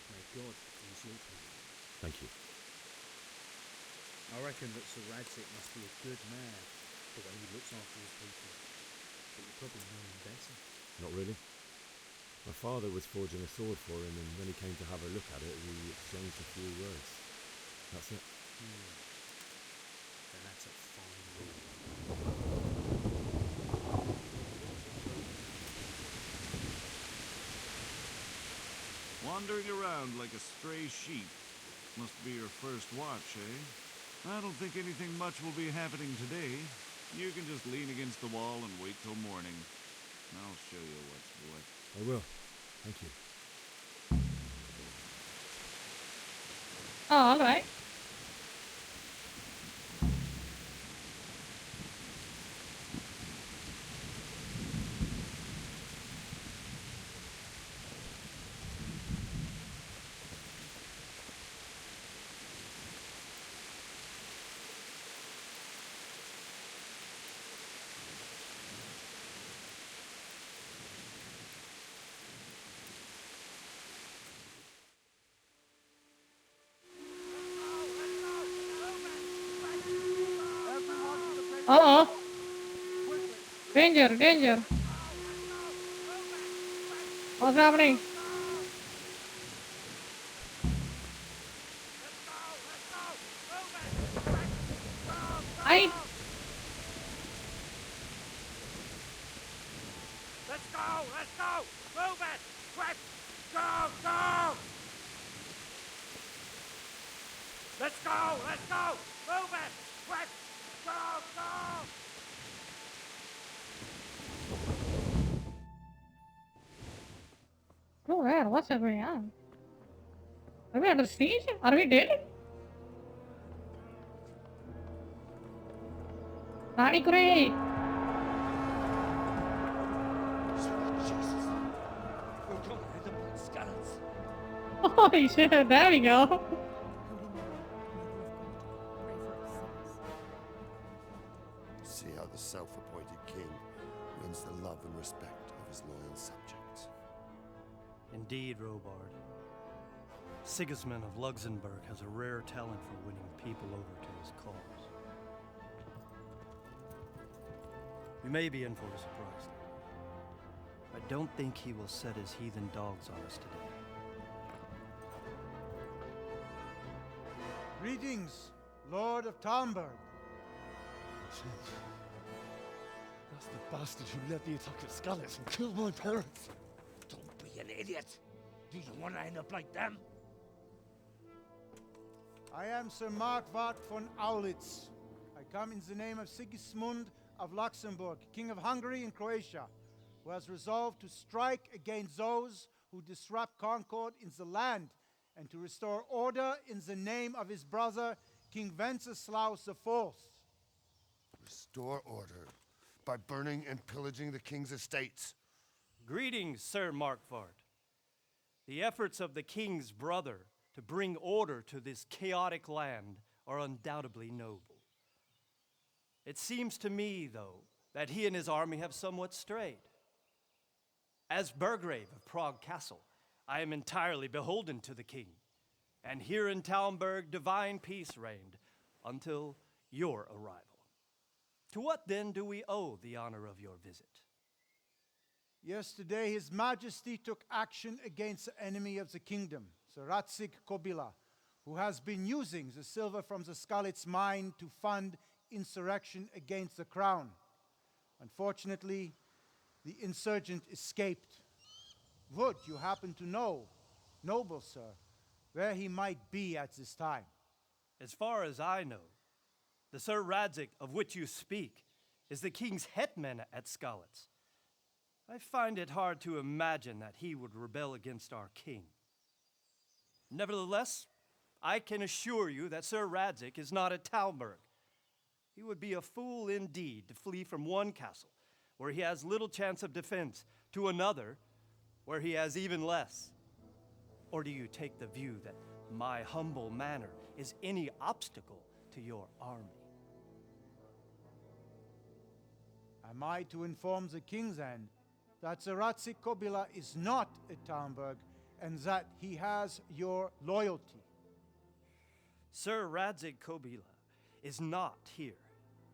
May God ease your pain. Thank you. I reckon that Sir Radzig must be a good man, the way he looks after his people. But you probably know him better. Not really. My father was forging a sword for him, and when he came to have a look at it, we exchanged a few words. That's it. Then that's a fine rule. Wandering around like a stray sheep. Must be your first watch, eh? I don't think anything much will be happening today. You can just lean against the wall and wait till morning. I'll show you what's what. I will. Thank you. Oh, alright. Uh-oh. Danger, danger. What's happening? I... Let's go! Let's go! Move it! Quick! Go! Go! Let's go! Let's go! Move it! Quick! Go! Go! Oh man, what's going on? Are we under siege? Are we dead? Nani Kure! Holy shit, there we go. See how the self-appointed king wins the love and respect of his loyal subjects. Indeed, Robard. Sigismund of Luxembourg has a rare talent for winning people over to his cause. We may be in for a surprise. I don't think he will set his heathen dogs on us today. Greetings, Lord of Talmberg. That's the bastard who led the attack at Skalitz and killed my parents. Don't be an idiot. Do you want to end up like them? I am Sir Markvart von Aulitz. I come in the name of Sigismund of Luxembourg, King of Hungary and Croatia, who has resolved to strike against those who disrupt concord in the land and to restore order in the name of his brother, King Wenceslaus IV. Restore order by burning and pillaging the king's estates. Greetings, Sir Markvart. The efforts of the king's brother to bring order to this chaotic land are undoubtedly noble. It seems to me, though, that he and his army have somewhat strayed. As Burgrave of Prague Castle, I am entirely beholden to the king, and here in Talmberg divine peace reigned until your arrival. To what then do we owe the honor of your visit? Yesterday, His Majesty took action against the enemy of the kingdom, Sir Radzig Kobyla, who has been using the silver from the Skalitz mine to fund insurrection against the crown. Unfortunately, the insurgent escaped. Would you happen to know, noble sir, where he might be at this time? As far as I know, the Sir Radzig of which you speak is the king's hetman at Skalitz. I find it hard to imagine that he would rebel against our king. Nevertheless, I can assure you that Sir Radzig is not at Talmberg. He would be a fool indeed to flee from one castle, where he has little chance of defense, to another, where he has even less. Or do you take the view that my humble manner is any obstacle to your army? Am I to inform the king then that Sir Radzig Kobyla is not at Talmberg and that he has your loyalty? Sir Radzig Kobyla is not here,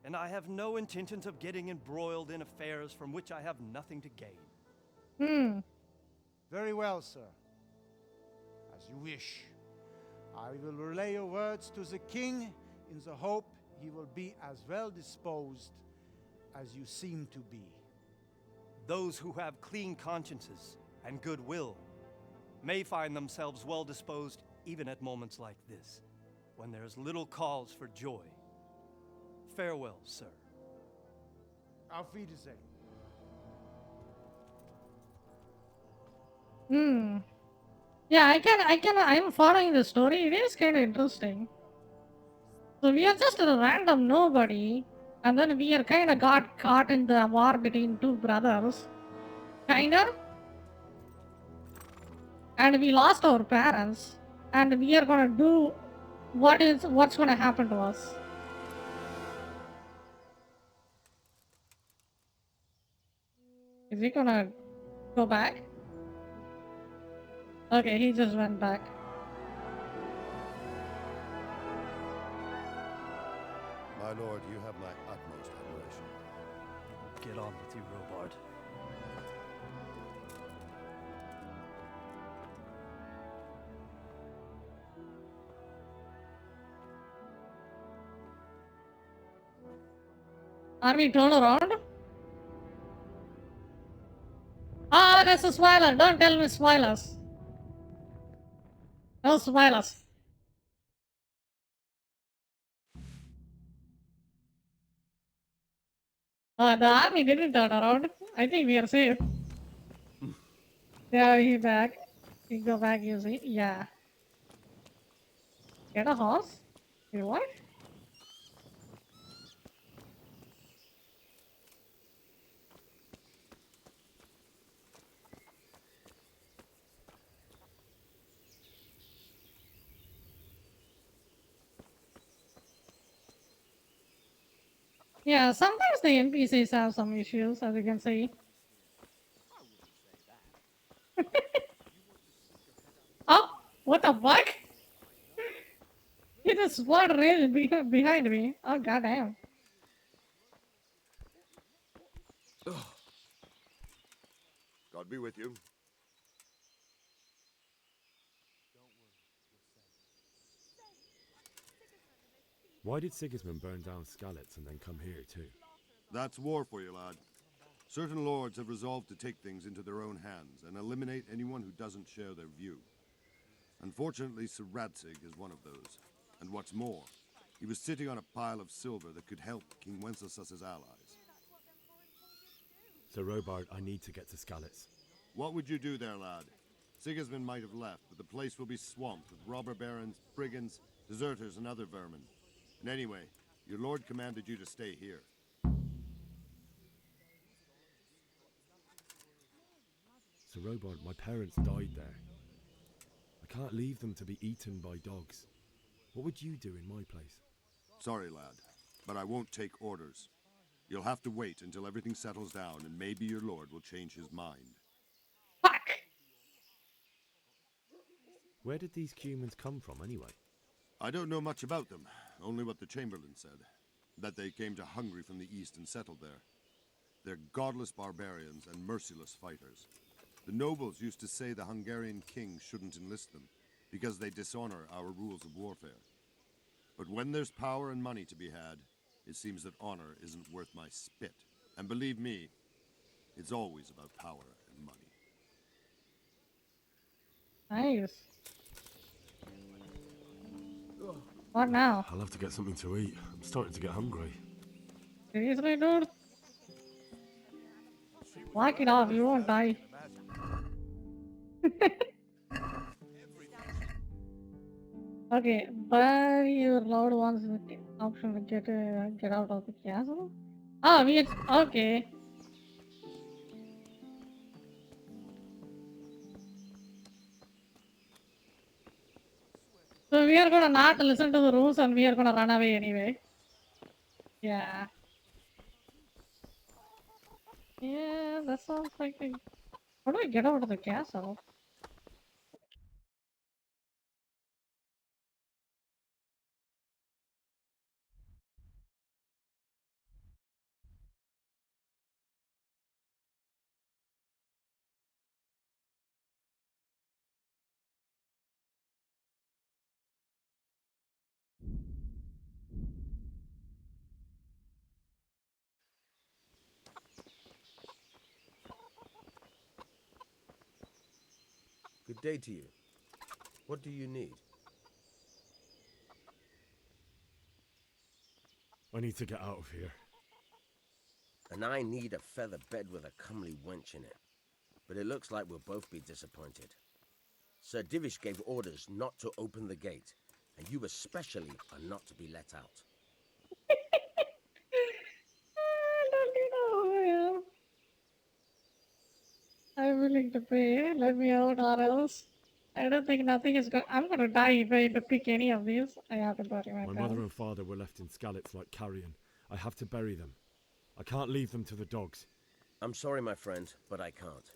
and I have no intentions of getting embroiled in affairs from which I have nothing to gain. Very well, sir. As you wish. I will relay your words to the king in the hope he will be as well disposed as you seem to be. Those who have clean consciences and goodwill may find themselves well disposed even at moments like this, when there is little cause for joy. Farewell, sir. Auf Wiedersehen. Yeah, I'm following the story. It is kind of interesting. So we are just a random nobody, and then we are kind of got caught in the war between two brothers. Kinda. And we lost our parents, and we are gonna do what's gonna happen to us. Is he gonna go back? Okay, he just went back. My lord, you have my utmost admiration. Get on with you, Robard. Are we turned around? Ah, that's a spoiler. Don't tell me spoilers. No spoilers. The army didn't turn around. I think we are safe. Yeah, he's back. You go back, you see? Yeah. Get a horse? You what? Yeah, sometimes the NPCs have some issues, as you can see. Oh, What the fuck? He just spotted right behind me. Oh goddamn. God be with you. Why did Sigismund burn down Skalitz and then come here too? That's war for you, lad. Certain lords have resolved to take things into their own hands and eliminate anyone who doesn't share their view. Unfortunately, Sir Radzig is one of those. And what's more, he was sitting on a pile of silver that could help King Wenceslas's allies. Sir Robard, I need to get to Skalitz. What would you do there, lad? Sigismund might have left, but the place will be swamped with robber barons, brigands, deserters, and other vermin. And anyway, your lord commanded you to stay here. Sir Robard, my parents died there. I can't leave them to be eaten by dogs. What would you do in my place? Sorry, lad, but I won't take orders. You'll have to wait until everything settles down, and maybe your lord will change his mind. Where did these humans come from, anyway? I don't know much about them, only what the Chamberlain said. That they came to Hungary from the east and settled there. They're godless barbarians and merciless fighters. The nobles used to say the Hungarian king shouldn't enlist them, because they dishonor our rules of warfare. But when there's power and money to be had, it seems that honor isn't worth my spit. And believe me, it's always about power and money. Nice. What now? I'll have to get something to eat. I'm starting to get hungry. Seriously, dude? Lock it off, you won't die. Okay, but your lord wants the option to get out of the castle? Oh, okay. So we are gonna not listen to the rules and we are gonna run away anyway. Yeah. Yeah, that sounds like a... How do I get out of the castle? Good day to you. What do you need? I need to get out of here. And I need a feather bed with a comely wench in it. But it looks like we'll both be disappointed. Sir Divish gave orders not to open the gate, and you especially are not to be let out. I'm willing to pay. Let me out or else. I don't think nothing is going. I'm gonna die if I pick any of these. I have to bury my My mother and father were left in Skalitz like carrion. I have to bury them. I can't leave them to the dogs. I'm sorry, my friend, but I can't.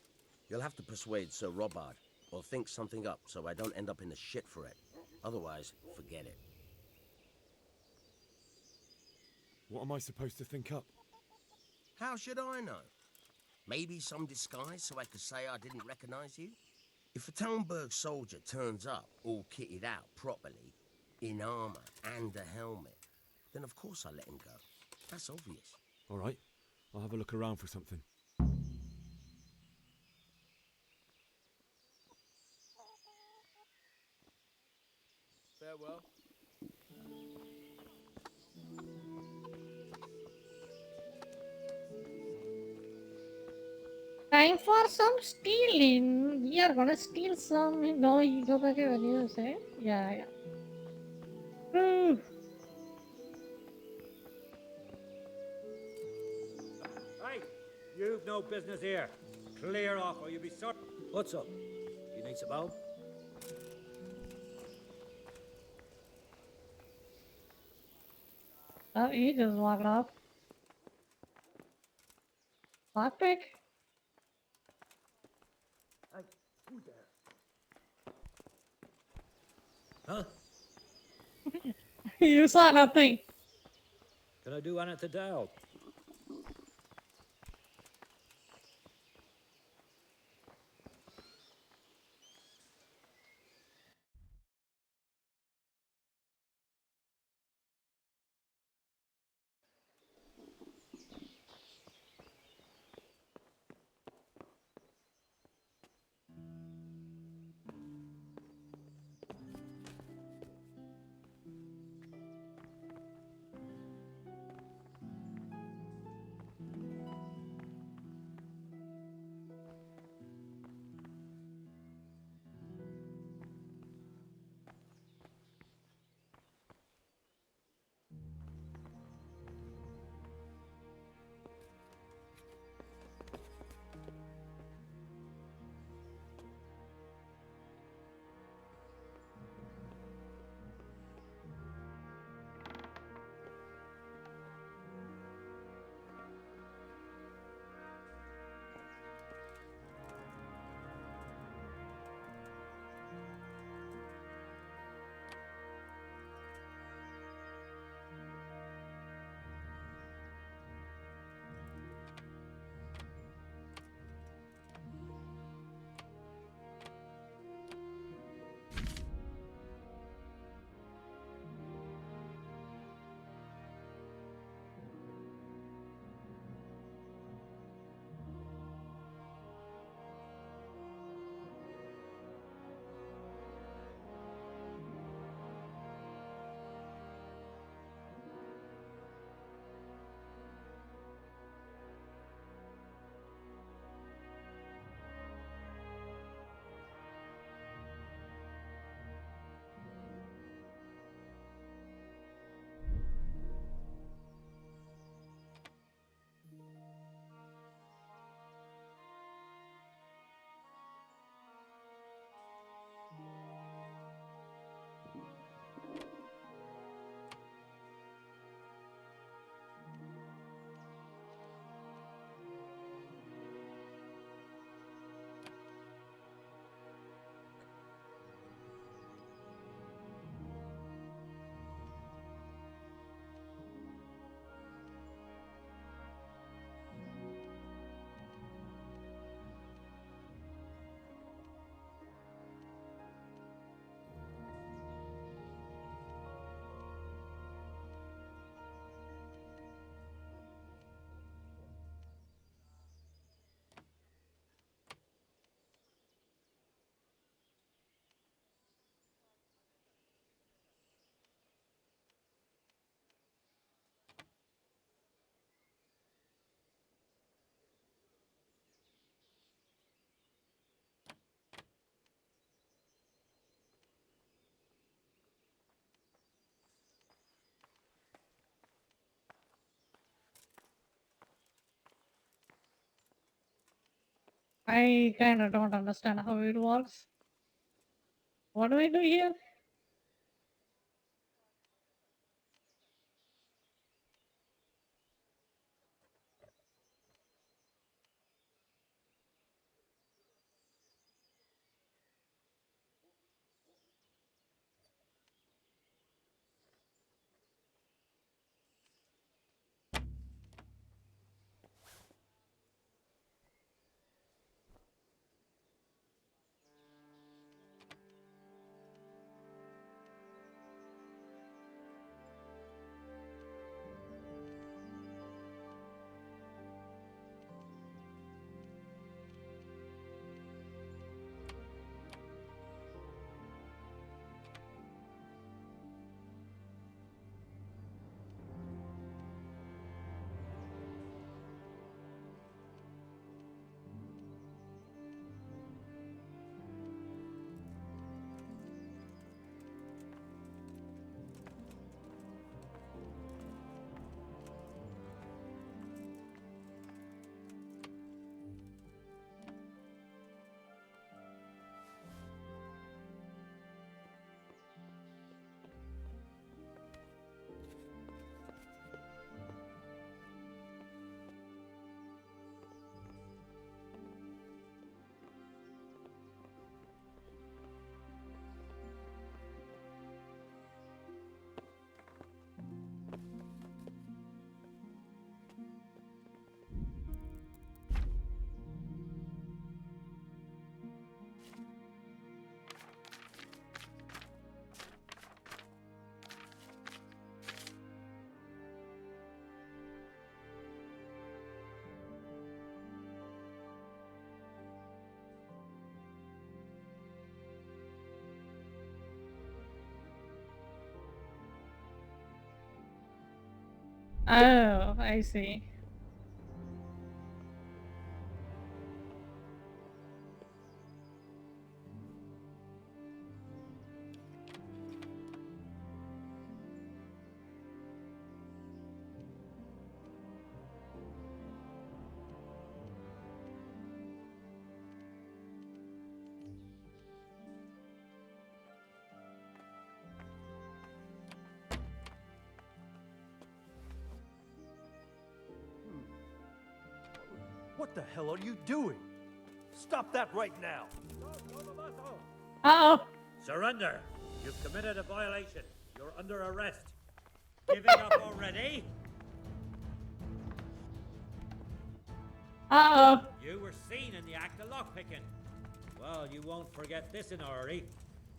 You'll have to persuade Sir Robard, or think something up so I don't end up in the shit for it. Otherwise, forget it. What am I supposed to think up? How should I know? Maybe some disguise so I could say I didn't recognize you? If a Talmberg soldier turns up all kitted out properly, in armor and a helmet, then of course I let him go. That's obvious. All right, I'll have a look around for something. Farewell. Time for some stealing. We are gonna steal some. No, you go back and you say. Yeah. Ooh. Hey, you've no business here. Clear off or you'll be sorry. What's up? You need some help? Oh, he just walked off. Lockpick? Hey, who's there? Huh? You saw nothing. Can I do anything to help? I kind of don't understand how it works. What do I do here? Oh, I see. What the hell are you doing? Stop that right now! Uh-oh. Surrender! You've committed a violation. You're under arrest. Giving up already? Uh-oh. You were seen in the act of lockpicking. Well, you won't forget this in a hurry,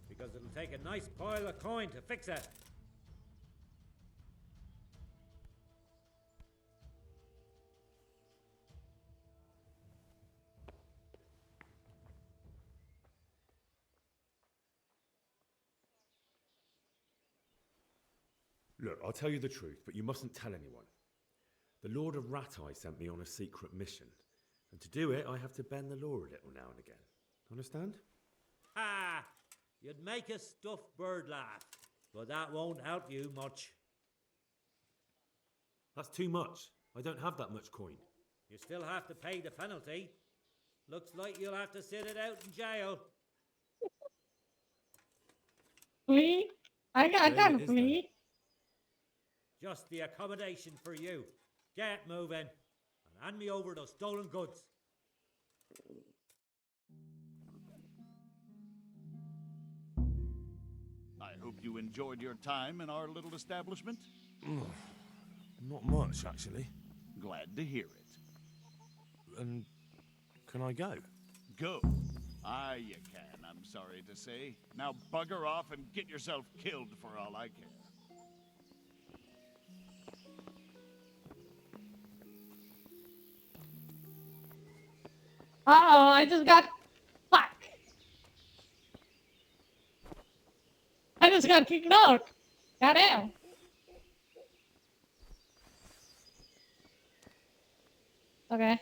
because it'll take a nice pile of coin to fix it. Look, I'll tell you the truth, but you mustn't tell anyone. The Lord of Ratai sent me on a secret mission, and to do it, I have to bend the law a little now and again. Understand? Ha! You'd make a stuffed bird laugh, but that won't help you much. That's too much. I don't have that much coin. You still have to pay the penalty. Looks like you'll have to sit it out in jail. Flee? I can't flee. Just the accommodation for you. Get moving and hand me over those stolen goods. I hope you enjoyed your time in our little establishment. Not much, actually. Glad to hear it. And can I go? Go. Ah, you can, I'm sorry to say. Now bugger off and get yourself killed for all I care. Uh-oh, I just got... Fuck. I just got kicked out. Goddamn. Okay.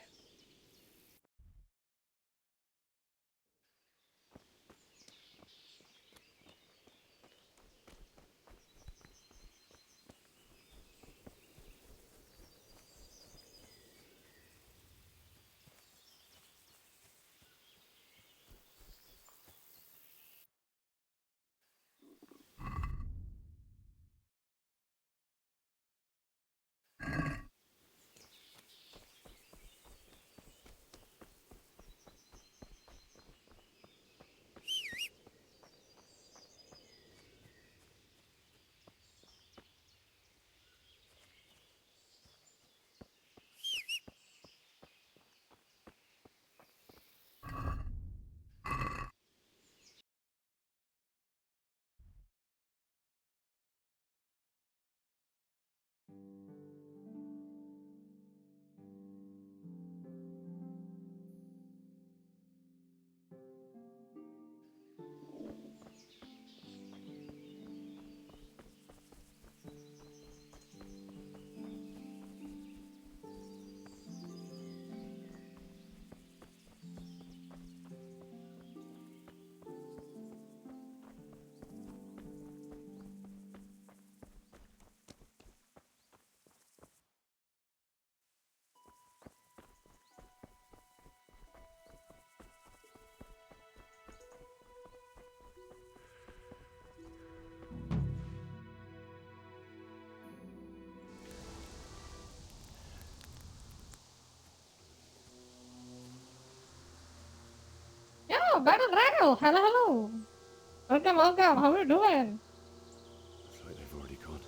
Yo, Battle Drago! Hello, hello! Welcome, welcome! How you doing? Looks like they've already gone.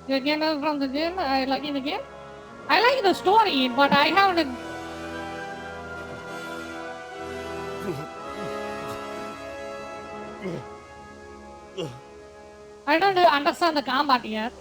You came out from the gym. I like it again. I like the story, but I haven't. I don't understand the combat yet.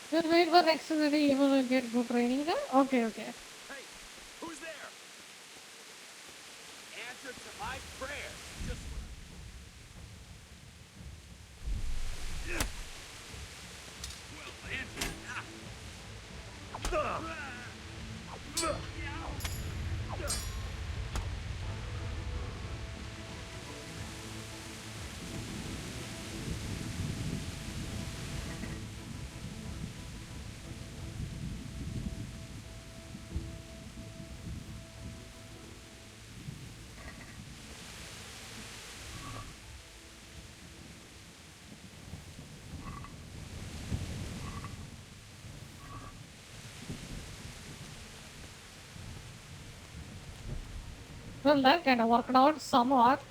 Just wait for next to the able to get good training there. Okay, okay. Hey, who's there? Answer to my prayers. Just well answered. Well, that kind of worked out somewhat.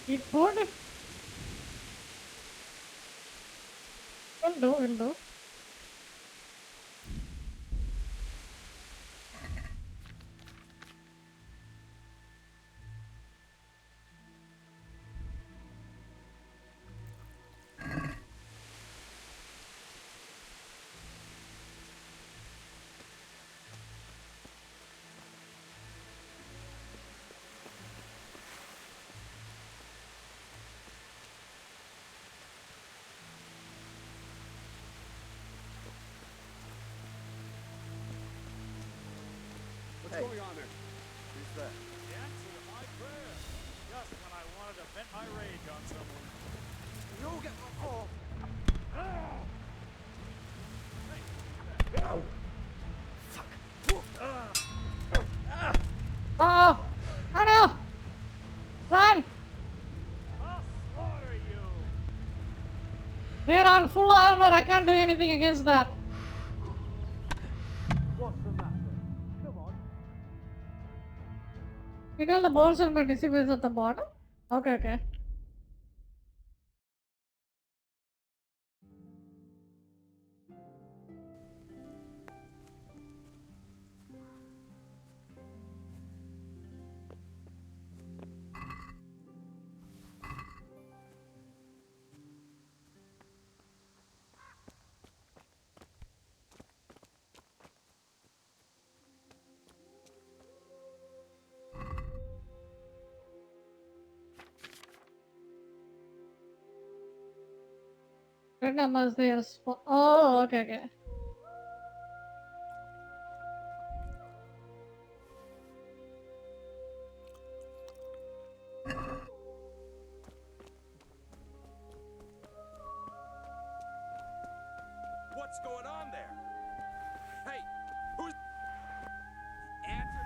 Eat food? Will do. What's going on there? Who's that? The answer to my prayer. Just when I wanted to vent my rage on someone. You'll get the call. Oh! Oh no! Run! I'll slaughter you. They're on full armor. I can't do anything against that. What's the matter? Come on. You tell the balls and participants at the bottom? Okay, okay. Red numbers there. Oh, okay, okay. What's going on there? Hey, who's... Answer...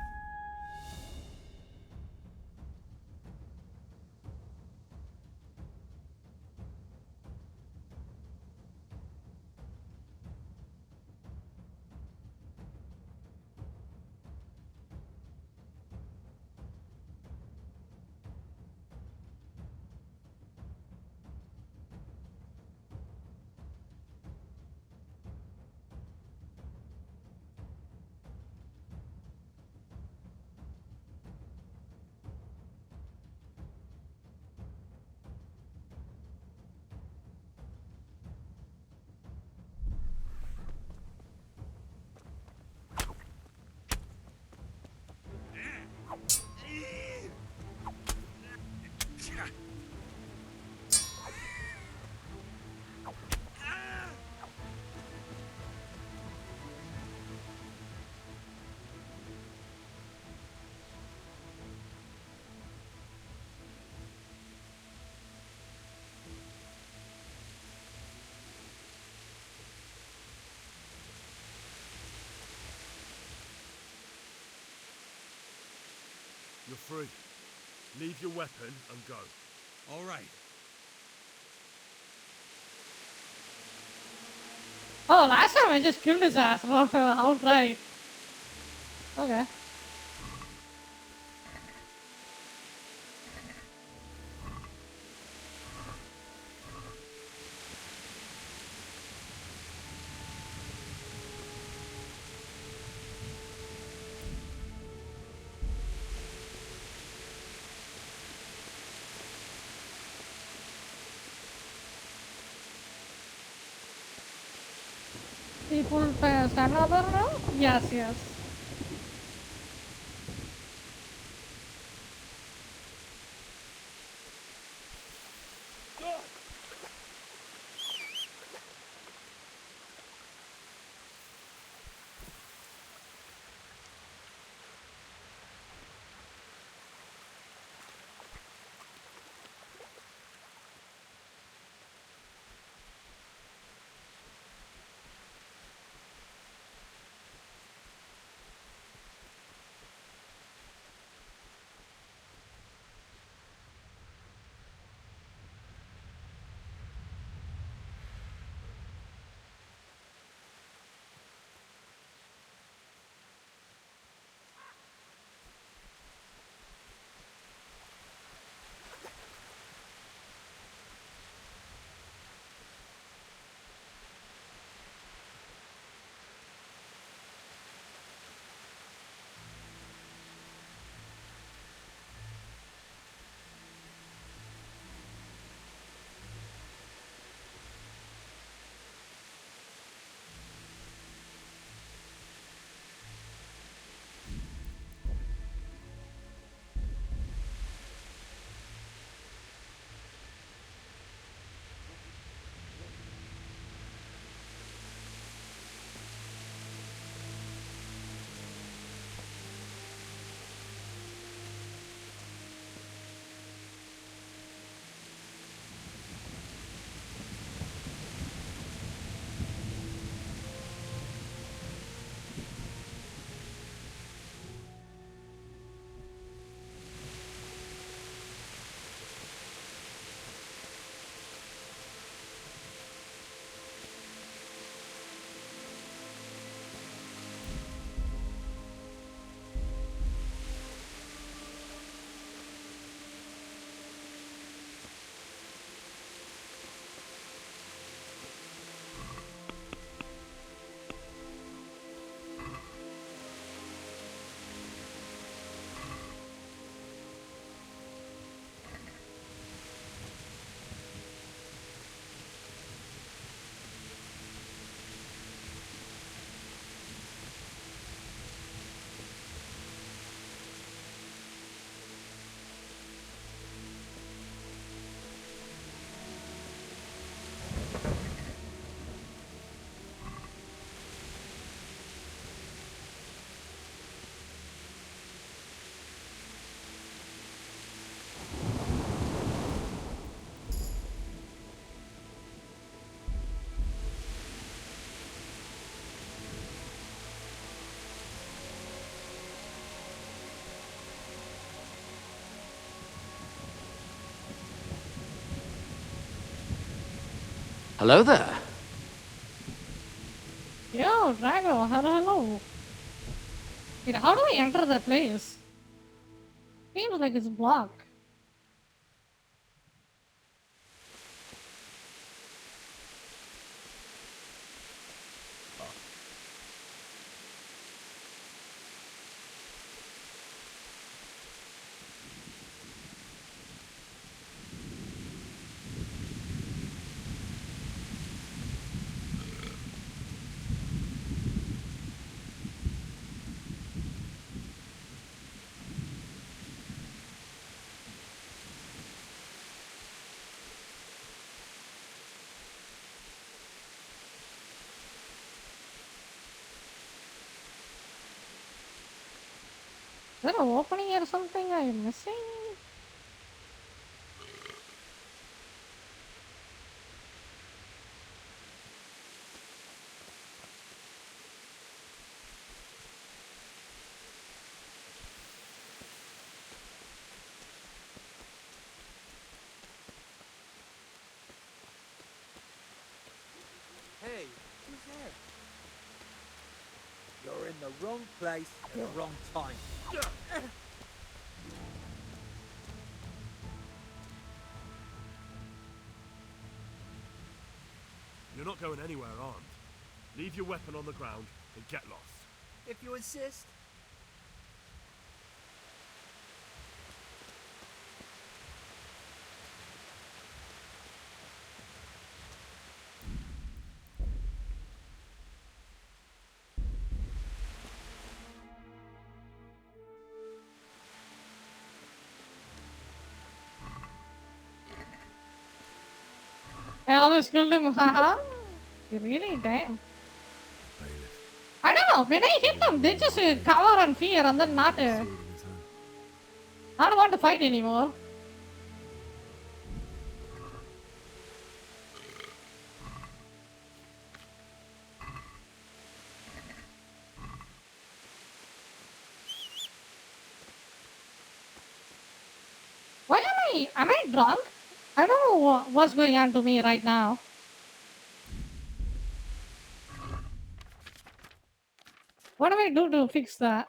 You're free. Leave your weapon and go. All right. Oh, last time I just killed his ass outright. Okay. People stand over now? Yes, yes. Hello there. Yo, Drago, hello. Wait, how do I enter the place? Seems like it's blocked. Is that an opening or something I'm missing? Hey, who's there? You're in the wrong place at the wrong time. You're not going anywhere armed. Leave your weapon on the ground and get lost. If you insist. I almost killed him, haha. You really damn. I don't know, when I hit them, they just cover and fear and then not. I don't want to fight anymore. Why am I drunk? I don't know what's going on to me right now. What do I do to fix that?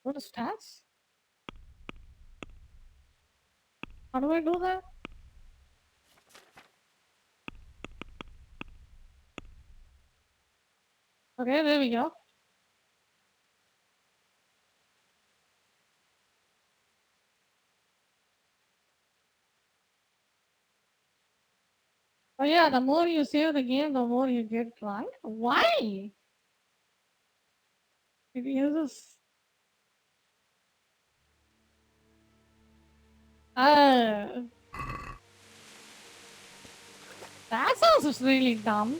Go to stats? How do I do that? Okay, there we go. Oh yeah, the more you save the game, the more you get drunk. Why? It uses. Uh, that sounds really dumb.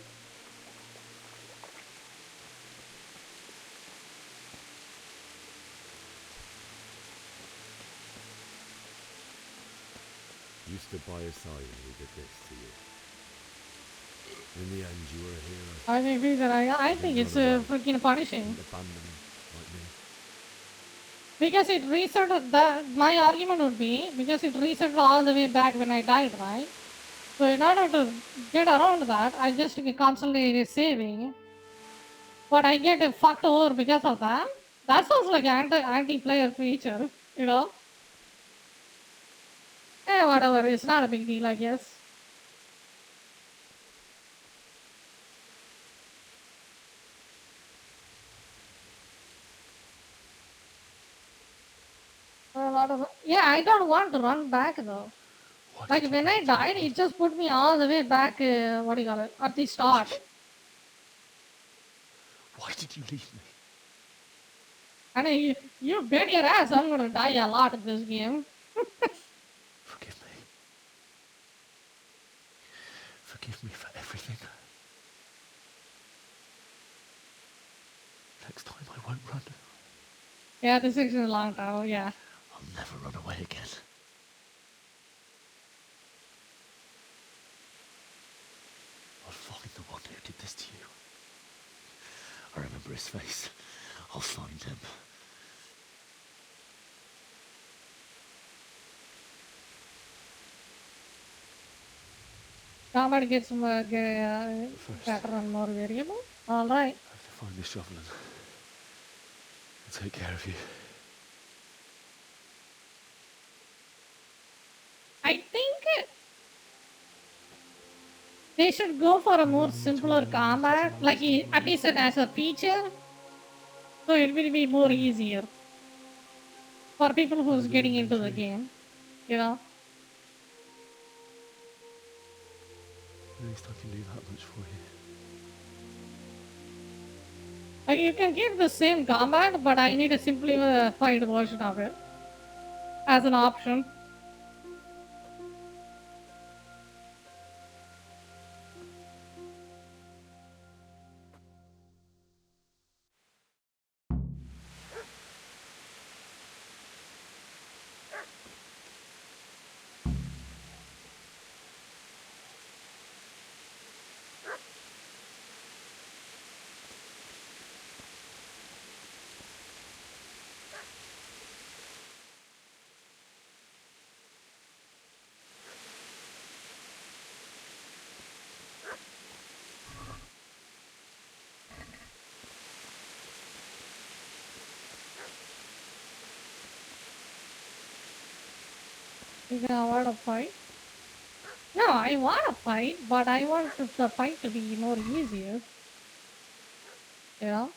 You stood by his side and he did this to you. In the end, you were a hero. I agree that I think it's freaking punishing. Abandoned, like me. Because it resetted the. My argument would be because it reset all the way back when I died, right? So in order to get around that, I just constantly saving. But I get fucked over because of that. That sounds like anti-player feature, you know? Eh, whatever, it's not a big deal, I guess. Yeah, I don't want to run back though. Like when I died, it just put me all the way back, what do you call it, at the start. Why did you leave me? I mean, you bet your ass I'm gonna die a lot in this game. Forgive me. Forgive me for everything. Next time I won't run. Yeah, this is a long time, yeah. I'll never run away again. Combat gets better and more variable. All right. I have to find this shovel and take care of you. I think they should go for a more simpler combat, like at least as a feature, so it will be more easier for people who's getting into the game, you know. At least I can do that much for you. Like you can keep the same combat, but I need a simplified version of it as an option. You can want to fight? No, I want to fight, but I want the fight to be more easier. You know?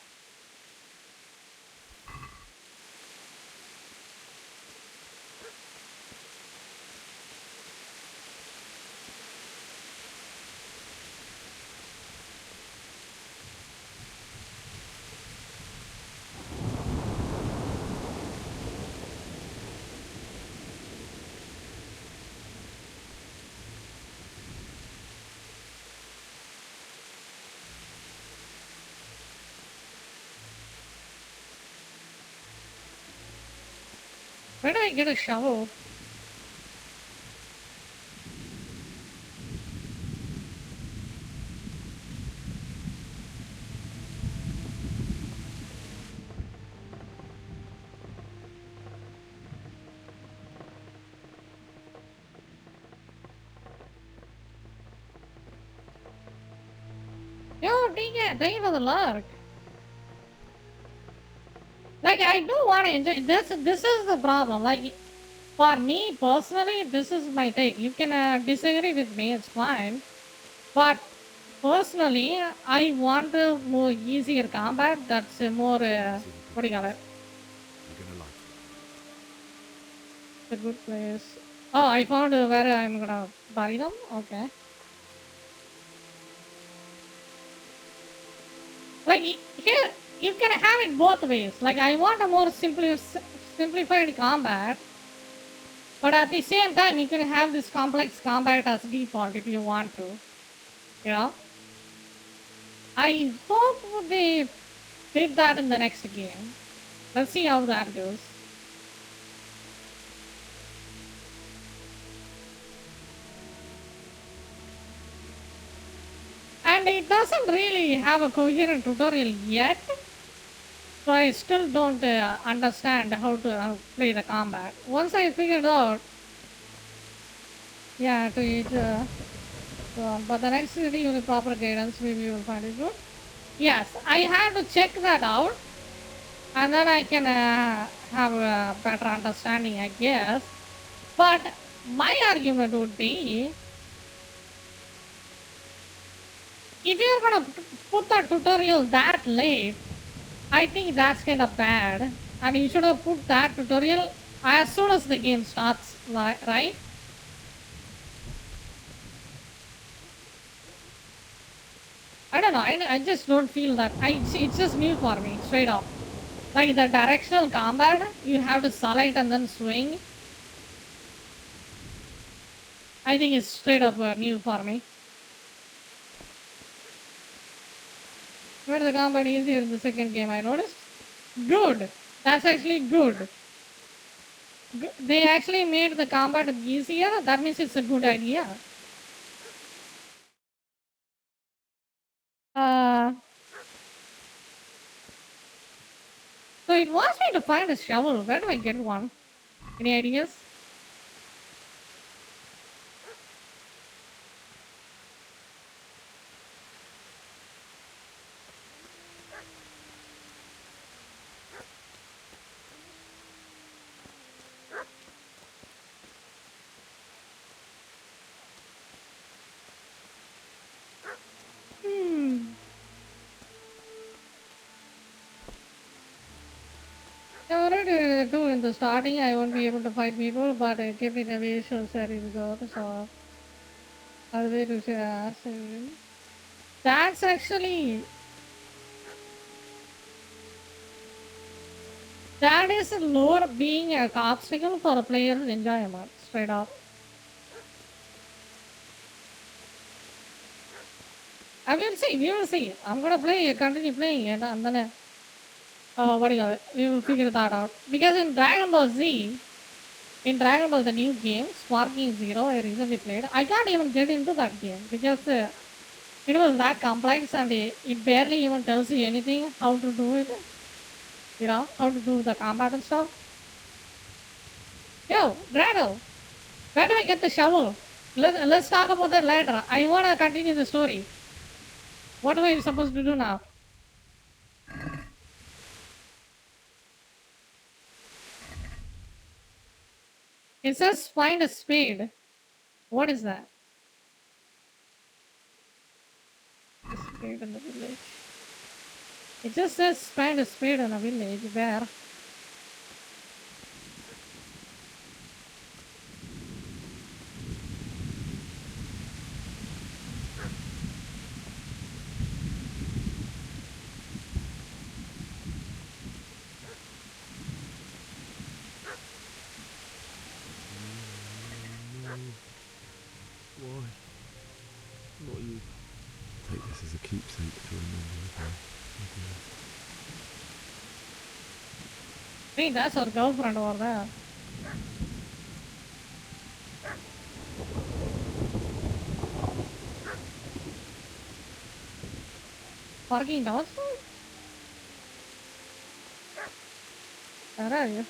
Where do I get a shovel? Yo, thank you for the lurk. Like, I do want to enjoy this. This is the problem. Like, for me personally, this is my take. You can disagree with me, it's fine. But personally, I want a more easier combat that's more, what do you call it? You're gonna like It's a good place. Oh, I found where I'm gonna bury them? Okay. Like, here, you can have it both ways. Like, I want a more simplified combat, but at the same time, you can have this complex combat as default if you want to. You know? I hope they did that in the next game. Let's see how that goes. And it doesn't really have a coherent tutorial yet, so I still don't understand how to play the combat. Once I figure it out, yeah, to each, but the next video with proper guidance, maybe you will find it good. Yes, I have to check that out, and then I can have a better understanding, I guess. But my argument would be, if you're gonna put the tutorial that late, I think that's kind of bad. And you should have put that tutorial as soon as the game starts, right? I don't know, I just don't feel that. It's just new for me, straight up. Like the directional combat, you have to select and then swing. I think it's straight up new for me. Where the combat easier in the second game, I noticed. Good. That's actually good. They actually made the combat easier. That means it's a good idea. So it wants me to find a shovel. Where do I get one? Any ideas? I wanted to do in the starting, I won't be able to fight people, but it gave me the visual series good, so I'll wait to see. That's actually, that is lore being a obstacle for a player's enjoyment, straight up. I will see, we will see. I'm gonna play it, continue playing it, and then, what do you call it? We will figure that out. Because in Dragon Ball Z, in Dragon Ball the new game, Sparking Zero, I recently played, I can't even get into that game because it was that complex and it barely even tells you anything how to do it. You know, how to do the combat and stuff. Yo, Drago, where do I get the shovel? Let's talk about that later. I want to continue the story. What am I supposed to do now? It says find a spade. What is that? A spade in the village. It just says find a spade in a village. Where? Why? Not you. Take this as a keepsake to remember with her. Hey, that's our girlfriend over there. Parking doors? Where are you?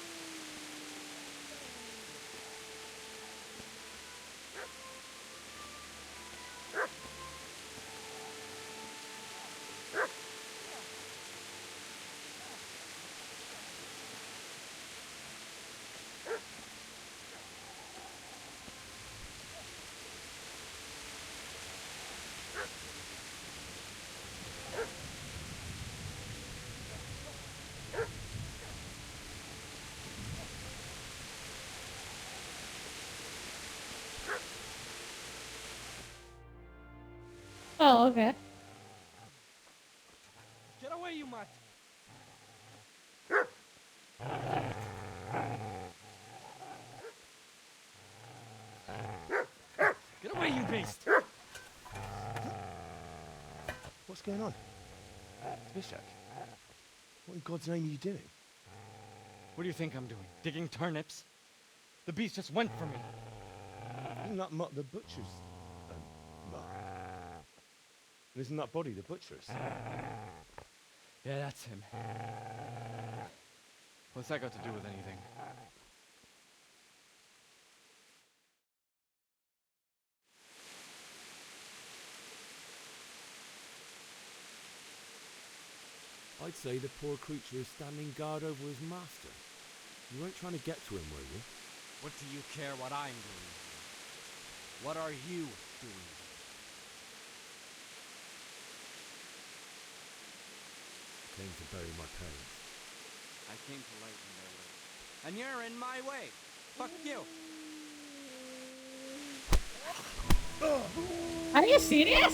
Oh, okay. Get away, you mutt! Get away, you beast! What's going on? Bishak, what in God's name are you doing? What do you think I'm doing? Digging turnips? The beast just went for me. Isn't that mutt the butcher's mutt? And isn't that body the butcher's? Yeah, that's him. What's that got to do with anything? I'd say the poor creature is standing guard over his master. You weren't trying to get to him, were you? What do you care what I'm doing? What are you doing? I came to bury my parents. I came to lighten their load. And you're in my way. Fuck you. Are you serious?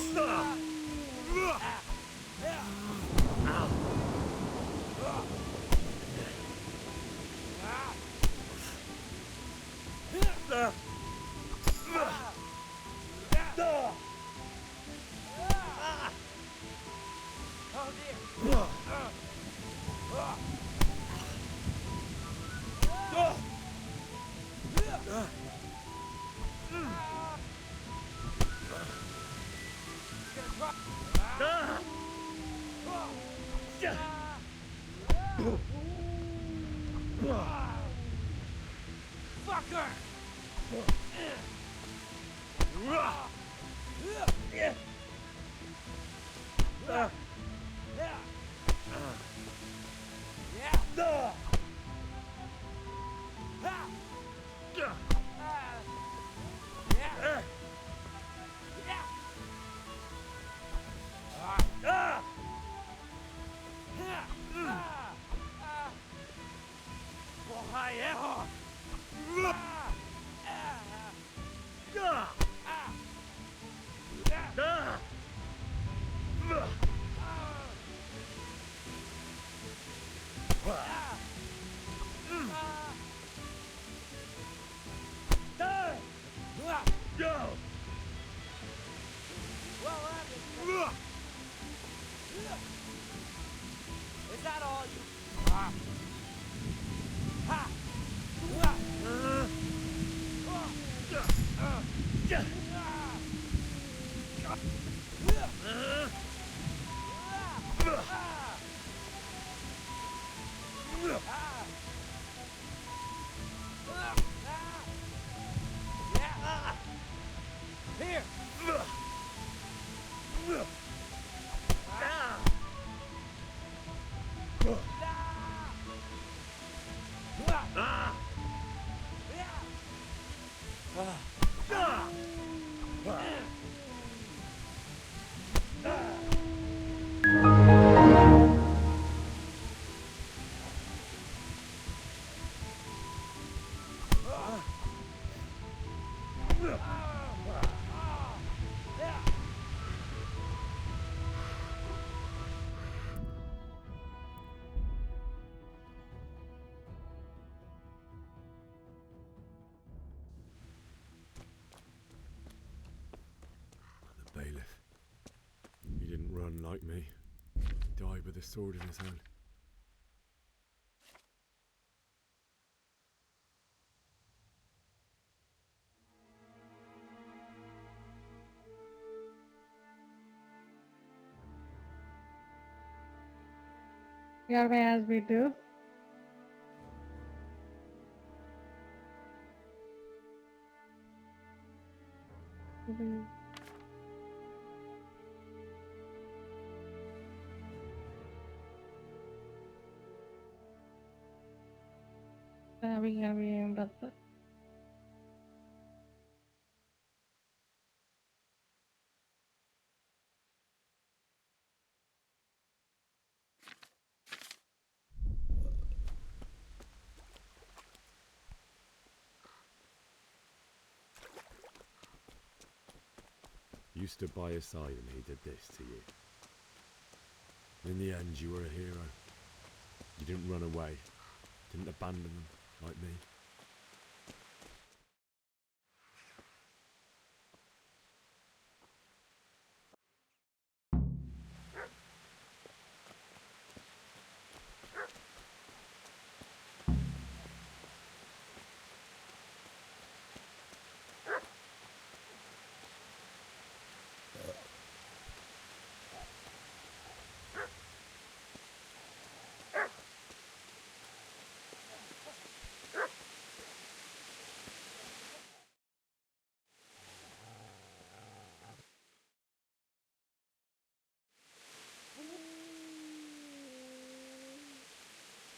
Is that all you... Here! The bailiff. He didn't run like me. He died with a sword in his hand. Yeah, as we do. We can be in that. You stood by his side and he did this to you. In the end, you were a hero. You didn't run away. Didn't abandon them like me.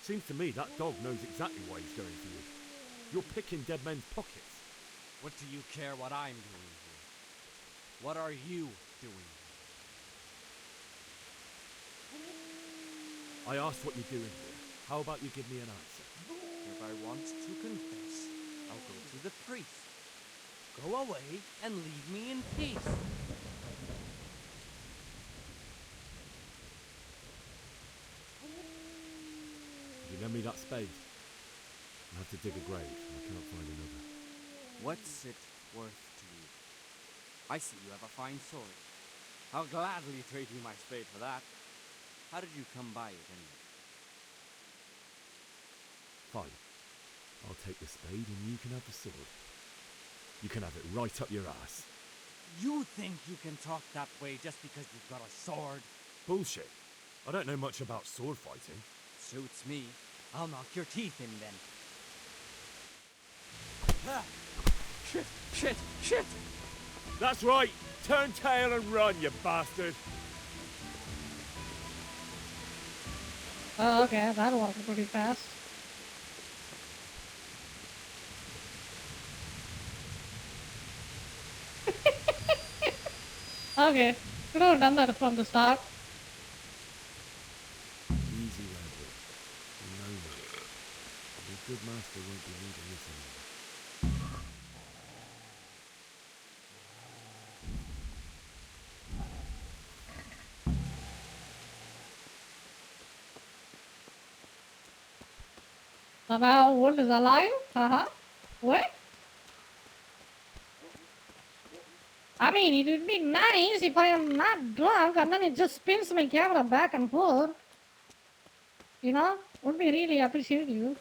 Seems to me that dog knows exactly why he's going for you. You're picking dead men's pockets. What do you care what I'm doing here? What are you doing? I asked what you're doing here. How about you give me an answer? If I want to confess, I'll go to the priest. Go away and leave me in peace. You lend me that spade. I have to dig a grave, and I cannot find another. What's it worth to you? I see you have a fine sword. I'll gladly trade you my spade for that. How did you come by it anyway? Fine. I'll take the spade and you can have the sword. You can have it right up your ass. You think you can talk that way just because you've got a sword? Bullshit. I don't know much about sword fighting. Suits me. I'll knock your teeth in then. Ah! Shit! Shit! Shit! That's right! Turn tail and run, you bastard! Oh, okay, that walked pretty fast. Okay, could have done that from the start. Easy, Rebel. No, no. We'll good master won't be needing this anymore. So now Wolf is alive? What? I mean, it would be nice if I am not drunk and then it just spins my camera back and forth. You know? Would be really appreciative.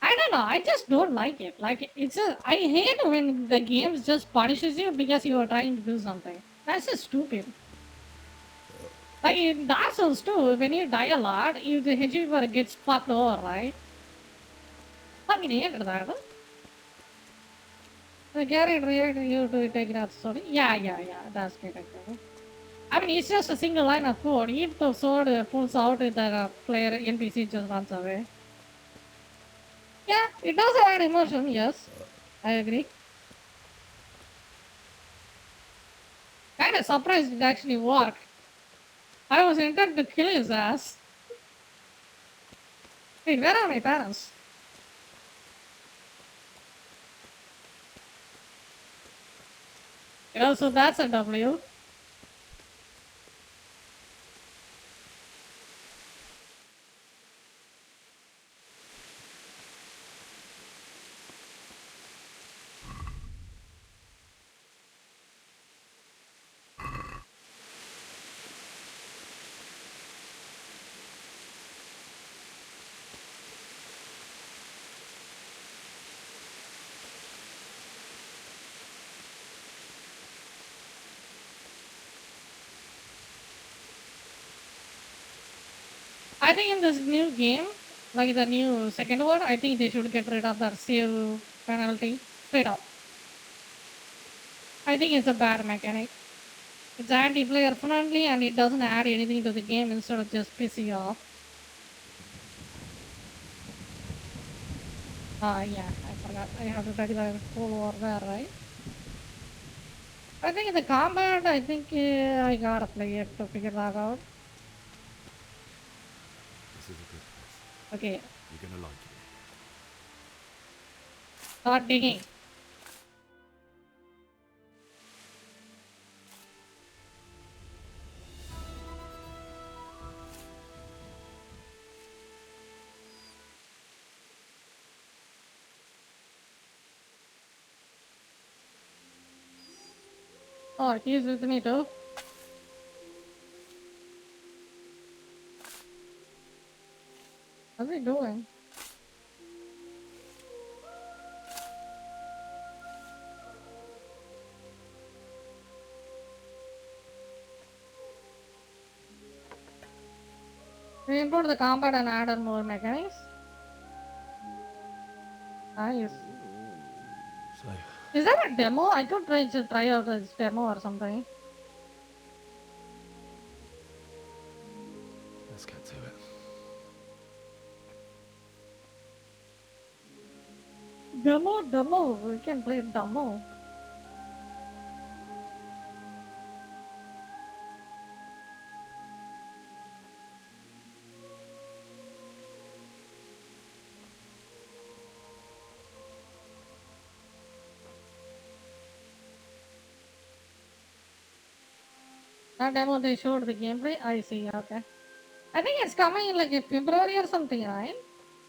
I don't know, I just don't like it. Like, it's just, I hate when the game just punishes you because you are trying to do something. That's just stupid. Like in Dark Souls too, when you die a lot, the HP bar gets fucked over, right? Fucking hate that. The character reacted you to take that sword. Yeah, that's good. I mean, it's just a single line of code. If the sword pulls out, the player NPC just runs away. Yeah, it does have an emotion, yes. I agree. Kinda surprised it actually worked. I was intent to kill his ass. Wait, where are my parents? Yeah, so that's a W. I think in this new game, like the new second one, I think they should get rid of that save penalty straight up. I think it's a bad mechanic. It's anti-player friendly and it doesn't add anything to the game instead of just pissing you off. Yeah, I forgot. I have to take the full war there, right? I think in the combat, I think I gotta play it to figure that out. This is a good place. Okay, You're gonna like it. start digging. Oh, he's with me too. What's he doing? We improved the combat and added more mechanics. Nice. So, Is that a demo? I could try out this demo or something. let's get to it. Demo. We can play demo. That demo they showed the gameplay. I see. Okay. I think it's coming in like in February or something, right?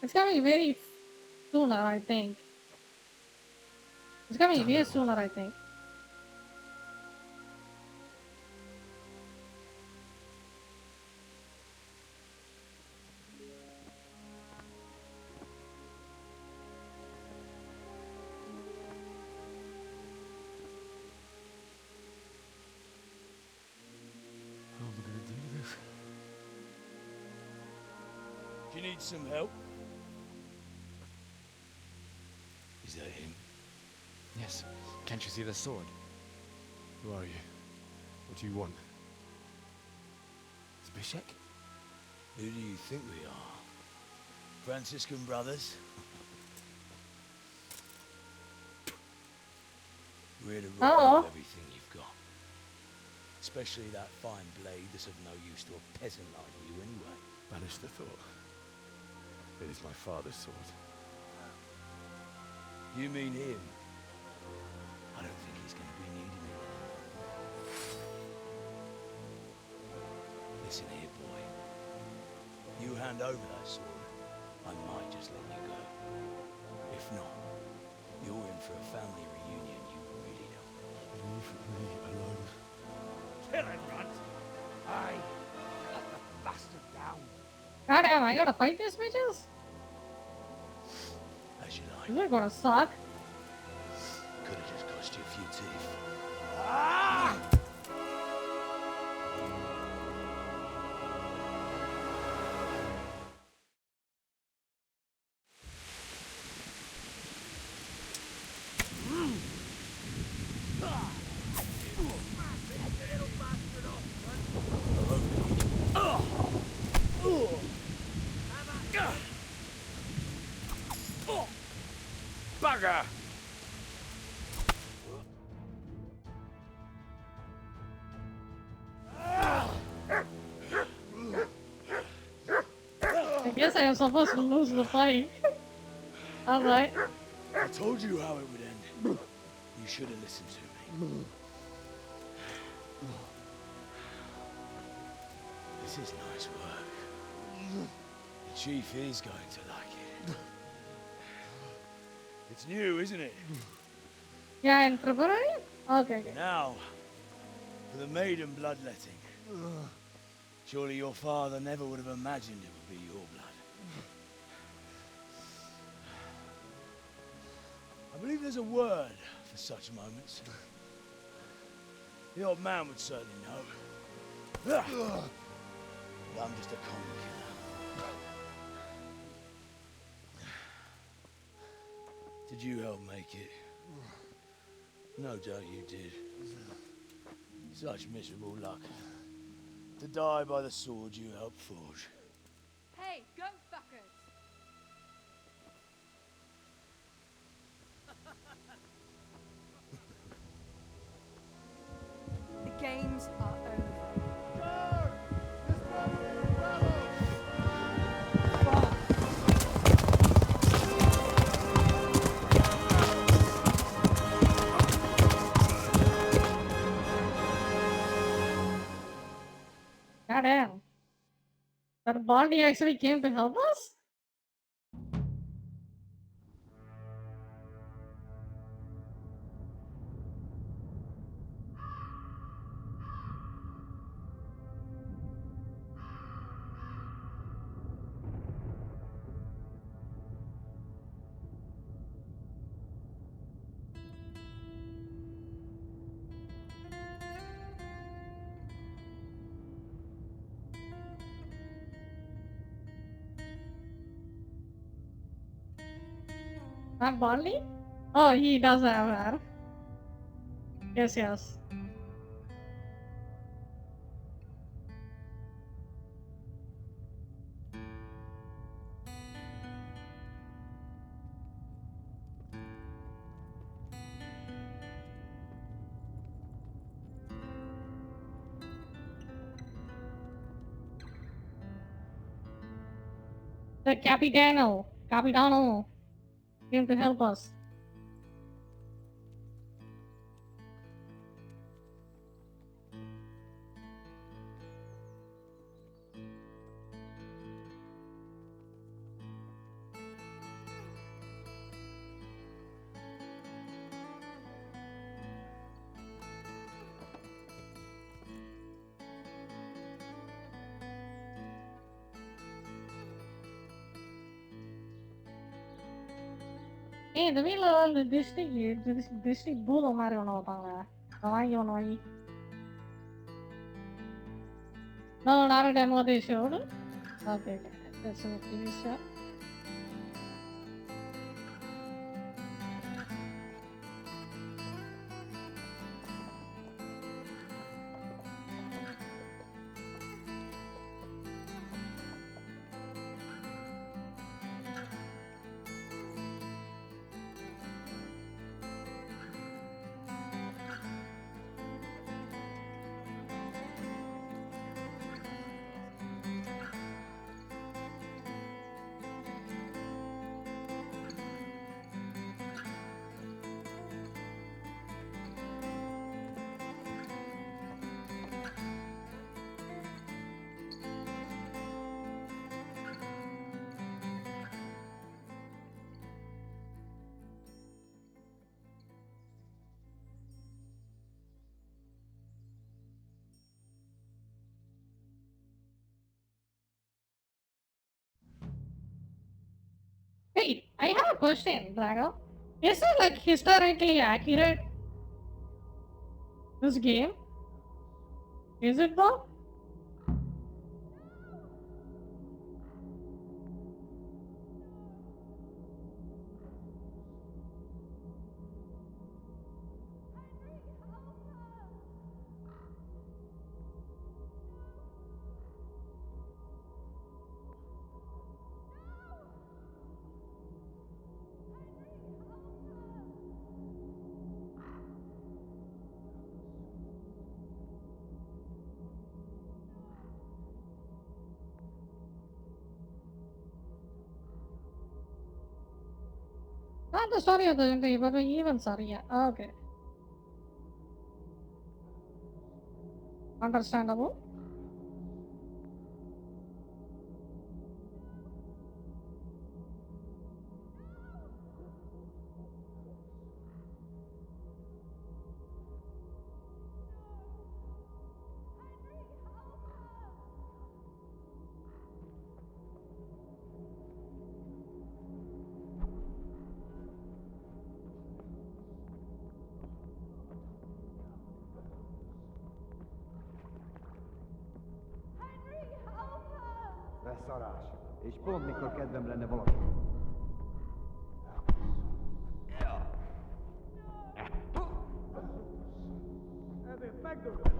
It's coming very sooner, I think. It's coming way sooner, I think. How am I gonna do this? Do you need some help? Is that him? Yes. Can't you see the sword? Who are you? What do you want? Zbyszek? Who do you think we are? Franciscan brothers? We're here to rob everything you've got. Especially that fine blade that's of no use to a peasant like you anyway. Banish the thought. It is my father's sword. You mean him? I don't think he's going to be needing it. Listen here, boy. You hand over that sword, I might just let you go. If not, you're in for a family reunion you really don't want. Leave me alone. Kill him, Runt! Aye. Cut the bastard down. God damn, I gotta fight these bitches? As you like. This is gonna suck. Could have just cost you a few teeth. Ah! Bugger! I guess I am supposed to lose the fight. Alright. I told you how it would end. You should have listened to me. This is nice work. The chief is going to like it. It's new, isn't it? Yeah, in February? Okay. Now, for the maiden bloodletting. Surely your father never would have imagined it would be your blood. I believe there's a word for such moments. The old man would certainly know. But I'm just a common killer. Did you help make it? No doubt you did. Such miserable luck. To die by the sword you helped forge. Hey, go fuckers! The games are over. God damn. That Bonnie actually came to help us? Not Bonnie? Oh, he does have her. Yes, yes. The Capitano came to help us. ஏய் இந்த வீட்ல அந்த திருஷ்டி பூதம் மாதிரி ஒன்று வைப்பாங்க அதை வாங்கி ஒன்று வாங்கி No, not a demo they showed. Okay, that's in the previous shot. Wait, I have a question, Drago. Is it like historically accurate? This game? Is it though? Not the story of the entry, but the events are, yeah. Okay. Understandable. Beszarás. És pont mikor kedvem lenne valami. Ezért megdöglek.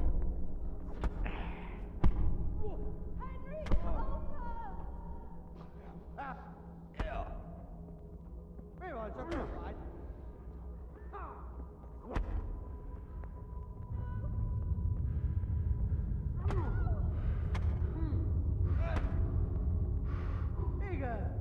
Mi van, csak nem vagy? Igen.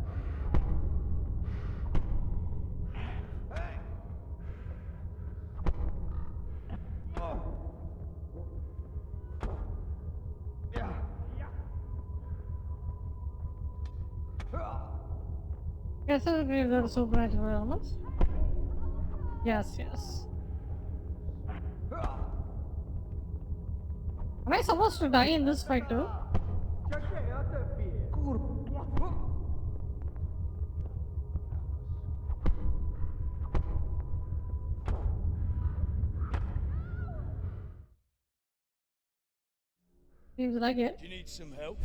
Yes, I agree with the supernatural elements. Yes, yes. Am I supposed to die in this fight too? Seems like it. Do you need some help?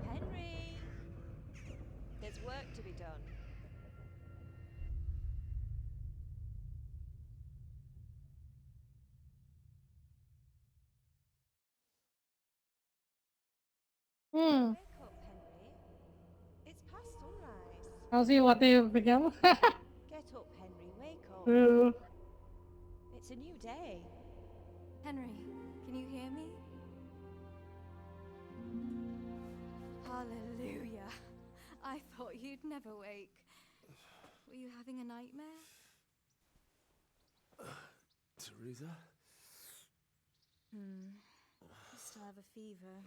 Henry! There's work to be done. Hmm. Wake up, Henry. It's past sunrise. I'll see what they've become. Get up, Henry. Wake up. Ooh. It's a new day. Henry, can you hear me? Hallelujah. I thought you'd never wake. Were you having a nightmare? Teresa? You still have a fever.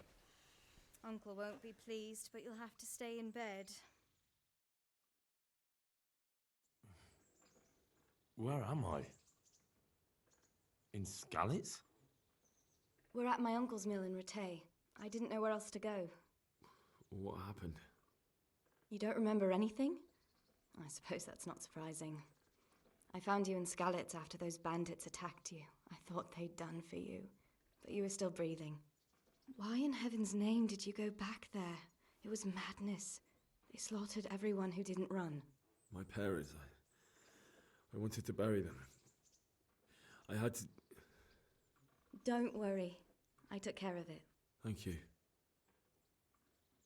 Uncle won't be pleased, but you'll have to stay in bed. Where am I? In Skalitz? We're at my uncle's mill in Rattay. I didn't know where else to go. What happened? You don't remember anything? I suppose that's not surprising. I found you in Skalitz after those bandits attacked you. I thought they'd done for you, but you were still breathing. Why in heaven's name did you go back there? It was madness. They slaughtered everyone who didn't run. My parents. I wanted to bury them. I had to... Don't worry. I took care of it. Thank you.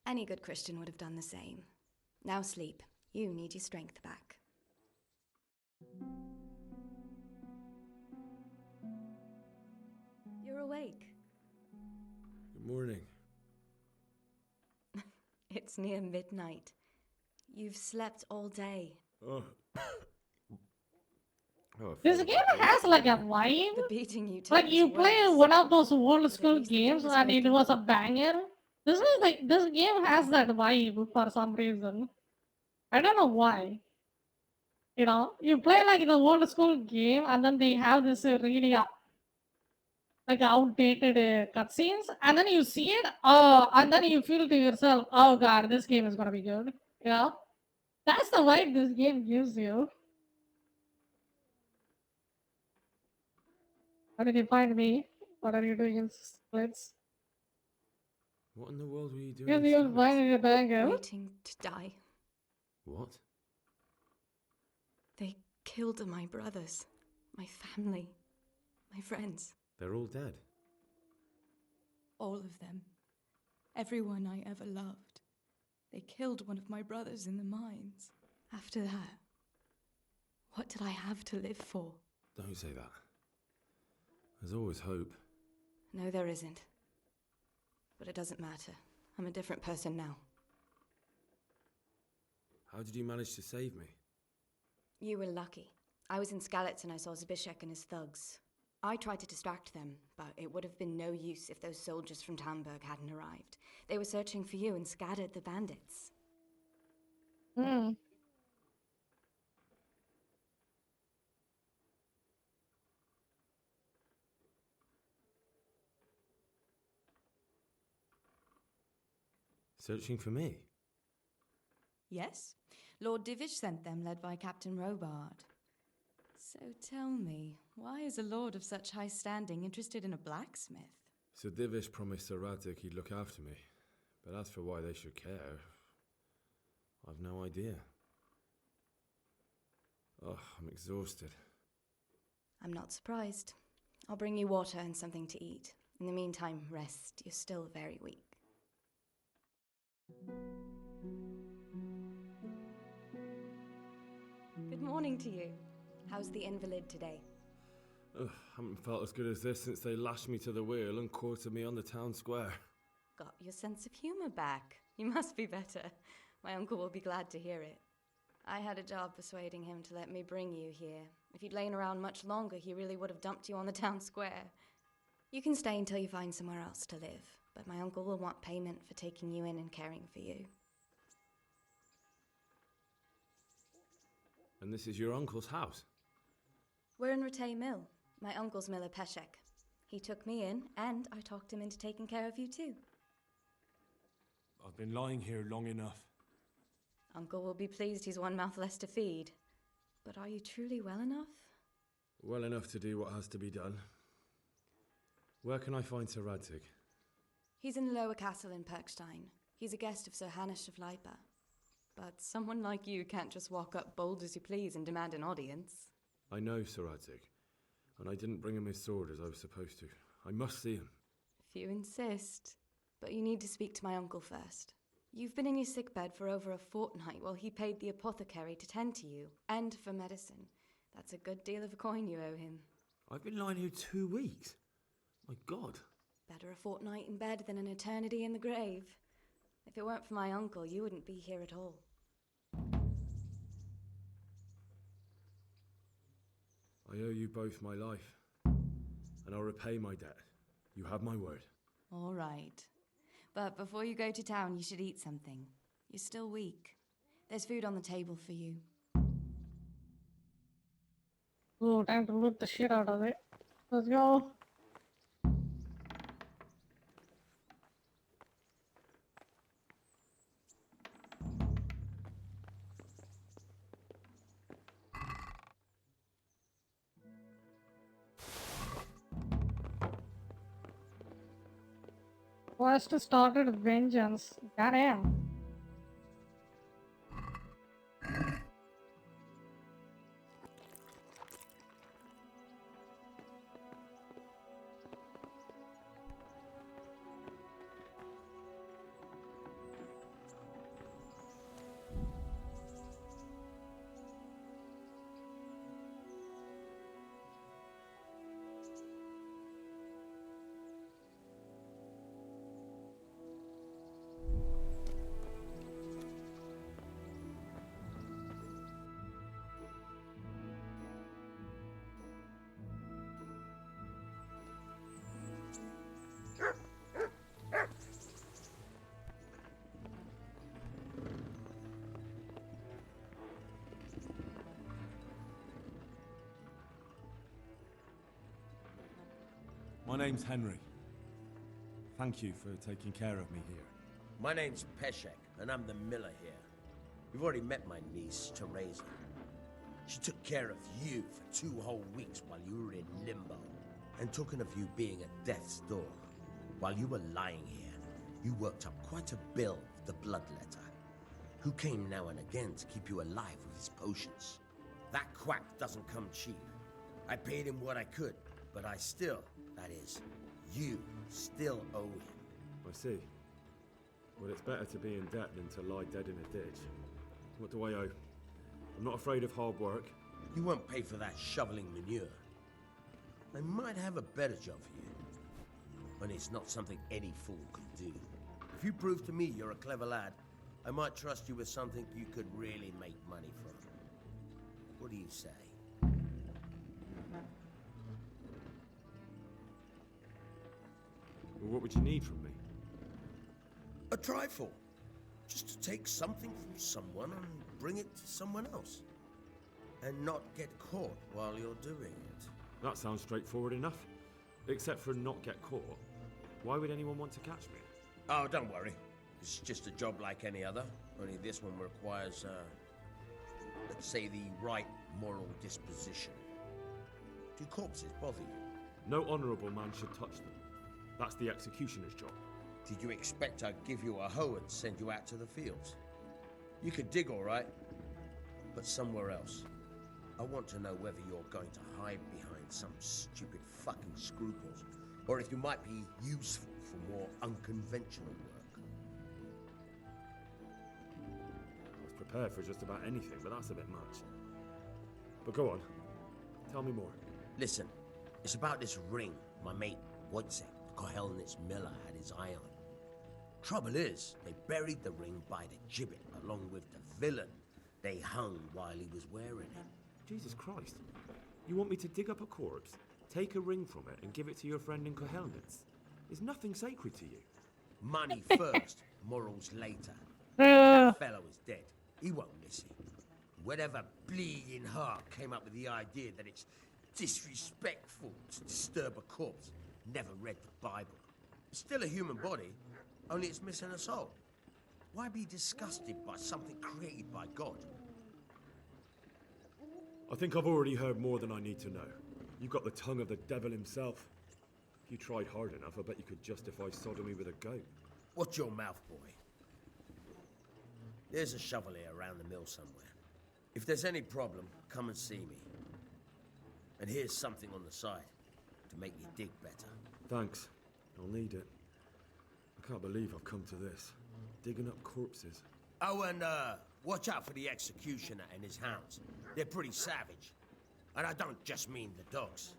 Any good Christian would have done the same. Now sleep. You need your strength back. You're awake. Good morning. It's near midnight. You've slept all day. Oh. Oh, I This feel game like it. has like a vibe. The beating you took Like was you play worse. one of those old But school at least the day games was and it broken. was a banger. This game has that vibe for some reason. I don't know why. You know, you play like the old school game and then they have this really like outdated cutscenes, and then you see it, and then you feel to yourself, oh god, this game is gonna be good. You know, that's the vibe this game gives you. How did you find me? What are you doing in splits? What in the world were you doing? Because in you're Scarlet's? finding a banger. Waiting to die. What? They killed my brothers, my family, my friends. They're all dead. All of them. Everyone I ever loved. They killed one of my brothers in the mines. After that, what did I have to live for? Don't say that. There's always hope. No, there isn't. But it doesn't matter. I'm a different person now. How did you manage to save me? You were lucky. I was in Skalitz and I saw Zbyszek and his thugs. I tried to distract them, but it would have been no use if those soldiers from Tamburg hadn't arrived. They were searching for you and scattered the bandits. Hmm. Searching for me? Yes, Lord Divish sent them, led by Captain Robard. So tell me, why is a lord of such high standing interested in a blacksmith? Sir Divish promised Sir Radzig he'd look after me. But as for why they should care, I've no idea. Oh, I'm exhausted. I'm not surprised. I'll bring you water and something to eat. In the meantime, rest. You're still very weak. Good morning to you. How's the invalid today? Ugh, haven't felt as good as this since they lashed me to the wheel and quartered me on the town square. Got your sense of humor back. You must be better. My uncle will be glad to hear it. I had a job persuading him to let me bring you here. If you'd lain around much longer, he really would have dumped you on the town square. You can stay until you find somewhere else to live, but my uncle will want payment for taking you in and caring for you. And this is your uncle's house? We're in Rattay Mill, my uncle's miller Peshek. He took me in, and I talked him into taking care of you too. I've been lying here long enough. Uncle will be pleased he's one mouth less to feed. But are you truly well enough? Well enough to do what has to be done. Where can I find Sir Radzig? He's in the lower castle in Perkstein. He's a guest of Sir Hanush of Leipa. But someone like you can't just walk up bold as you please and demand an audience. I know Sir Radzig, and I didn't bring him his sword as I was supposed to. I must see him. If you insist. But you need to speak to my uncle first. You've been in your sickbed for over a fortnight while he paid the apothecary to tend to you, and for medicine. That's a good deal of a coin you owe him. I've been lying here 2 weeks. My God. Better a fortnight in bed than an eternity in the grave. If it weren't for my uncle, you wouldn't be here at all. I owe you both my life, and I'll repay my debt. You have my word. All right. But before you go to town, you should eat something. You're still weak. There's food on the table for you. Ooh, time to loot the shit out of it. Let's go. Quest started vengeance. Goddamn. My name's Henry. Thank you for taking care of me here. My name's Peshek, and I'm the miller here. You've already met my niece, Teresa. She took care of you for 2 whole weeks while you were in limbo. And talking of you being at death's door, while you were lying here, you worked up quite a bill with the Bloodletter, who came now and again to keep you alive with his potions. That quack doesn't come cheap. I paid him what I could, but I still, that is, you still owe him. I see. Well, it's better to be in debt than to lie dead in a ditch. What do I owe? I'm not afraid of hard work. You won't pay for that shoveling manure. I might have a better job for you, but it's not something any fool could do. If you prove to me you're a clever lad, I might trust you with something you could really make money from. What do you say? Well, what would you need from me? A trifle. Just to take something from someone and bring it to someone else. And not get caught while you're doing it. That sounds straightforward enough. Except for not get caught. Why would anyone want to catch me? Oh, don't worry. It's just a job like any other. Only this one requires, let's say, the right moral disposition. Do corpses bother you? No honourable man should touch them. That's the executioner's job. Did you expect I'd give you a hoe and send you out to the fields? You could dig all right, but somewhere else. I want to know whether you're going to hide behind some stupid fucking scruples, or if you might be useful for more unconventional work. I was prepared for just about anything, but that's a bit much. But go on. Tell me more. Listen, it's about this ring my mate Wojciech, the Kohelnitz miller, had his eye on. Trouble is, they buried the ring by the gibbet along with the villain they hung while he was wearing it. Jesus Christ. You want me to dig up a corpse, take a ring from it, and give it to your friend in Kohelnitz? Is nothing sacred to you? Money first, morals later. That fellow is dead. He won't miss it. Whatever bleeding heart came up with the idea that it's disrespectful to disturb a corpse never read the Bible. It's still a human body, only it's missing a soul. Why be disgusted by something created by God? I think I've already heard more than I need to know. You've got the tongue of the devil himself. If you tried hard enough, I bet you could justify sodomy with a goat. Watch your mouth, boy. There's a shovel here around the mill somewhere. If there's any problem, come and see me. And here's something on the side to make you dig better. Thanks. I'll need it. I can't believe I've come to this. Digging up corpses. Oh, and watch out for the executioner and his hounds. They're pretty savage. And I don't just mean the dogs.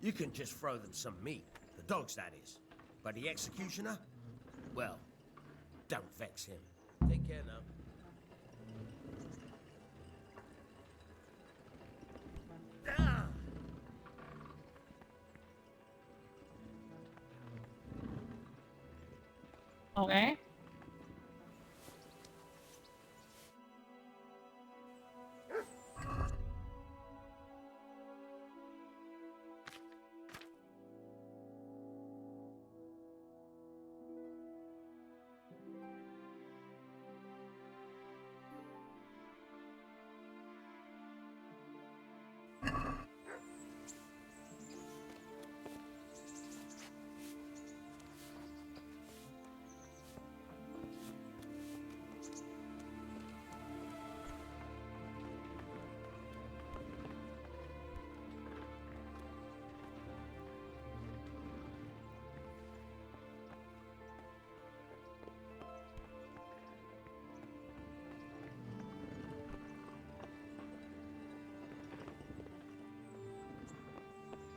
You can just throw them some meat. The dogs, that is. But the executioner? Well, don't vex him. Take care now. Okay.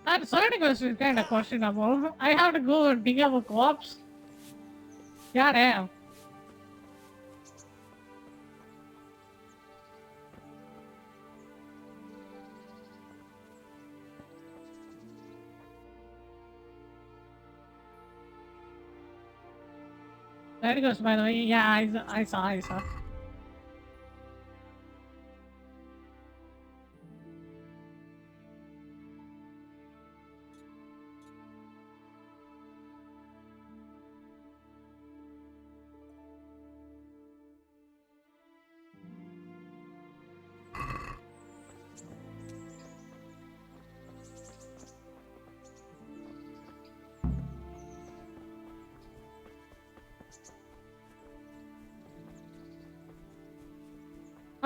That starting was kind of questionable. I have to go and dig up a corpse. God damn. There it goes, by the way. Yeah, I saw.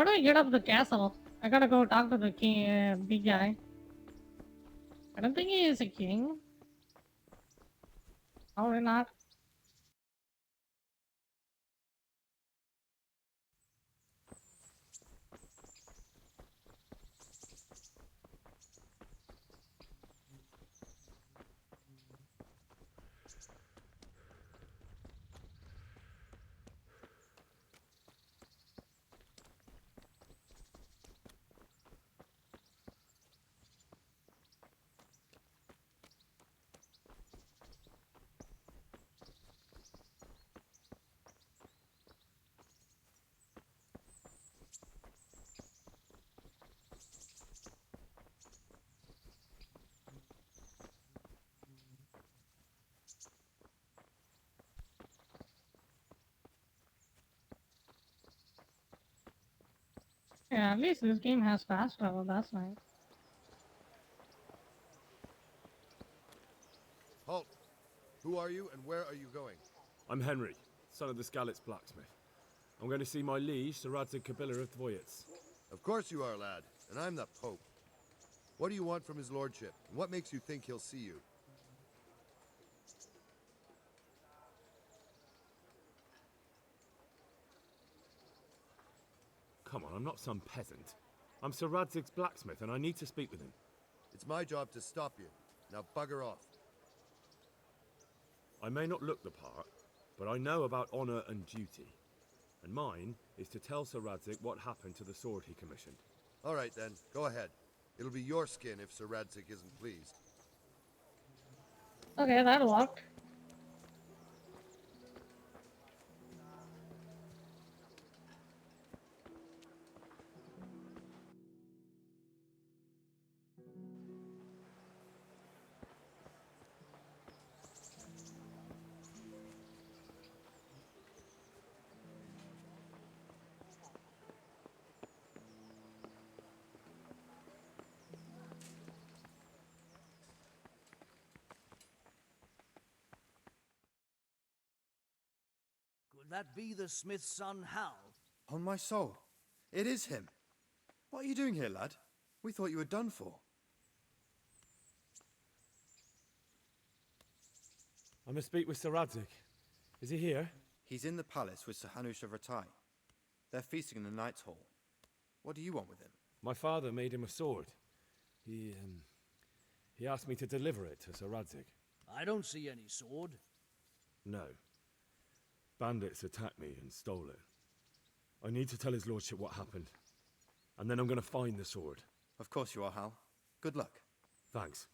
How do I get up the castle? I gotta go talk to the king, big guy. I don't think he is a king. Probably not. Yeah, at least this game has fast travel, that's nice. Halt! Who are you and where are you going? I'm Henry, son of the Skalitz blacksmith. I'm going to see my liege, Sir Radzig Kobyla of Dvoyets. Of course you are, lad, and I'm the Pope. What do you want from his lordship, and what makes you think he'll see you? Come on, I'm not some peasant. I'm Sir Radzig's blacksmith, and I need to speak with him. It's my job to stop you. Now bugger off. I may not look the part, but I know about honor and duty. And mine is to tell Sir Radzig what happened to the sword he commissioned. All right then, go ahead. It'll be your skin if Sir Radzig isn't pleased. Okay, that'll work. Could that be the smith's son, Hal? On my soul, it is him. What are you doing here, lad? We thought you were done for. I must speak with Sir Radzig. Is he here? He's in the palace with Sir Hanush of Rattay. They're feasting in the Knight's Hall. What do you want with him? My father made him a sword. He asked me to deliver it to Sir Radzig. I don't see any sword. No. Bandits attacked me and stole it. I need to tell his lordship what happened. And then I'm going to find the sword. Of course you are, Hal. Good luck. Thanks.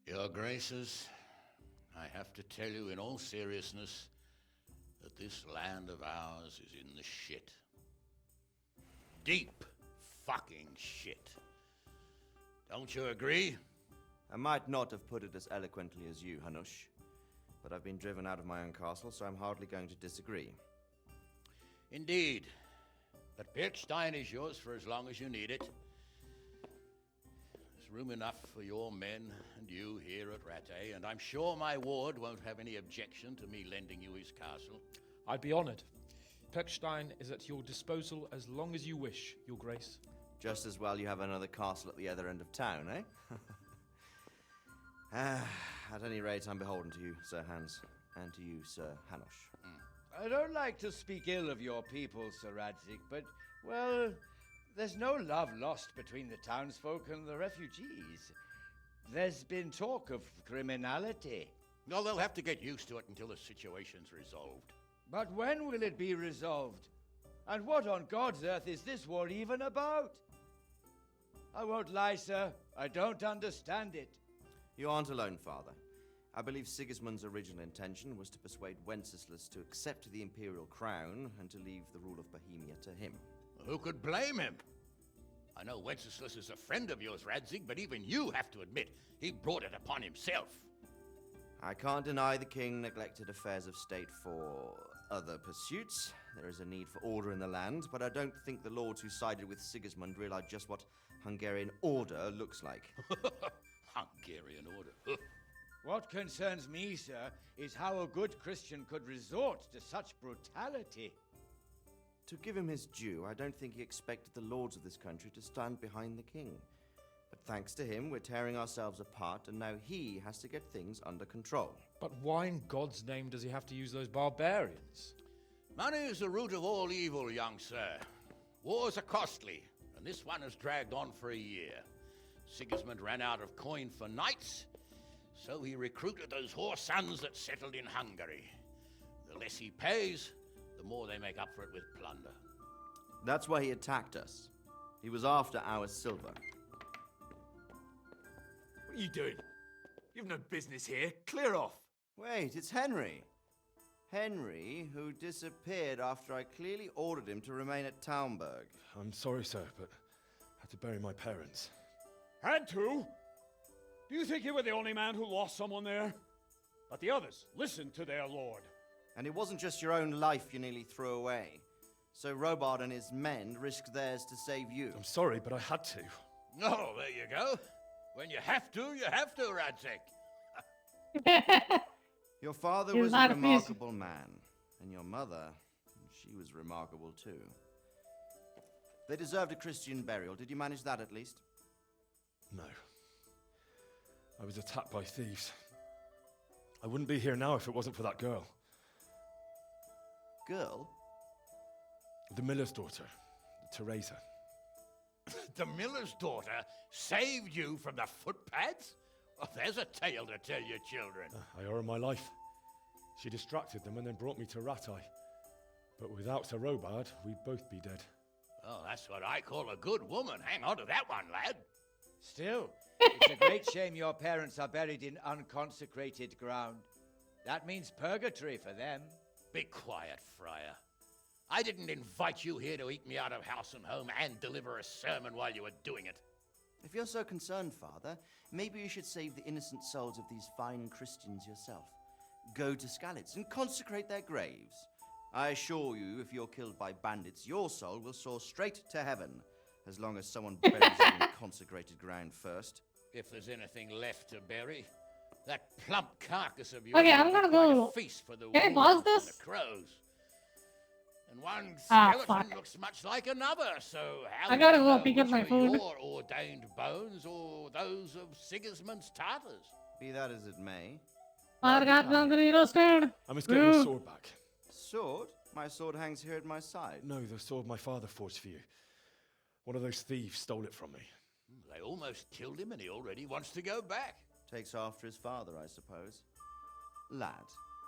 Your Graces, I have to tell you in all seriousness that this land of ours is in the shit. Deep fucking shit. Don't you agree? I might not have put it as eloquently as you, Hanush, but I've been driven out of my own castle, so I'm hardly going to disagree. Indeed. But Birkstein is yours for as long as you need it. There's room enough for your men and you here at Rattay, and I'm sure my ward won't have any objection to me lending you his castle. I'd be honored. Pechstein is at your disposal as long as you wish, Your Grace. Just as well you have another castle at the other end of town, eh? At any rate, I'm beholden to you, Sir Hans, and to you, Sir Hanush. I don't like to speak ill of your people, Sir Radzig, but, well, there's no love lost between the townsfolk and the refugees. There's been talk of criminality. No, they'll have to get used to it until the situation's resolved. But when will it be resolved? And what on God's earth is this war even about? I won't lie, sir. I don't understand it. You aren't alone, Father. I believe Sigismund's original intention was to persuade Wenceslas to accept the imperial crown and to leave the rule of Bohemia to him. Who could blame him? I know Wenceslas is a friend of yours, Radzig, but even you have to admit he brought it upon himself. I can't deny the king neglected affairs of state for other pursuits. There is a need for order in the land, but I don't think the lords who sided with Sigismund realized just what Hungarian order looks like. Hungarian order. What concerns me, sir, is how a good Christian could resort to such brutality. To give him his due, I don't think he expected the lords of this country to stand behind the king. But thanks to him, we're tearing ourselves apart, and now he has to get things under control. But why in God's name does he have to use those barbarians? Money is the root of all evil, young sir. Wars are costly, and this one has dragged on for a year. Sigismund ran out of coin for knights, so he recruited those whore sons that settled in Hungary. The less he pays, the more they make up for it with plunder. That's why he attacked us. He was after our silver. What are you doing? You've no business here. Clear off. Wait, it's Henry. Henry, who disappeared after I clearly ordered him to remain at Taumberg. I'm sorry, sir, but I had to bury my parents. Had to? Do you think you were the only man who lost someone there? But the others listened to their lord. And it wasn't just your own life you nearly threw away. So Robard and his men risked theirs to save you. I'm sorry, but I had to. Oh, there you go. When you have to, Radzig. Your father He's was a not remarkable man. And your mother, she was remarkable too. They deserved a Christian burial. Did you manage that at least? No. I was attacked by thieves. I wouldn't be here now if it wasn't for that girl. Girl? The miller's daughter, Teresa. The miller's daughter saved you from the footpads? Well, there's a tale to tell your children. I owe her my life. She distracted them and then brought me to Rattay. But without Sir Robard, we'd both be dead. Oh, that's what I call a good woman. Hang on to that one, lad. Still, it's a great shame your parents are buried in unconsecrated ground. That means purgatory for them. Be quiet, Friar. I didn't invite you here to eat me out of house and home and deliver a sermon while you were doing it. If you're so concerned, Father, maybe you should save the innocent souls of these fine Christians yourself. Go to Skalitz and consecrate their graves. I assure you, if you're killed by bandits, your soul will soar straight to heaven, as long as someone buries you in consecrated ground first. If there's anything left to bury, that plump carcass of yours Okay, I'm will gonna be quite go. a feast for the Can I wolves pause and this? the crows. And one Ah, skeleton fuck. looks much like another, so how I do gotta you go know pick up which my are food. your ordained bones or those of Sigismund's Tartars? Be that as it may. I got nothing roasted. I must get your sword back. Sword? My sword hangs here at my side. No, the sword my father forged for you. One of those thieves stole it from me. They almost killed him and he already wants to go back. Takes after his father, I suppose. Lad,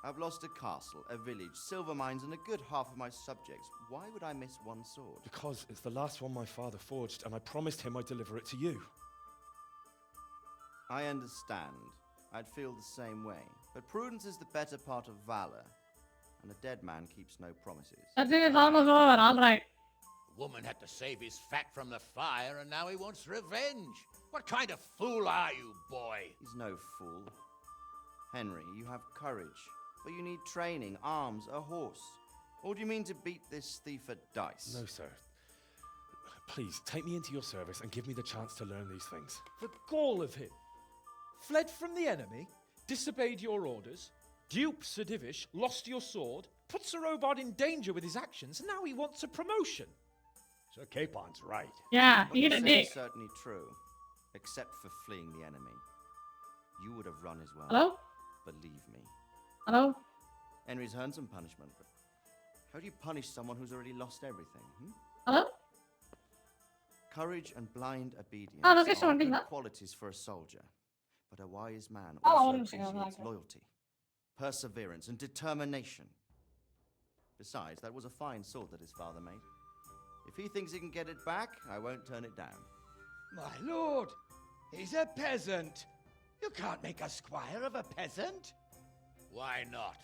I've lost a castle, a village, silver mines, and a good half of my subjects. Why would I miss one sword? Because it's the last one my father forged, and I promised him I'd deliver it to you. I understand. I'd feel the same way. But prudence is the better part of valor, and a dead man keeps no promises. I think it's almost over. All right. The woman had to save his fat from the fire and now he wants revenge. What kind of fool are you, boy? He's no fool. Henry, you have courage, but you need training, arms, a horse. Or do you mean to beat this thief at dice? No, sir. Please, take me into your service and give me the chance to learn these things. The gall of him. Fled from the enemy, disobeyed your orders, duped Sir Divish, lost your sword, put Sir Robard in danger with his actions, and now he wants a promotion. Sir Capon's right. Yeah, What eat you a say dick. is certainly true, except for fleeing the enemy. You would have run as well. Hello? Believe me. Hello? Henry's earned some punishment, but how do you punish someone who's already lost everything? Hello? Courage and blind obedience Oh, no, que are son, good diga. qualities for a soldier, but a wise man Oh, also no sé, appreciates okay. loyalty, perseverance, and determination. Besides, that was a fine sword that his father made. If he thinks he can get it back, I won't turn it down. My lord, he's a peasant. You can't make a squire of a peasant. Why not?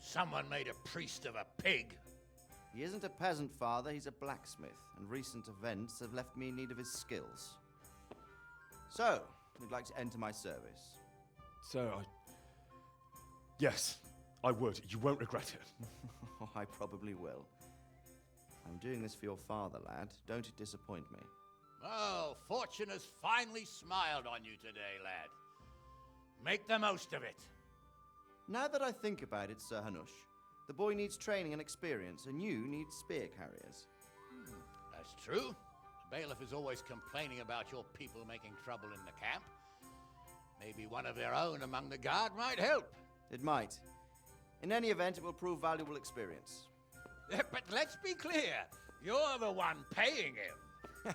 Someone made a priest of a pig. He isn't a peasant, Father, he's a blacksmith, and recent events have left me in need of his skills. So, you'd like to enter my service? Sir, yes, I would. You won't regret it. Oh, I probably will. I'm doing this for your father, lad. Don't it disappoint me. Oh, fortune has finally smiled on you today, lad. Make the most of it. Now that I think about it, Sir Hanush, the boy needs training and experience, and you need spear carriers. That's true. The bailiff is always complaining about your people making trouble in the camp. Maybe one of their own among the guard might help. It might. In any event, it will prove valuable experience. But let's be clear, you're the one paying him.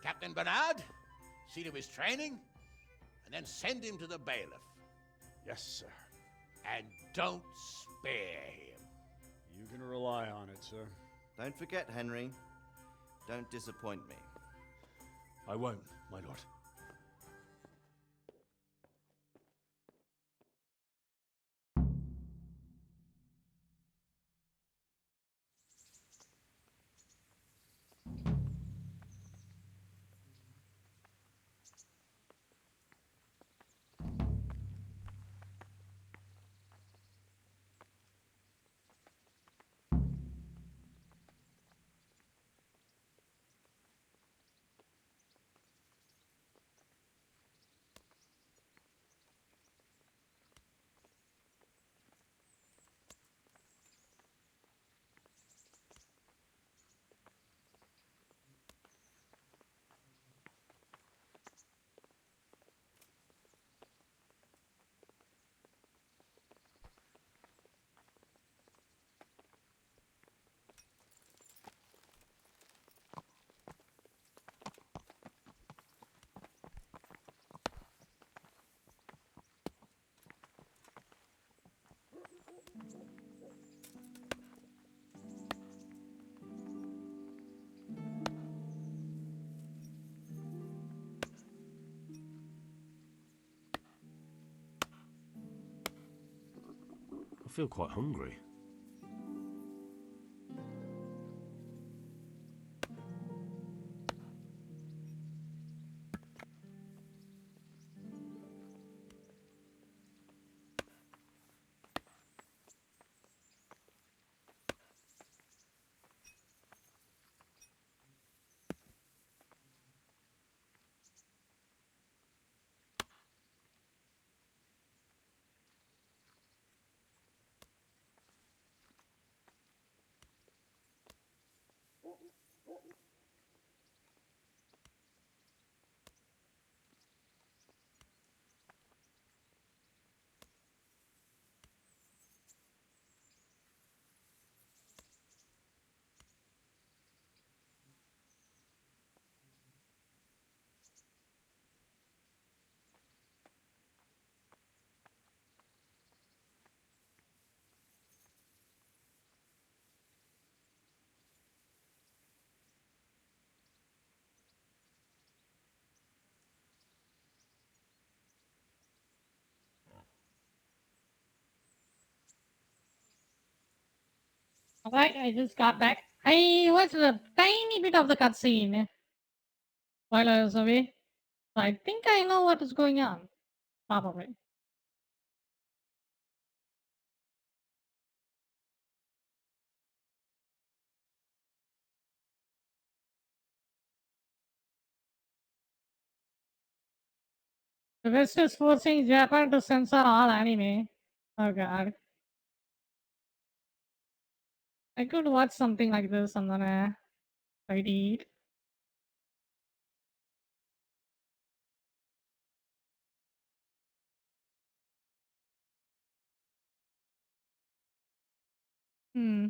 Captain Bernard, see to his training, and then send him to the bailiff. Yes, sir. And don't spare him. You can rely on it, sir. Don't forget, Henry. Don't disappoint me. I won't, my lord. I feel quite hungry. Alright, I just got back. I watched a tiny bit of the cutscene while I was away. So I think I know what is going on. Probably. The West is forcing Japan to censor all anime. Oh god. I could watch something like this and then I'd eat. Hmm.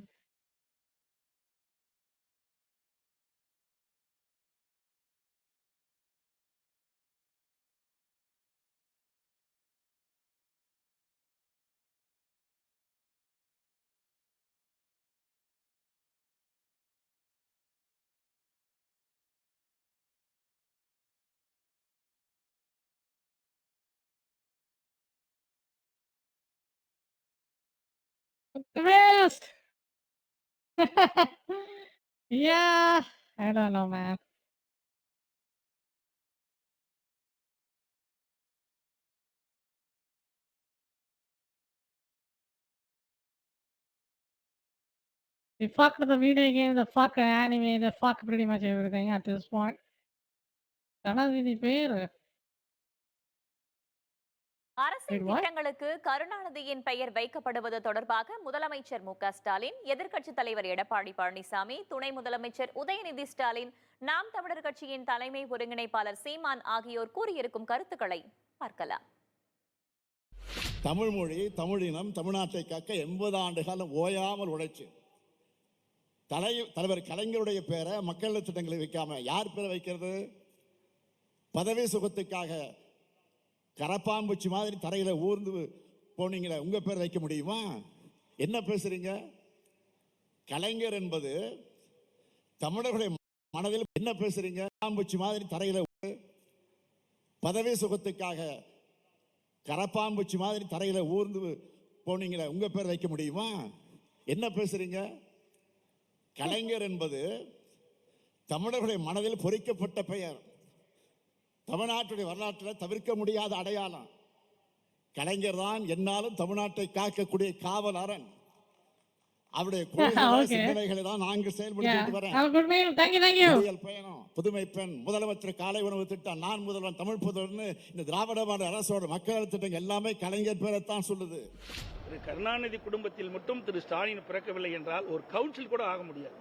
The rest! Yeah, I don't know, man. They fuck with the video game, they fuck anime, they fuck pretty much everything at this point. Karunanidhi பேரு. அரசின் திட்டங்களுக்கு கருணாநிதியின் பெயர் வைக்கப்படுவது தொடர்பாக முதலமைச்சர் மு.க.ஸ்டாலின், எதிர்க்கட்சித் தலைவர் எடப்பாடி பழனிசாமி, துணை முதலமைச்சர் உதயநிதி ஸ்டாலின், நாம் தமிழர் கட்சியின் தலைமை ஒருங்கிணைப்பாளர் சீமான் ஆகியோர் கூறியிருக்கும் கருத்துக்களை பார்க்கலாம். தமிழ் மொழி, தமிழினம், தமிழ்நாட்டை காக்க 80 ஆண்டு காலம் ஓயாமல் உழைச்சு தலைவர் கலைஞருடைய பேரை மக்கள் திட்டங்களை வைக்காம யார் பேரை வைக்கிறது? பதவி சுகத்துக்காக கரப்பாம்பூச்சி மாதிரி தரையில ஊர்ந்து போனீங்களே, உங்க பேர் வைக்க முடியுமா? என்ன பேசுறீங்க? கலைஞர் என்பது தமிழர்களுடைய மனதில் என்ன பேசுறீங்க? கரப்பாம்பூச்சி மாதிரி தரையில பதவி சுகத்துக்காக கரப்பாம்பூச்சி மாதிரி தரையில ஊர்ந்து போனீங்களே, உங்க பேர் வைக்க முடியுமா? என்ன பேசுறீங்க? கலைஞர் என்பது தமிழர்களுடைய மனதில் பொறிக்கப்பட்ட பெயர், தமிழ்நாட்டுடைய வரலாற்றில் தவிர்க்க முடியாத அடையாளம். கலைஞர் தான் என்னாலும் தமிழ்நாட்டை காக்கக்கூடிய காவல் அரண். அவருடைய சிந்தனைகளை தான் நாங்கள் செயல்படுத்திட்டு வரேன். பயணம், புதுமை பெண், முதலமைச்சர் காலை உணவு திட்டம், நான் முதல்வன், தமிழ் புதல்வன், இந்த திராவிட மாடல் அரசோட மக்கள் திட்டம் எல்லாமே கலைஞர் பேரைத்தான் சொல்லுது. திரு கருணாநிதி குடும்பத்தில் மட்டும் திரு ஸ்டாலின் பிறக்கவில்லை என்றால் ஒரு கவுன்சில் கூட ஆக முடியாது.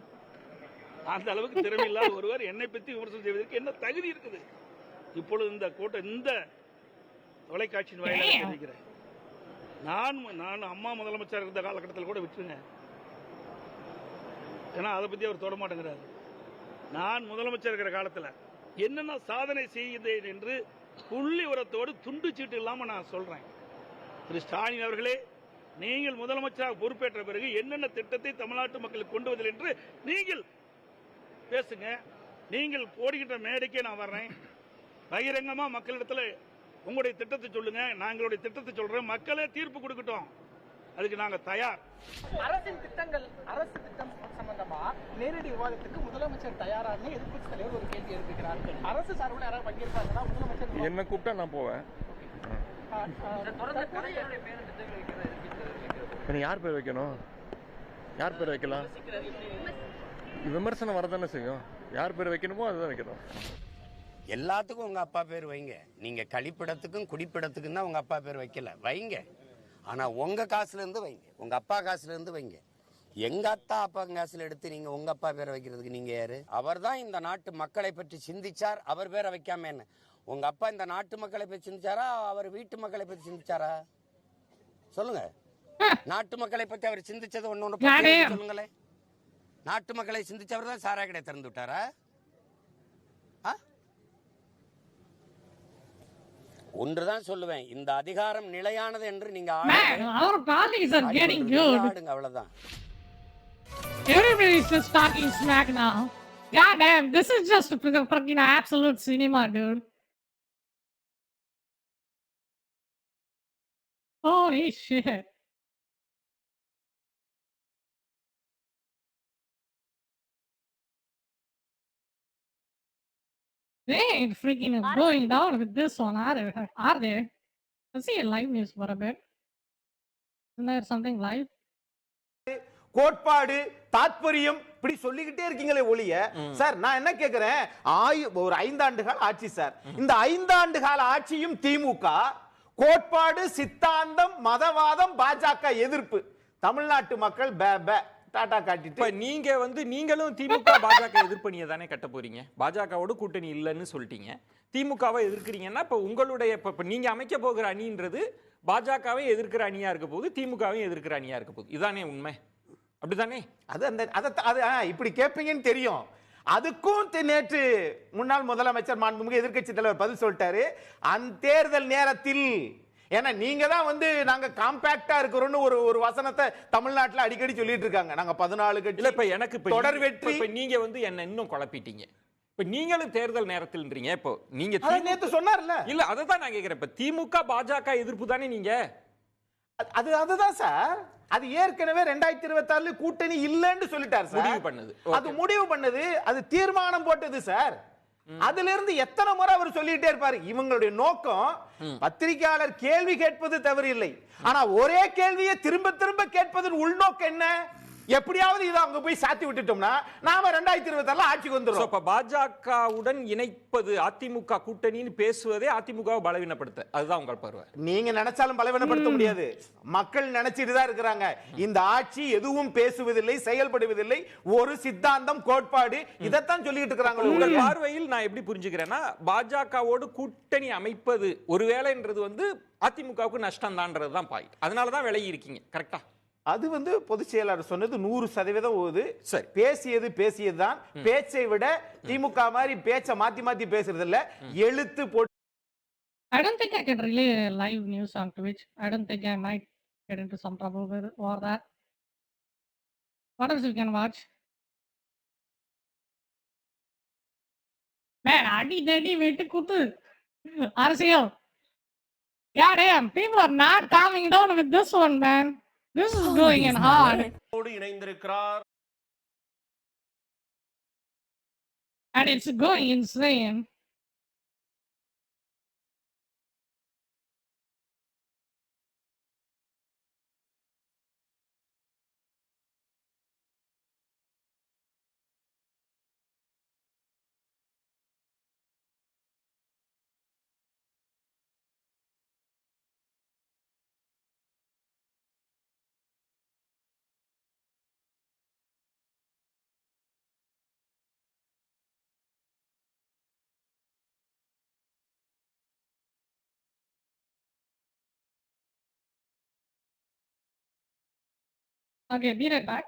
அந்த அளவுக்கு திறமையில்லாத ஒருவர் என்னை பற்றி விமர்சனம் செய்வதற்கு என்ன தகுதி இருக்குது? இப்பொழுது இந்த கூட்டம் இந்த தொலைக்காட்சியின் வாயிலாக தெரிவிக்கிறேன். நான் அம்மா முதலமைச்சர் இருந்த காலகட்டத்தில் கூட விட்டுருங்க, ஏன்னா அதை பற்றி அவர் தொட மாட்டேங்கிறார். நான் முதலமைச்சர் இருக்கிற காலத்தில் என்னென்ன சாதனை செய்தேன் என்று புள்ளி உரத்தோடு துண்டு சீட்டு இல்லாமல் நான் சொல்றேன். திரு ஸ்டாலின் அவர்களே, நீங்கள் முதலமைச்சராக பொறுப்பேற்ற பிறகு என்னென்ன திட்டத்தை தமிழ்நாட்டு மக்களுக்கு கொண்டு வதில் என்று நீங்கள் பேசுங்க. நீங்கள் போடுகின்ற மேடைக்கே நான் வர்றேன். பகிரங்கமா மக்களிடத்துல உங்களுடைய திட்டத்தை சொல்லுங்க, நாங்களுடைய திட்டத்தை சொல்றேன், மக்களே தீர்ப்பு கொடுக்கட்டும், அதுக்கு நாங்க தயார். அரசின் திட்டங்கள், அரசு திட்டம் சம்பந்தமா நேரடி விவாதத்துக்கு முதலமைச்சர் தயாராக எதிர்க்கட்சி தலைவர் ஒரு கேள்வி எழுப்புகிறார். அரசு சார்பில் யாராவது பங்கேற்பாங்களா? முதலமைச்சர் என்ன கூப்பிட்டா நான் போவேன். யார் பேர் வைக்கணும்? யார் பேர் வைக்கலாம்? விமர்சனம் வரதானே செய்யும். யார் பேர் வைக்கணுமோ அதுதான் வைக்கணும். எல்லாத்துக்கும் உங்க அப்பா பேர் வைங்க. நீங்க கழிப்பிடத்துக்கும் குடிப்பிடத்துக்கும் தான் உங்க அப்பா பேர் வைக்கல, வைங்க. ஆனா உங்க காசுல இருந்து வைங்க, உங்க அப்பா காசுல இருந்து வைங்க. எங்க அப்பா காசுல எடுத்து நீங்க உங்க அப்பா பேரை வைக்கிறதுக்கு நீங்க யாரு? அவர் தான் இந்த நாட்டு மக்களை பற்றி சிந்திச்சார், அவர் பேரை வைக்காம என்ன? உங்க அப்பா இந்த நாட்டு மக்களை பற்றி சிந்திச்சாரா, அவர் வீட்டு மக்களை பற்றி சிந்திச்சாரா? சொல்லுங்க. நாட்டு மக்களை பற்றி அவர் சிந்திச்சது ஒண்ணு சொல்லுங்களேன். நாட்டு மக்களை சிந்திச்சவர் தான் சாராய கடை திறந்து விட்டாரா? ஒன்றுதான் சொல்லுவேன், இந்த அதிகாரம் நிலையானது என்று நீங்க ஆடுங்க, அவ்வளவுதான். Everybody's just talking smack now. God damn, this is just fucking absolute cinema, dude. Holy shit. They ain't freaking going down with this one, are they? Let's see a live news for a bit. Isn't there something live? கோட்பாடு, தாத்பரியம் இப்படி சொல்லிக்கிட்டே இருக்கீங்களே ஒழிய, sir நான் என்ன கேக்குறேன், ஒரு 5 ஆண்டு கால ஆட்சி சார். இந்த 5 ஆண்டு கால ஆட்சியும் திமுக கோட்பாடு, சித்தாந்தம், மதவாதம், பாஜக எதிர்ப்பு, தமிழ்நாட்டு மக்கள் டாடா காட்டிட்டு நீங்களும் திமுக பாஜக எதிர்ப்பணியை தானே கட்ட போறீங்க. பாஜகவோட கூட்டணி இல்லைன்னு சொல்லிட்டீங்க, திமுகவை எதிர்க்கிறீங்கன்னா இப்ப உங்களுடைய இப்ப நீங்க அமைக்க போகிற அணின்றது பாஜகவை எதிர்க்கிற அணியா இருக்க போகுது, திமுகவை எதிர்க்கிற அணியா இருக்க போகுது. இதானே உண்மை? அப்படிதானே? இப்படி கேட்பீங்கன்னு தெரியும். அதுக்கும் நேற்று முன்னாள் முதலமைச்சர் மாண்புமிகு எதிர்க்கட்சி தலைவர் பதில் சொல்லிட்டாரு. அந்த தேர்தல் நேரத்தில், ஏன்னா நீங்க தான் நாங்க காம்பாக்டா இருக்கிறோம்னு ஒரு வசனத்தை தமிழ்நாட்டுல அடிக்கடி சொல்லிட்டு இருக்காங்க. நாங்க 14 கட்சி இப்ப எனக்கு தொடர் வெற்றி. நீங்க என்ன இன்னும் குழப்பிட்டீங்க. இப்ப நீங்களும் தேர்தல் நேரத்தில்ன்றீங்க. இப்போ நீங்க நேத்து சொன்னார்ல, இல்ல அததான் நான் கேக்குறேன். இப்ப திமுக பாஜக எதிர்ப்பு தானே நீங்க? அதுதான் சார். அது ஏற்கனவே 2026 கூட்டணி இல்லன்னு சொல்லிட்டார் சார். முடிவு பண்ணது. அது முடிவு பண்ணது, அது தீர்மானம் போட்டது சார். அதுல இருந்து எத்தனை முறை அவர் சொல்லிட்டே இருப்பாரு. இவங்களுடைய நோக்கம் பத்திரிகையாளர் கேள்வி கேட்பது தவறு இல்லை, ஆனா ஒரே கேள்வியை திரும்ப திரும்ப கேட்பதன் உள்நோக்கம் என்ன? எப்படியாவது இதை அவங்க போய் சாத்தி விட்டுட்டோம்னா நாம 2026 ஆட்சிக்கு வந்துரும். இப்ப பாஜகவுடன் இணைப்பது அதிமுக கூட்டணின்னு பேசுவதே அதிமுகவை பலவீனப்படுத்த, அதுதான் உங்கள் பார்வை. நீங்க நினைச்சாலும் பலவீனப்படுத்த முடியாது. மக்கள் நினைச்சிட்டு தான் இருக்கிறாங்க. இந்த ஆட்சி எதுவும் பேசுவதில்லை, செயல்படுவதில்லை, ஒரு சித்தாந்தம் கோட்பாடு இதைத்தான் சொல்லிட்டு இருக்கிறாங்க. உங்கள் பார்வையில் நான் எப்படி புரிஞ்சுக்கிறேன்னா, பாஜகவோடு கூட்டணி அமைப்பது ஒருவேளைன்றது அதிமுகவுக்கு நஷ்டம் தான்ன்றதுதான் பாயிண்ட். அதனாலதான் விலகி இருக்கீங்க. கரெக்டா? அது பொதுச் செயலாளர் சொன்னது 100% ஓது. பேசியதுதான். பேச்சை விட திமுக மாதிரி பேச்சை மாத்தி மாத்தி பேசுறது இல்ல, எழுத்து போட்டு. I don't think I can relay live news on Twitch. I don't think I might get into some trouble with or that. What else you can watch? Man, அடி தடி வெட்டு குத்து அரசியல். Yeah, damn, people are not calming down with this one, man. This is going in hard. இணைந்திருக்கிறார். And it's going insane. Okay, be right back.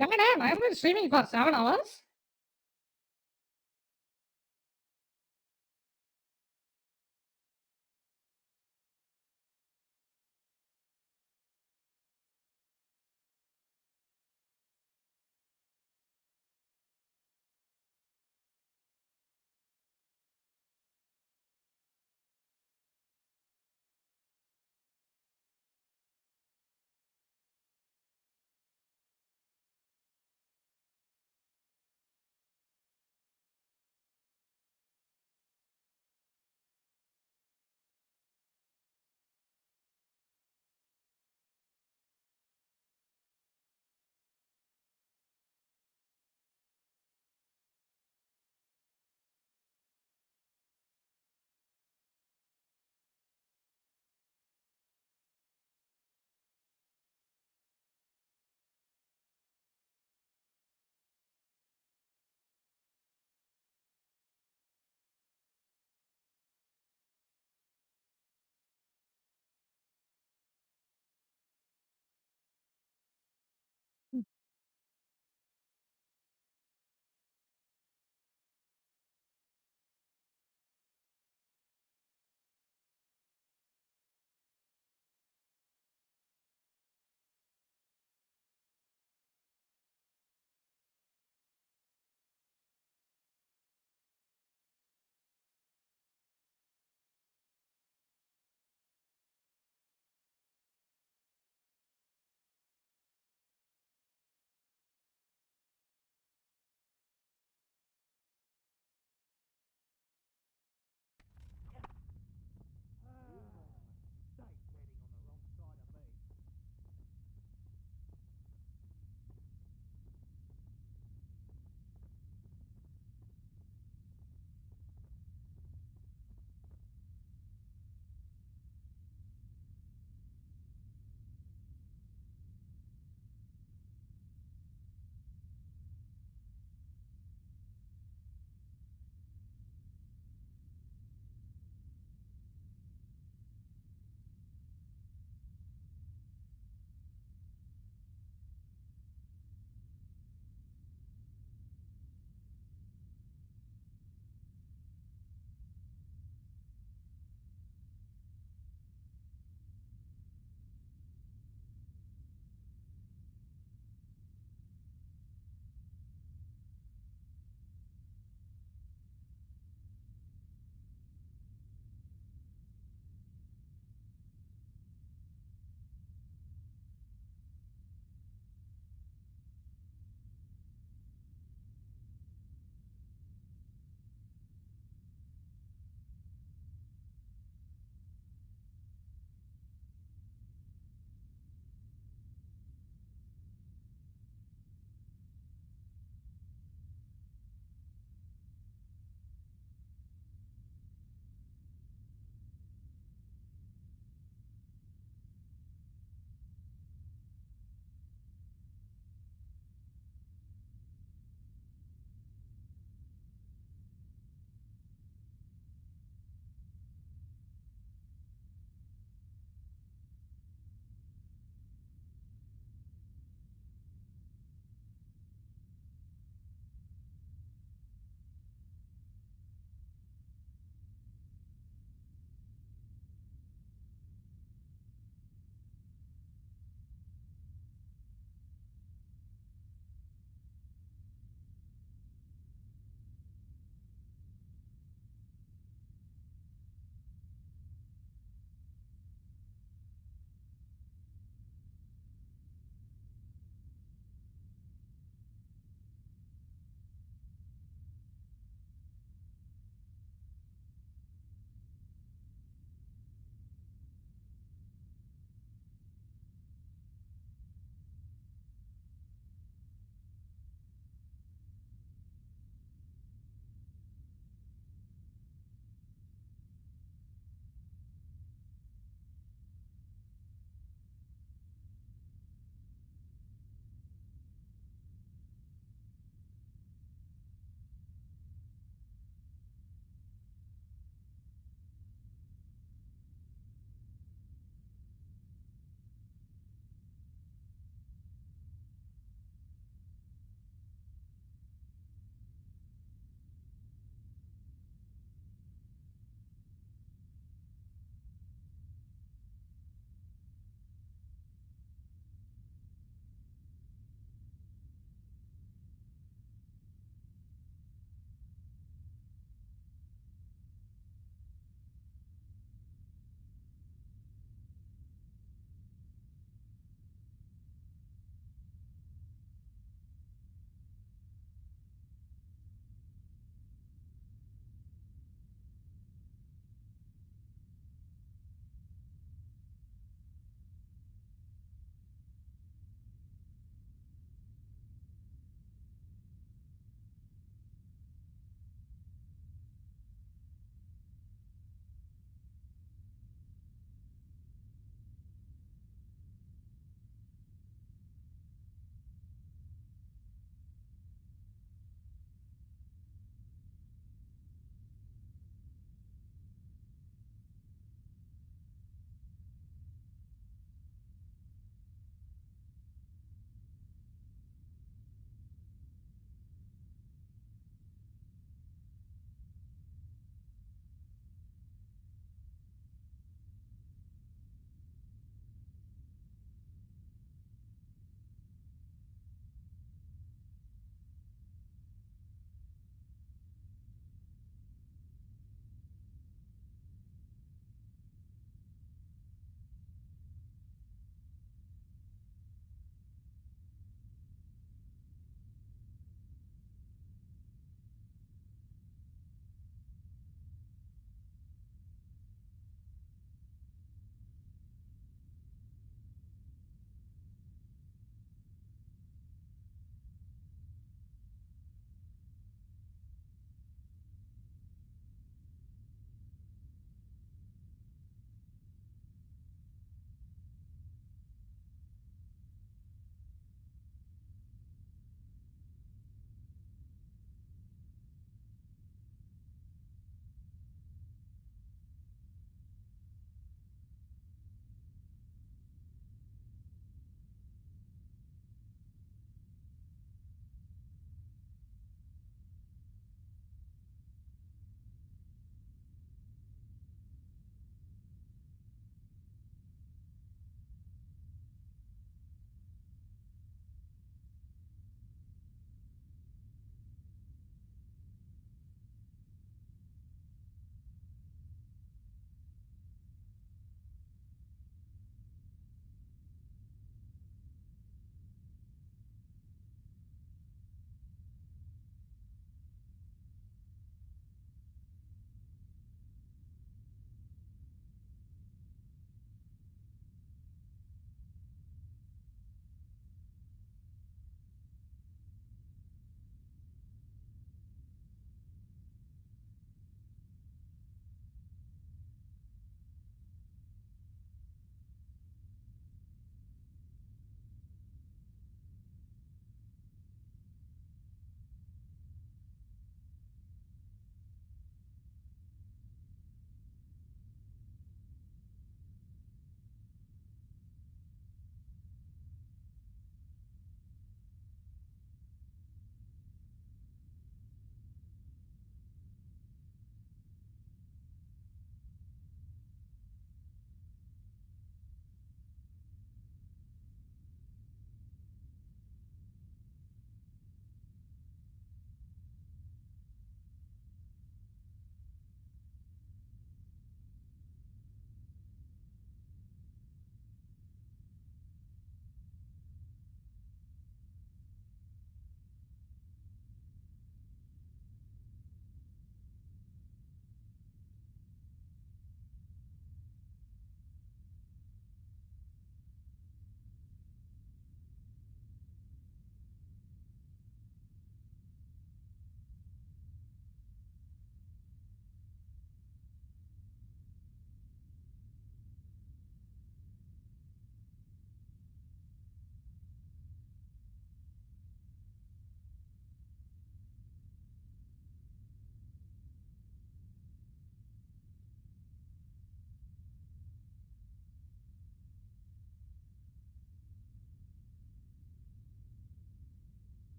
எங்கண்ணே, I have been streaming for 7 hours.